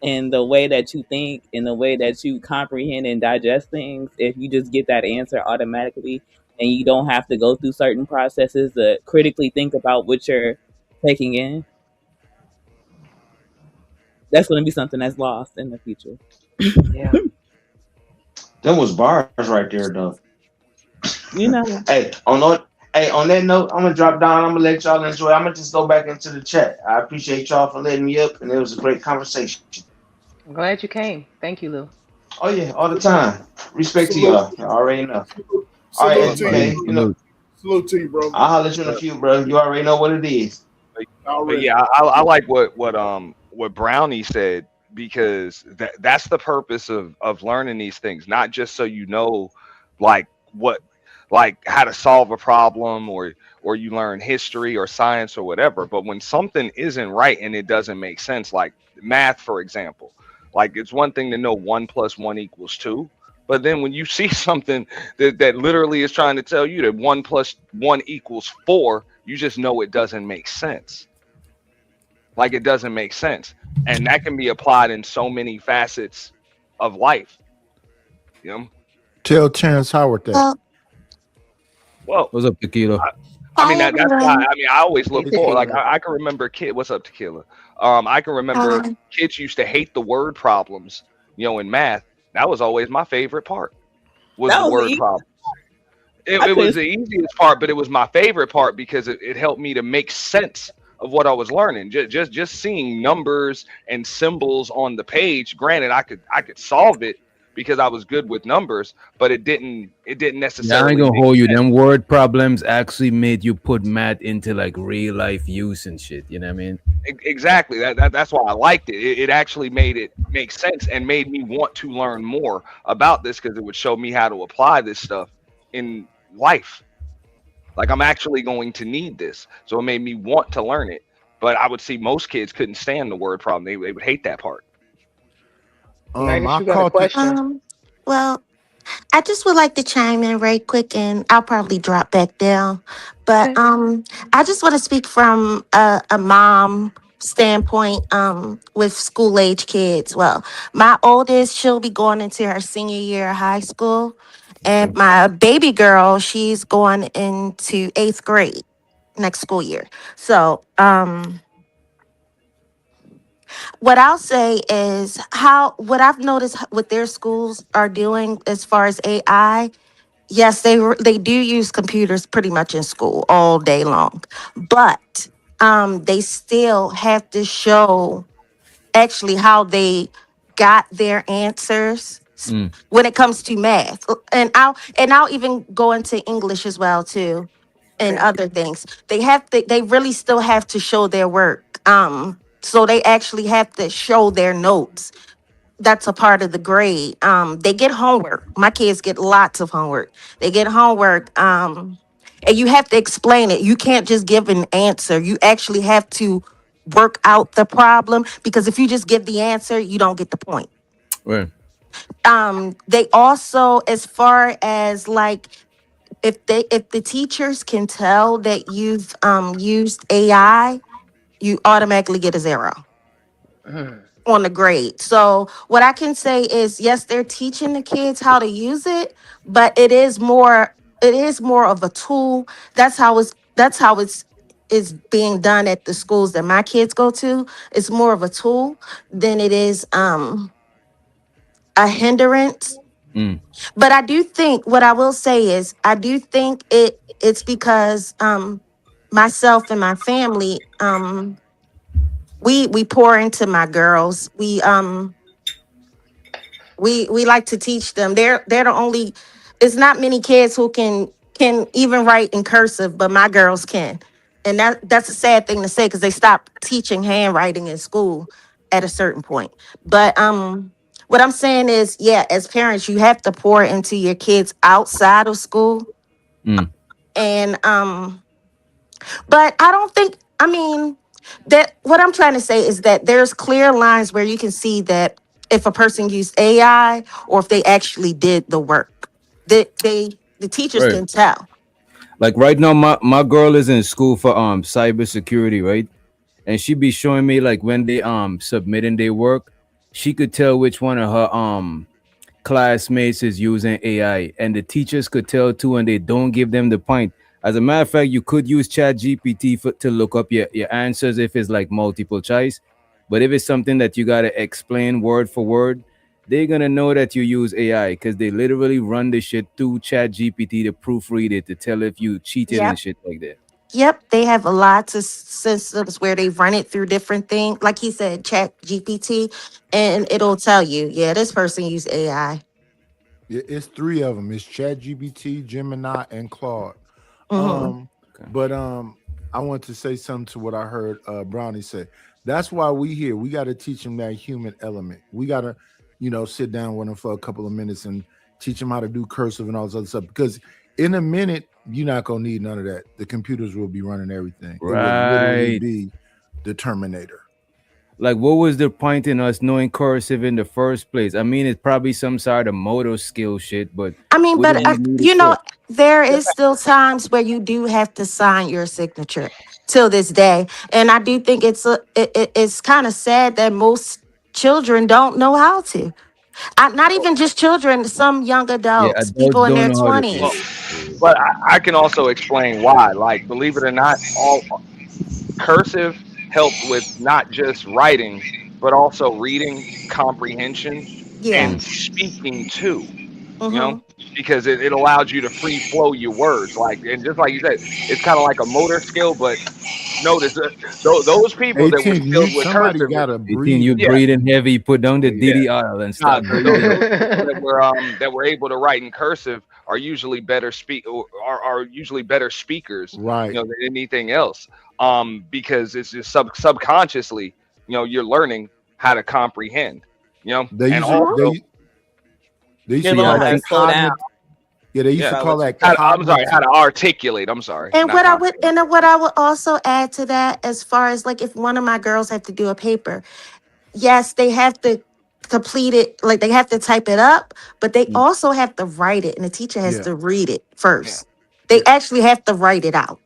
and the way that you think and the way that you comprehend and digest things if you just get that answer automatically and you don't have to go through certain processes to critically think about what you're taking in? That's going to be something that's lost in the future. Yeah. Them was bars right there, though. You know, Hey, on that note, I'm gonna drop down. I'm gonna let y'all enjoy. I'm gonna just go back into the chat. I appreciate y'all for letting me up, and it was a great conversation. I'm glad you came. Thank you, Lou. Oh yeah, all the time. Respect to Salute, y'all. Y'all already know. All right, salute to you. SBK. Salute, You know, salute. Salute to you, bro. I'll holler at you in a few, bro. You already know what it is. But Already. yeah, I like what Brownie said because that's the purpose of learning these things, not just so you know like what like how to solve a problem or you learn history or science or whatever, but when something isn't right and it doesn't make sense, like math for example, like it's one thing to know 1 + 1 = 2, but then when you see something that literally is trying to tell you that 1 + 1 = 4, you just know it doesn't make sense. Like it doesn't make sense. And that can be applied in so many facets of life. You know? Tell Terrence Howard that. Well, Well, What's up, Tequila? I, I mean hi that's why everyone. I mean I always Hey, look for like tequila. I can remember kid what's up tequila. I can remember Hi. kids used to hate the word problems, in math. That was always my favorite part was that the was the word easy. problem. it, I it was could the easiest part, but it was my favorite part because it helped me to make sense of what I was learning. Just seeing numbers and symbols on the page. Granted, I could solve it because I was good with numbers, but it didn't Yeah, I ain't necessarily gonna make hold you. sense. Them word problems actually made you put math into like real life use and shit. You know what I mean? Exactly. That's why I liked it. It actually made it make sense and made me want to learn more about this because it would show me how to apply this stuff in life. Like I'm actually going to need this. So it made me want to learn it. But I would see most kids couldn't stand the word problem. They would hate that part. I Unitus, you got a caught the question? Well, I just would like to chime in right quick, and I'll probably drop back down. But Okay. I just want to speak from a mom standpoint with school age kids. Well, my oldest, she'll be going into her senior year of high school, and my baby girl, she's going into 8th grade next school year. So what I'll say is how what I've noticed what their schools are doing as far as AI. Yes, they do use computers pretty much in school all day long, but they still have to show actually how they got their answers Mm. when it comes to math. And I'll even go into English as well too, and Okay. other things. They really still have to show their work. So they actually have to show their notes. That's a part of the grade. They get homework. My kids get lots of homework. They get homework. And you have to explain it. You can't just give an answer. You actually have to work out the problem, because if you just give the answer, you don't get the point. Right. They also, as far as like, if the teachers can tell that you've used AI, you automatically get a 0 Mm. on the grade. So what I can say is, yes, they're teaching the kids how to use it, but it is more of a tool. That's how it's is being done at the schools that my kids go to. It's more of a tool than it is a hindrance. Mm. But I do think, what I will say is, I do think it's because myself and my family, we pour into my girls. We like to teach them. They're the only. It's not many kids who can even write in cursive, but my girls can, and that's a sad thing to say, because they stopped teaching handwriting in school at a certain point. But what I'm saying is, yeah, as parents, you have to pour into your kids outside of school, Mm. and but I don't think, I mean, that what I'm trying to say is that there's clear lines where you can see that if a person used AI or if they actually did the work. The teachers Right. can tell. Like right now, my girl is in school for cybersecurity, right? And she be showing me like when they submitting their work, she could tell which one of her classmates is using AI, and the teachers could tell too, and they don't give them the point. As a matter of fact, you could use Chat GPT to look up your answers if it's like multiple choice. But if it's something that you gotta explain word for word, they're gonna know that you use AI because they literally run the shit through Chat GPT to proofread it to tell if you cheating and Yep. shit like that. Yep. They have a lot of systems where they run it through different things. Like he said, Chat GPT, and it'll tell you, yeah, this person used AI. It's three of them. It's ChatGPT, Gemini, and Claude. Hmm. Um, but I want to say something to what I heard Brownie say. That's why we here. We got to teach them that human element. We got to, sit down with them for a couple of minutes and teach them how to do cursive and all this other stuff. Because in a minute, you're not gonna need none of that. The computers will be running everything. It will literally Right. be the Terminator. Like, what was the point in us knowing cursive in the first place? I mean, it's probably some sort of motor skill shit, but I mean, what did but we need it for? there is still times where you do have to sign your signature till this day, and I do think it's kind of sad that most children don't know how to. Not even just children, some young Yeah, adults, adults people in don't their know how to. Well, twenties. but I can also explain why. Like, believe it or not, all cursive helped with not just writing, but also reading, comprehension, Yeah. and speaking too. You know, Mm-hmm. because it allows you to free flow your words. Like, and just like you said, it's kind of like a motor skill. But notice that those people that were 18th skilled mute. with Somebody cursive, got to 18, you breathe. yeah, breathing heavy, put down the yeah. DDR and Nah, start breathing. those people that were able to write in cursive are usually better are usually better speakers, Right. than anything else. Because it's just subconsciously, you're learning how to comprehend, They and used to Mm-hmm. also, they used They to Yeah, learn call I how to that think slow down. cognitive. Yeah, they used yeah, to By call what you that say. I'm sorry, how cognitive. to articulate. I'm sorry, And not what I would comprehend. and what I would also add to that, as far as like if one of my girls have to do a paper, yes, they have to. complete it, like they have to type it up, but they Mm. also have to write it, and the teacher has Yeah. to read it Yeah. first. They actually have to write it out.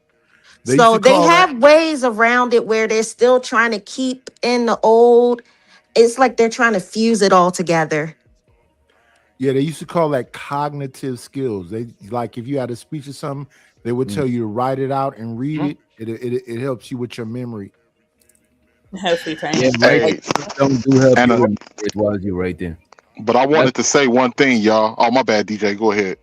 They used So to they call that. have ways around it where they're still trying to keep in the old. It's like they're trying to fuse it all together. Yeah, they used to call that cognitive skills. They like if you had a speech or something, they would tell you to write it out and read it. It helps you with your memory. Helps Yeah, retain right. it. Don't do help And you remember it while you're right there. but I That's wanted to say one thing, y'all. Oh, my bad, DJ. Go ahead.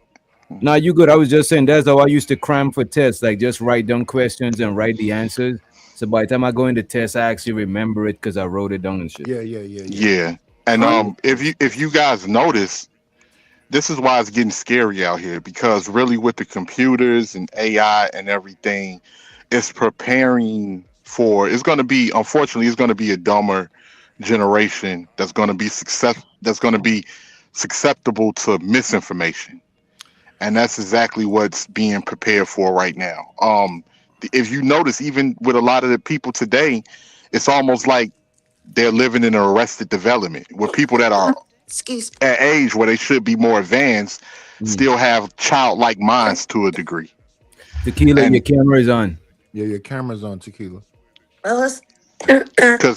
no, you good. I was just saying that's how I used to cram for tests. Like just write down questions and write the answers. So by the time I go into test, I actually remember it because I wrote it down and shit. Yeah. Yeah. And if you guys notice, this is why it's getting scary out here, because really with the computers and AI and everything, it's preparing for, it's going to be, unfortunately, it's going to be a dumber generation that's going to be susceptible to misinformation. And that's exactly what's being prepared for right now. If you notice, even with a lot of the people today, it's almost like they're living in an arrested development where people that are Excuse at age where they should be more advanced still have childlike minds to a degree. Tequila, your And camera is on. Yeah, your camera's on, Tequila. Well, because,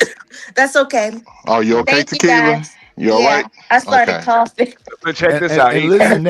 that's okay. are you okay, Thank you Tequila? guys. You all right? Yeah, I started Okay. coughing. But check And, this and, out. and listen,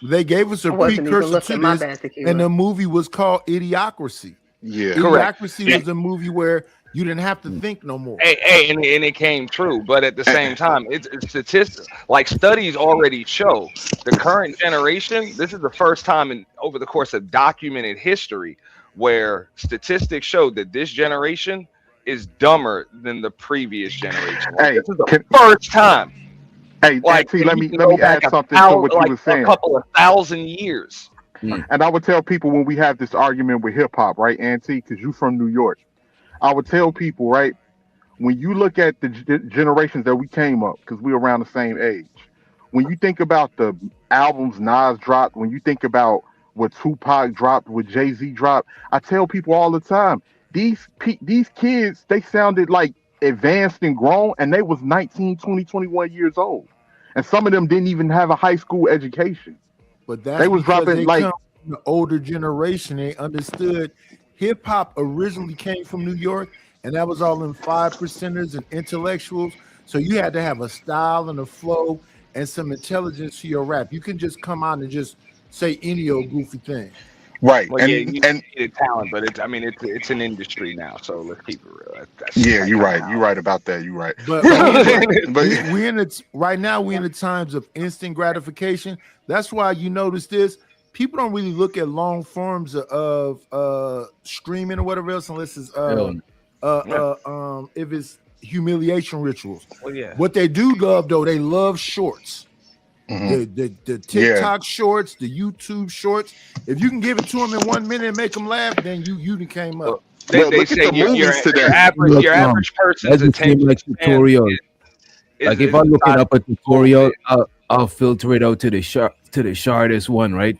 they gave us I a wasn't even precursor to looking. My this, bad, and Tequila. the movie was called Idiocracy. Yeah. Correct. Idiocracy was a movie where you didn't have to think no more. And it came true, but at the same time, it's statistics. Like studies already show, the current generation. This is the first time in over the course of documented history where statistics show that this generation is dumber than the previous generation. Like, Hey, this is the first time. Like, T, and let you me can let go me back add something to what you like were a saying. couple of thousand years. And I would tell people when we have this argument with hip hop, right, Auntie, because you from New York, I would tell people, right, when you look at the generations that we came up, because we're around the same age, when you think about the albums Nas dropped, when you think about what Tupac dropped, what Jay-Z dropped, I tell people all the time, these kids, they sounded like advanced and grown, and they was 19, 20, 21 years old. And some of them didn't even have a high school education. But They that's was because dropping they like, come from the older generation. They understood hip hop originally came from New York, and that was all in five percenters and intellectuals. So you had to have a style and a flow and some intelligence to your rap. You can just come out and just say any old goofy thing. right. Well, yeah, you need a talent, but it's an industry now. So let's keep it real. That's Yeah, like you're kind of right. You're right about that. You're right. But So, we in it right now. We in the times of instant gratification. That's why you notice this. People don't really look at long forms of streaming or whatever else unless it's if it's humiliation rituals. Well, yeah. What they do love though, they love shorts. Mhm. The TikTok shorts, the YouTube shorts. If you can give it to them in 1 minute and make them laugh, then you came up. They look say at the movies today. your average person's That's the same attention like span tutorial. Like if is I'm looking about up a tutorial, I'll filter it out to the shortest one, right?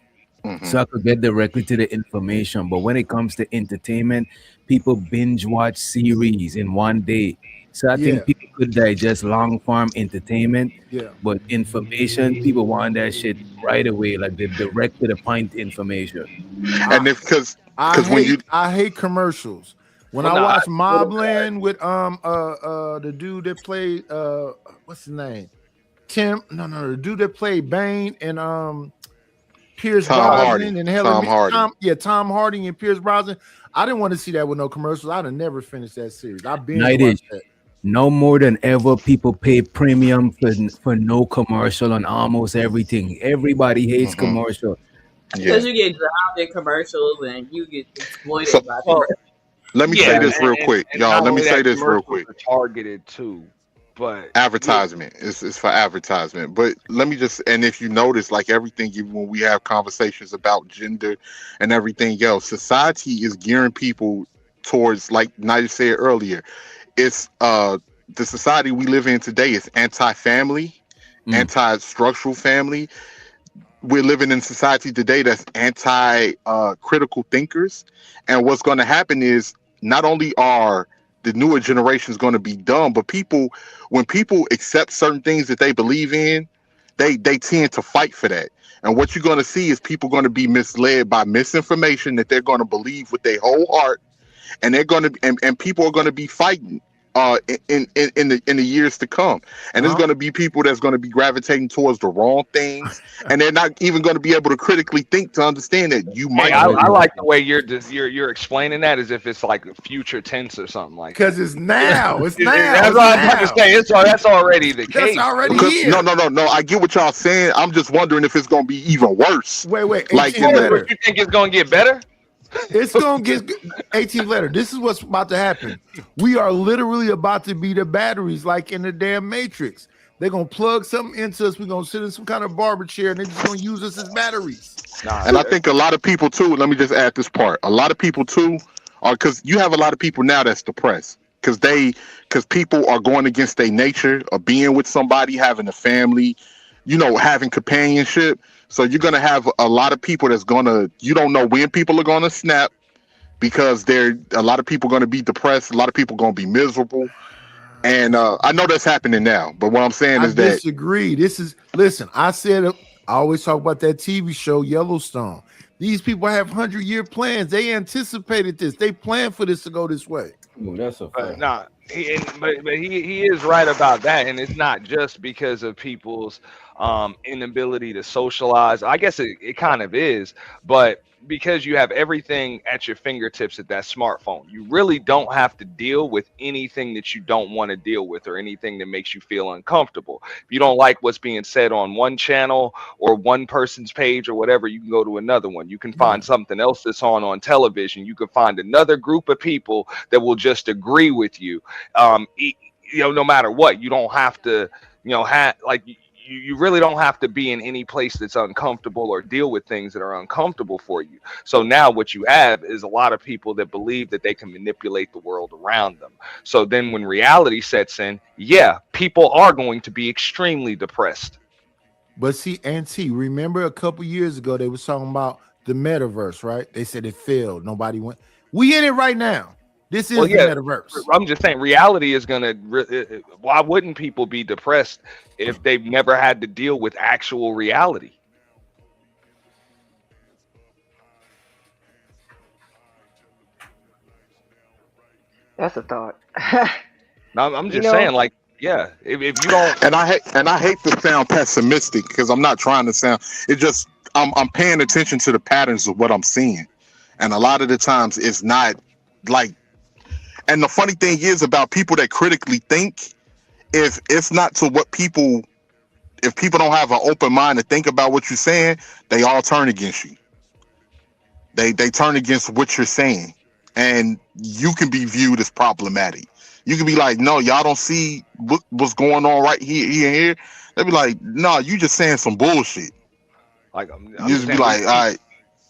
So I could get directly to the information. But when it comes to entertainment, people binge watch series in one day. So I think people could digest long form entertainment, but information, people want that shit right away, like the direct to the point information. And if because when you I hate commercials. When Well, I nah, watch I- Mobland with the dude that played what's his name? The dude that played Bane and Pierce Tom Brosnan Hardy. and Tom Hardy. Tom Hardy and Pierce Brosnan. I didn't want to see that with no commercials. I'd have never finished that series. I binge Night watched is that. no more than ever. People pay premium for no commercial on almost everything. Everybody hates commercial. Because you get drowned in commercials and you get exploited So- by people. let me Yeah, say this real and- quick, and y'all. not Let me only say that, this real commercials quick. are targeted too, but Advertisement. It's for advertisement. But let me just, and if you notice, like everything, even when we have conversations about gender and everything else, society is gearing people towards, like Nigel said earlier, it's the society we live in today is anti-family, anti-structural family. We're living in society today that's anti critical thinkers. And what's going to happen is not only are the newer generation is going to be dumb. But when people accept certain things that they believe in, they tend to fight for that. And what you're going to see is people going to be misled by misinformation that they're going to believe with their whole heart, and they're going to and people are going to be fighting in the years to come. And there's going to be people that's going to be gravitating towards the wrong things, and they're not even going to be able to critically think to understand that you might. I like the way you're explaining that as if it's like future tense or something like that. Because it's now. It's now. That's what I'm about to say. That's already the case. That's already here. No. I get what y'all saying. I'm just wondering if it's going to be even worse. Wait. Like, you think it's going to get better? It's going to get 18th letter. This is what's about to happen. We are literally about to be the batteries like in the damn Matrix. They're going to plug something into us. We're going to sit in some kind of barber chair, and they're just going to use us as batteries. And I think a lot of people, too, let me just add this part. A lot of people, too, are because you have a lot of people now that's depressed because people are going against their nature of being with somebody, having a family, having companionship. So you're going to have a lot of people you don't know when people are going to snap, because a lot of people going to be depressed. A lot of people going to be miserable. And I know that's happening now. But what I'm saying is that I disagree. Listen, I always talk about that TV show Yellowstone. These people have 100-year plans. They anticipated this. They planned for this to go this way. Ooh, that's a fact. But he is right about that, and it's not just because of people's inability to socialize. I guess it kind of is, but because you have everything at your fingertips at that smartphone, you really don't have to deal with anything that you don't want to deal with or anything that makes you feel uncomfortable. If you don't like what's being said on one channel or one person's page or whatever, you can go to another one. You can find something else that's on television. You can find another group of people that will just agree with you. No matter what, you don't have to, you really don't have to be in any place that's uncomfortable or deal with things that are uncomfortable for you. So now what you have is a lot of people that believe that they can manipulate the world around them. So then when reality sets in, people are going to be extremely depressed. But see, Auntie, remember a couple years ago, they was talking about the metaverse, right? They said it failed. Nobody went. We in it right now. This is the metaverse. I'm just saying reality is going to, why wouldn't people be depressed if they've never had to deal with actual reality? That's a thought. I'm just saying, if you don't, and I hate to sound pessimistic, because I'm not trying to sound, it just, I'm paying attention to the patterns of what I'm seeing. And a lot of the times it's not like, and the funny thing is about people that critically think, if it's not to what if people don't have an open mind to think about what you're saying, they all turn against you. They turn against what you're saying, and you can be viewed as problematic. You can be like, no, y'all don't see what's going on right here. They'll be like, no, you just saying some bullshit. Like, you just be like, all right.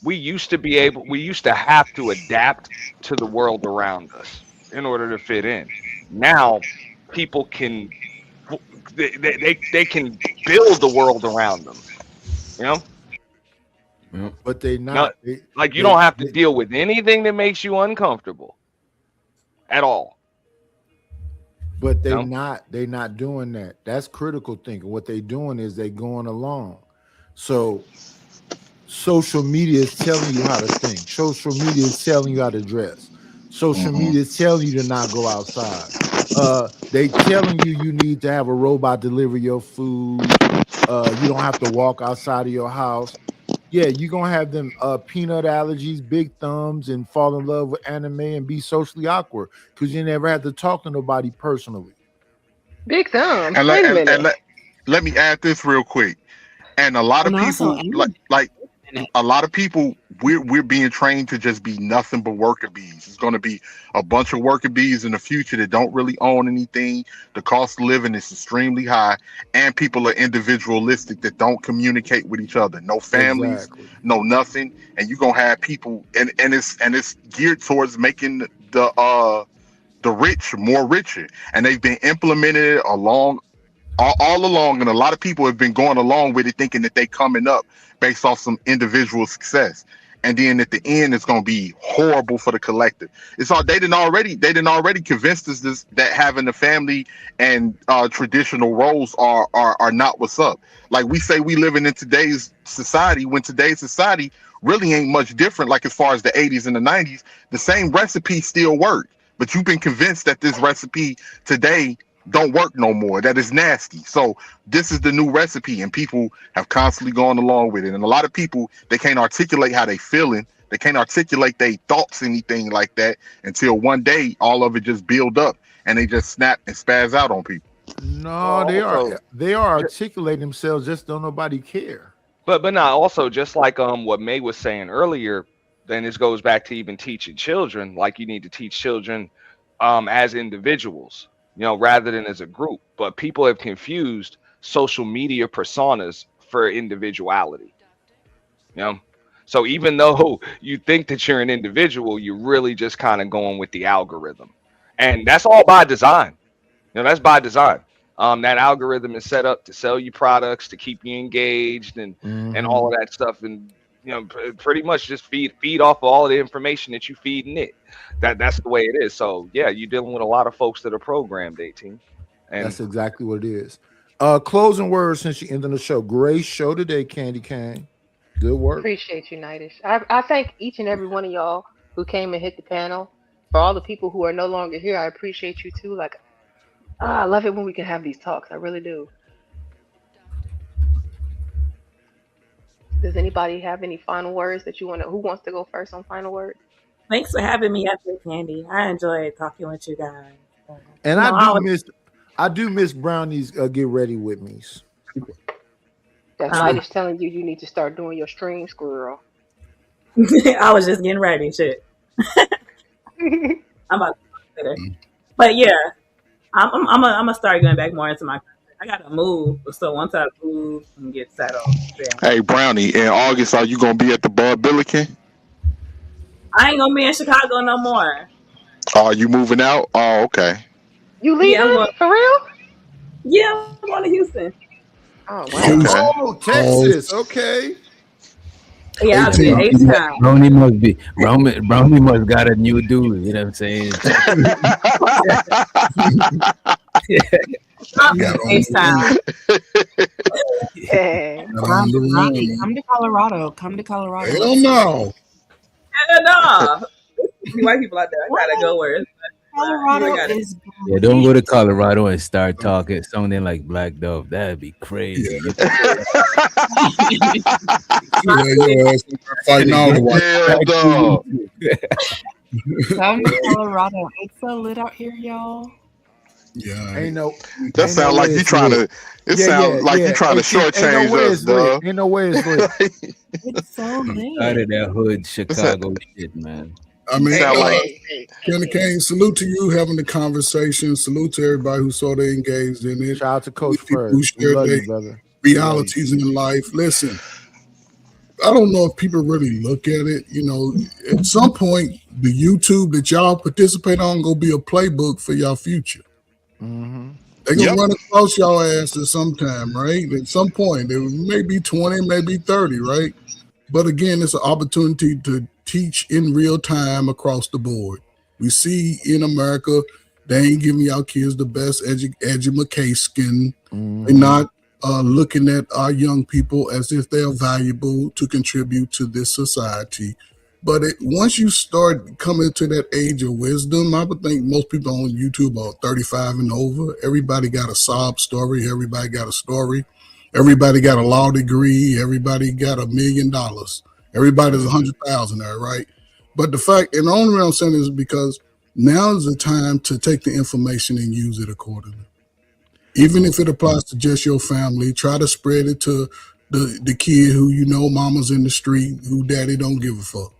We used to have to adapt to the world around us in order to fit in. Now people can they can build the world around them, but they not you don't have to deal with anything that makes you uncomfortable at all. But they're not doing that. That's critical thinking. What they're doing is they going along. So social media is telling you how to think. Social media is telling you how to dress. Social media is telling you to not go outside. They telling you need to have a robot deliver your food. You don't have to walk outside of your house. Yeah, you're going to have them peanut allergies, big thumbs, and fall in love with anime and be socially awkward because you never had to talk to nobody personally. Big thumbs? And Wait a minute. Let me add this real quick. And a lot of people, a lot of people, we're being trained to just be nothing but worker bees. It's going to be a bunch of worker bees in the future that don't really own anything. The cost of living is extremely high, and people are individualistic that don't communicate with each other. No families, no nothing. And you're gonna have people, and it's geared towards making the rich more richer, and they've been implemented all along, and a lot of people have been going along with it, thinking that they coming up based off some individual success. and then at the end it's gonna be horrible for the collective. It's all they didn't already convinced us that having a family and traditional roles are not what's up. Like we say we living in today's society, when today's society really ain't much different. Like as far as the 80s and the 90s, the same recipe still work, but you've been convinced that this recipe today don't work no more, that is nasty. So this is the new recipe, and people have constantly gone along with it. And a lot of people, they can't articulate how they feeling, they can't articulate their thoughts, anything like that, until one day all of it just build up and they just snap and spaz out on people. No, Well, also, they are articulating themselves, just don't nobody care. but not also just like what May was saying earlier. Then this goes back to even teaching children. Like you need to teach children as individuals, rather than as a group. But people have confused social media personas for individuality. You know, so even though you think that you're an individual, you're really just kind of going with the algorithm, and that's all by design. That's by design. That algorithm is set up to sell you products, to keep you engaged, and all of that stuff, and pretty much just feed off of all of the information that you feeding it. That's the way it is. So yeah, you're dealing with a lot of folks that are programmed, 18. And that's exactly what it is. Closing words since you ended the show. Great show today, Candy Cane. Good work. Appreciate you, Nightish. I thank each and every one of y'all who came and hit the panel. For all the people who are no longer here, I appreciate you too. Like, I love it when we can have these talks. I really do. Does anybody have any final words that you want to? Who wants to go first on final words? Thanks for having me up there, Candy. I enjoyed talking with you guys. And I do miss Brownie's get ready with me. That's Nightish telling you need to start doing your streams, girl. I was just getting ready, shit. I'm about to later. But yeah, I'm gonna start going back more into my. I gotta move, so once I move and get settled, then Hey Brownie, in August, are you gonna be at the Bud Billiken? I ain't gonna be in Chicago no more. Are you moving out? Oh, okay. You leaving for real? Yeah, I'm going to Houston. Oh wow. Okay. Oh, Texas. Okay. Yeah, I'll be in H-Town. Brownie must got a new dude. You know what I'm saying? H-Town. Brownie, come to Colorado. Come to Colorado. Hell no. No. White people out there. I gotta go where it's Colorado is. Yeah, don't go to Colorado and start talking something like Black Dove. That'd be crazy. Fighting all the Come to Colorado. It's so lit out here, y'all. Yeah, ain't no. That sounds like you trying to. It sounds like you trying to shortchange us, dog. Ain't no way it's lit. It's so lit. Out of that hood Chicago shit, man. I mean, Hey. Kenny Kane, salute to you having the conversation. Salute to everybody who saw they engaged in it. Shout out to Coach Fred. Who shared their realities in life. Listen, I don't know if people really look at it. At some point, the YouTube that y'all participate on gonna be a playbook for y'all future. They're gonna run across y'all asses sometime, right? At some point, it may be 20, maybe 30, right? But again, it's an opportunity to teach in real time across the board. We see in America, they ain't giving y'all kids the best education. They're not looking at our young people as if they are valuable to contribute to this society. But once you start coming to that age of wisdom, I would think most people on YouTube are 35 and over. Everybody got a sob story. Everybody got a story. Everybody got a law degree. Everybody got $1 million. Everybody's 100,000 there, right? But the fact, and the only reason I'm saying is because now is the time to take the information and use it accordingly. Even if it applies to just your family, try to spread it to the kid who mama's in the street, who daddy don't give a fuck.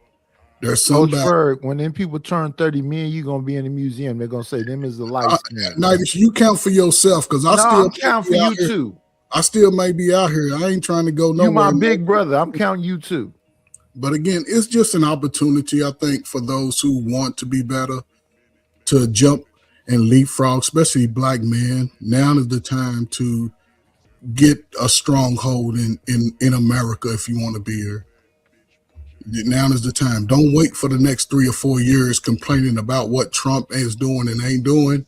There's Coach somebody. Ferg, when them people turn 30, me and you gonna be in the museum. They're gonna say them is the light skin. Nightish, you count for yourself because I'm counting for you too. I still may be out here. I ain't trying to go nowhere. You my big brother. I'm counting you too. But again, it's just an opportunity, I think, for those who want to be better to jump and leapfrog, especially black men. Now is the time to get a stronghold in America if you want to be here. Now is the time. Don't wait for the next 3 or 4 years complaining about what Trump is doing and ain't doing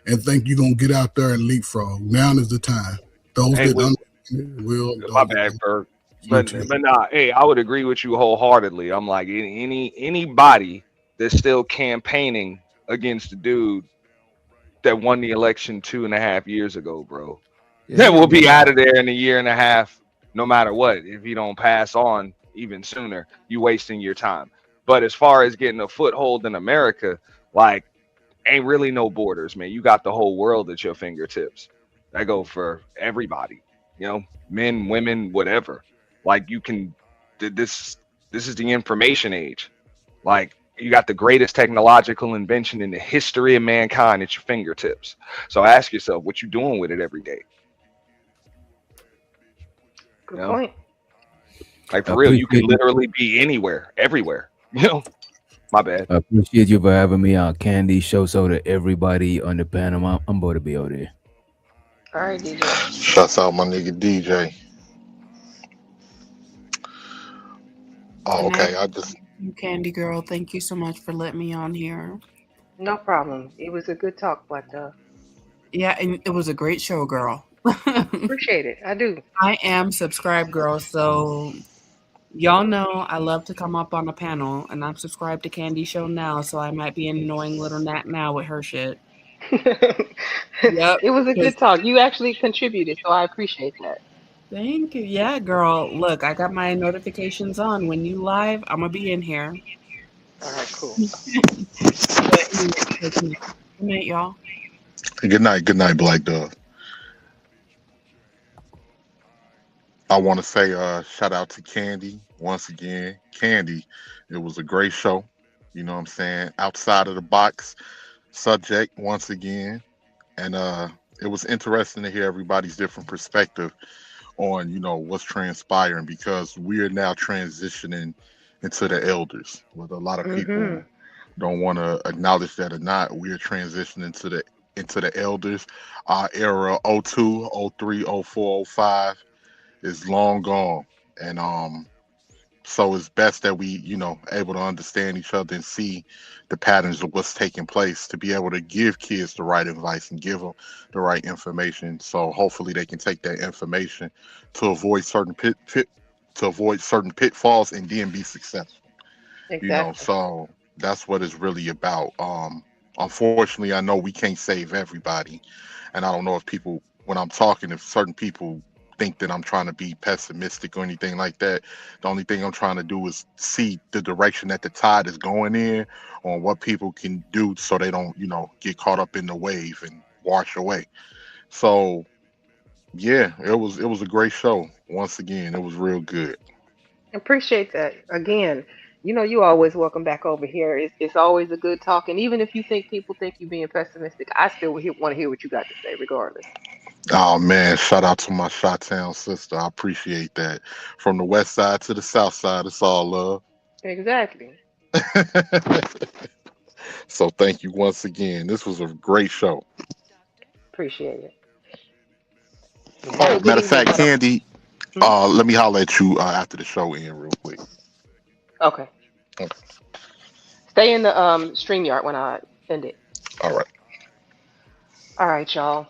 and think you're going to get out there and leapfrog. Now is the time. Those Hey, that understand will, my those that bad, don't. Ferg. Salute to But nah, hey, I would agree with you wholeheartedly. I'm like anybody that's still campaigning against the dude that won the election 2.5 years ago, bro. Yeah, That he will ain't be doing out nothing. of there in a year and a half, no matter what. If he don't pass on even sooner, you wasting your time. But as far as getting a foothold in America, like ain't really no borders, man. You got the whole world at your fingertips. That go for everybody, men, women, whatever. Like you can, this is the information age. Like you got the greatest technological invention in the history of mankind at your fingertips. So ask yourself what you doing with it every day. You Good know, point. like for real, you can Appreciate you. literally be anywhere, everywhere. My bad. Appreciate you for having me on Candy. Show so to everybody on the panel. I'm about to be out there. All right, DJ. Shouts out my nigga DJ. Oh, And I okay. I just you, Candy Girl, thank you so much for letting me on here. No problem. It was a good talk, but Yeah, and it was a great show, girl. appreciate it. I do. I am subscribed, girl. So y'all know I love to come up on a panel, and I'm subscribed to Candy Show now, so I might be an annoying little gnat now with her shit. Yep. It was a 'Cause good talk. You actually contributed, so I appreciate that. thank you. Yeah, girl. Look, I got my notifications on. When you live, I'm gonna be in here. All right, cool. But anyway, good night, y'all. good night, Black Dove. I want to say shout out to Candy once again. Candy, it was a great show. You know what I'm saying? Outside of the box subject once again. And it was interesting to hear everybody's different perspective on, what's transpiring because we are now transitioning into the elders. Whether a lot of people Mhm. don't want to acknowledge that or not, we are transitioning into the elders. Our era '02, '03, '04, '05 is long gone. And so it's best that we, able to understand each other and see the patterns of what's taking place to be able to give kids the right advice and give them the right information. So hopefully they can take that information to avoid certain to avoid certain pitfalls and then be successful. Exactly. So that's what it's really about. Unfortunately, I know we can't save everybody, and I don't know if people, when I'm talking, if certain people think that I'm trying to be pessimistic or anything like that. The only thing I'm trying to do is see the direction that the tide is going in, on what people can do so they don't, get caught up in the wave and wash away. So yeah, it was a great show. Once again, it was real good. Appreciate that. Again, you always welcome back over here. It's always a good talk, and even if you think people think you being pessimistic, I still want to hear what you got to say, regardless. Oh man, shout out to my Shot Town sister. I appreciate that. From the west side to the south side, it's all love. Exactly. So thank you once again. This was a great show. Appreciate it. Have Oh, a good matter of evening, fact, y'all. Candy, Hmm? let me holler at you after the show end real quick. Okay. Okay. Stay in the stream yard when I end it. All right. All right, y'all.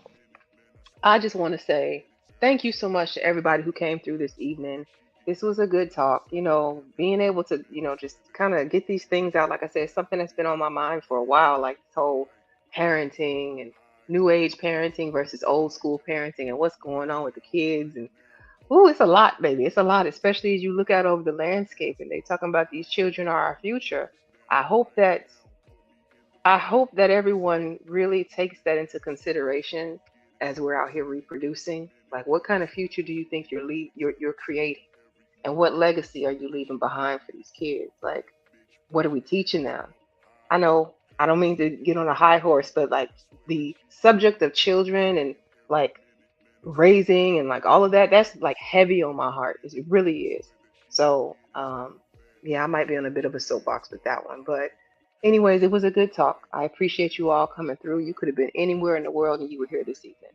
I just want to say thank you so much to everybody who came through this evening. This was a good talk. Being able to, just kind of get these things out. Like I said, something that's been on my mind for a while, like this whole parenting and new age parenting versus old school parenting and what's going on with the kids. And oh, it's a lot, baby. It's a lot, especially as you look out over the landscape and they talking about these children are our future. I hope that I hope that everyone really takes that into consideration as we're out here reproducing. Like, what kind of future do you think you're creating, and what legacy are you leaving behind for these kids? Like, what are we teaching them? I know I don't mean to get on a high horse, but like the subject of children and like raising and like all of that, that's like heavy on my heart. It really is. So, yeah, I might be on a bit of a soapbox with that one. But, anyways, it was a good talk. I appreciate you all coming through. You could have been anywhere in the world and you were here this evening.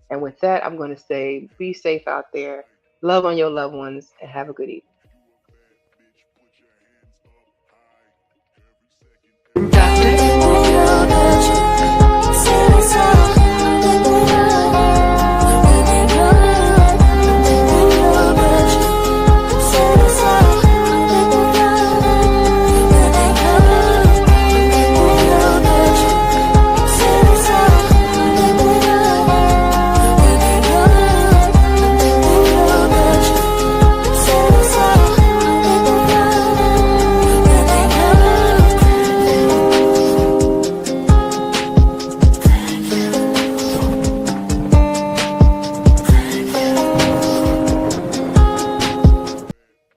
And with that, I'm going to say be safe out there, love on your loved ones, and have a good evening.